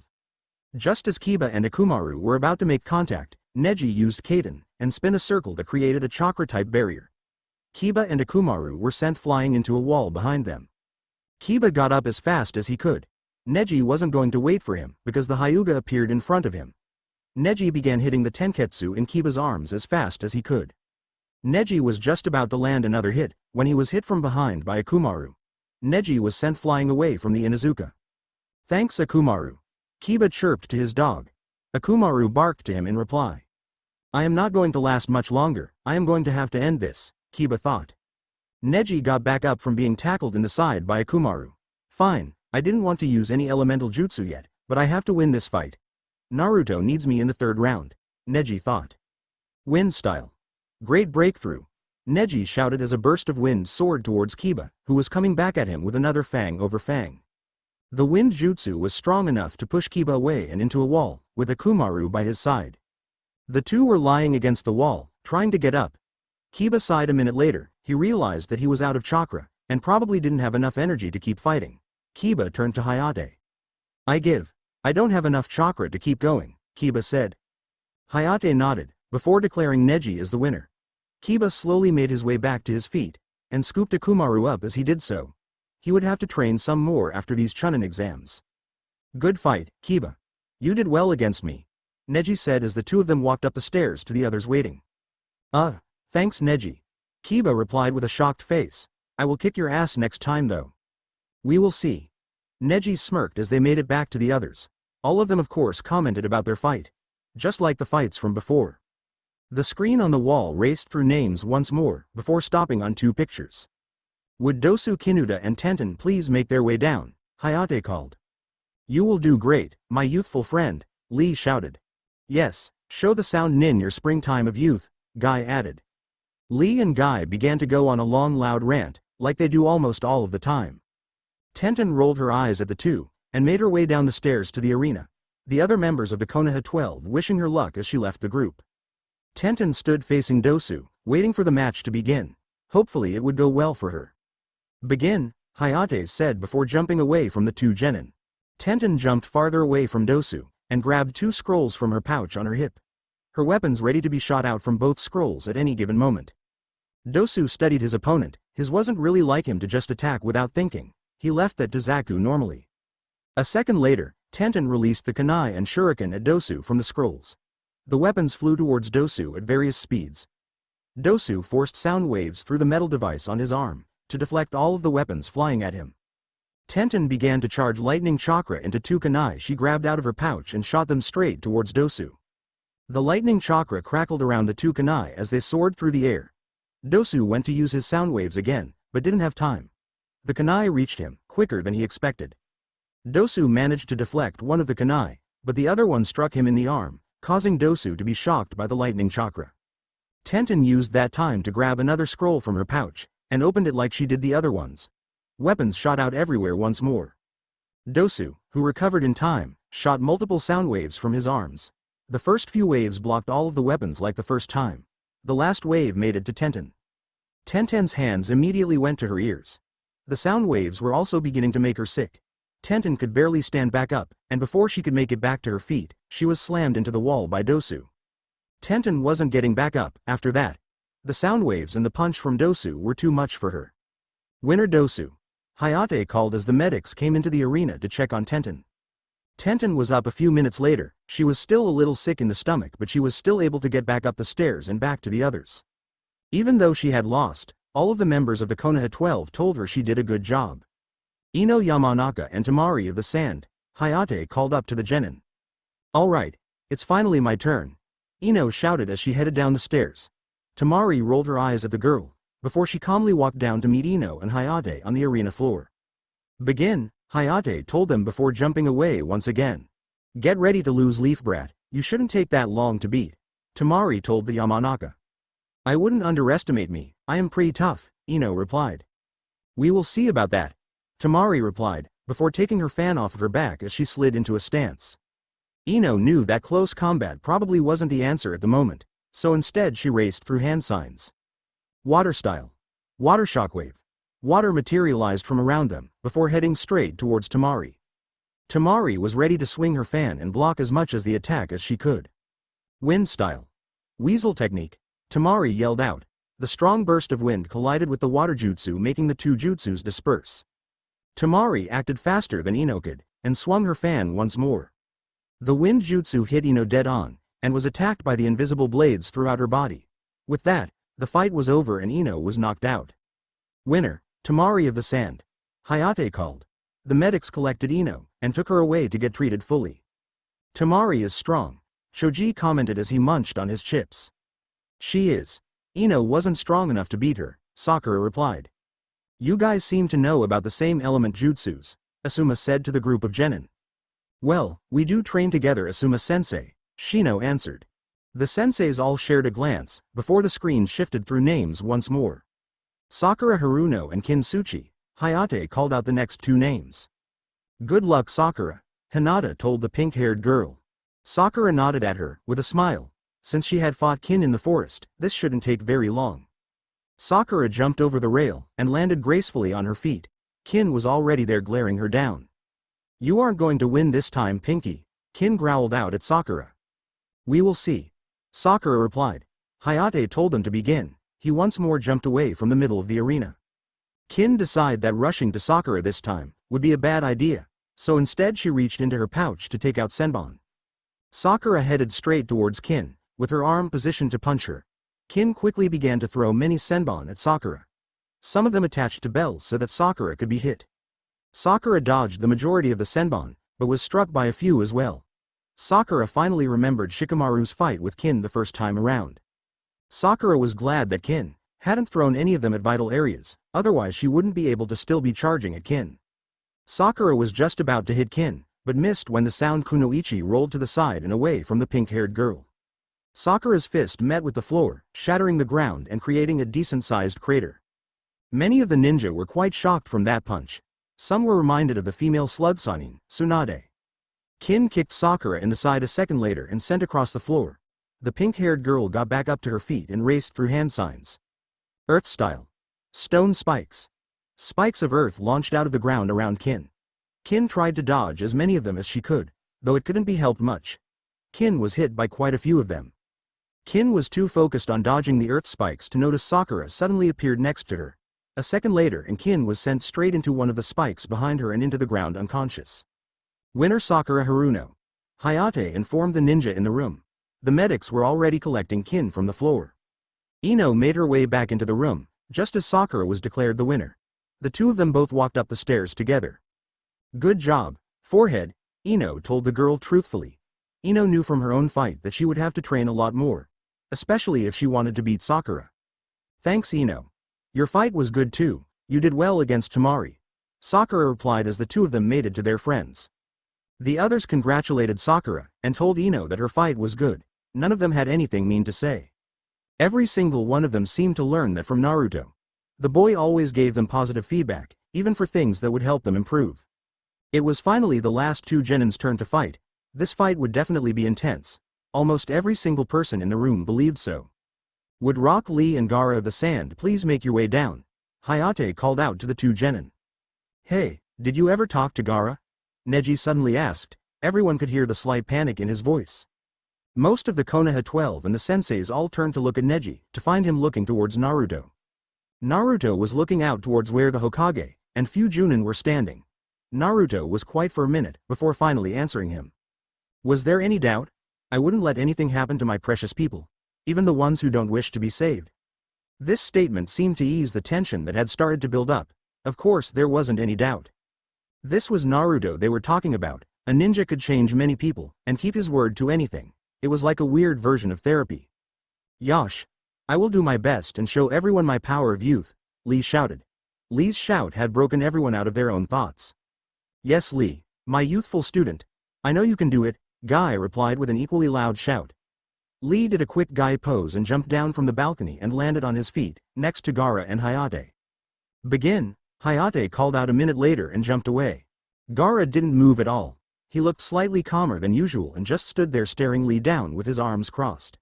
Just as Kiba and Akumaru were about to make contact, Neji used Kaden and spin a circle that created a chakra-type barrier. Kiba and Akumaru were sent flying into a wall behind them. Kiba got up as fast as he could. Neji wasn't going to wait for him because the Hyuga appeared in front of him. Neji began hitting the tenketsu in Kiba's arms as fast as he could. Neji was just about to land another hit when he was hit from behind by Akumaru. Neji was sent flying away from the Inuzuka. Thanks Akumaru. Kiba chirped to his dog. Akumaru barked to him in reply. I am not going to last much longer, I am going to have to end this, Kiba thought. Neji got back up from being tackled in the side by Akumaru. Fine, I didn't want to use any elemental jutsu yet, but I have to win this fight. Naruto needs me in the third round, Neji thought. Wind style. Great breakthrough. Neji shouted as a burst of wind soared towards Kiba, who was coming back at him with another fang over fang. The wind jutsu was strong enough to push Kiba away and into a wall, with Akumaru by his side. The two were lying against the wall, trying to get up. Kiba sighed a minute later, he realized that he was out of chakra, and probably didn't have enough energy to keep fighting. Kiba turned to Hayate. I don't have enough chakra to keep going, Kiba said. Hayate nodded, before declaring Neji as the winner. Kiba slowly made his way back to his feet, and scooped Akumaru up as he did so. He would have to train some more after these Chunin exams. Good fight, Kiba. You did well against me, Neji said as the two of them walked up the stairs to the others waiting. Thanks Neji. Kiba replied with a shocked face. I will kick your ass next time though. We will see. Neji smirked as they made it back to the others. All of them of course commented about their fight. Just like the fights from before. The screen on the wall raced through names once more, before stopping on two pictures. Would Dosu Kinuda and Tenten please make their way down? Hayate called. You will do great, my youthful friend, Lee shouted. Yes, show the sound nin your springtime of youth, Guy added. Lee and Guy began to go on a long loud rant, like they do almost all of the time. Tenten rolled her eyes at the two, and made her way down the stairs to the arena. The other members of the Konoha 12 wishing her luck as she left the group. Tenten stood facing Dosu, waiting for the match to begin. Hopefully it would go well for her. Begin, Hayate said before jumping away from the two genin. Tenten jumped farther away from Dosu, and grabbed two scrolls from her pouch on her hip. Her weapons ready to be shot out from both scrolls at any given moment. Dosu studied his opponent, his wasn't really like him to just attack without thinking. He left that to Zaku normally. A second later, Tenten released the kunai and shuriken at Dosu from the scrolls. The weapons flew towards Dosu at various speeds. Dosu forced sound waves through the metal device on his arm, to deflect all of the weapons flying at him. Tenten began to charge lightning chakra into two kunai she grabbed out of her pouch and shot them straight towards Dosu. The lightning chakra crackled around the two kunai as they soared through the air. Dosu went to use his sound waves again, but didn't have time. The kunai reached him, quicker than he expected. Dosu managed to deflect one of the kunai, but the other one struck him in the arm, causing Dosu to be shocked by the lightning chakra. Tenten used that time to grab another scroll from her pouch, and opened it like she did the other ones. Weapons shot out everywhere once more. Dosu, who recovered in time, shot multiple sound waves from his arms. The first few waves blocked all of the weapons like the first time. The last wave made it to Tenten. Tenten's hands immediately went to her ears. The sound waves were also beginning to make her sick. Tenten could barely stand back up, and before she could make it back to her feet, she was slammed into the wall by Dosu. Tenten wasn't getting back up after that. The sound waves and the punch from Dosu were too much for her. Winner Dosu. Hayate called as the medics came into the arena to check on Tenten. Tenten was up a few minutes later. She was still a little sick in the stomach, but she was still able to get back up the stairs and back to the others. Even though she had lost, all of the members of the Konoha 12 told her she did a good job. Ino Yamanaka and Tamari of the Sand, Hayate called up to the genin. "Alright, it's finally my turn," Ino shouted as she headed down the stairs. Tamari rolled her eyes at the girl, before she calmly walked down to meet Ino and Hayate on the arena floor. "Begin," Hayate told them before jumping away once again. "Get ready to lose, Leaf Brat, you shouldn't take that long to beat," Tamari told the Yamanaka. "I wouldn't underestimate me, I am pretty tough," Ino replied. "We will see about that," Tamari replied, before taking her fan off of her back as she slid into a stance. Ino knew that close combat probably wasn't the answer at the moment, so instead she raced through hand signs. Water style. Water shockwave. Water materialized from around them, before heading straight towards Tamari. Tamari was ready to swing her fan and block as much as the attack as she could. Wind style. Weasel technique. Tamari yelled out. The strong burst of wind collided with the water jutsu, making the two jutsus disperse. Tamari acted faster than Ino could, and swung her fan once more. The wind jutsu hit Ino dead on, and was attacked by the invisible blades throughout her body. With that, the fight was over and Ino was knocked out. Winner, Tamari of the Sand. Hayate called. The medics collected Ino, and took her away to get treated fully. "Tamari is strong," Shoji commented as he munched on his chips. "She is. Ino wasn't strong enough to beat her," Sakura replied. "You guys seem to know about the same element jutsus," Asuma said to the group of genin. "Well, we do train together, Asuma-sensei," Shino answered. The senseis all shared a glance, before the screen shifted through names once more. Sakura Haruno and Kintsuchi. Hayate called out the next two names. "Good luck, Sakura," Hinata told the pink-haired girl. Sakura nodded at her, with a smile. Since she had fought Kin in the forest, this shouldn't take very long. Sakura jumped over the rail, and landed gracefully on her feet. Kin was already there glaring her down. "You aren't going to win this time, Pinky," Kin growled out at Sakura. "We will see," Sakura replied. Hayate told them to begin. He once more jumped away from the middle of the arena. Kin decided that rushing to Sakura this time would be a bad idea, so instead she reached into her pouch to take out senbon. Sakura headed straight towards Kin, with her arm positioned to punch her. Kin quickly began to throw many senbon at Sakura. Some of them attached to bells so that Sakura could be hit. Sakura dodged the majority of the senbon, but was struck by a few as well. Sakura finally remembered Shikamaru's fight with Kin the first time around. Sakura was glad that Kin hadn't thrown any of them at vital areas, otherwise she wouldn't be able to still be charging at Kin. Sakura was just about to hit Kin, but missed when the sound kunoichi rolled to the side and away from the pink-haired girl. Sakura's fist met with the floor, shattering the ground and creating a decent-sized crater. Many of the ninja were quite shocked from that punch. Some were reminded of the female slug Sanin, Tsunade. Kin kicked Sakura in the side a second later and sent across the floor. The pink-haired girl got back up to her feet and raced through hand signs. Earth style. Stone spikes. Spikes of earth launched out of the ground around Kin. Kin tried to dodge as many of them as she could, though it couldn't be helped much. Kin was hit by quite a few of them. Kin was too focused on dodging the earth spikes to notice Sakura suddenly appeared next to her. A second later and Kin was sent straight into one of the spikes behind her and into the ground unconscious. Winner Sakura Haruno. Hayate informed the ninja in the room. The medics were already collecting Kin from the floor. Ino made her way back into the room, just as Sakura was declared the winner. The two of them both walked up the stairs together. "Good job, forehead," Ino told the girl truthfully. Ino knew from her own fight that she would have to train a lot more, especially if she wanted to beat Sakura. "Thanks, Ino. Your fight was good too, you did well against Tamari," Sakura replied as the two of them mated to their friends. The others congratulated Sakura, and told Ino that her fight was good. None of them had anything mean to say. Every single one of them seemed to learn that from Naruto. The boy always gave them positive feedback, even for things that would help them improve. It was finally the last two genins' turn to fight. This fight would definitely be intense. Almost every single person in the room believed so. "Would Rock Lee and Gaara of the Sand please make your way down?" Hayate called out to the two genin. "Hey, did you ever talk to Gaara?" Neji suddenly asked. Everyone could hear the slight panic in his voice. Most of the Konoha 12 and the senseis all turned to look at Neji, to find him looking towards Naruto. Naruto was looking out towards where the Hokage and few Chunin were standing. Naruto was quiet for a minute before finally answering him. Was there any doubt? I wouldn't let anything happen to my precious people, even the ones who don't wish to be saved. This statement seemed to ease the tension that had started to build up. Of course there wasn't any doubt. This was Naruto they were talking about. A ninja could change many people and keep his word to anything. It was like a weird version of therapy. Yosh! I will do my best and show everyone my power of youth, Lee shouted. Lee's shout had broken everyone out of their own thoughts. Yes, Lee, my youthful student. I know you can do it, Guy replied with an equally loud shout. Lee did a quick Guy pose and jumped down from the balcony and landed on his feet, next to Gaara and Hayate. Begin, Hayate called out a minute later and jumped away. Gaara didn't move at all. He looked slightly calmer than usual and just stood there staring Lee down with his arms crossed.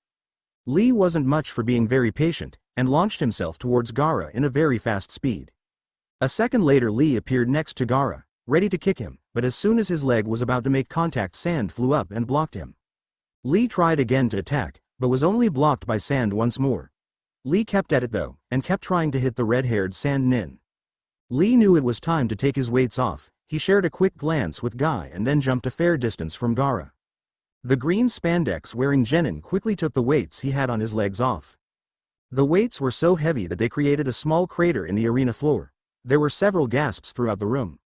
Lee wasn't much for being very patient, and launched himself towards Gaara in a very fast speed. A second later Lee appeared next to Gaara, ready to kick him, but as soon as his leg was about to make contact, sand flew up and blocked him. Lee tried again to attack, but was only blocked by sand once more. Lee kept at it though, and kept trying to hit the red-haired sand nin. Lee knew it was time to take his weights off. He shared a quick glance with Guy and then jumped a fair distance from Gaara. The green spandex-wearing genin quickly took the weights he had on his legs off. The weights were so heavy that they created a small crater in the arena floor. There were several gasps throughout the room.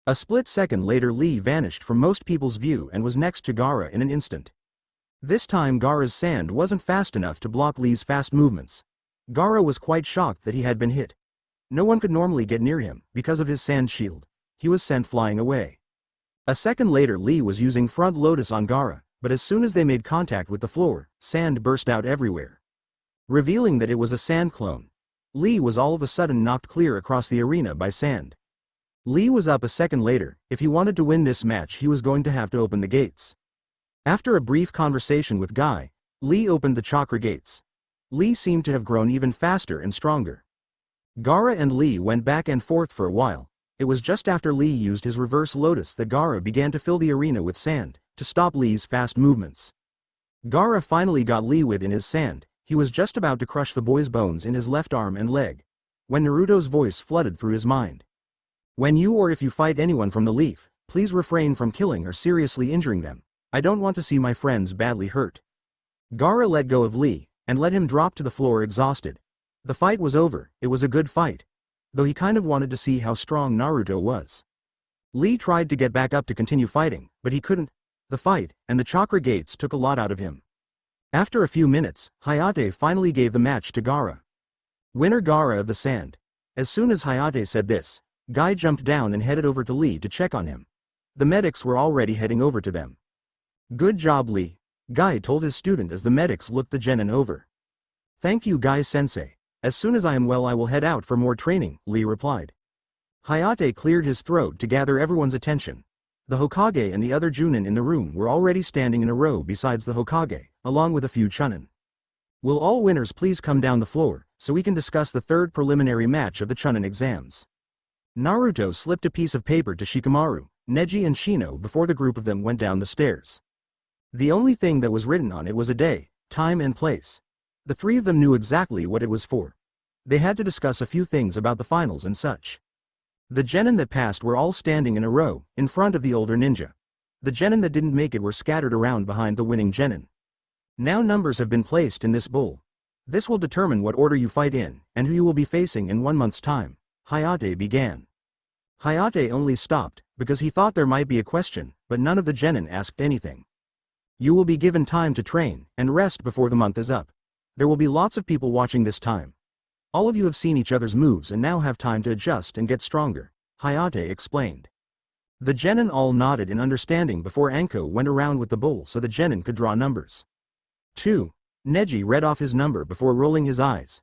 A split second later Lee vanished from most people's view and was next to Gaara in an instant. This time Gaara's sand wasn't fast enough to block Lee's fast movements. Gaara was quite shocked that he had been hit. No one could normally get near him because of his sand shield. He was sent flying away. A second later Lee was using front lotus on Gaara, but as soon as they made contact with the floor, sand burst out everywhere, revealing that it was a sand clone. Lee was all of a sudden knocked clear across the arena by sand. Lee was up a second later. If he wanted to win this match he was going to have to open the gates. After a brief conversation with Guy, Lee opened the chakra gates. Lee seemed to have grown even faster and stronger. Gaara and Lee went back and forth for a while. It was just after Lee used his reverse lotus that Gaara began to fill the arena with sand, to stop Lee's fast movements. Gaara finally got Lee within his sand. He was just about to crush the boy's bones in his left arm and leg, when Naruto's voice flooded through his mind. When you or if you fight anyone from the Leaf, please refrain from killing or seriously injuring them. I don't want to see my friends badly hurt. Gaara let go of Lee, and let him drop to the floor exhausted. The fight was over. It was a good fight, though he kind of wanted to see how strong Naruto was. Lee tried to get back up to continue fighting, but he couldn't. The fight, and the chakra gates took a lot out of him. After a few minutes, Hayate finally gave the match to Gaara. Winner Gaara of the sand. As soon as Hayate said this, Guy jumped down and headed over to Lee to check on him. The medics were already heading over to them. Good job, Lee, Guy told his student as the medics looked the genin over. Thank you, Guy-sensei. As soon as I am well I will head out for more training, Lee replied. Hayate cleared his throat to gather everyone's attention. The Hokage and the other Chunin in the room were already standing in a row besides the Hokage, along with a few Chunin. Will all winners please come down the floor, so we can discuss the third preliminary match of the Chunin exams. Naruto slipped a piece of paper to Shikamaru, Neji and Shino before the group of them went down the stairs. The only thing that was written on it was a day, time and place. The three of them knew exactly what it was for. They had to discuss a few things about the finals and such. The genin that passed were all standing in a row, in front of the older ninja. The genin that didn't make it were scattered around behind the winning genin. Now numbers have been placed in this bowl. This will determine what order you fight in, and who you will be facing in 1 month's time, Hayate began. Hayate only stopped, because he thought there might be a question, but none of the genin asked anything. You will be given time to train, and rest before the month is up. There will be lots of people watching this time. All of you have seen each other's moves and now have time to adjust and get stronger, Hayate explained. The genin all nodded in understanding before Anko went around with the bowl so the genin could draw numbers. 2. Neji read off his number before rolling his eyes.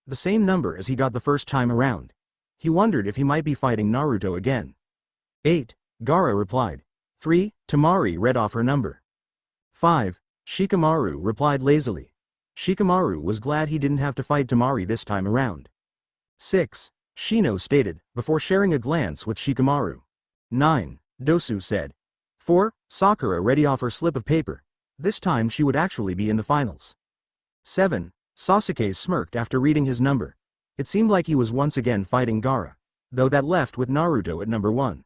The same number as he got the first time around. He wondered if he might be fighting Naruto again. 8. Gaara replied. 3. Temari read off her number. 5. Shikamaru replied lazily. Shikamaru was glad he didn't have to fight Temari this time around. 6. Shino stated, before sharing a glance with Shikamaru. 9. Dosu said. 4. Sakura ready off her slip of paper. This time she would actually be in the finals. 7. Sasuke smirked after reading his number. It seemed like he was once again fighting Gaara, though that left with Naruto at number 1.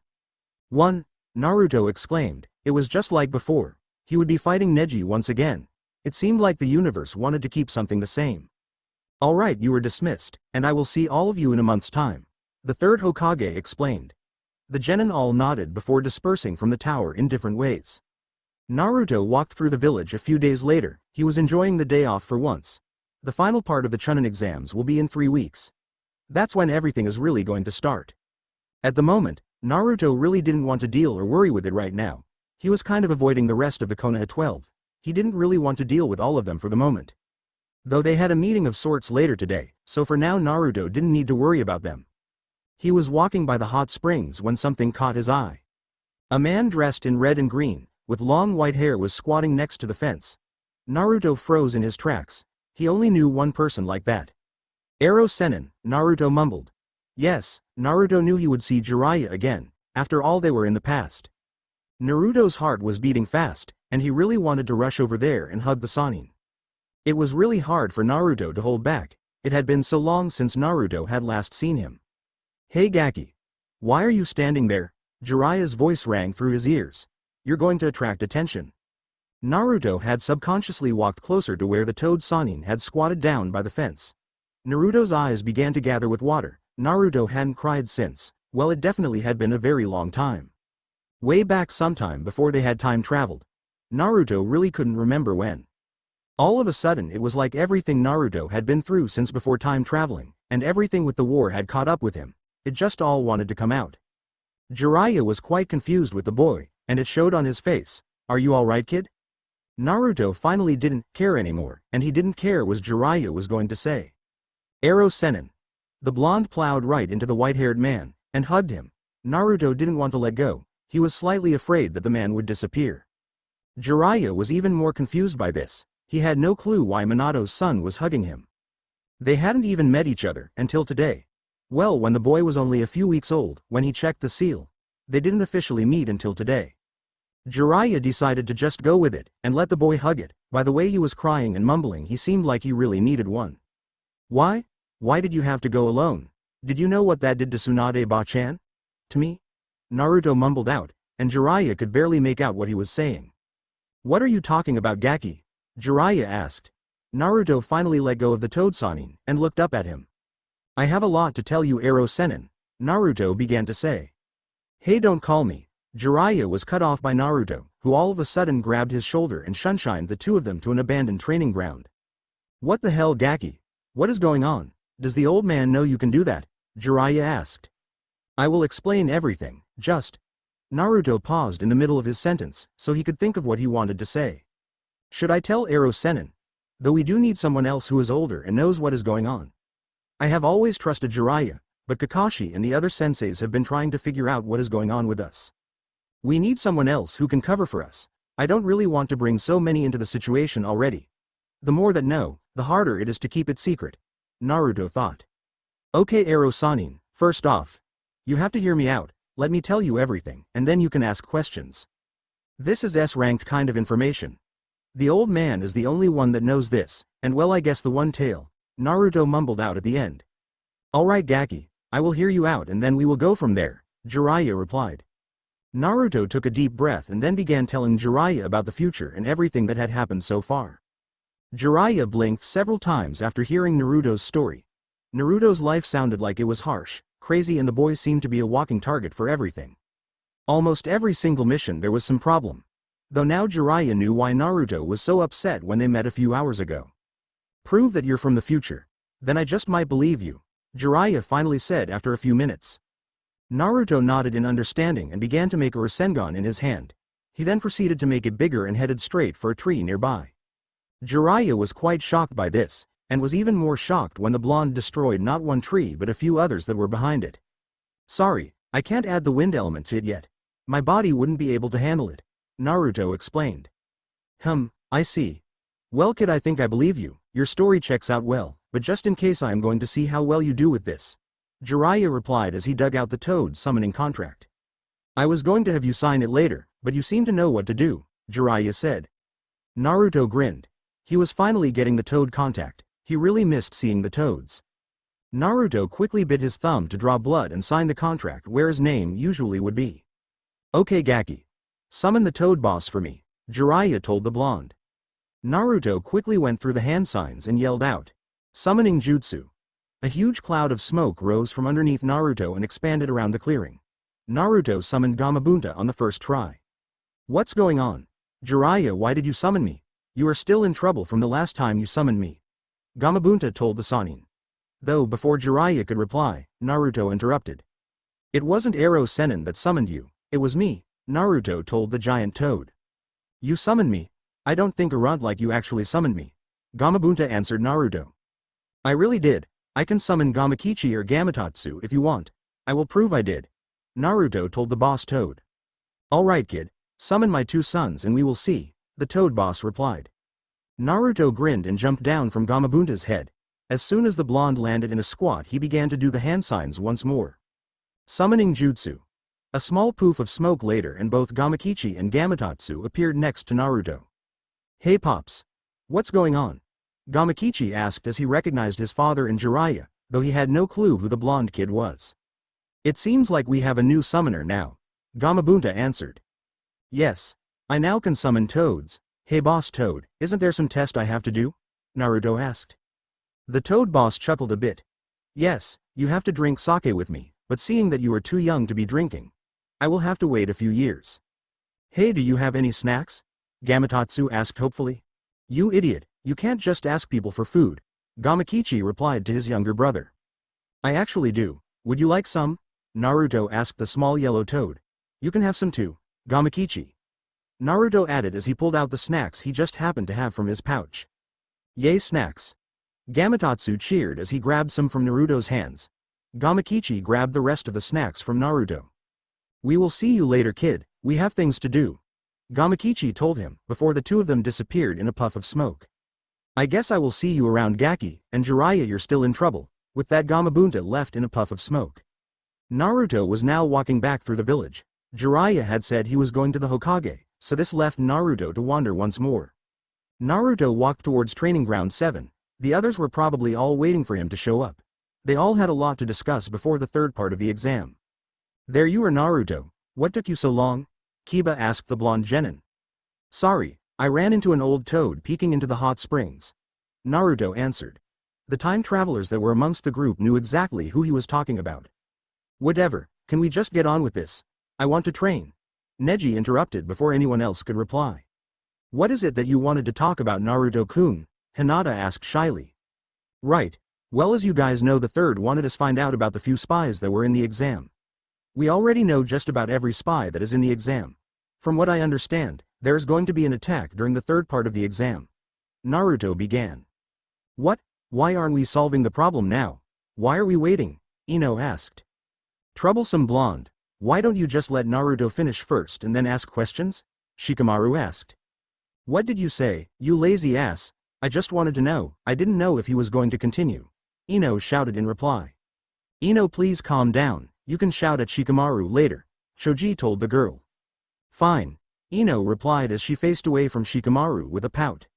1. Naruto exclaimed, it was just like before. He would be fighting Neji once again. It seemed like the universe wanted to keep something the same. Alright, you were dismissed, and I will see all of you in a month's time. The third Hokage explained. The genin all nodded before dispersing from the tower in different ways. Naruto walked through the village a few days later. He was enjoying the day off for once. The final part of the Chunin exams will be in 3 weeks. That's when everything is really going to start. At the moment, Naruto really didn't want to deal or worry with it right now. He was kind of avoiding the rest of the Konoha 12. He didn't really want to deal with all of them for the moment. Though they had a meeting of sorts later today, so for now Naruto didn't need to worry about them. He was walking by the hot springs when something caught his eye. A man dressed in red and green, with long white hair was squatting next to the fence. Naruto froze in his tracks. He only knew one person like that. Ero Sennin, Naruto mumbled. Yes, Naruto knew he would see Jiraiya again. After all, they were in the past. Naruto's heart was beating fast, and he really wanted to rush over there and hug the Sannin. It was really hard for Naruto to hold back. It had been so long since Naruto had last seen him. Hey Gaki. Why are you standing there? Jiraiya's voice rang through his ears. You're going to attract attention. Naruto had subconsciously walked closer to where the toad Sannin had squatted down by the fence. Naruto's eyes began to gather with water. Naruto hadn't cried since, well, it definitely had been a very long time. Way back sometime before they had time traveled. Naruto really couldn't remember when. All of a sudden it was like everything Naruto had been through since before time traveling, and everything with the war had caught up with him. It just all wanted to come out. Jiraiya was quite confused with the boy, and it showed on his face. Are you alright, kid? Naruto finally didn't care anymore, and he didn't care what Jiraiya was going to say. Ero Sennin. The blonde plowed right into the white-haired man, and hugged him. Naruto didn't want to let go. He was slightly afraid that the man would disappear. Jiraiya was even more confused by this. He had no clue why Minato's son was hugging him. They hadn't even met each other until today. Well, when the boy was only a few weeks old, when he checked the seal. They didn't officially meet until today. Jiraiya decided to just go with it, and let the boy hug it. By the way he was crying and mumbling, he seemed like he really needed one. Why? Why did you have to go alone? Did you know what that did to Tsunade Ba-chan? To me? Naruto mumbled out, and Jiraiya could barely make out what he was saying. What are you talking about, Gaki? Jiraiya asked. Naruto finally let go of the toad Sannin, and looked up at him. I have a lot to tell you, Ero Sennin, Naruto began to say. Hey, don't call me. Jiraiya was cut off by Naruto, who all of a sudden grabbed his shoulder and shunshined the two of them to an abandoned training ground. What the hell, Gaki? What is going on? Does the old man know you can do that? Jiraiya asked. I will explain everything, just. Naruto paused in the middle of his sentence, so he could think of what he wanted to say. Should I tell Ero Sennin? Though we do need someone else who is older and knows what is going on. I have always trusted Jiraiya, but Kakashi and the other senseis have been trying to figure out what is going on with us. We need someone else who can cover for us. I don't really want to bring so many into the situation already. The more that know, the harder it is to keep it secret. Naruto thought. Okay, Ero Sannin, first off. You have to hear me out. Let me tell you everything, and then you can ask questions. This is S-ranked kind of information. The old man is the only one that knows this, and well, I guess the one tail. Naruto mumbled out at the end. Alright, Gaki, I will hear you out and then we will go from there, Jiraiya replied. Naruto took a deep breath and then began telling Jiraiya about the future and everything that had happened so far. Jiraiya blinked several times after hearing Naruto's story. Naruto's life sounded like it was harsh, crazy, and the boy seemed to be a walking target for everything. Almost every single mission there was some problem. Though now Jiraiya knew why Naruto was so upset when they met a few hours ago. Prove that you're from the future. Then I just might believe you, Jiraiya finally said after a few minutes. Naruto nodded in understanding and began to make a Rasengan in his hand. He then proceeded to make it bigger and headed straight for a tree nearby. Jiraiya was quite shocked by this, and was even more shocked when the blonde destroyed not one tree but a few others that were behind it. Sorry, I can't add the wind element to it yet. My body wouldn't be able to handle it, Naruto explained. I see. Well, kid, I think I believe you. Your story checks out well, but just in case I am going to see how well you do with this. Jiraiya replied as he dug out the toad summoning contract. I was going to have you sign it later, but you seem to know what to do, Jiraiya said. Naruto grinned. He was finally getting the toad contact. He really missed seeing the toads. Naruto quickly bit his thumb to draw blood and signed the contract where his name usually would be. Okay Gaki. Summon the toad boss for me, Jiraiya told the blonde. Naruto quickly went through the hand signs and yelled out. Summoning jutsu. A huge cloud of smoke rose from underneath Naruto and expanded around the clearing. Naruto summoned Gamabunta on the first try. What's going on? Jiraiya, why did you summon me? You are still in trouble from the last time you summoned me. Gamabunta told the Sannin. Though before Jiraiya could reply, Naruto interrupted. It wasn't Ero Sennin that summoned you, it was me, Naruto told the giant toad. You summoned me? I don't think a runt like you actually summoned me. Gamabunta answered Naruto. I really did. I can summon Gamakichi or Gamatatsu if you want. I will prove I did. Naruto told the boss toad. Alright kid, summon my two sons and we will see, the toad boss replied. Naruto grinned and jumped down from Gamabunta's head. As soon as the blonde landed in a squat he began to do the hand signs once more. Summoning jutsu. A small poof of smoke later and both Gamakichi and Gamatatsu appeared next to Naruto. Hey Pops. What's going on? Gamakichi asked as he recognized his father and Jiraiya, though he had no clue who the blonde kid was. It seems like we have a new summoner now, Gamabunta answered. Yes. I now can summon toads. Hey boss toad, isn't there some test I have to do? Naruto asked. The toad boss chuckled a bit. Yes, you have to drink sake with me, but seeing that you are too young to be drinking, I will have to wait a few years. Hey, do you have any snacks? Gamatatsu asked hopefully. You idiot, you can't just ask people for food, Gamakichi replied to his younger brother. I actually do. Would you like some? Naruto asked the small yellow toad. You can have some too, Gamakichi. Naruto added as he pulled out the snacks he just happened to have from his pouch. Yay snacks. Gamatatsu cheered as he grabbed some from Naruto's hands. Gamakichi grabbed the rest of the snacks from Naruto. We will see you later kid, we have things to do. Gamakichi told him before the two of them disappeared in a puff of smoke. I guess I will see you around Gaki, and Jiraiya you're still in trouble. With that Gamabunta left in a puff of smoke. Naruto was now walking back through the village. Jiraiya had said he was going to the Hokage, so this left Naruto to wander once more. Naruto walked towards Training Ground 7, the others were probably all waiting for him to show up. They all had a lot to discuss before the third part of the exam. There you are Naruto, what took you so long? Kiba asked the blonde genin. Sorry, I ran into an old toad peeking into the hot springs. Naruto answered. The time travelers that were amongst the group knew exactly who he was talking about. Whatever, can we just get on with this? I want to train. Neji interrupted before anyone else could reply. What is it that you wanted to talk about Naruto-kun? Hinata asked shyly. Right. Well, as you guys know, the third wanted us find out about the few spies that were in the exam. We already know just about every spy that is in the exam. From what I understand, there is going to be an attack during the third part of the exam. Naruto began. What? Why aren't we solving the problem now? Why are we waiting? Ino asked. Troublesome blonde. Why don't you just let Naruto finish first and then ask questions? Shikamaru asked. What did you say, you lazy ass? I just wanted to know, I didn't know if he was going to continue. Ino shouted in reply. Ino, please calm down, you can shout at Shikamaru later, Choji told the girl. Fine. Ino replied as she faced away from Shikamaru with a pout.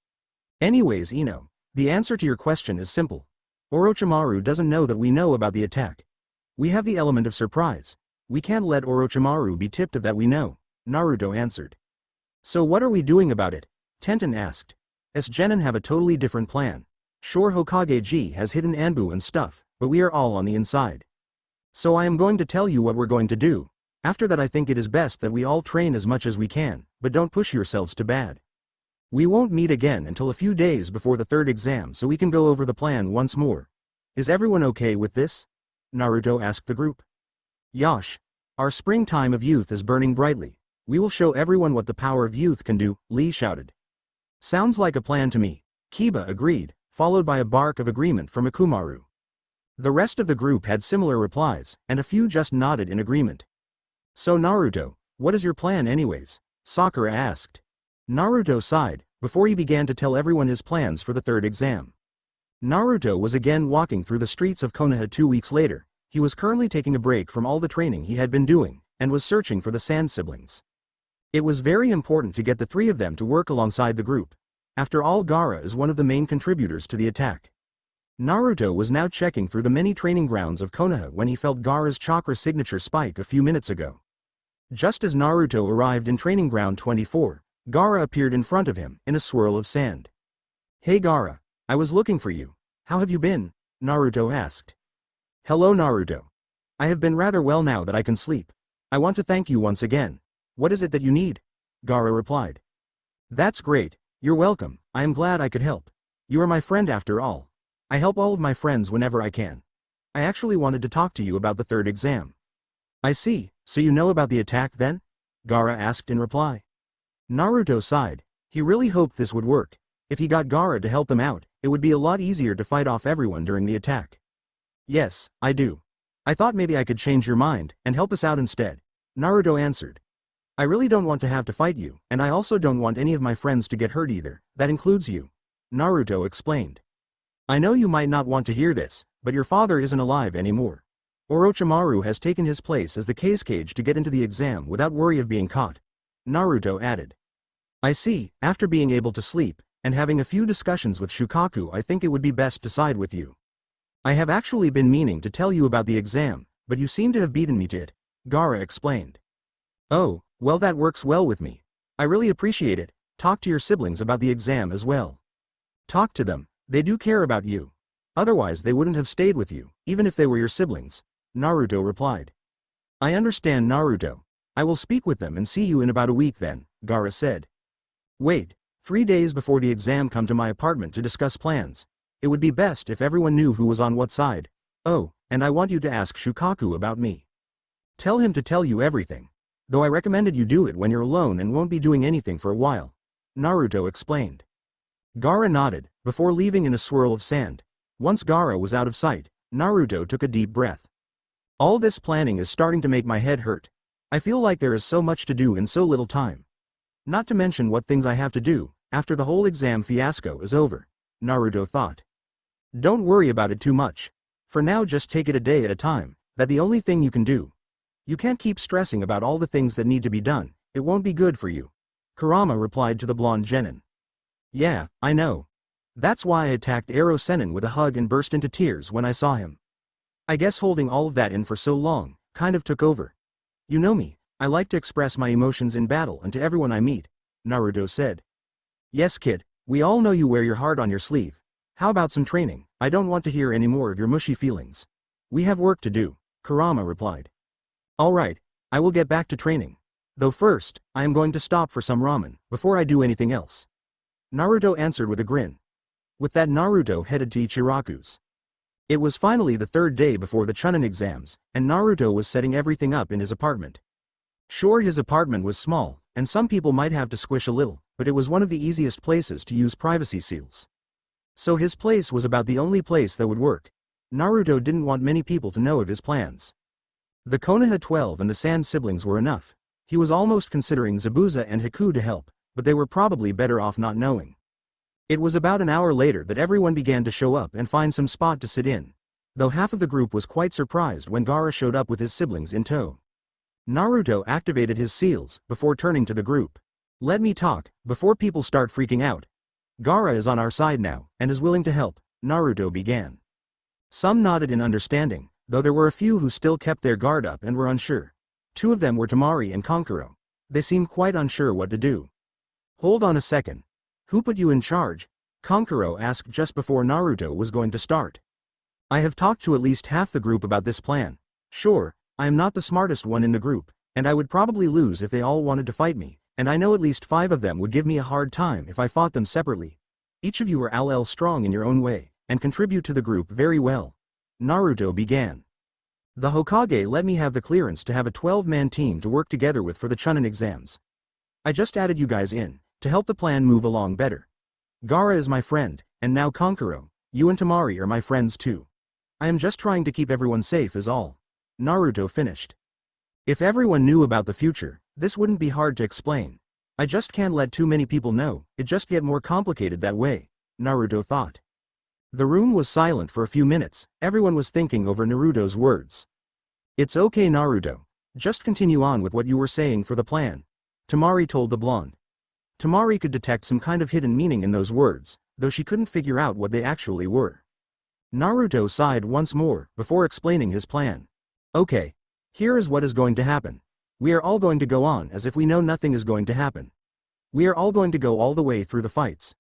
Anyways Ino, the answer to your question is simple. Orochimaru doesn't know that we know about the attack. We have the element of surprise. We can't let Orochimaru be tipped of that we know, Naruto answered. So what are we doing about it? Tenten asked. Us genin have a totally different plan. Sure, Hokage G has hidden Anbu and stuff, but we are all on the inside. So I am going to tell you what we're going to do. After that I think it is best that we all train as much as we can, but don't push yourselves too bad. We won't meet again until a few days before the third exam so we can go over the plan once more. Is everyone okay with this? Naruto asked the group. Yosh. Our springtime of youth is burning brightly. We will show everyone what the power of youth can do, Lee shouted. Sounds like a plan to me. Kiba agreed, followed by a bark of agreement from Ikumaru. The rest of the group had similar replies, and a few just nodded in agreement. So Naruto, what is your plan anyways? Sakura asked. Naruto sighed, before he began to tell everyone his plans for the third exam. Naruto was again walking through the streets of Konoha 2 weeks later. He was currently taking a break from all the training he had been doing, and was searching for the Sand siblings. It was very important to get the three of them to work alongside the group. After all, Gaara is one of the main contributors to the attack. Naruto was now checking through the many training grounds of Konoha when he felt Gaara's chakra signature spike a few minutes ago. Just as Naruto arrived in training ground 24, Gaara appeared in front of him, in a swirl of sand. "Hey Gaara, I was looking for you. How have you been?" Naruto asked. "Hello Naruto. I have been rather well now that I can sleep. I want to thank you once again. What is it that you need?" Gaara replied. "That's great, you're welcome, I am glad I could help. You are my friend after all. I help all of my friends whenever I can. I actually wanted to talk to you about the third exam." "I see, so you know about the attack then?" Gaara asked in reply. Naruto sighed. He really hoped this would work. If he got Gaara to help them out, it would be a lot easier to fight off everyone during the attack. "Yes, I do. I thought maybe I could change your mind and help us out instead," Naruto answered. "I really don't want to have to fight you, and I also don't want any of my friends to get hurt either, that includes you," Naruto explained. "I know you might not want to hear this, but your father isn't alive anymore. Orochimaru has taken his place as the case cage to get into the exam without worry of being caught," Naruto added. "I see, after being able to sleep, and having a few discussions with Shukaku, I think it would be best to side with you. I have actually been meaning to tell you about the exam, but you seem to have beaten me to it," Gaara explained. "Oh, well that works well with me. I really appreciate it. Talk to your siblings about the exam as well. Talk to them, they do care about you. Otherwise they wouldn't have stayed with you, even if they were your siblings," Naruto replied. "I understand Naruto. I will speak with them and see you in about a week then," Gaara said. "Wait, 3 days before the exam come to my apartment to discuss plans. It would be best if everyone knew who was on what side. Oh, and I want you to ask Shukaku about me. Tell him to tell you everything. Though I recommended you do it when you're alone and won't be doing anything for a while," Naruto explained. Gaara nodded, before leaving in a swirl of sand. Once Gaara was out of sight, Naruto took a deep breath. "All this planning is starting to make my head hurt. I feel like there is so much to do in so little time. Not to mention what things I have to do after the whole exam fiasco is over," Naruto thought. "Don't worry about it too much. For now just take it a day at a time, that's the only thing you can do. You can't keep stressing about all the things that need to be done, it won't be good for you," Kurama replied to the blonde genin. "Yeah, I know. That's why I attacked Ero Sennin with a hug and burst into tears when I saw him. I guess holding all of that in for so long kind of took over. You know me, I like to express my emotions in battle and to everyone I meet," Naruto said. "Yes kid, we all know you wear your heart on your sleeve. How about some training? I don't want to hear any more of your mushy feelings. We have work to do," Kurama replied. "Alright, I will get back to training. Though first, I am going to stop for some ramen, before I do anything else," Naruto answered with a grin. With that, Naruto headed to Ichiraku's. It was finally the third day before the Chunin exams, and Naruto was setting everything up in his apartment. Sure, his apartment was small, and some people might have to squish a little, but it was one of the easiest places to use privacy seals. So his place was about the only place that would work. Naruto didn't want many people to know of his plans. The Konoha 12 and the Sand siblings were enough. He was almost considering Zabuza and Haku to help, but they were probably better off not knowing. It was about an hour later that everyone began to show up and find some spot to sit in. Though half of the group was quite surprised when Gaara showed up with his siblings in tow. Naruto activated his seals before turning to the group. "Let me talk, before people start freaking out. Gaara is on our side now, and is willing to help," Naruto began. Some nodded in understanding, though there were a few who still kept their guard up and were unsure. Two of them were Temari and Kankuro. They seemed quite unsure what to do. "Hold on a second. Who put you in charge?" Kankuro asked just before Naruto was going to start. "I have talked to at least half the group about this plan. Sure, I am not the smartest one in the group, and I would probably lose if they all wanted to fight me, and I know at least 5 of them would give me a hard time if I fought them separately. Each of you are LL strong in your own way, and contribute to the group very well," Naruto began. "The Hokage let me have the clearance to have a 12-man team to work together with for the Chunin exams. I just added you guys in, to help the plan move along better. Gaara is my friend, and now Kankuro, you and Temari are my friends too. I am just trying to keep everyone safe is all," Naruto finished. "If everyone knew about the future, this wouldn't be hard to explain. I just can't let too many people know, it just get more complicated that way," Naruto thought. The room was silent for a few minutes, everyone was thinking over Naruto's words. "It's okay Naruto. Just continue on with what you were saying for the plan. Tamari told the blonde. Tamari could detect some kind of hidden meaning in those words, though she couldn't figure out what they actually were. Naruto sighed once more, before explaining his plan. Okay. Here is what is going to happen. We are all going to go on as if we know nothing is going to happen. We are all going to go all the way through the fights.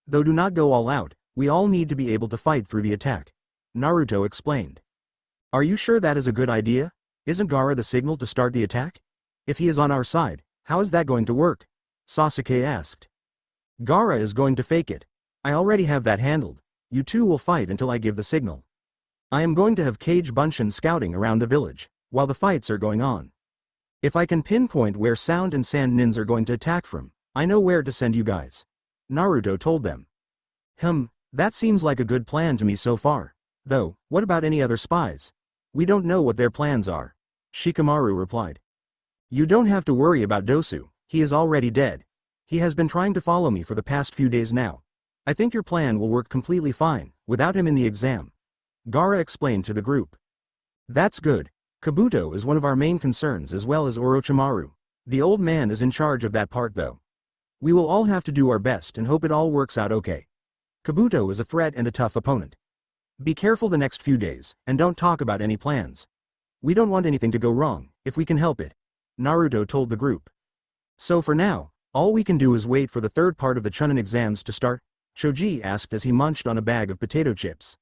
Though do not go all out, we all need to be able to fight through the attack. Naruto explained. Are you sure that is a good idea? Isn't Gaara the signal to start the attack? If he is on our side, how is that going to work? Sasuke asked. Gaara is going to fake it. I already have that handled. You two will fight until I give the signal. I am going to have Kage Bunshin scouting around the village, while the fights are going on. If I can pinpoint where Sound and Sand Nins are going to attack from, I know where to send you guys. Naruto told them. That seems like a good plan to me so far. Though, what about any other spies? We don't know what their plans are. Shikamaru replied. You don't have to worry about Dosu, he is already dead. He has been trying to follow me for the past few days now. I think your plan will work completely fine, without him in the exam. Gaara explained to the group. That's good. Kabuto is one of our main concerns as well as Orochimaru. The old man is in charge of that part though. We will all have to do our best and hope it all works out okay. Kabuto is a threat and a tough opponent. Be careful the next few days, and don't talk about any plans. We don't want anything to go wrong, if we can help it. Naruto told the group. So for now, all we can do is wait for the third part of the Chunin exams to start, Choji asked as he munched on a bag of potato chips.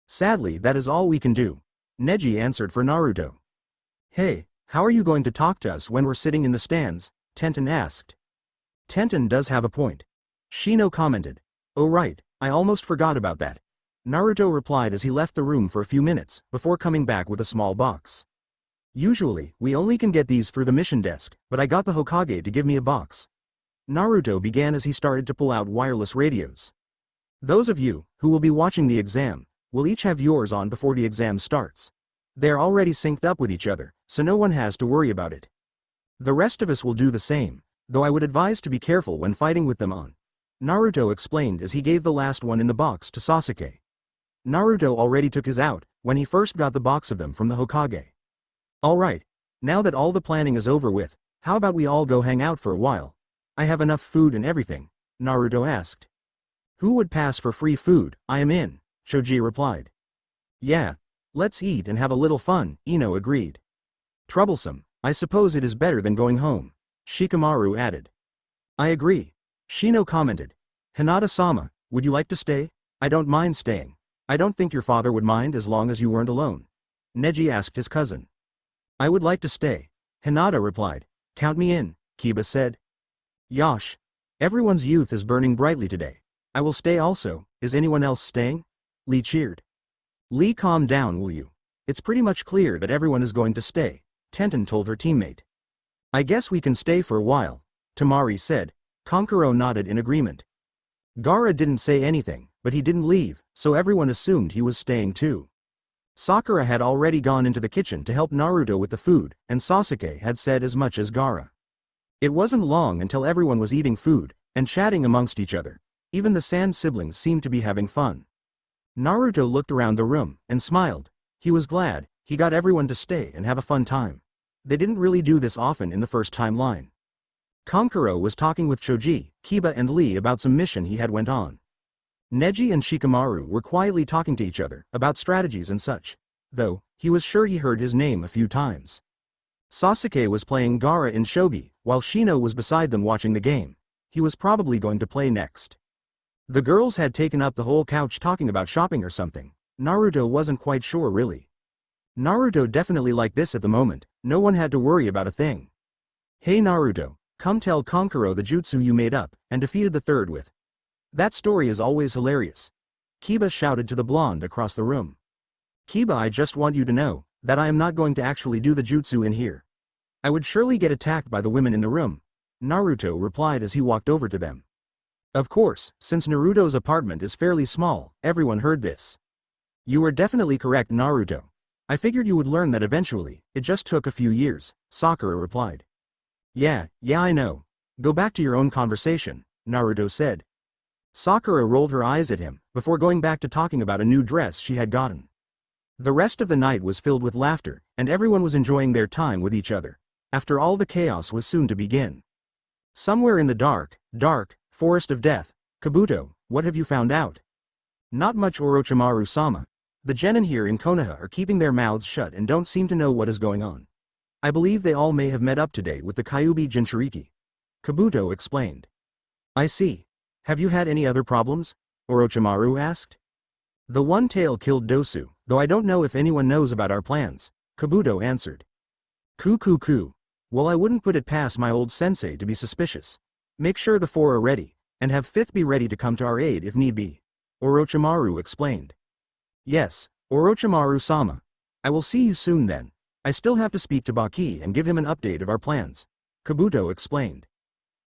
Sadly, that is all we can do. Neji answered for Naruto. Hey, how are you going to talk to us when we're sitting in the stands? Tenten asked. Tenten does have a point. Shino commented. Oh right, I almost forgot about that. Naruto replied as he left the room for a few minutes, before coming back with a small box. Usually, we only can get these through the mission desk, but I got the Hokage to give me a box. Naruto began as he started to pull out wireless radios. Those of you, who will be watching the exam, will each have yours on before the exam starts. They're already synced up with each other, so no one has to worry about it. The rest of us will do the same, though I would advise to be careful when fighting with them on. Naruto explained as he gave the last one in the box to Sasuke. Naruto already took his out, when he first got the box of them from the Hokage. Alright, now that all the planning is over with, how about we all go hang out for a while? I have enough food and everything, Naruto asked. Who would pass for free food? I am in, Choji replied. Yeah, let's eat and have a little fun, Ino agreed. Troublesome, I suppose it is better than going home, Shikamaru added. I agree, Shino commented. Hinata-sama, would you like to stay? I don't mind staying. I don't think your father would mind as long as you weren't alone. Neji asked his cousin. I would like to stay, Hinata replied. Count me in, Kiba said. Yosh. Everyone's youth is burning brightly today. I will stay also, is anyone else staying? Lee cheered. Lee, calm down will you? It's pretty much clear that everyone is going to stay, Tenten told her teammate. I guess we can stay for a while, Tamari said. Kankuro nodded in agreement. Gaara didn't say anything, but he didn't leave, so everyone assumed he was staying too. Sakura had already gone into the kitchen to help Naruto with the food, and Sasuke had said as much as Gaara. It wasn't long until everyone was eating food, and chatting amongst each other. Even the Sand siblings seemed to be having fun. Naruto looked around the room, and smiled. He was glad, he got everyone to stay and have a fun time. They didn't really do this often in the first timeline. Kankuro was talking with Choji, Kiba and Lee about some mission he had went on. Neji and Shikamaru were quietly talking to each other, about strategies and such. Though, he was sure he heard his name a few times. Sasuke was playing Gaara in shogi, while Shino was beside them watching the game. He was probably going to play next. The girls had taken up the whole couch talking about shopping or something. Naruto wasn't quite sure really. Naruto definitely liked this at the moment, no one had to worry about a thing. Hey Naruto, come tell Kankuro the jutsu you made up, and defeated the third with. That story is always hilarious. Kiba shouted to the blonde across the room. Kiba, I just want you to know, that I am not going to actually do the jutsu in here. I would surely get attacked by the women in the room, Naruto replied as he walked over to them. Of course, since Naruto's apartment is fairly small, everyone heard this. You were definitely correct Naruto. I figured you would learn that eventually, it just took a few years, Sakura replied. Yeah, I know. Go back to your own conversation, Naruto said. Sakura rolled her eyes at him, before going back to talking about a new dress she had gotten. The rest of the night was filled with laughter, and everyone was enjoying their time with each other. After all, the chaos was soon to begin. Somewhere in the dark, forest of death, Kabuto, what have you found out? Not much, Orochimaru-sama. The genin here in Konoha are keeping their mouths shut and don't seem to know what is going on. I believe they all may have met up today with the Kyuubi Jinchuriki. Kabuto explained. I see. Have you had any other problems? Orochimaru asked. The one tail killed Dosu, though I don't know if anyone knows about our plans, Kabuto answered. Ku. Well, I wouldn't put it past my old sensei to be suspicious. Make sure the 4 are ready, and have 5th be ready to come to our aid if need be. Orochimaru explained. Yes, Orochimaru-sama. I will see you soon then. I still have to speak to Baki and give him an update of our plans, Kabuto explained.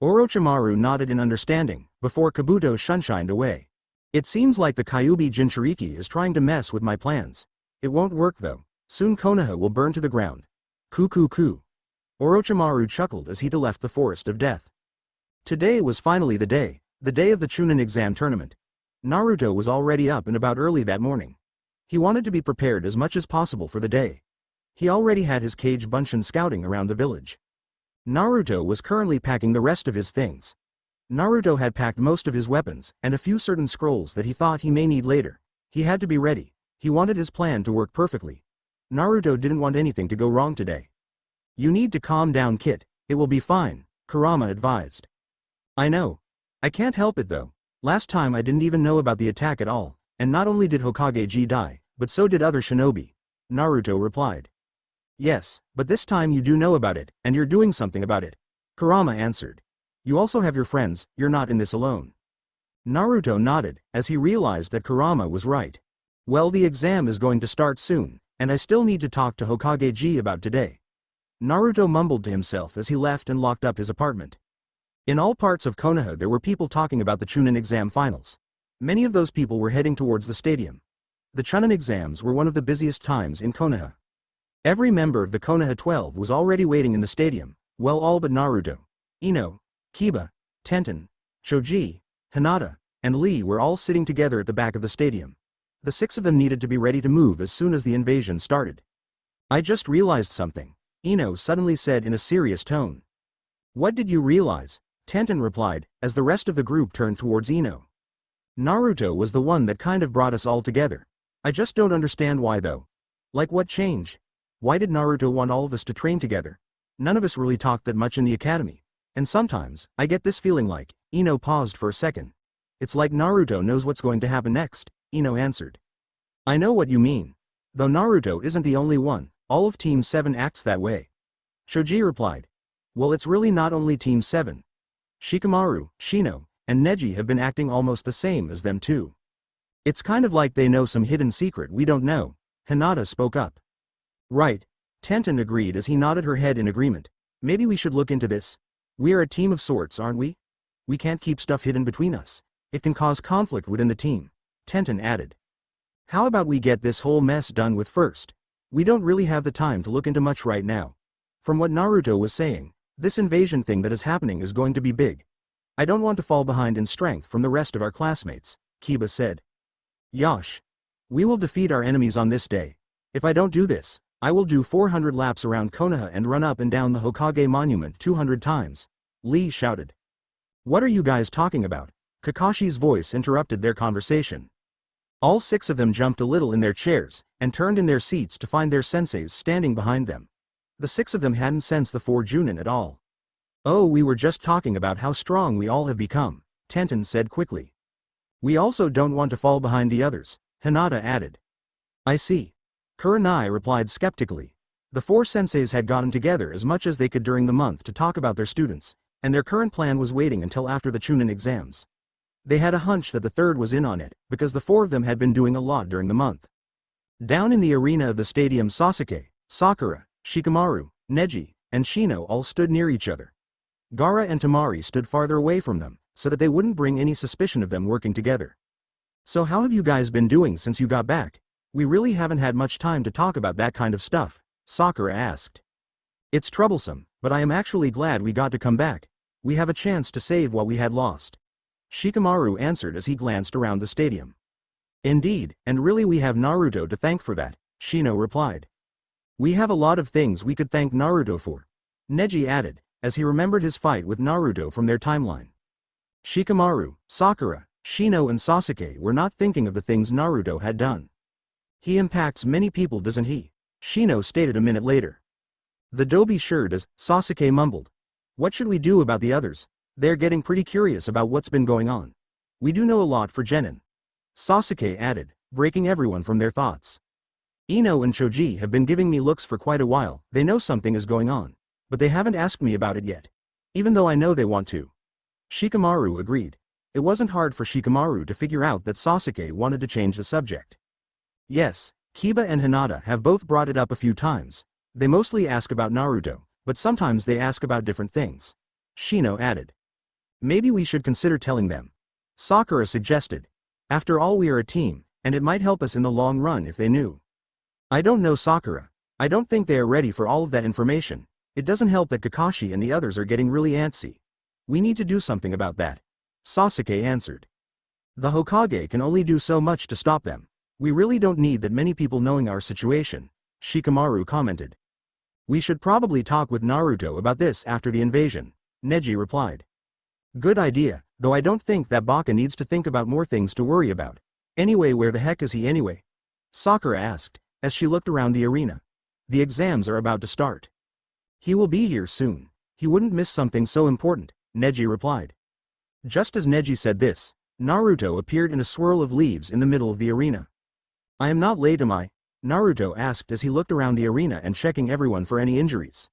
Orochimaru nodded in understanding, before Kabuto shunshined away. It seems like the Kyuubi Jinchuriki is trying to mess with my plans. It won't work though. Soon Konoha will burn to the ground. Ku. Orochimaru chuckled as he left the forest of death. Today was finally the day of the Chunin exam tournament. Naruto was already up and about early that morning. He wanted to be prepared as much as possible for the day. He already had his Kage Bunshin scouting around the village. Naruto was currently packing the rest of his things. Naruto had packed most of his weapons and a few certain scrolls that he thought he may need later. He had to be ready. He wanted his plan to work perfectly. Naruto didn't want anything to go wrong today. You need to calm down, Kit. It will be fine, Kurama advised. I know. I can't help it though. Last time I didn't even know about the attack at all, and not only did Hokage die, but so did other shinobi, Naruto replied. Yes, but this time you do know about it, and you're doing something about it, Kurama answered. You also have your friends, you're not in this alone. Naruto nodded, as he realized that Kurama was right. Well, the exam is going to start soon, and I still need to talk to Hokage about today. Naruto mumbled to himself as he left and locked up his apartment. In all parts of Konoha there were people talking about the Chunin exam finals. Many of those people were heading towards the stadium. The Chunin exams were one of the busiest times in Konoha. Every member of the Konoha 12 was already waiting in the stadium, well, all but Naruto, Ino, Kiba, Tenten, Choji, Hinata, and Lee were all sitting together at the back of the stadium. The 6 of them needed to be ready to move as soon as the invasion started. I just realized something, Ino suddenly said in a serious tone. What did you realize? Tenten replied, as the rest of the group turned towards Ino. Naruto was the one that kind of brought us all together. I just don't understand why though. Like what change? Why did Naruto want all of us to train together? None of us really talked that much in the academy. And sometimes, I get this feeling like, Ino paused for a second. It's like Naruto knows what's going to happen next, Ino answered. I know what you mean. Though Naruto isn't the only one, all of Team 7 acts that way. Choji replied. Well, it's really not only Team 7. Shikamaru, Shino, and Neji have been acting almost the same as them too. It's kind of like they know some hidden secret we don't know, Hinata spoke up. Right, Tenten agreed as he nodded her head in agreement. Maybe we should look into this. We're a team of sorts, aren't we? We can't keep stuff hidden between us. It can cause conflict within the team, Tenten added. How about we get this whole mess done with first? We don't really have the time to look into much right now. From what Naruto was saying, this invasion thing that is happening is going to be big. I don't want to fall behind in strength from the rest of our classmates, Kiba said. Yosh. We will defeat our enemies on this day. If I don't do this, I will do 400 laps around Konoha and run up and down the Hokage monument 200 times, Lee shouted. What are you guys talking about? Kakashi's voice interrupted their conversation. All 6 of them jumped a little in their chairs, and turned in their seats to find their senseis standing behind them. The 6 of them hadn't sensed the 4 Chunin at all. Oh, we were just talking about how strong we all have become, Tenten said quickly. We also don't want to fall behind the others, Hinata added. I see. Kurenai replied skeptically. The 4 senseis had gotten together as much as they could during the month to talk about their students, and their current plan was waiting until after the Chunin exams. They had a hunch that the 3rd was in on it, because the 4 of them had been doing a lot during the month. Down in the arena of the stadium, Sasuke, Sakura, Shikamaru, Neji, and Shino all stood near each other. Gaara and Temari stood farther away from them, so that they wouldn't bring any suspicion of them working together. So how have you guys been doing since you got back? We really haven't had much time to talk about that kind of stuff, Sakura asked. It's troublesome, but I am actually glad we got to come back. We have a chance to save what we had lost. Shikamaru answered as he glanced around the stadium. Indeed, and really we have Naruto to thank for that, Shino replied. We have a lot of things we could thank Naruto for. Neji added, as he remembered his fight with Naruto from their timeline. Shikamaru, Sakura, Shino and Sasuke were not thinking of the things Naruto had done. He impacts many people, doesn't he? Shino stated a minute later. The Dobe sure does, Sasuke mumbled. What should we do about the others? They're getting pretty curious about what's been going on. We do know a lot for Genin. Sasuke added, breaking everyone from their thoughts. Ino and Choji have been giving me looks for quite a while. They know something is going on. But they haven't asked me about it yet. Even though I know they want to. Shikamaru agreed. It wasn't hard for Shikamaru to figure out that Sasuke wanted to change the subject. Yes, Kiba and Hinata have both brought it up a few times. They mostly ask about Naruto, but sometimes they ask about different things. Shino added. Maybe we should consider telling them. Sakura suggested. After all, we are a team, and it might help us in the long run if they knew. I don't know, Sakura. I don't think they are ready for all of that information. It doesn't help that Kakashi and the others are getting really antsy. We need to do something about that. Sasuke answered. The Hokage can only do so much to stop them. We really don't need that many people knowing our situation, Shikamaru commented. We should probably talk with Naruto about this after the invasion, Neji replied. Good idea, though I don't think that Baka needs to think about more things to worry about. Anyway, where the heck is he anyway? Sakura asked, as she looked around the arena. The exams are about to start. He will be here soon. He wouldn't miss something so important, Neji replied. Just as Neji said this, Naruto appeared in a swirl of leaves in the middle of the arena. I am not late, am I? Naruto asked as he looked around the arena and checking everyone for any injuries.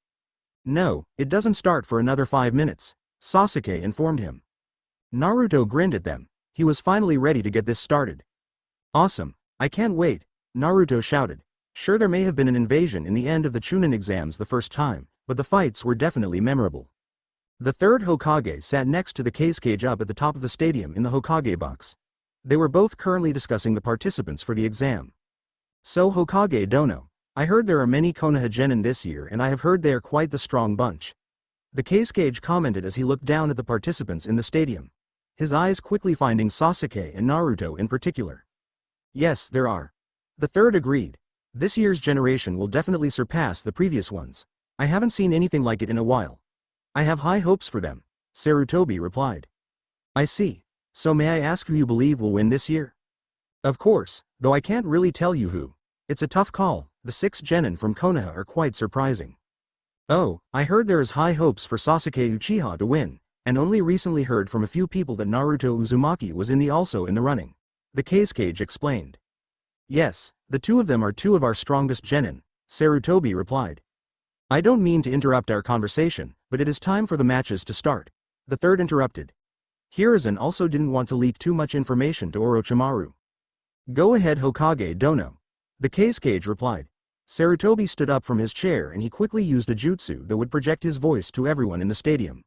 No, it doesn't start for another 5 minutes, Sasuke informed him. Naruto grinned at them. He was finally ready to get this started. Awesome, I can't wait, Naruto shouted. Sure, there may have been an invasion in the end of the Chunin exams the first time, but the fights were definitely memorable. The third Hokage sat next to the cage up at the top of the stadium in the Hokage box. They were both currently discussing the participants for the exam. So Hokage Dono, I heard there are many Konoha genin this year and I have heard they are quite the strong bunch. The cage commented as he looked down at the participants in the stadium. His eyes quickly finding Sasuke and Naruto in particular. Yes, there are. The third agreed. This year's generation will definitely surpass the previous ones. I haven't seen anything like it in a while. I have high hopes for them, Sarutobi replied. I see. So may I ask who you believe will win this year? Of course, though I can't really tell you who. It's a tough call. The 6 genin from Konoha are quite surprising. Oh, I heard there is high hopes for Sasuke Uchiha to win, and only recently heard from a few people that Naruto Uzumaki was also in the running. The cage explained. Yes, the two of them are two of our strongest genin, Sarutobi replied. I don't mean to interrupt our conversation, but it is time for the matches to start. The third interrupted. Hiruzen also didn't want to leak too much information to Orochimaru. Go ahead, Hokage Dono. The cage replied. Sarutobi stood up from his chair and he quickly used a jutsu that would project his voice to everyone in the stadium.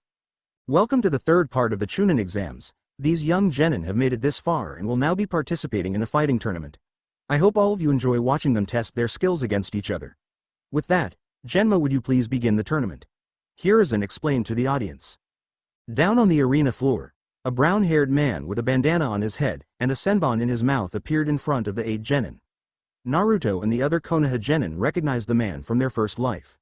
Welcome to the third part of the Chunin exams. These young genin have made it this far and will now be participating in a fighting tournament. I hope all of you enjoy watching them test their skills against each other. With that, Genma, would you please begin the tournament? Hiruzen explained to the audience. Down on the arena floor, a brown-haired man with a bandana on his head and a senbon in his mouth appeared in front of the 8 genin. Naruto and the other Konoha genin recognized the man from their first life.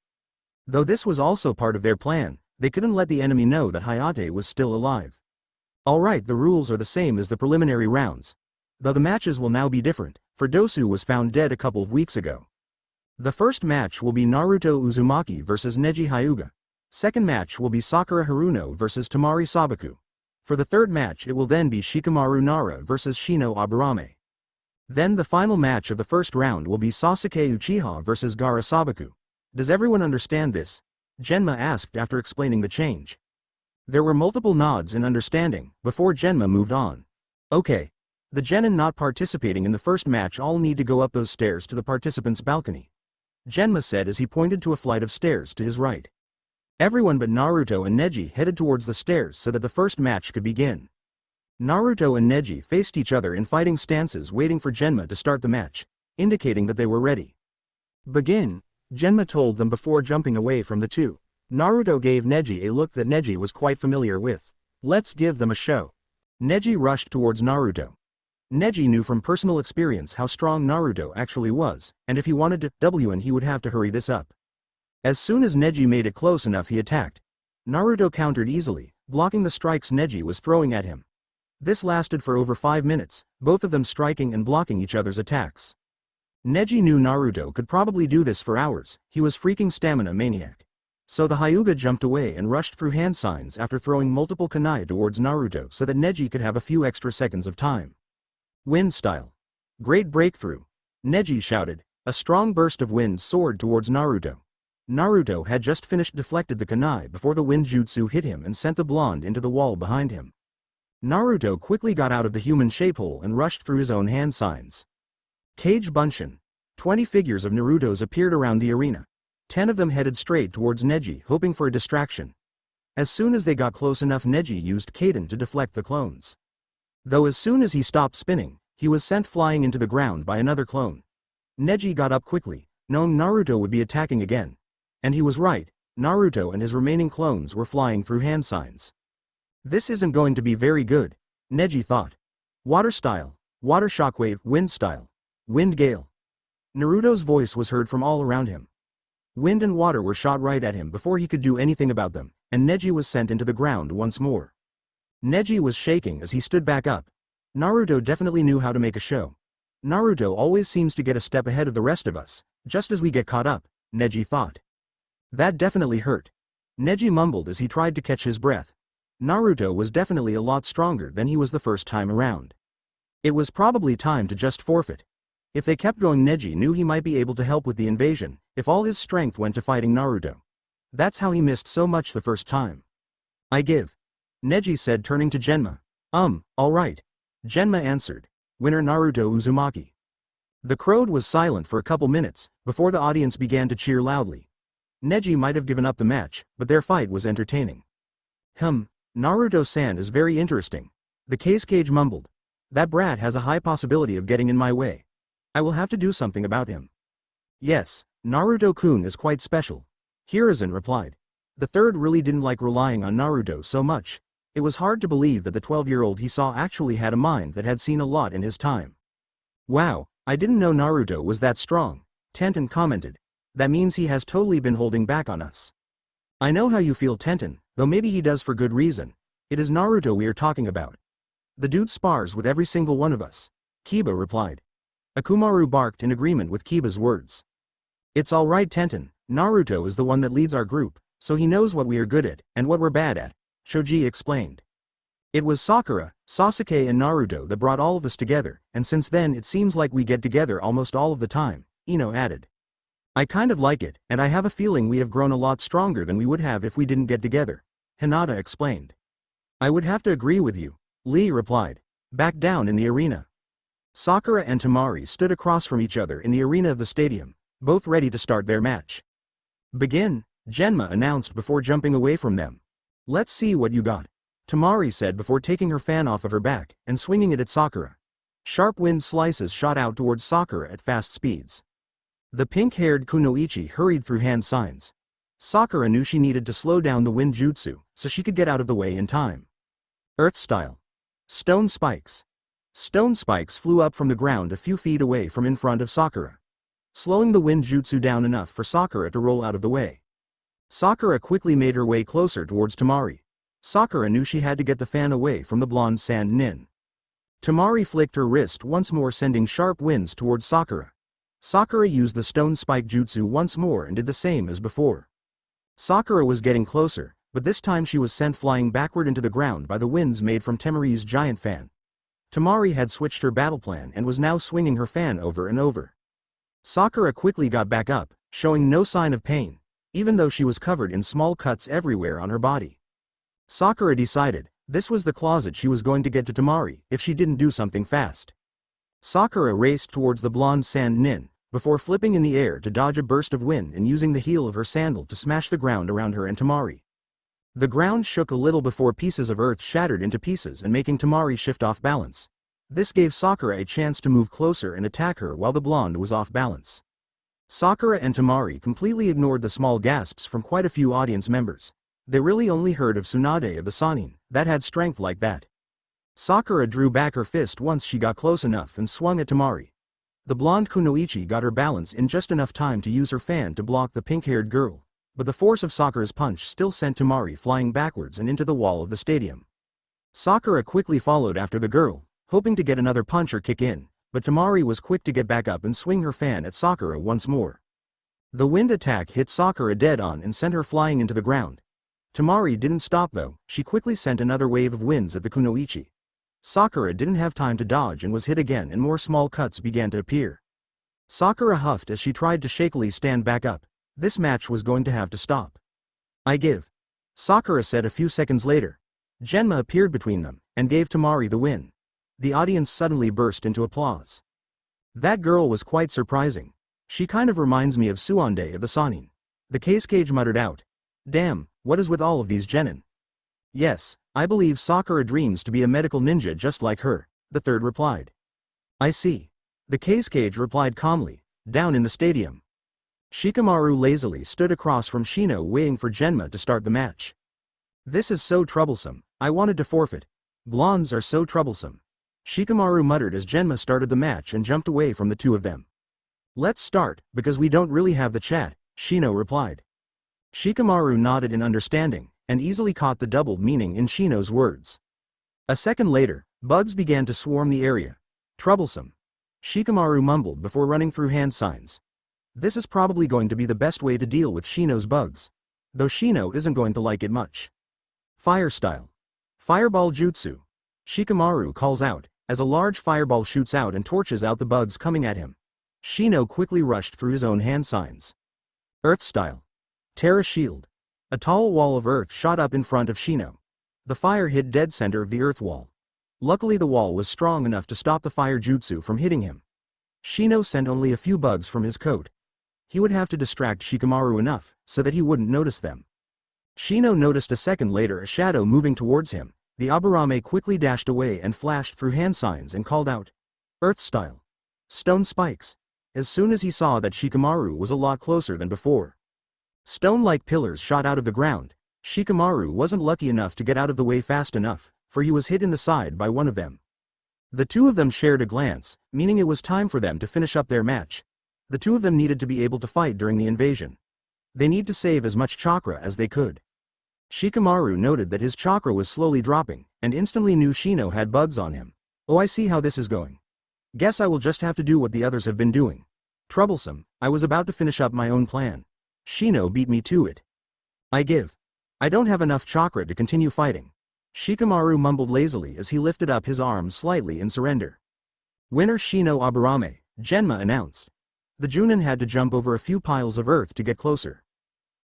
Though this was also part of their plan, they couldn't let the enemy know that Hayate was still alive. Alright, the rules are the same as the preliminary rounds. Though the matches will now be different, for Dosu was found dead a couple of weeks ago. The first match will be Naruto Uzumaki vs Neji Hyuga. Second match will be Sakura Haruno vs Tamari Sabaku. For the third match it will then be Shikamaru Nara vs Shino Aburame. Then the final match of the first round will be Sasuke Uchiha vs Gaara Sabaku. Does everyone understand this? Genma asked after explaining the change. There were multiple nods in understanding, before Genma moved on. Okay. The genin not participating in the first match all need to go up those stairs to the participants' balcony. Genma said as he pointed to a flight of stairs to his right. Everyone but Naruto and Neji headed towards the stairs so that the first match could begin. Naruto and Neji faced each other in fighting stances waiting for Genma to start the match, indicating that they were ready. Begin, Genma told them before jumping away from the two. Naruto gave Neji a look that Neji was quite familiar with. Let's give them a show. Neji rushed towards Naruto. Neji knew from personal experience how strong Naruto actually was, and if he wanted to win he would have to hurry this up. As soon as Neji made it close enough he attacked. Naruto countered easily, blocking the strikes Neji was throwing at him. This lasted for over 5 minutes, both of them striking and blocking each other's attacks. Neji knew Naruto could probably do this for hours, he was freaking stamina maniac. So the Hyuga jumped away and rushed through hand signs after throwing multiple kunai towards Naruto so that Neji could have a few extra seconds of time. Wind style. Great breakthrough. Neji shouted. A strong burst of wind soared towards Naruto. Naruto had just finished deflected the kunai before the wind jutsu hit him and sent the blonde into the wall behind him. Naruto quickly got out of the human shape hole and rushed through his own hand signs. Cage Bunshin. 20 figures of Naruto's appeared around the arena. 10 of them headed straight towards Neji, hoping for a distraction. As soon as they got close enough, Neji used Kaden to deflect the clones. Though as soon as he stopped spinning, he was sent flying into the ground by another clone. Neji got up quickly, knowing Naruto would be attacking again. And he was right, Naruto and his remaining clones were flying through hand signs. This isn't going to be very good, Neji thought. Water style, water shockwave, wind style, wind gale. Naruto's voice was heard from all around him. Wind and water were shot right at him before he could do anything about them, and Neji was sent into the ground once more. Neji was shaking as he stood back up. Naruto definitely knew how to make a show. Naruto always seems to get a step ahead of the rest of us, just as we get caught up, Neji thought. That definitely hurt. Neji mumbled as he tried to catch his breath. Naruto was definitely a lot stronger than he was the first time around. It was probably time to just forfeit. If they kept going, Neji knew he might be able to help with the invasion, if all his strength went to fighting Naruto. That's how he missed so much the first time. I give. Neji said, turning to Genma. Alright. Genma answered. Winner Naruto Uzumaki. The crowd was silent for a couple minutes, before the audience began to cheer loudly. Neji might have given up the match, but their fight was entertaining. Naruto-san is very interesting. The Cage mumbled. That brat has a high possibility of getting in my way. I will have to do something about him. Yes, Naruto-kun is quite special. Hiruzen replied. The third really didn't like relying on Naruto so much. It was hard to believe that the 12-year-old he saw actually had a mind that had seen a lot in his time. Wow, I didn't know Naruto was that strong, Tenten commented. That means he has totally been holding back on us. I know how you feel, Tenten, though maybe he does for good reason. It is Naruto we are talking about. The dude spars with every single one of us, Kiba replied. Akumaru barked in agreement with Kiba's words. It's alright, Tenten, Naruto is the one that leads our group, so he knows what we are good at, and what we're bad at, Shoji explained. It was Sakura, Sasuke and Naruto that brought all of us together, and since then it seems like we get together almost all of the time, Ino added. I kind of like it, and I have a feeling we have grown a lot stronger than we would have if we didn't get together, Hinata explained. I would have to agree with you, Lee replied. Back down in the arena. Sakura and Temari stood across from each other in the arena of the stadium, both ready to start their match. Begin, Genma announced before jumping away from them. Let's see what you got, Temari said before taking her fan off of her back and swinging it at Sakura. Sharp wind slices shot out towards Sakura at fast speeds. The pink-haired Kunoichi hurried through hand signs. Sakura knew she needed to slow down the wind jutsu so she could get out of the way in time. Earth style. Stone spikes. Stone spikes flew up from the ground a few feet away from in front of Sakura, slowing the wind jutsu down enough for Sakura to roll out of the way. Sakura quickly made her way closer towards Temari. Sakura knew she had to get the fan away from the blonde sand nin. Temari flicked her wrist once more, sending sharp winds towards Sakura. Sakura used the stone spike jutsu once more and did the same as before. Sakura was getting closer, but this time she was sent flying backward into the ground by the winds made from Temari's giant fan. Temari had switched her battle plan and was now swinging her fan over and over. Sakura quickly got back up, showing no sign of pain, even though she was covered in small cuts everywhere on her body. Sakura decided this was the closet she was going to get to Temari if she didn't do something fast. Sakura raced towards the blonde sand nin, before flipping in the air to dodge a burst of wind and using the heel of her sandal to smash the ground around her and Temari. The ground shook a little before pieces of earth shattered into pieces and making Temari shift off balance. This gave Sakura a chance to move closer and attack her while the blonde was off balance. Sakura and Temari completely ignored the small gasps from quite a few audience members. They really only heard of Tsunade of the Sannin that had strength like that. Sakura drew back her fist once she got close enough and swung at Temari. The blonde kunoichi got her balance in just enough time to use her fan to block the pink-haired girl, but the force of Sakura's punch still sent Temari flying backwards and into the wall of the stadium. Sakura quickly followed after the girl, hoping to get another punch or kick in, but Temari was quick to get back up and swing her fan at Sakura once more. The wind attack hit Sakura dead on and sent her flying into the ground. Temari didn't stop though, she quickly sent another wave of winds at the kunoichi. Sakura didn't have time to dodge and was hit again and more small cuts began to appear. Sakura huffed as she tried to shakily stand back up. This match was going to have to stop. I give. Sakura said a few seconds later. Genma appeared between them, and gave Temari the win. The audience suddenly burst into applause. That girl was quite surprising. She kind of reminds me of Tsunade of the Sanin. The Kage muttered out. Damn, what is with all of these genin? Yes, I believe Sakura dreams to be a medical ninja just like her, the third replied. I see. The Kage replied calmly, down in the stadium. Shikamaru lazily stood across from Shino waiting for Genma to start the match. This is so troublesome, I wanted to forfeit. Blondes are so troublesome. Shikamaru muttered as Genma started the match and jumped away from the two of them. Let's start, because we don't really have the chat, Shino replied. Shikamaru nodded in understanding, and easily caught the doubled meaning in Shino's words. A second later, bugs began to swarm the area. Troublesome. Shikamaru mumbled before running through hand signs. This is probably going to be the best way to deal with Shino's bugs. Though Shino isn't going to like it much. Fire style. Fireball jutsu. Shikamaru calls out, as a large fireball shoots out and torches out the bugs coming at him. Shino quickly rushed through his own hand signs. Earth style. Terra shield. A tall wall of earth shot up in front of Shino. The fire hit dead center of the earth wall. Luckily the wall was strong enough to stop the fire jutsu from hitting him. Shino sent only a few bugs from his coat. He would have to distract Shikamaru enough, so that he wouldn't notice them. Shino noticed a second later a shadow moving towards him. The Aburame quickly dashed away and flashed through hand signs and called out. Earth style. Stone spikes. As soon as he saw that Shikamaru was a lot closer than before. Stone-like pillars shot out of the ground. Shikamaru wasn't lucky enough to get out of the way fast enough, for he was hit in the side by one of them. The two of them shared a glance, meaning it was time for them to finish up their match. The two of them needed to be able to fight during the invasion. They need to save as much chakra as they could. Shikamaru noted that his chakra was slowly dropping, and instantly knew Shino had bugs on him. Oh, I see how this is going. Guess I will just have to do what the others have been doing. Troublesome, I was about to finish up my own plan. Shino beat me to it. I give. I don't have enough chakra to continue fighting. Shikamaru mumbled lazily as he lifted up his arms slightly in surrender. Winner Shino Aburame, Genma announced. The Chunin had to jump over a few piles of earth to get closer.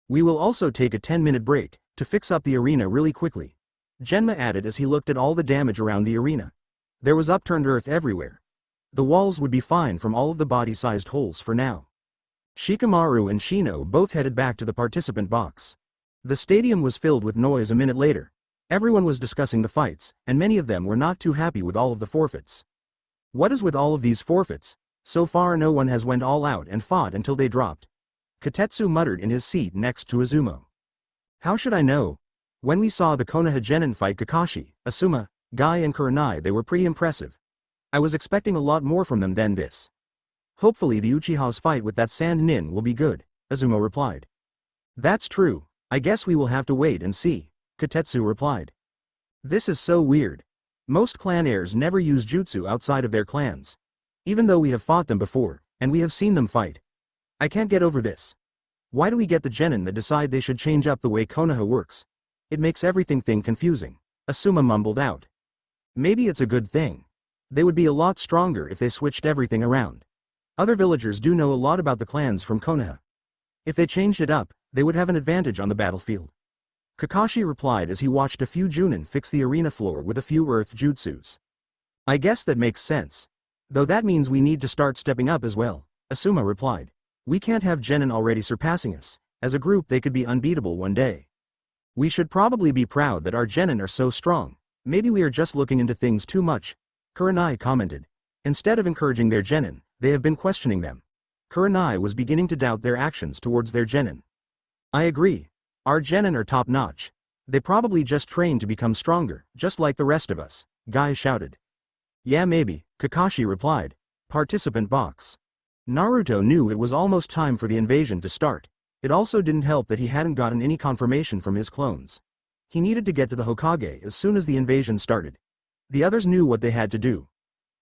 We will also take a 10-minute break, to fix up the arena really quickly. Genma added as he looked at all the damage around the arena. There was upturned earth everywhere. The walls would be fine from all of the body-sized holes for now. Shikamaru and Shino both headed back to the participant box. The stadium was filled with noise a minute later. Everyone was discussing the fights, and many of them were not too happy with all of the forfeits. What is with all of these forfeits? So far no one has went all out and fought until they dropped. Katetsu muttered in his seat next to Izumo. How should I know? When we saw the Konoha genin fight Kakashi, Asuma, Guy and Kurenai, they were pretty impressive. I was expecting a lot more from them than this. Hopefully the Uchiha's fight with that Sand Nin will be good, Izumo replied. That's true, I guess we will have to wait and see, Katetsu replied. This is so weird. Most clan heirs never use jutsu outside of their clans. Even though we have fought them before, and we have seen them fight. I can't get over this. Why do we get the genin that decide they should change up the way Konoha works? It makes everything confusing, Asuma mumbled out. Maybe it's a good thing. They would be a lot stronger if they switched everything around. Other villagers do know a lot about the clans from Konoha. If they changed it up, they would have an advantage on the battlefield. Kakashi replied as he watched a few Chunin fix the arena floor with a few earth jutsus. I guess that makes sense. Though that means we need to start stepping up as well, Asuma replied. We can't have genin already surpassing us. As a group they could be unbeatable one day. We should probably be proud that our genin are so strong. Maybe we are just looking into things too much, Kurenai commented. Instead of encouraging their genin, they have been questioning them. Kurenai was beginning to doubt their actions towards their genin. I agree. Our genin are top-notch. They probably just train to become stronger, just like the rest of us, Guy shouted. Yeah, maybe, Kakashi replied. Participant box. Naruto knew it was almost time for the invasion to start. It also didn't help that he hadn't gotten any confirmation from his clones. He needed to get to the Hokage as soon as the invasion started. The others knew what they had to do.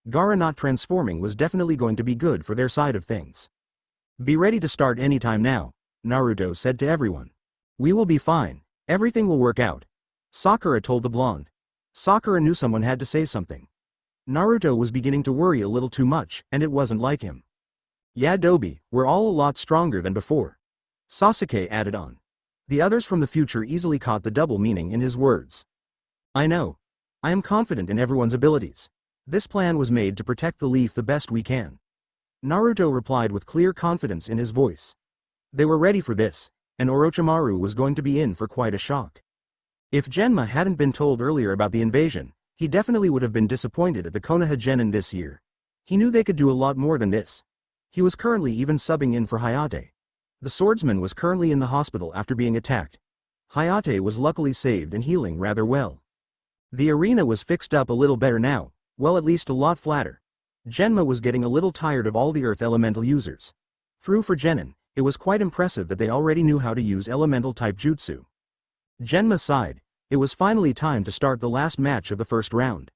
Gaara not transforming was definitely going to be good for their side of things. Be ready to start anytime now, Naruto said to everyone. We will be fine, everything will work out. Sakura told the blonde. Sakura knew someone had to say something. Naruto was beginning to worry a little too much, and it wasn't like him. Yeah, Dobi, we're all a lot stronger than before. Sasuke added on. The others from the future easily caught the double meaning in his words. I know. I am confident in everyone's abilities. This plan was made to protect the leaf the best we can. Naruto replied with clear confidence in his voice. They were ready for this, and Orochimaru was going to be in for quite a shock. If Genma hadn't been told earlier about the invasion, he definitely would have been disappointed at the Konoha Genin this year. He knew they could do a lot more than this. He was currently even subbing in for Hayate. The swordsman was currently in the hospital after being attacked. Hayate was luckily saved and healing rather well. The arena was fixed up a little better now, well, at least a lot flatter. Genma was getting a little tired of all the earth elemental users. Through for Genin, it was quite impressive that they already knew how to use elemental type jutsu. Genma sighed. It was finally time to start the last match of the first round.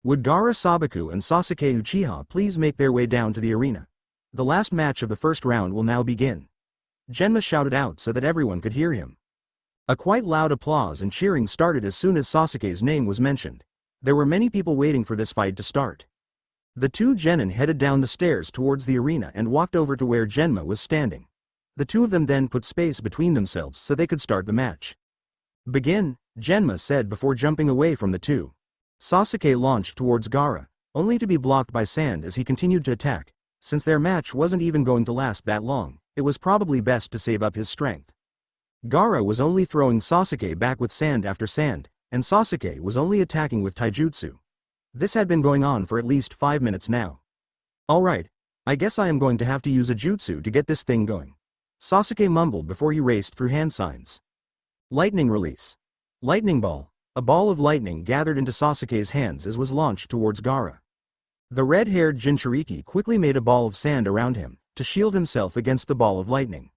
Would Gaara Sabaku and Sasuke Uchiha please make their way down to the arena? The last match of the first round will now begin. Genma shouted out so that everyone could hear him. A quite loud applause and cheering started as soon as Sasuke's name was mentioned. There were many people waiting for this fight to start. The two Genin headed down the stairs towards the arena and walked over to where Genma was standing. The two of them then put space between themselves so they could start the match. Begin, Genma said before jumping away from the two. Sasuke launched towards Gaara, only to be blocked by Sand as he continued to attack. Since their match wasn't even going to last that long, it was probably best to save up his strength. Gaara was only throwing Sasuke back with sand after sand, and Sasuke was only attacking with taijutsu. This had been going on for at least 5 minutes now. Alright, I guess I am going to have to use a jutsu to get this thing going. Sasuke mumbled before he raced through hand signs. Lightning release. Lightning ball. A ball of lightning gathered into Sasuke's hands as was launched towards Gaara. The red-haired Jinchuriki quickly made a ball of sand around him, to shield himself against the ball of lightning.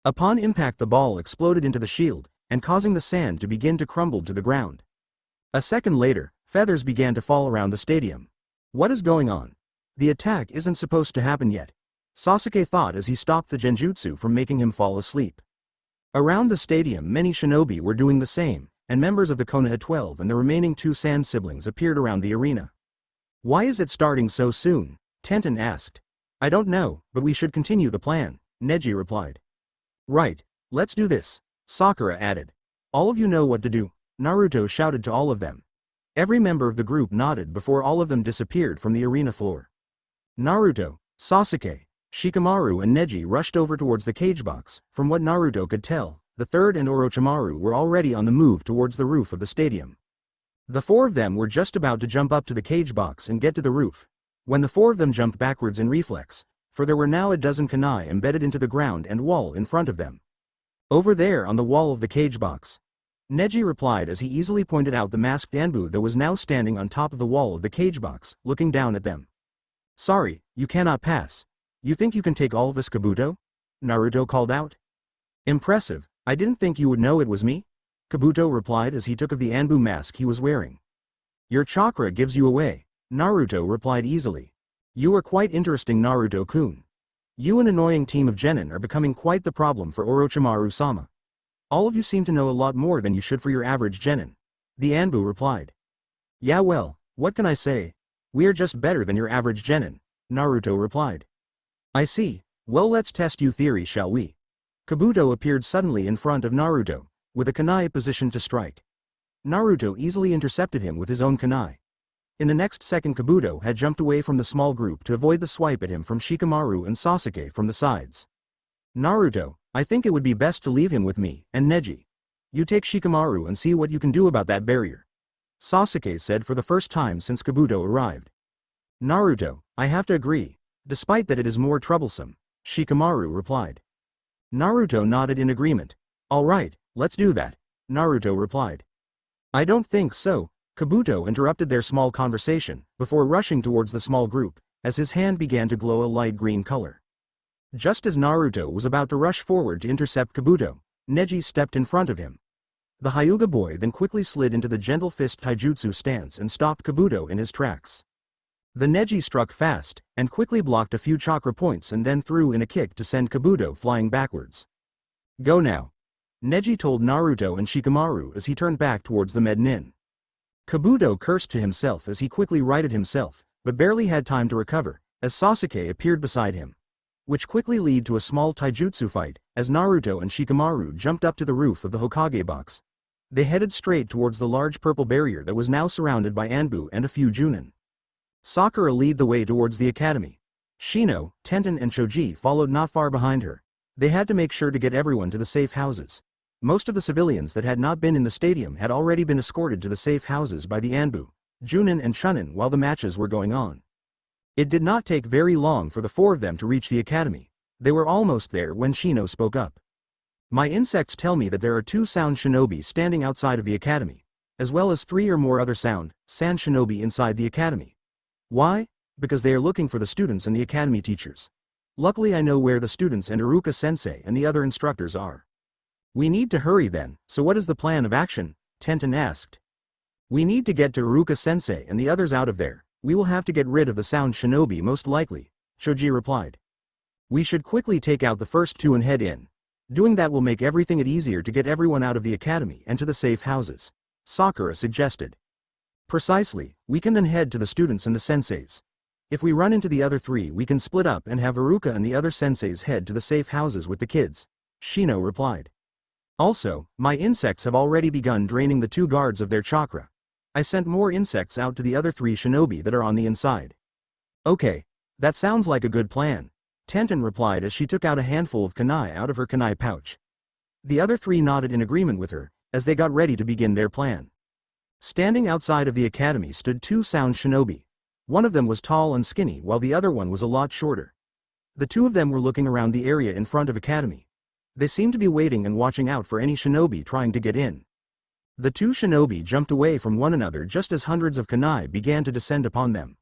Upon impact the ball exploded into the shield, and causing the sand to begin to crumble to the ground. A second later, feathers began to fall around the stadium. What is going on? The attack isn't supposed to happen yet, Sasuke thought as he stopped the genjutsu from making him fall asleep. Around the stadium many shinobi were doing the same, and members of the Konoha 12 and the remaining 2 Sand siblings appeared around the arena. Why is it starting so soon? Tenten asked. I don't know, but we should continue the plan, Neji replied. Right, let's do this, Sakura added. All of you know what to do, Naruto shouted to all of them. Every member of the group nodded before all of them disappeared from the arena floor. Naruto, Sasuke, Shikamaru and Neji rushed over towards the cage box. From what Naruto could tell, the third and Orochimaru were already on the move towards the roof of the stadium. The 4 of them were just about to jump up to the cage box and get to the roof, when the 4 of them jumped backwards in reflex, for there were now a dozen kunai embedded into the ground and wall in front of them. Over there on the wall of the cage box, Neji replied as he easily pointed out the masked Anbu that was now standing on top of the wall of the cage box, looking down at them. Sorry, you cannot pass. You think you can take all of us, Kabuto? Naruto called out. Impressive, I didn't think you would know it was me, Kabuto replied as he took of the Anbu mask he was wearing. Your chakra gives you away, Naruto replied easily. You are quite interesting, Naruto-kun. You and annoying team of Genin are becoming quite the problem for Orochimaru-sama. All of you seem to know a lot more than you should for your average Genin, the Anbu replied. Yeah, well, what can I say? We are just better than your average Genin, Naruto replied. I see, well, let's test your theory, shall we? Kabuto appeared suddenly in front of Naruto, with a kunai positioned to strike. Naruto easily intercepted him with his own kunai. In the next second Kabuto had jumped away from the small group to avoid the swipe at him from Shikamaru and Sasuke from the sides. Naruto, I think it would be best to leave him with me and Neji. You take Shikamaru and see what you can do about that barrier, Sasuke said for the first time since Kabuto arrived. Naruto, I have to agree, despite that it is more troublesome, Shikamaru replied. Naruto nodded in agreement. Alright, let's do that, Naruto replied. I don't think so, Kabuto interrupted their small conversation, before rushing towards the small group, as his hand began to glow a light green color. Just as Naruto was about to rush forward to intercept Kabuto, Neji stepped in front of him. The Hyuga boy then quickly slid into the gentle fist taijutsu stance and stopped Kabuto in his tracks. The Neji struck fast, and quickly blocked a few chakra points and then threw in a kick to send Kabuto flying backwards. Go now. Neji told Naruto and Shikamaru as he turned back towards the Mednin. Kabuto cursed to himself as he quickly righted himself, but barely had time to recover, as Sasuke appeared beside him. Which quickly led to a small taijutsu fight, as Naruto and Shikamaru jumped up to the roof of the Hokage box. They headed straight towards the large purple barrier that was now surrounded by Anbu and a few Chunin. Sakura led the way towards the academy. Shino, Tenten and Choji followed not far behind her. They had to make sure to get everyone to the safe houses. Most of the civilians that had not been in the stadium had already been escorted to the safe houses by the Anbu, Chunin and Chunin while the matches were going on. It did not take very long for the four of them to reach the academy. They were almost there when Shino spoke up. My insects tell me that there are 2 sound shinobi standing outside of the academy, as well as 3 or more other sand shinobi inside the academy. Why? Because they are looking for the students and the academy teachers. Luckily I know where the students and Iruka-sensei and the other instructors are. We need to hurry then, so what is the plan of action? Tenten asked. We need to get to Iruka-sensei and the others out of there. We will have to get rid of the sound shinobi most likely, Choji replied. We should quickly take out the first 2 and head in. Doing that will make everything easier to get everyone out of the academy and to the safe houses, Sakura suggested. Precisely, we can then head to the students and the senseis. If we run into the other 3 we can split up and have Iruka and the other senseis head to the safe houses with the kids, Shino replied. Also, my insects have already begun draining the 2 guards of their chakra. I sent more insects out to the other 3 shinobi that are on the inside. Okay, that sounds like a good plan, Tenten replied as she took out a handful of kunai out of her kunai pouch. The other 3 nodded in agreement with her, as they got ready to begin their plan. Standing outside of the academy stood 2 sound shinobi. One of them was tall and skinny while the other one was a lot shorter. The 2 of them were looking around the area in front of academy. They seemed to be waiting and watching out for any shinobi trying to get in. The 2 shinobi jumped away from one another just as hundreds of kunai began to descend upon them.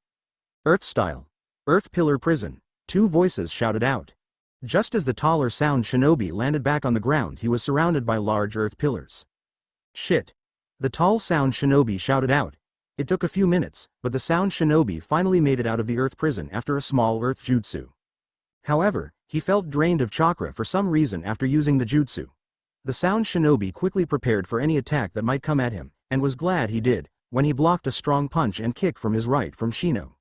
Earth style. Earth pillar prison, 2 voices shouted out. Just as the taller sound shinobi landed back on the ground he was surrounded by large earth pillars. Shit. The tall sound shinobi shouted out. It took a few minutes, but the sound shinobi finally made it out of the earth prison after a small earth jutsu. However, he felt drained of chakra for some reason after using the jutsu. The sound shinobi quickly prepared for any attack that might come at him, and was glad he did, when he blocked a strong punch and kick from his right from Shino.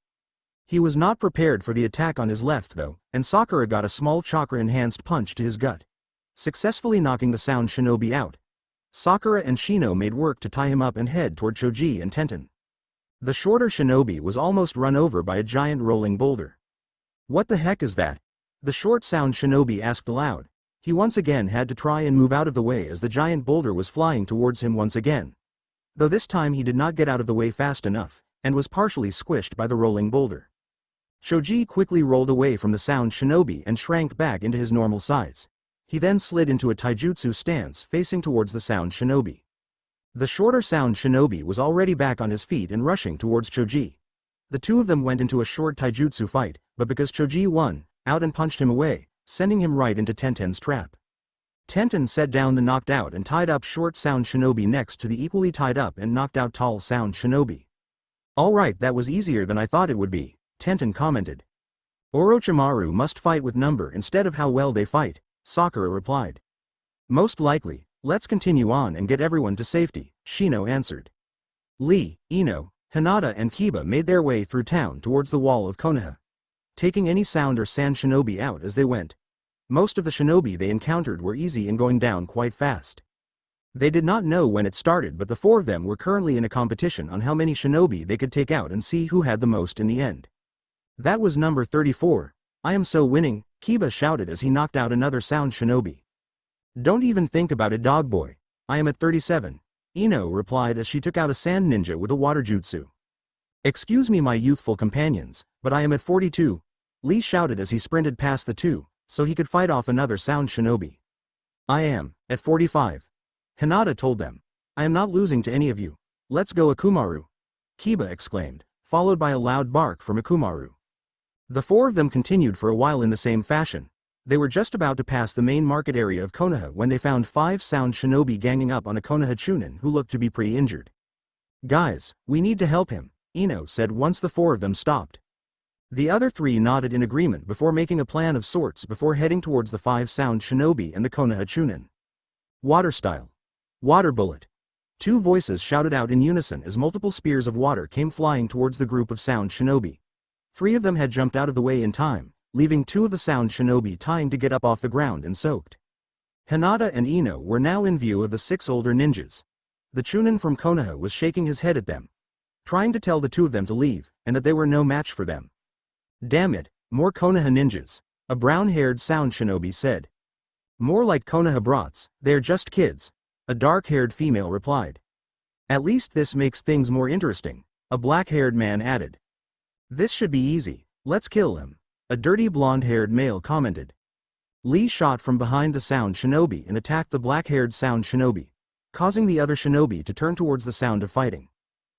He was not prepared for the attack on his left though, and Sakura got a small chakra-enhanced punch to his gut, successfully knocking the sound shinobi out. Sakura and Shino made work to tie him up and head toward Choji and Tenten. The shorter shinobi was almost run over by a giant rolling boulder. What the heck is that? The short sound shinobi asked aloud. He once again had to try and move out of the way as the giant boulder was flying towards him once again. Though this time he did not get out of the way fast enough, and was partially squished by the rolling boulder. Choji quickly rolled away from the sound shinobi and shrank back into his normal size. He then slid into a taijutsu stance facing towards the sound shinobi. The shorter sound shinobi was already back on his feet and rushing towards Choji. The 2 of them went into a short taijutsu fight, but because Choji won, out and punched him away, sending him right into Tenten's trap. Tenten set down the knocked out and tied up short sound shinobi next to the equally tied up and knocked out tall sound shinobi. Alright, that was easier than I thought it would be, Tenten commented. Orochimaru must fight with number instead of how well they fight, Sakura replied. Most likely, let's continue on and get everyone to safety, Shino answered. Lee, Ino, Hinata and Kiba made their way through town towards the wall of Konoha, taking any sound or sand shinobi out as they went. Most of the shinobi they encountered were easy and going down quite fast. They did not know when it started, but the 4 of them were currently in a competition on how many shinobi they could take out and see who had the most in the end. That was number 34. I am so winning, Kiba shouted as he knocked out another sound shinobi. Don't even think about it, dog boy. I am at 37. Ino replied as she took out a sand ninja with a water jutsu. Excuse me my youthful companions, but I am at 42. Lee shouted as he sprinted past the 2, so he could fight off another sound shinobi. I am at 45. Hinata told them. I am not losing to any of you. Let's go Akumaru! Kiba exclaimed, followed by a loud bark from Akumaru. The four of them continued for a while in the same fashion. They were just about to pass the main market area of Konoha when they found 5 sound shinobi ganging up on a Konoha Chunin who looked to be pretty injured. Guys, we need to help him, Ino said once the 4 of them stopped. The other 3 nodded in agreement before making a plan of sorts before heading towards the 5 sound shinobi and the Konoha Chunin. Water style. Water bullet. 2 voices shouted out in unison as multiple spears of water came flying towards the group of sound shinobi. 3 of them had jumped out of the way in time, leaving 2 of the sound shinobi time to get up off the ground and soaked. Hinata and Ino were now in view of the 6 older ninjas. The Chunin from Konoha was shaking his head at them, trying to tell the 2 of them to leave, and that they were no match for them. Damn it, more Konoha ninjas, a brown-haired sound shinobi said. More like Konoha brats, they're just kids, a dark-haired female replied. At least this makes things more interesting, a black-haired man added. This should be easy, let's kill him, a dirty blonde-haired male commented. Lee shot from behind the sound shinobi and attacked the black-haired sound shinobi, causing the other shinobi to turn towards the sound of fighting.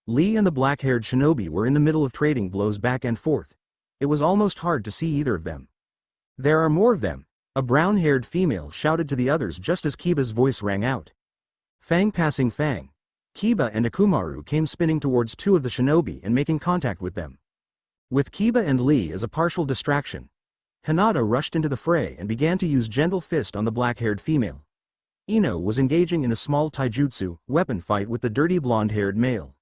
Lee and the black-haired shinobi were in the middle of trading blows back and forth. It was almost hard to see either of them. There are more of them, a brown-haired female shouted to the others just as Kiba's voice rang out. Fang passing Fang. Kiba and Akumaru came spinning towards 2 of the shinobi and making contact with them. With Kiba and Lee as a partial distraction, Hinata rushed into the fray and began to use gentle fist on the black-haired female. Ino was engaging in a small taijutsu, weapon fight with the dirty blonde-haired male.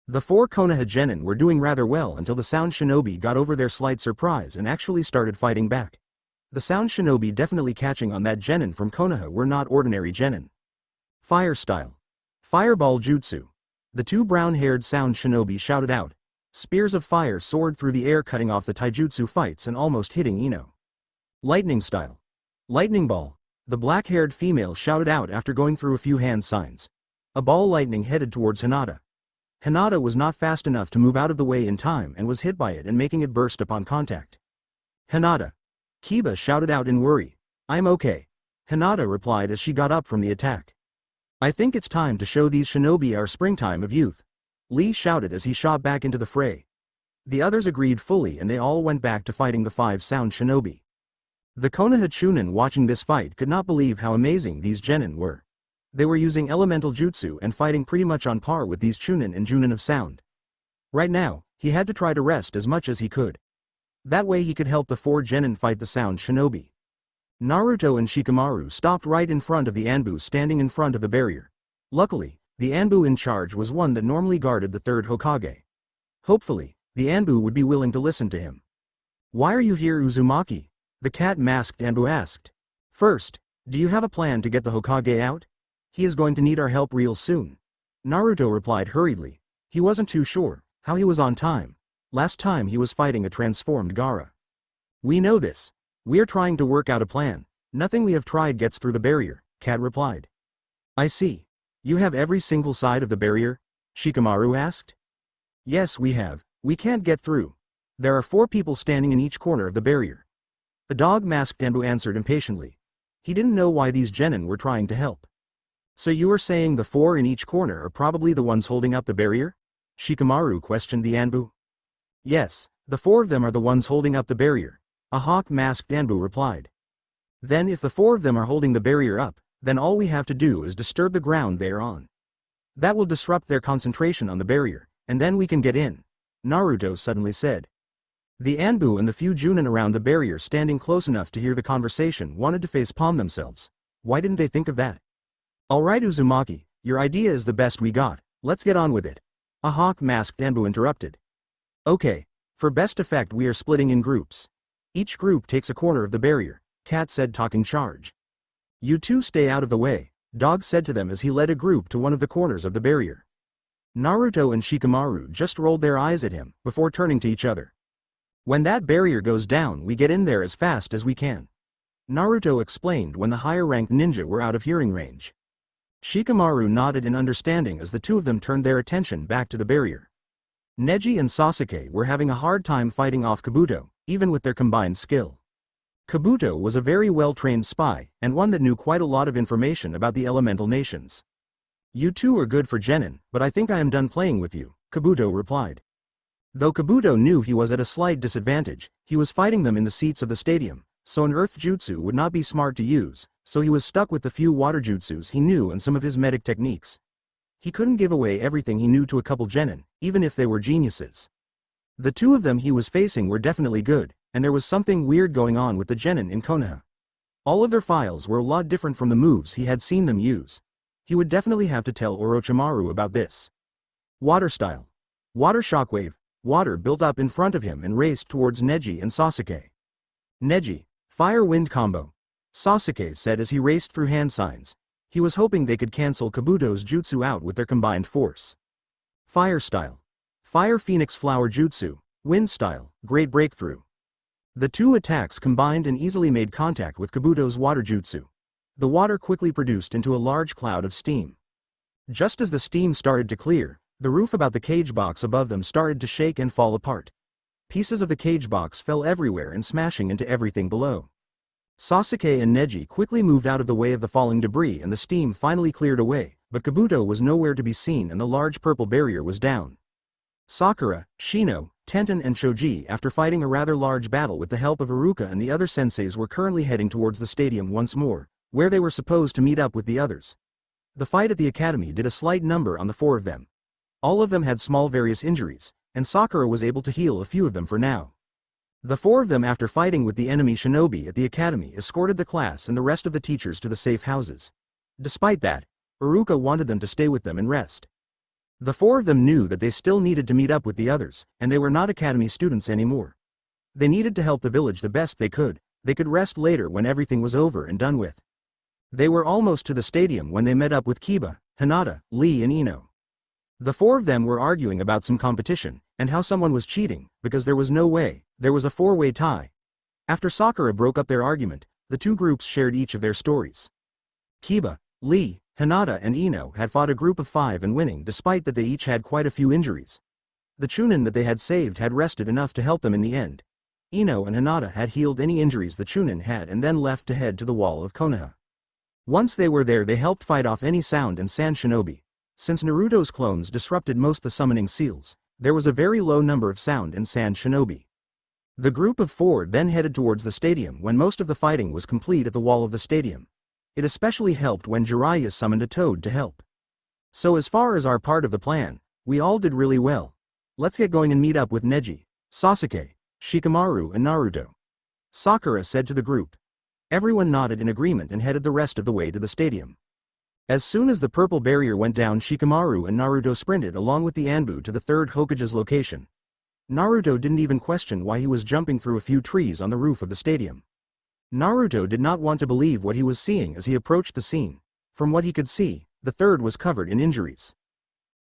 The 4 Konoha genin were doing rather well until the sound shinobi got over their slight surprise and actually started fighting back. The sound shinobi definitely catching on that genin from Konoha were not ordinary genin. Fire style. Fireball jutsu. The 2 brown-haired sound shinobi shouted out. Spears of fire soared through the air cutting off the taijutsu fights and almost hitting Ino. Lightning style. Lightning ball. The black-haired female shouted out after going through a few hand signs. A ball lightning headed towards Hinata. Hinata was not fast enough to move out of the way in time and was hit by it and making it burst upon contact. Hinata. Kiba shouted out in worry. I'm okay. Hinata replied as she got up from the attack. I think it's time to show these shinobi our springtime of youth. Lee shouted as he shot back into the fray. The others agreed fully and they all went back to fighting the 5 sound shinobi. The Konoha Chunin watching this fight could not believe how amazing these genin were. They were using elemental jutsu and fighting pretty much on par with these Chunin and Junin of sound. Right now, he had to try to rest as much as he could. That way he could help the 4 genin fight the sound shinobi. Naruto and Shikamaru stopped right in front of the Anbu standing in front of the barrier. Luckily, the Anbu in charge was one that normally guarded the 3rd Hokage. Hopefully, the Anbu would be willing to listen to him. Why are you here, Uzumaki? The cat-masked Anbu asked. First, do you have a plan to get the Hokage out? He is going to need our help real soon. Naruto replied hurriedly. He wasn't too sure how he was on time. Last time he was fighting a transformed Gaara. We know this. We're trying to work out a plan. Nothing we have tried gets through the barrier, Cat replied. I see. You have every single side of the barrier? Shikamaru asked. Yes, we have. We can't get through. There are 4 people standing in each corner of the barrier. The dog-masked Anbu answered impatiently. He didn't know why these genin were trying to help. So you are saying the 4 in each corner are probably the ones holding up the barrier? Shikamaru questioned the Anbu. Yes, the 4 of them are the ones holding up the barrier, a hawk-masked Anbu replied. Then if the 4 of them are holding the barrier up, then all we have to do is disturb the ground they are on. That will disrupt their concentration on the barrier, and then we can get in, Naruto suddenly said. The Anbu and the few Junin around the barrier standing close enough to hear the conversation wanted to face-palm themselves. Why didn't they think of that? Alright Uzumaki, your idea is the best we got, let's get on with it. A hawk-masked Anbu interrupted. Okay, for best effect we are splitting in groups. Each group takes a corner of the barrier, Cat said talking charge. You 2 stay out of the way, Dog said to them as he led a group to one of the corners of the barrier. Naruto and Shikamaru just rolled their eyes at him before turning to each other. When that barrier goes down we get in there as fast as we can. Naruto explained when the higher-ranked ninja were out of hearing range. Shikamaru nodded in understanding as the 2 of them turned their attention back to the barrier. Neji and Sasuke were having a hard time fighting off Kabuto, even with their combined skill. Kabuto was a very well-trained spy, and one that knew quite a lot of information about the elemental nations. You two are good for Genin, but I think I am done playing with you, Kabuto replied. Though Kabuto knew he was at a slight disadvantage, he was fighting them in the seats of the stadium, so an earth jutsu would not be smart to use, so he was stuck with the few water jutsus he knew and some of his medic techniques. He couldn't give away everything he knew to a couple Genin, even if they were geniuses. The two of them he was facing were definitely good, and there was something weird going on with the Genin in Konoha. All of their files were a lot different from the moves he had seen them use. He would definitely have to tell Orochimaru about this. Water style. Water shockwave. Water built up in front of him and raced towards Neji and Sasuke. Neji. Fire-wind combo. Sasuke said as he raced through hand signs. He was hoping they could cancel Kabuto's jutsu out with their combined force. Fire style. Fire Phoenix Flower Jutsu. Wind style. Great breakthrough. The two attacks combined and easily made contact with Kabuto's water jutsu. The water quickly produced into a large cloud of steam. Just as the steam started to clear, the roof about the cage box above them started to shake and fall apart. Pieces of the cage box fell everywhere and smashing into everything below. Sasuke and Neji quickly moved out of the way of the falling debris and the steam finally cleared away, but Kabuto was nowhere to be seen and the large purple barrier was down. Sakura, Shino, Tenten and Shoji, after fighting a rather large battle with the help of Iruka and the other senseis, were currently heading towards the stadium once more, where they were supposed to meet up with the others. The fight at the academy did a slight number on the four of them. All of them had small various injuries, and Sakura was able to heal a few of them for now. The four of them, after fighting with the enemy shinobi at the academy, escorted the class and the rest of the teachers to the safe houses. Despite that, Iruka wanted them to stay with them and rest. The four of them knew that they still needed to meet up with the others, and they were not academy students anymore. They needed to help the village the best they could rest later when everything was over and done with. They were almost to the stadium when they met up with Kiba, Hinata, Lee and Ino. The four of them were arguing about some competition, and how someone was cheating, because there was no way, there was a four-way tie. After Sakura broke up their argument, the two groups shared each of their stories. Kiba, Lee, Hinata and Ino had fought a group of 5 and winning despite that they each had quite a few injuries. The Chunin that they had saved had rested enough to help them in the end. Ino and Hinata had healed any injuries the Chunin had and then left to head to the wall of Konoha. Once they were there, they helped fight off any sound and sand shinobi. Since Naruto's clones disrupted most the summoning seals, there was a very low number of sound and sand shinobi. The group of 4 then headed towards the stadium when most of the fighting was complete at the wall of the stadium. It especially helped when Jiraiya summoned a toad to help. So as far as our part of the plan, we all did really well. Let's get going and meet up with Neji, Sasuke, Shikamaru and Naruto. Sakura said to the group. Everyone nodded in agreement and headed the rest of the way to the stadium. As soon as the purple barrier went down, Shikamaru and Naruto sprinted along with the Anbu to the third Hokage's location. Naruto didn't even question why he was jumping through a few trees on the roof of the stadium. Naruto did not want to believe what he was seeing as he approached the scene. From what he could see, the third was covered in injuries.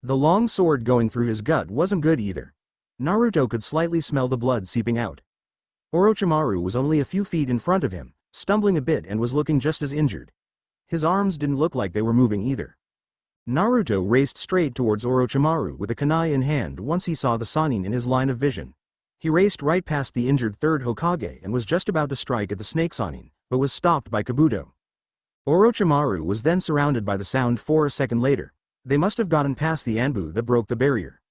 The long sword going through his gut wasn't good either. Naruto could slightly smell the blood seeping out. Orochimaru was only a few feet in front of him, stumbling a bit and was looking just as injured. His arms didn't look like they were moving either. Naruto raced straight towards Orochimaru with a kunai in hand once he saw the Sannin in his line of vision. He raced right past the injured third Hokage and was just about to strike at the snake Sannin, but was stopped by Kabuto. Orochimaru was then surrounded by the sound 4 a second later. They must have gotten past the Anbu that broke the barrier.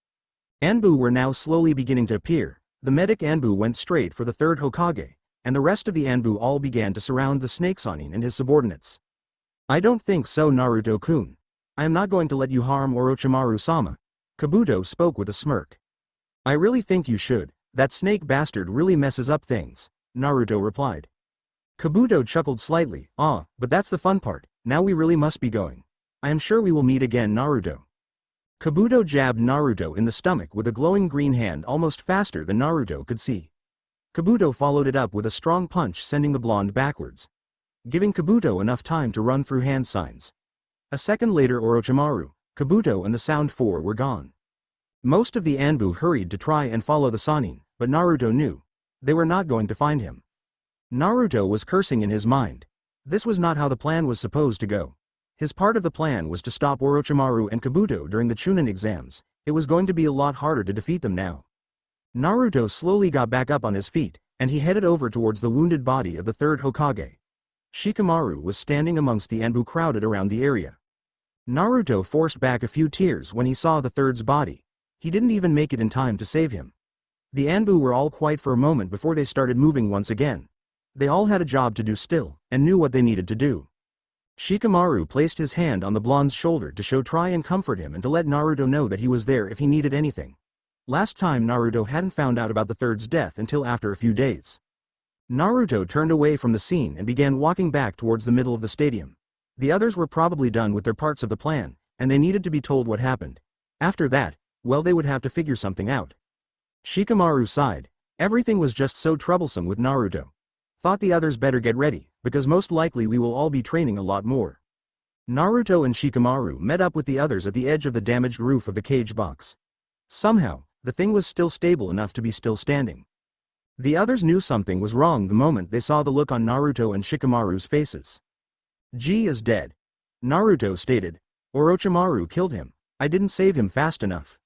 Anbu were now slowly beginning to appear. The medic Anbu went straight for the third Hokage, and the rest of the Anbu all began to surround the snake Sannin and his subordinates. I don't think so, Naruto-kun. I am not going to let you harm Orochimaru-sama. Kabuto spoke with a smirk. I really think you should. That snake bastard really messes up things, Naruto replied. Kabuto chuckled slightly. Ah, but that's the fun part. Now we really must be going. I am sure we will meet again, Naruto. Kabuto jabbed Naruto in the stomach with a glowing green hand almost faster than Naruto could see. Kabuto followed it up with a strong punch, sending the blonde backwards, giving Kabuto enough time to run through hand signs. A second later, Orochimaru, Kabuto and the Sound 4 were gone. Most of the Anbu hurried to try and follow the Sannin, but Naruto knew they were not going to find him. Naruto was cursing in his mind. This was not how the plan was supposed to go. His part of the plan was to stop Orochimaru and Kabuto during the Chunin exams. It was going to be a lot harder to defeat them now. Naruto slowly got back up on his feet, and he headed over towards the wounded body of the third Hokage. Shikamaru was standing amongst the Anbu crowded around the area. Naruto forced back a few tears when he saw the third's body. He didn't even make it in time to save him. The Anbu were all quiet for a moment before they started moving once again. They all had a job to do still, and knew what they needed to do. Shikamaru placed his hand on the blonde's shoulder to try and comfort him and to let Naruto know that he was there if he needed anything. Last time Naruto hadn't found out about the third's death until after a few days. Naruto turned away from the scene and began walking back towards the middle of the stadium. The others were probably done with their parts of the plan, and they needed to be told what happened. After that, well, they would have to figure something out. Shikamaru sighed. Everything was just so troublesome with Naruto. Thought the others better get ready, because most likely we will all be training a lot more. Naruto and Shikamaru met up with the others at the edge of the damaged roof of the cage box. Somehow, the thing was still stable enough to be still standing. The others knew something was wrong the moment they saw the look on Naruto and Shikamaru's faces. G is dead. Naruto stated. Orochimaru killed him. I didn't save him fast enough.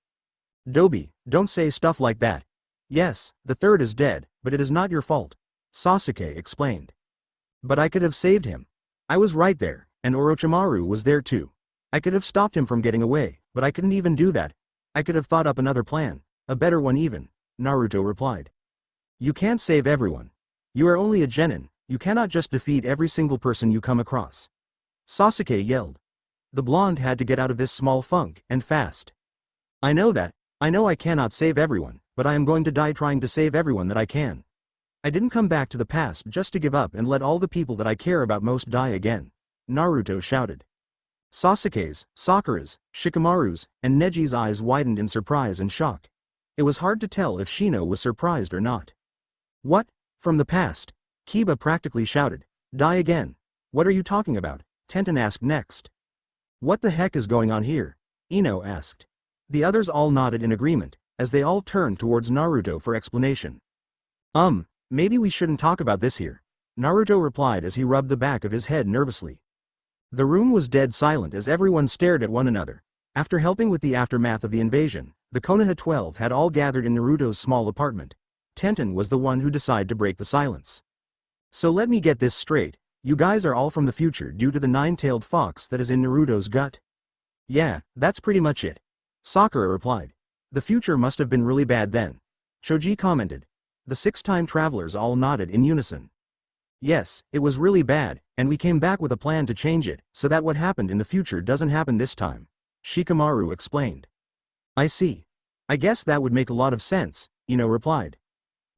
Dobi, don't say stuff like that. Yes, the third is dead, but it is not your fault. Sasuke explained. But I could have saved him. I was right there, and Orochimaru was there too. I could have stopped him from getting away, but I couldn't even do that. I could have thought up another plan, a better one even, Naruto replied. You can't save everyone. You are only a genin, you cannot just defeat every single person you come across. Sasuke yelled. The blonde had to get out of this small funk, and fast. I know that, I know I cannot save everyone, but I am going to die trying to save everyone that I can. I didn't come back to the past just to give up and let all the people that I care about most die again, Naruto shouted. Sasuke's, Sakura's, Shikamaru's, and Neji's eyes widened in surprise and shock. It was hard to tell if Shino was surprised or not. What? From the past? Kiba practically shouted. Die again. What are you talking about? Tenten asked next. What the heck is going on here? Ino asked. The others all nodded in agreement, as they all turned towards Naruto for explanation. Maybe we shouldn't talk about this here, Naruto replied as he rubbed the back of his head nervously. The room was dead silent as everyone stared at one another. After helping with the aftermath of the invasion, the Konoha 12 had all gathered in Naruto's small apartment. Tenten was the one who decided to break the silence. So let me get this straight, you guys are all from the future due to the nine-tailed fox that is in Naruto's gut? Yeah, that's pretty much it. Sakura replied. The future must have been really bad then. Choji commented. The six-time travelers all nodded in unison. Yes, it was really bad, and we came back with a plan to change it, so that what happened in the future doesn't happen this time, Shikamaru explained. I see. I guess that would make a lot of sense, Ino replied.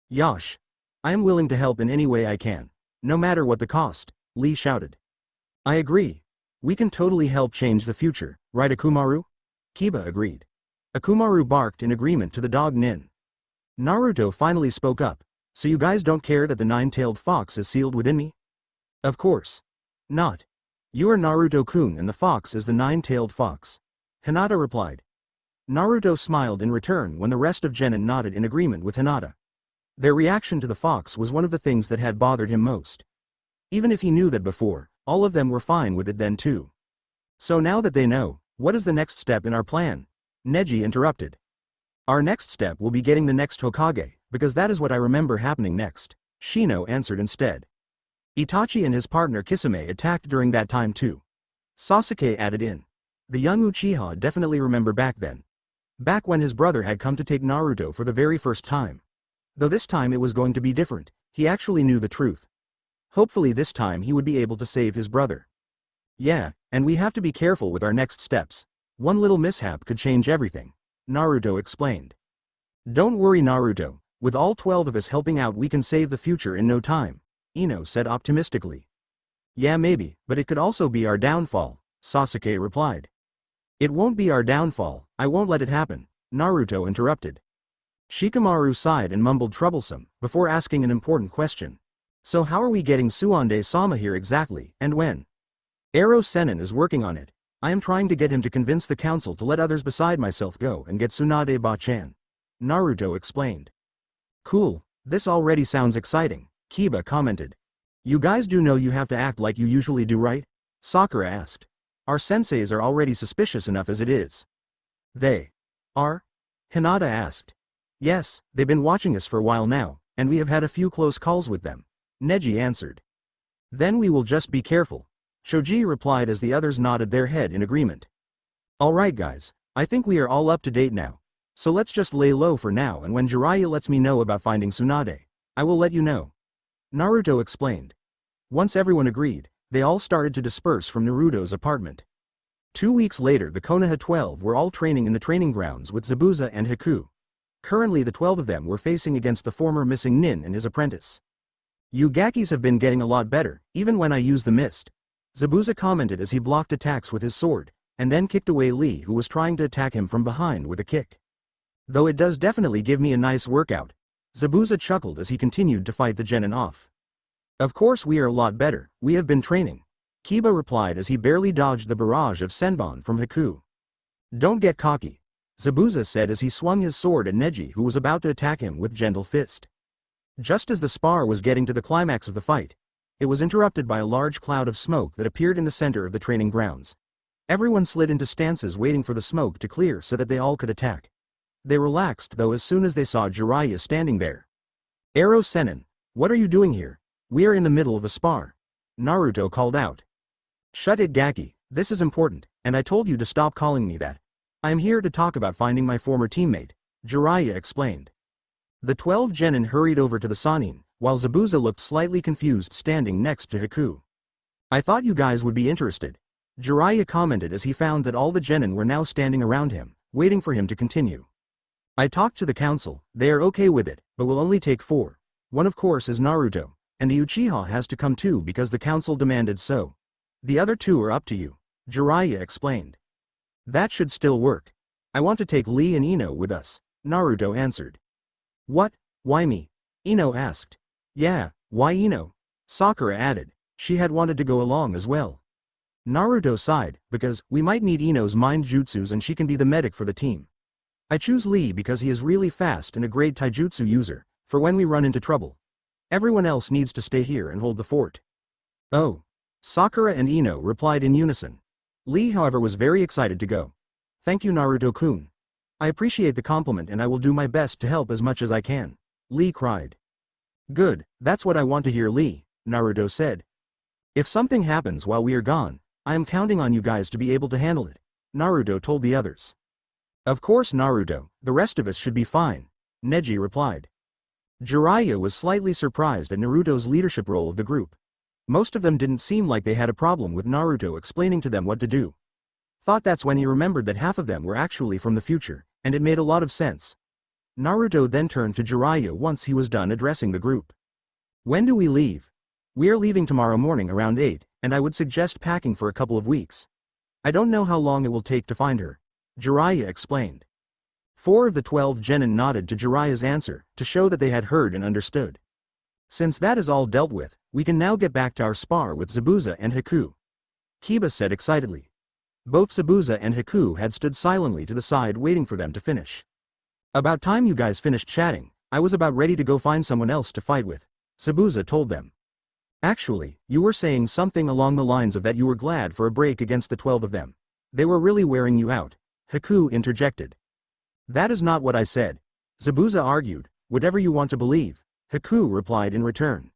Yosh. I am willing to help in any way I can, no matter what the cost, Lee shouted. I agree. We can totally help change the future, right Akumaru? Kiba agreed. Akumaru barked in agreement to the dog Nin. Naruto finally spoke up. So you guys don't care that the nine-tailed fox is sealed within me? Of course. Not. You are Naruto-kun and the fox is the nine-tailed fox. Hinata replied. Naruto smiled in return when the rest of Genin nodded in agreement with Hinata. Their reaction to the fox was one of the things that had bothered him most. Even if he knew that before, all of them were fine with it then too. So now that they know, what is the next step in our plan? Neji interrupted. Our next step will be getting the next Hokage, because that is what I remember happening next, Shino answered instead. Itachi and his partner Kisame attacked during that time too. Sasuke added in. The young Uchiha definitely remember back then. Back when his brother had come to take Naruto for the very first time. Though this time it was going to be different, he actually knew the truth. Hopefully this time he would be able to save his brother. Yeah, and we have to be careful with our next steps. One little mishap could change everything, Naruto explained. Don't worry Naruto, with all 12 of us helping out we can save the future in no time, Ino said optimistically. Yeah maybe, but it could also be our downfall, Sasuke replied. It won't be our downfall, I won't let it happen, Naruto interrupted. Shikamaru sighed and mumbled troublesome, before asking an important question. So how are we getting Tsunade-sama here exactly, and when? Ero Sennin is working on it. I am trying to get him to convince the council to let others beside myself go and get Tsunade Ba-chan. Naruto explained. Cool, this already sounds exciting, Kiba commented. You guys do know you have to act like you usually do, right? Sakura asked. Our senseis are already suspicious enough as it is. They are? Hinata asked. Yes, they've been watching us for a while now, and we have had a few close calls with them, Neji answered. Then we will just be careful. Shoji replied as the others nodded their head in agreement. Alright guys, I think we are all up to date now. So let's just lay low for now, and when Jiraiya lets me know about finding Tsunade, I will let you know. Naruto explained. Once everyone agreed, they all started to disperse from Naruto's apartment. 2 weeks later, the Konoha 12 were all training in the training grounds with Zabuza and Haku. Currently the 12 of them were facing against the former missing Nin and his apprentice. You Gakis have been getting a lot better, even when I use the mist. Zabuza commented as he blocked attacks with his sword, and then kicked away Lee, who was trying to attack him from behind with a kick. Though it does definitely give me a nice workout. Zabuza chuckled as he continued to fight the genin off. Of course we are a lot better, we have been training. Kiba replied as he barely dodged the barrage of senbon from Haku. Don't get cocky, Zabuza said as he swung his sword at Neji, who was about to attack him with gentle fist. Just as the spar was getting to the climax of the fight, it was interrupted by a large cloud of smoke that appeared in the center of the training grounds. Everyone slid into stances waiting for the smoke to clear so that they all could attack. They relaxed though as soon as they saw Jiraiya standing there. Ero Sennin, what are you doing here? We are in the middle of a spar. Naruto called out. Shut it Gaki, this is important, and I told you to stop calling me that. I am here to talk about finding my former teammate, Jiraiya explained. The 12 genin hurried over to the Sannin, while Zabuza looked slightly confused standing next to Haku. I thought you guys would be interested, Jiraiya commented as he found that all the genin were now standing around him, waiting for him to continue. I talked to the council, they are okay with it, but will only take 4. One of course is Naruto, and the Uchiha has to come too because the council demanded so. The other 2 are up to you, Jiraiya explained. That should still work. I want to take Lee and Ino with us, Naruto answered. What? Why me? Ino asked. Yeah, why Ino? Sakura added. She had wanted to go along as well. Naruto sighed, because we might need Ino's mind jutsus and she can be the medic for the team. I choose Lee because he is really fast and a great taijutsu user, for when we run into trouble. Everyone else needs to stay here and hold the fort. Oh. Sakura and Ino replied in unison. Lee however was very excited to go. Thank you Naruto-kun. I appreciate the compliment and I will do my best to help as much as I can. Lee cried. Good, that's what I want to hear Lee, Naruto said. If something happens while we are gone, I am counting on you guys to be able to handle it, Naruto told the others. Of course Naruto, the rest of us should be fine, Neji replied. Jiraiya was slightly surprised at Naruto's leadership role of the group. Most of them didn't seem like they had a problem with Naruto explaining to them what to do. Thought that's when he remembered that half of them were actually from the future, and it made a lot of sense. Naruto then turned to Jiraiya once he was done addressing the group. When do we leave? We are leaving tomorrow morning around 8, and I would suggest packing for a couple of weeks. I don't know how long it will take to find her, Jiraiya explained. 4 of the 12 genin nodded to Jiraiya's answer to show that they had heard and understood. Since that is all dealt with, we can now get back to our spar with Zabuza and Haku, Kiba said excitedly. Both Zabuza and Haku had stood silently to the side waiting for them to finish. About time you guys finished chatting, I was about ready to go find someone else to fight with, Zabuza told them. Actually, you were saying something along the lines of that you were glad for a break against the 12 of them. They were really wearing you out, Haku interjected. That is not what I said, Zabuza argued. Whatever you want to believe, Haku replied in return.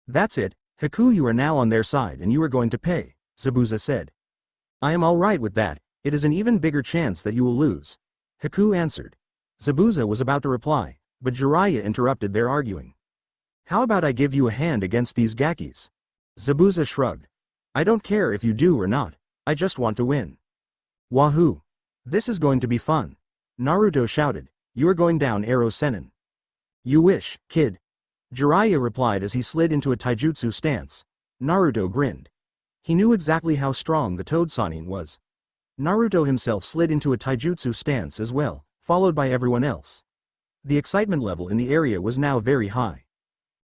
That's it, Haku, you are now on their side and you are going to pay, Zabuza said. I am alright with that, it is an even bigger chance that you will lose, Haku answered. Zabuza was about to reply, but Jiraiya interrupted their arguing. How about I give you a hand against these Gakis? Zabuza shrugged. I don't care if you do or not, I just want to win. Wahoo! This is going to be fun, Naruto shouted. You are going down Ero Sennin. You wish, kid. Jiraiya replied as he slid into a taijutsu stance. Naruto grinned. He knew exactly how strong the Toad Sannin was. Naruto himself slid into a taijutsu stance as well, followed by everyone else. The excitement level in the area was now very high.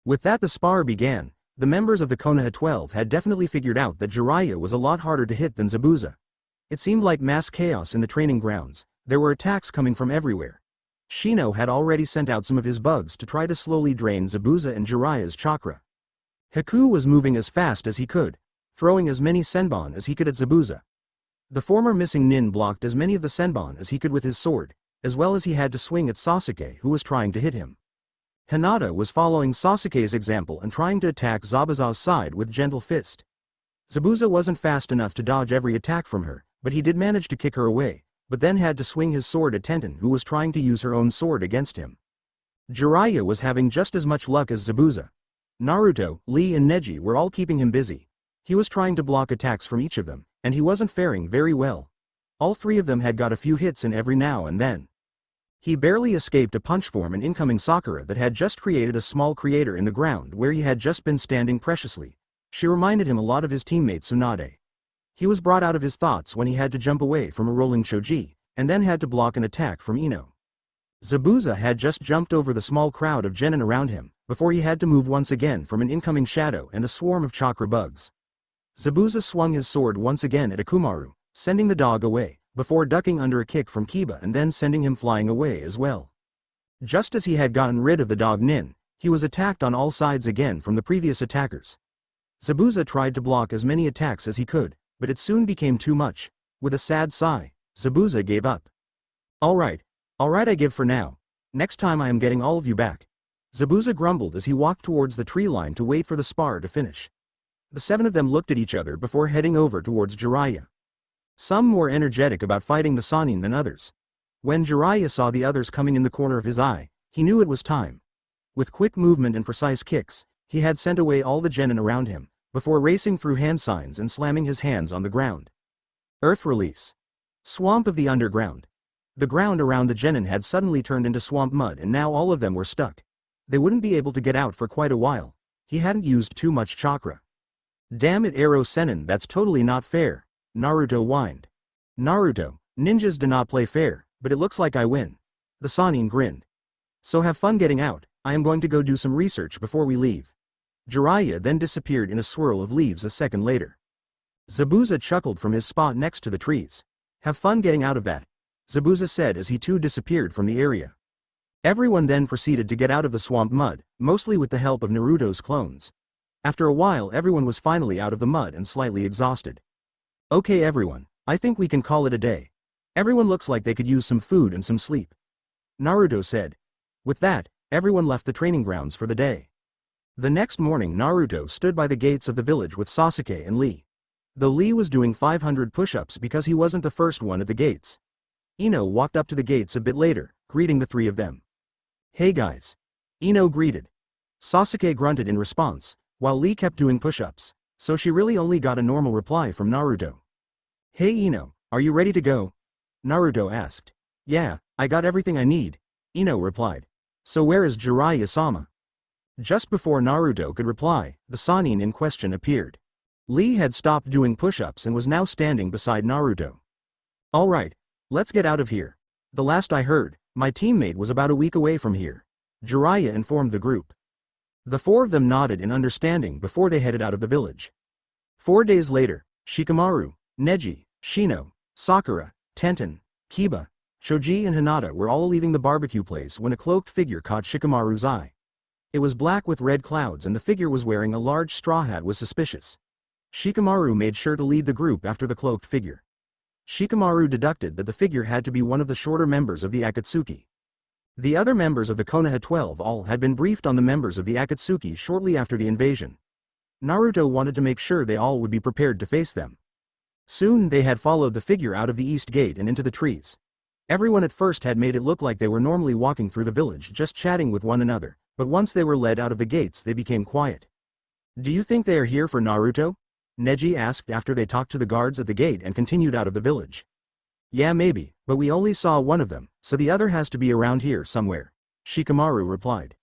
With that the spar began. The members of the Konoha 12 had definitely figured out that Jiraiya was a lot harder to hit than Zabuza. It seemed like mass chaos in the training grounds. There were attacks coming from everywhere. Shino had already sent out some of his bugs to try to slowly drain Zabuza and Jiraiya's chakra. Haku was moving as fast as he could, throwing as many senbon as he could at Zabuza. The former missing nin blocked as many of the senbon as he could with his sword, as well as he had to swing at Sasuke, who was trying to hit him. Hinata was following Sasuke's example and trying to attack Zabuza's side with gentle fist. Zabuza wasn't fast enough to dodge every attack from her, but he did manage to kick her away, but then had to swing his sword at Tenten, who was trying to use her own sword against him. Jiraiya was having just as much luck as Zabuza. Naruto, Lee and Neji were all keeping him busy. He was trying to block attacks from each of them, and he wasn't faring very well. All three of them had got a few hits in every now and then. He barely escaped a punch from an incoming Sakura that had just created a small crater in the ground where he had just been standing preciously. She reminded him a lot of his teammate Tsunade. He was brought out of his thoughts when he had to jump away from a rolling Choji, and then had to block an attack from Ino. Zabuza had just jumped over the small crowd of genin around him, before he had to move once again from an incoming shadow and a swarm of chakra bugs. Zabuza swung his sword once again at Akamaru, sending the dog away, before ducking under a kick from Kiba and then sending him flying away as well. Just as he had gotten rid of the dog Nin, he was attacked on all sides again from the previous attackers. Zabuza tried to block as many attacks as he could, but it soon became too much. With a sad sigh, Zabuza gave up. Alright, I give for now. Next time I am getting all of you back. Zabuza grumbled as he walked towards the tree line to wait for the spar to finish. The seven of them looked at each other before heading over towards Jiraiya. Some more energetic about fighting the Sannin than others. When Jiraiya saw the others coming in the corner of his eye, he knew it was time. With quick movement and precise kicks, he had sent away all the genin around him, before racing through hand signs and slamming his hands on the ground. Earth release. Swamp of the underground. The ground around the genin had suddenly turned into swamp mud and now all of them were stuck. They wouldn't be able to get out for quite a while. He hadn't used too much chakra. Damn it, Arrow Sennin, that's totally not fair, Naruto whined. Naruto, ninjas do not play fair, but it looks like I win. The Sannin grinned. So have fun getting out, I am going to go do some research before we leave. Jiraiya then disappeared in a swirl of leaves a second later. Zabuza chuckled from his spot next to the trees. Have fun getting out of that, Zabuza said as he too disappeared from the area. Everyone then proceeded to get out of the swamp mud, mostly with the help of Naruto's clones. After a while everyone was finally out of the mud and slightly exhausted. Okay everyone, I think we can call it a day. Everyone looks like they could use some food and some sleep, Naruto said. With that, everyone left the training grounds for the day. The next morning Naruto stood by the gates of the village with Sasuke and Lee. Though Lee was doing 500 push-ups because he wasn't the first one at the gates. Ino walked up to the gates a bit later, greeting the three of them. Hey guys. Ino greeted. Sasuke grunted in response, while Lee kept doing push-ups, so she really only got a normal reply from Naruto. Hey Ino, are you ready to go? Naruto asked. Yeah, I got everything I need, Ino replied. So where is Jiraiya-sama? Just before Naruto could reply, the Sannin in question appeared. Lee had stopped doing push-ups and was now standing beside Naruto. Alright, let's get out of here. The last I heard, my teammate was about a week away from here, Jiraiya informed the group. The four of them nodded in understanding before they headed out of the village. 4 days later, Shikamaru, Neji, Shino, Sakura, Tenten, Kiba, Choji and Hinata were all leaving the barbecue place when a cloaked figure caught Shikamaru's eye. It was black with red clouds and the figure was wearing a large straw hat was suspicious. Shikamaru made sure to lead the group after the cloaked figure. Shikamaru deducted that the figure had to be one of the shorter members of the Akatsuki. The other members of the Konoha 12 all had been briefed on the members of the Akatsuki shortly after the invasion. Naruto wanted to make sure they all would be prepared to face them. Soon they had followed the figure out of the east gate and into the trees. Everyone at first had made it look like they were normally walking through the village just chatting with one another, but once they were led out of the gates they became quiet. Do you think they are here for Naruto? Neji asked after they talked to the guards at the gate and continued out of the village. Yeah maybe, but we only saw one of them, so the other has to be around here somewhere, Shikamaru replied.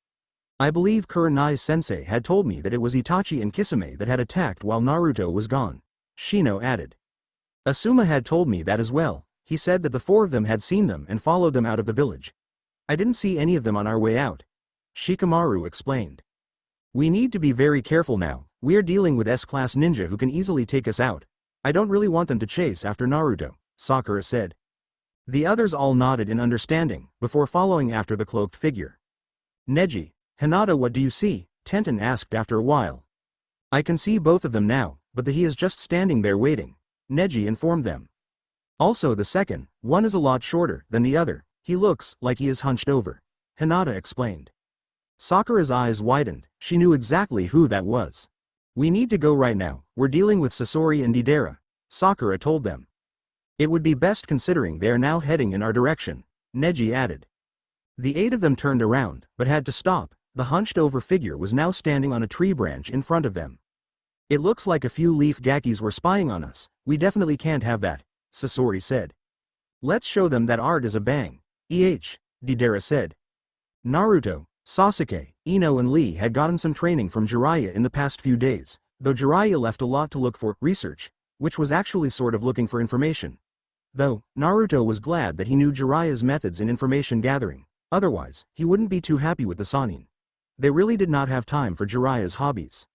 I believe Kurenai-sensei had told me that it was Itachi and Kisame that had attacked while Naruto was gone, Shino added. Asuma had told me that as well, he said that the four of them had seen them and followed them out of the village. I didn't see any of them on our way out, Shikamaru explained. We need to be very careful now, we are dealing with S-class ninja who can easily take us out. I don't really want them to chase after Naruto, Sakura said. The others all nodded in understanding, before following after the cloaked figure. Neji, Hinata, what do you see? Tenten asked after a while. I can see both of them now, but he is just standing there waiting, Neji informed them. Also the second, one is a lot shorter than the other, he looks like he is hunched over, Hinata explained. Sakura's eyes widened, she knew exactly who that was. We need to go right now, we're dealing with Sasori and Deidara, Sakura told them. It would be best considering they are now heading in our direction, Neji added. The 8 of them turned around, but had to stop. The hunched-over figure was now standing on a tree branch in front of them. It looks like a few leaf gakis were spying on us, we definitely can't have that, Sasori said. Let's show them that art is a bang, Deidara said. Naruto, Sasuke, Ino and Lee had gotten some training from Jiraiya in the past few days, though Jiraiya left a lot to look for research, which was actually sort of looking for information. Though, Naruto was glad that he knew Jiraiya's methods in information gathering, otherwise, he wouldn't be too happy with the Sannin. They really did not have time for Jiraiya's hobbies.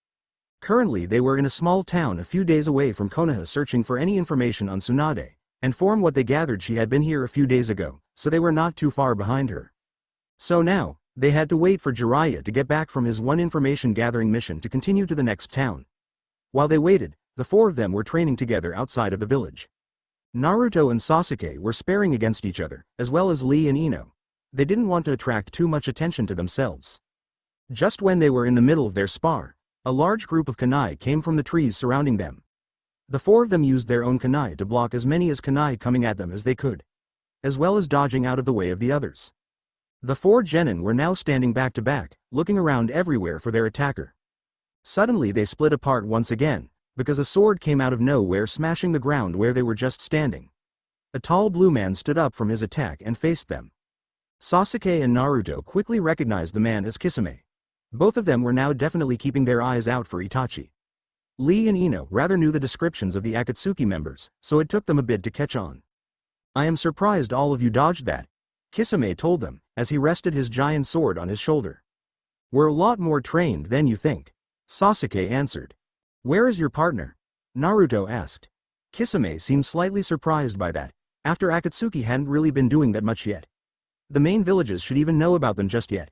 Currently they were in a small town a few days away from Konoha searching for any information on Tsunade, and from what they gathered she had been here a few days ago, so they were not too far behind her. So now, they had to wait for Jiraiya to get back from his one information gathering mission to continue to the next town. While they waited, the 4 of them were training together outside of the village. Naruto and Sasuke were sparring against each other, as well as Lee and Ino. They didn't want to attract too much attention to themselves. Just when they were in the middle of their spar, a large group of kunai came from the trees surrounding them. The 4 of them used their own kunai to block as many as kunai coming at them as they could, as well as dodging out of the way of the others. The 4 genin were now standing back to back, looking around everywhere for their attacker. Suddenly they split apart once again, because a sword came out of nowhere smashing the ground where they were just standing. A tall blue man stood up from his attack and faced them. Sasuke and Naruto quickly recognized the man as Kisame. Both of them were now definitely keeping their eyes out for Itachi. Lee and Ino rather knew the descriptions of the Akatsuki members, so it took them a bit to catch on. I am surprised all of you dodged that, Kisame told them, as he rested his giant sword on his shoulder. We're a lot more trained than you think, Sasuke answered. Where is your partner? Naruto asked. Kisame seemed slightly surprised by that, after Akatsuki hadn't really been doing that much yet. The main villages should even know about them just yet.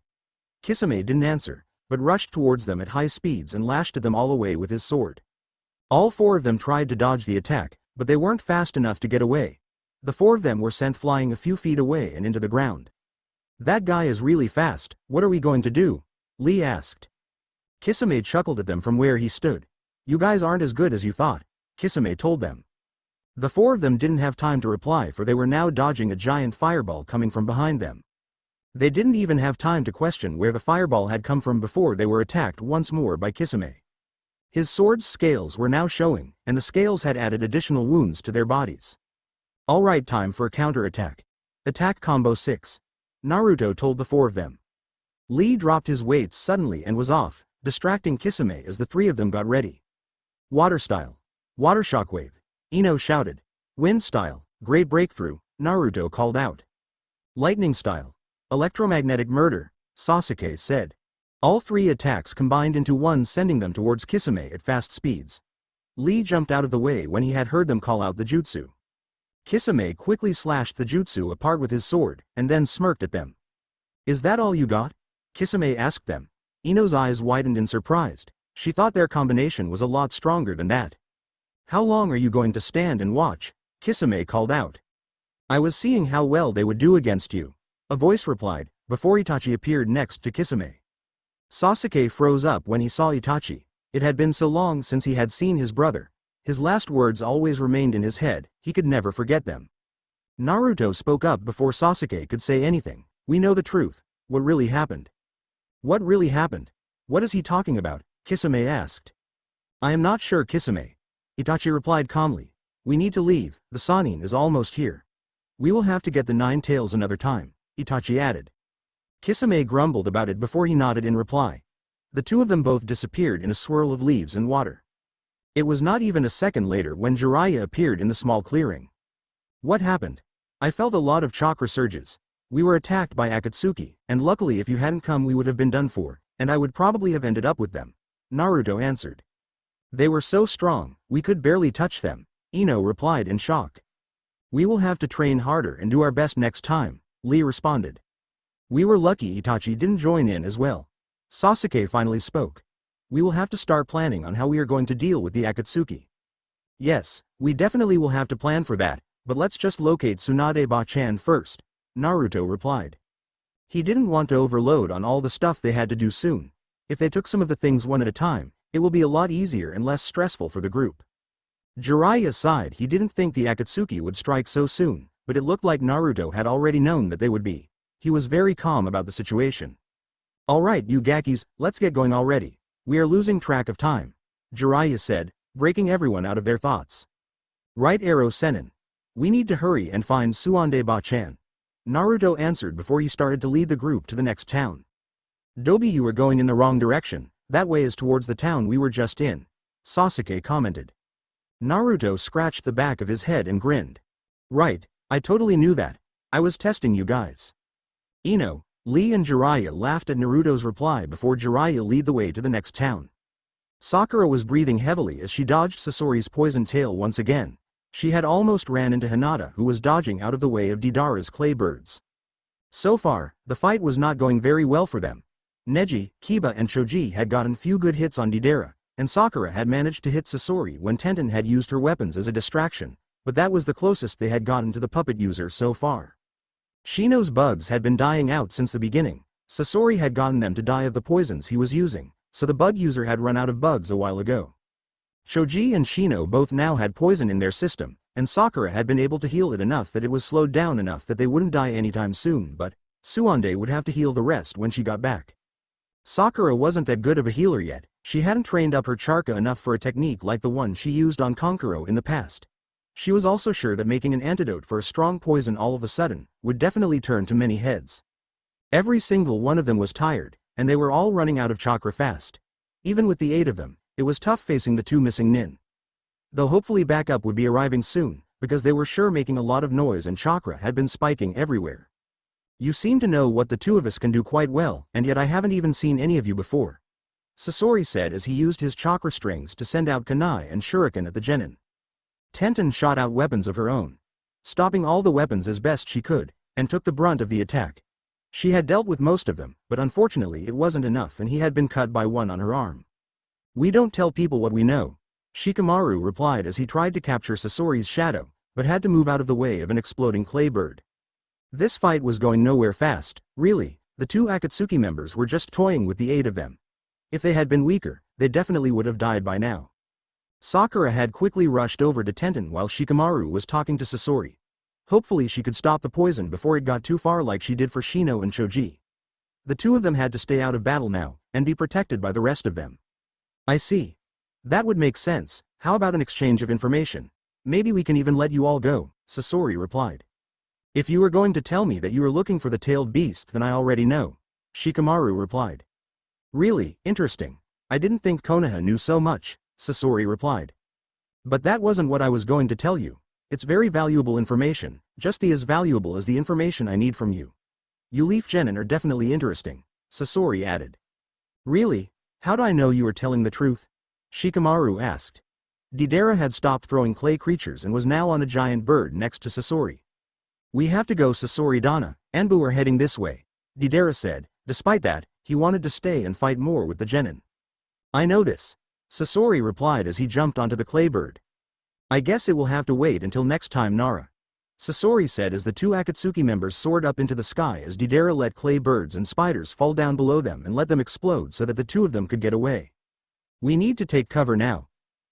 Kisame didn't answer, but rushed towards them at high speeds and lashed at them all away with his sword. All 4 of them tried to dodge the attack, but they weren't fast enough to get away. The 4 of them were sent flying a few feet away and into the ground. That guy is really fast, what are we going to do? Lee asked. Kisame chuckled at them from where he stood. You guys aren't as good as you thought, Kisame told them. The 4 of them didn't have time to reply for they were now dodging a giant fireball coming from behind them. They didn't even have time to question where the fireball had come from before they were attacked once more by Kisame. His sword's scales were now showing, and the scales had added additional wounds to their bodies. Alright, time for a counter-attack. Attack combo 6. Naruto told the 4 of them. Lee dropped his weights suddenly and was off, distracting Kisame as the 3 of them got ready. Water style. Water shockwave. Ino shouted. Wind style. Great breakthrough, Naruto called out. Lightning style. Electromagnetic murder, Sasuke said. All 3 attacks combined into one, sending them towards Kisame at fast speeds. Lee jumped out of the way when he had heard them call out the jutsu. Kisame quickly slashed the jutsu apart with his sword, and then smirked at them. Is that all you got? Kisame asked them. Ino's eyes widened in surprise. She thought their combination was a lot stronger than that. How long are you going to stand and watch? Kisame called out. I was seeing how well they would do against you, a voice replied, before Itachi appeared next to Kisame. Sasuke froze up when he saw Itachi. It had been so long since he had seen his brother. His last words always remained in his head, he could never forget them. Naruto spoke up before Sasuke could say anything. We know the truth. What really happened? What really happened? What is he talking about? Kisame asked. I am not sure, Kisame. Itachi replied calmly. We need to leave, the Sannin is almost here. We will have to get the 9 tails another time, Itachi added. Kisame grumbled about it before he nodded in reply. The 2 of them both disappeared in a swirl of leaves and water. It was not even a second later when Jiraiya appeared in the small clearing. What happened? I felt a lot of chakra surges. We were attacked by Akatsuki, and luckily if you hadn't come we would have been done for, and I would probably have ended up with them, Naruto answered. They were so strong, we could barely touch them, Ino replied in shock. We will have to train harder and do our best next time, Lee responded. We were lucky Itachi didn't join in as well. Sasuke finally spoke. We will have to start planning on how we are going to deal with the Akatsuki. Yes, we definitely will have to plan for that, but let's just locate Tsunade Ba-chan first, Naruto replied. He didn't want to overload on all the stuff they had to do soon. If they took some of the things one at a time, It will be a lot easier and less stressful for the group. Jiraiya sighed. He didn't think the Akatsuki would strike so soon, but it looked like Naruto had already known that they would be. He was very calm about the situation. Alright you Gakis, let's get going already. We are losing track of time, Jiraiya said, breaking everyone out of their thoughts. Right arrow Senin. We need to hurry and find Tsunade Ba-chan. Naruto answered before he started to lead the group to the next town. Dobi, you are going in the wrong direction, that way is towards the town we were just in, Sasuke commented. Naruto scratched the back of his head and grinned. Right, I totally knew that. I was testing you guys. Ino, Lee and Jiraiya laughed at Naruto's reply before Jiraiya led the way to the next town. Sakura was breathing heavily as she dodged Sasori's poisoned tail once again. She had almost ran into Hinata, who was dodging out of the way of Deidara's clay birds. So far, the fight was not going very well for them. Neji, Kiba and Choji had gotten few good hits on Deidara, and Sakura had managed to hit Sasori when Tenten had used her weapons as a distraction, but that was the closest they had gotten to the puppet user so far. Shino's bugs had been dying out since the beginning. Sasori had gotten them to die of the poisons he was using, so the bug user had run out of bugs a while ago. Choji and Shino both now had poison in their system, and Sakura had been able to heal it enough that it was slowed down enough that they wouldn't die anytime soon, but Tsunade would have to heal the rest when she got back. Sakura wasn't that good of a healer yet. She hadn't trained up her Charka enough for a technique like the one she used on Konkuro in the past. She was also sure that making an antidote for a strong poison all of a sudden would definitely turn to many heads. Every single one of them was tired, and they were all running out of chakra fast. Even with the 8 of them, it was tough facing the 2 missing nin. Though hopefully backup would be arriving soon, because they were sure making a lot of noise and chakra had been spiking everywhere. You seem to know what the 2 of us can do quite well, and yet I haven't even seen any of you before, Sasori said as he used his chakra strings to send out kunai and shuriken at the genin. Tenten shot out weapons of her own, stopping all the weapons as best she could, and took the brunt of the attack. She had dealt with most of them, but unfortunately it wasn't enough and he had been cut by one on her arm. We don't tell people what we know, Shikamaru replied as he tried to capture Sasori's shadow, but had to move out of the way of an exploding clay bird. This fight was going nowhere fast, really. The 2 Akatsuki members were just toying with the 8 of them. If they had been weaker, they definitely would have died by now. Sakura had quickly rushed over to Tenten while Shikamaru was talking to Sasori. Hopefully she could stop the poison before it got too far like she did for Shino and Choji. The 2 of them had to stay out of battle now, and be protected by the rest of them. I see. That would make sense. How about an exchange of information? Maybe we can even let you all go, Sasori replied. If you were going to tell me that you were looking for the tailed beast then I already know, Shikamaru replied. Really, interesting. I didn't think Konoha knew so much, Sasori replied. But that wasn't what I was going to tell you. It's very valuable information, just as valuable as the information I need from you. You Leaf Genin are definitely interesting, Sasori added. Really? How'd I know you were telling the truth? Shikamaru asked. Deidara had stopped throwing clay creatures and was now on a giant bird next to Sasori. We have to go Sasori Dana, Anbu are heading this way, Deidara said. Despite that, he wanted to stay and fight more with the genin. I know this, Sasori replied as he jumped onto the clay bird. I guess it will have to wait until next time Nara, Sasori said as the 2 Akatsuki members soared up into the sky as Deidara let clay birds and spiders fall down below them and let them explode so that the 2 of them could get away. We need to take cover now,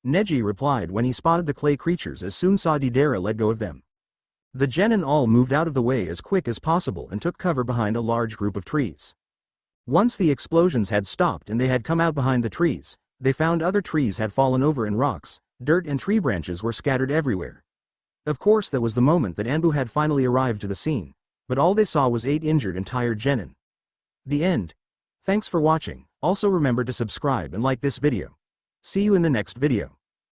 Neji replied when he spotted the clay creatures as soon saw Deidara let go of them. The genin all moved out of the way as quick as possible and took cover behind a large group of trees. Once the explosions had stopped and they had come out behind the trees, they found other trees had fallen over and rocks, dirt and tree branches were scattered everywhere. Of course that was the moment that Anbu had finally arrived to the scene, but all they saw was 8 injured and tired genin. The end. Thanks for watching. Also remember to subscribe and like this video. See you in the next video.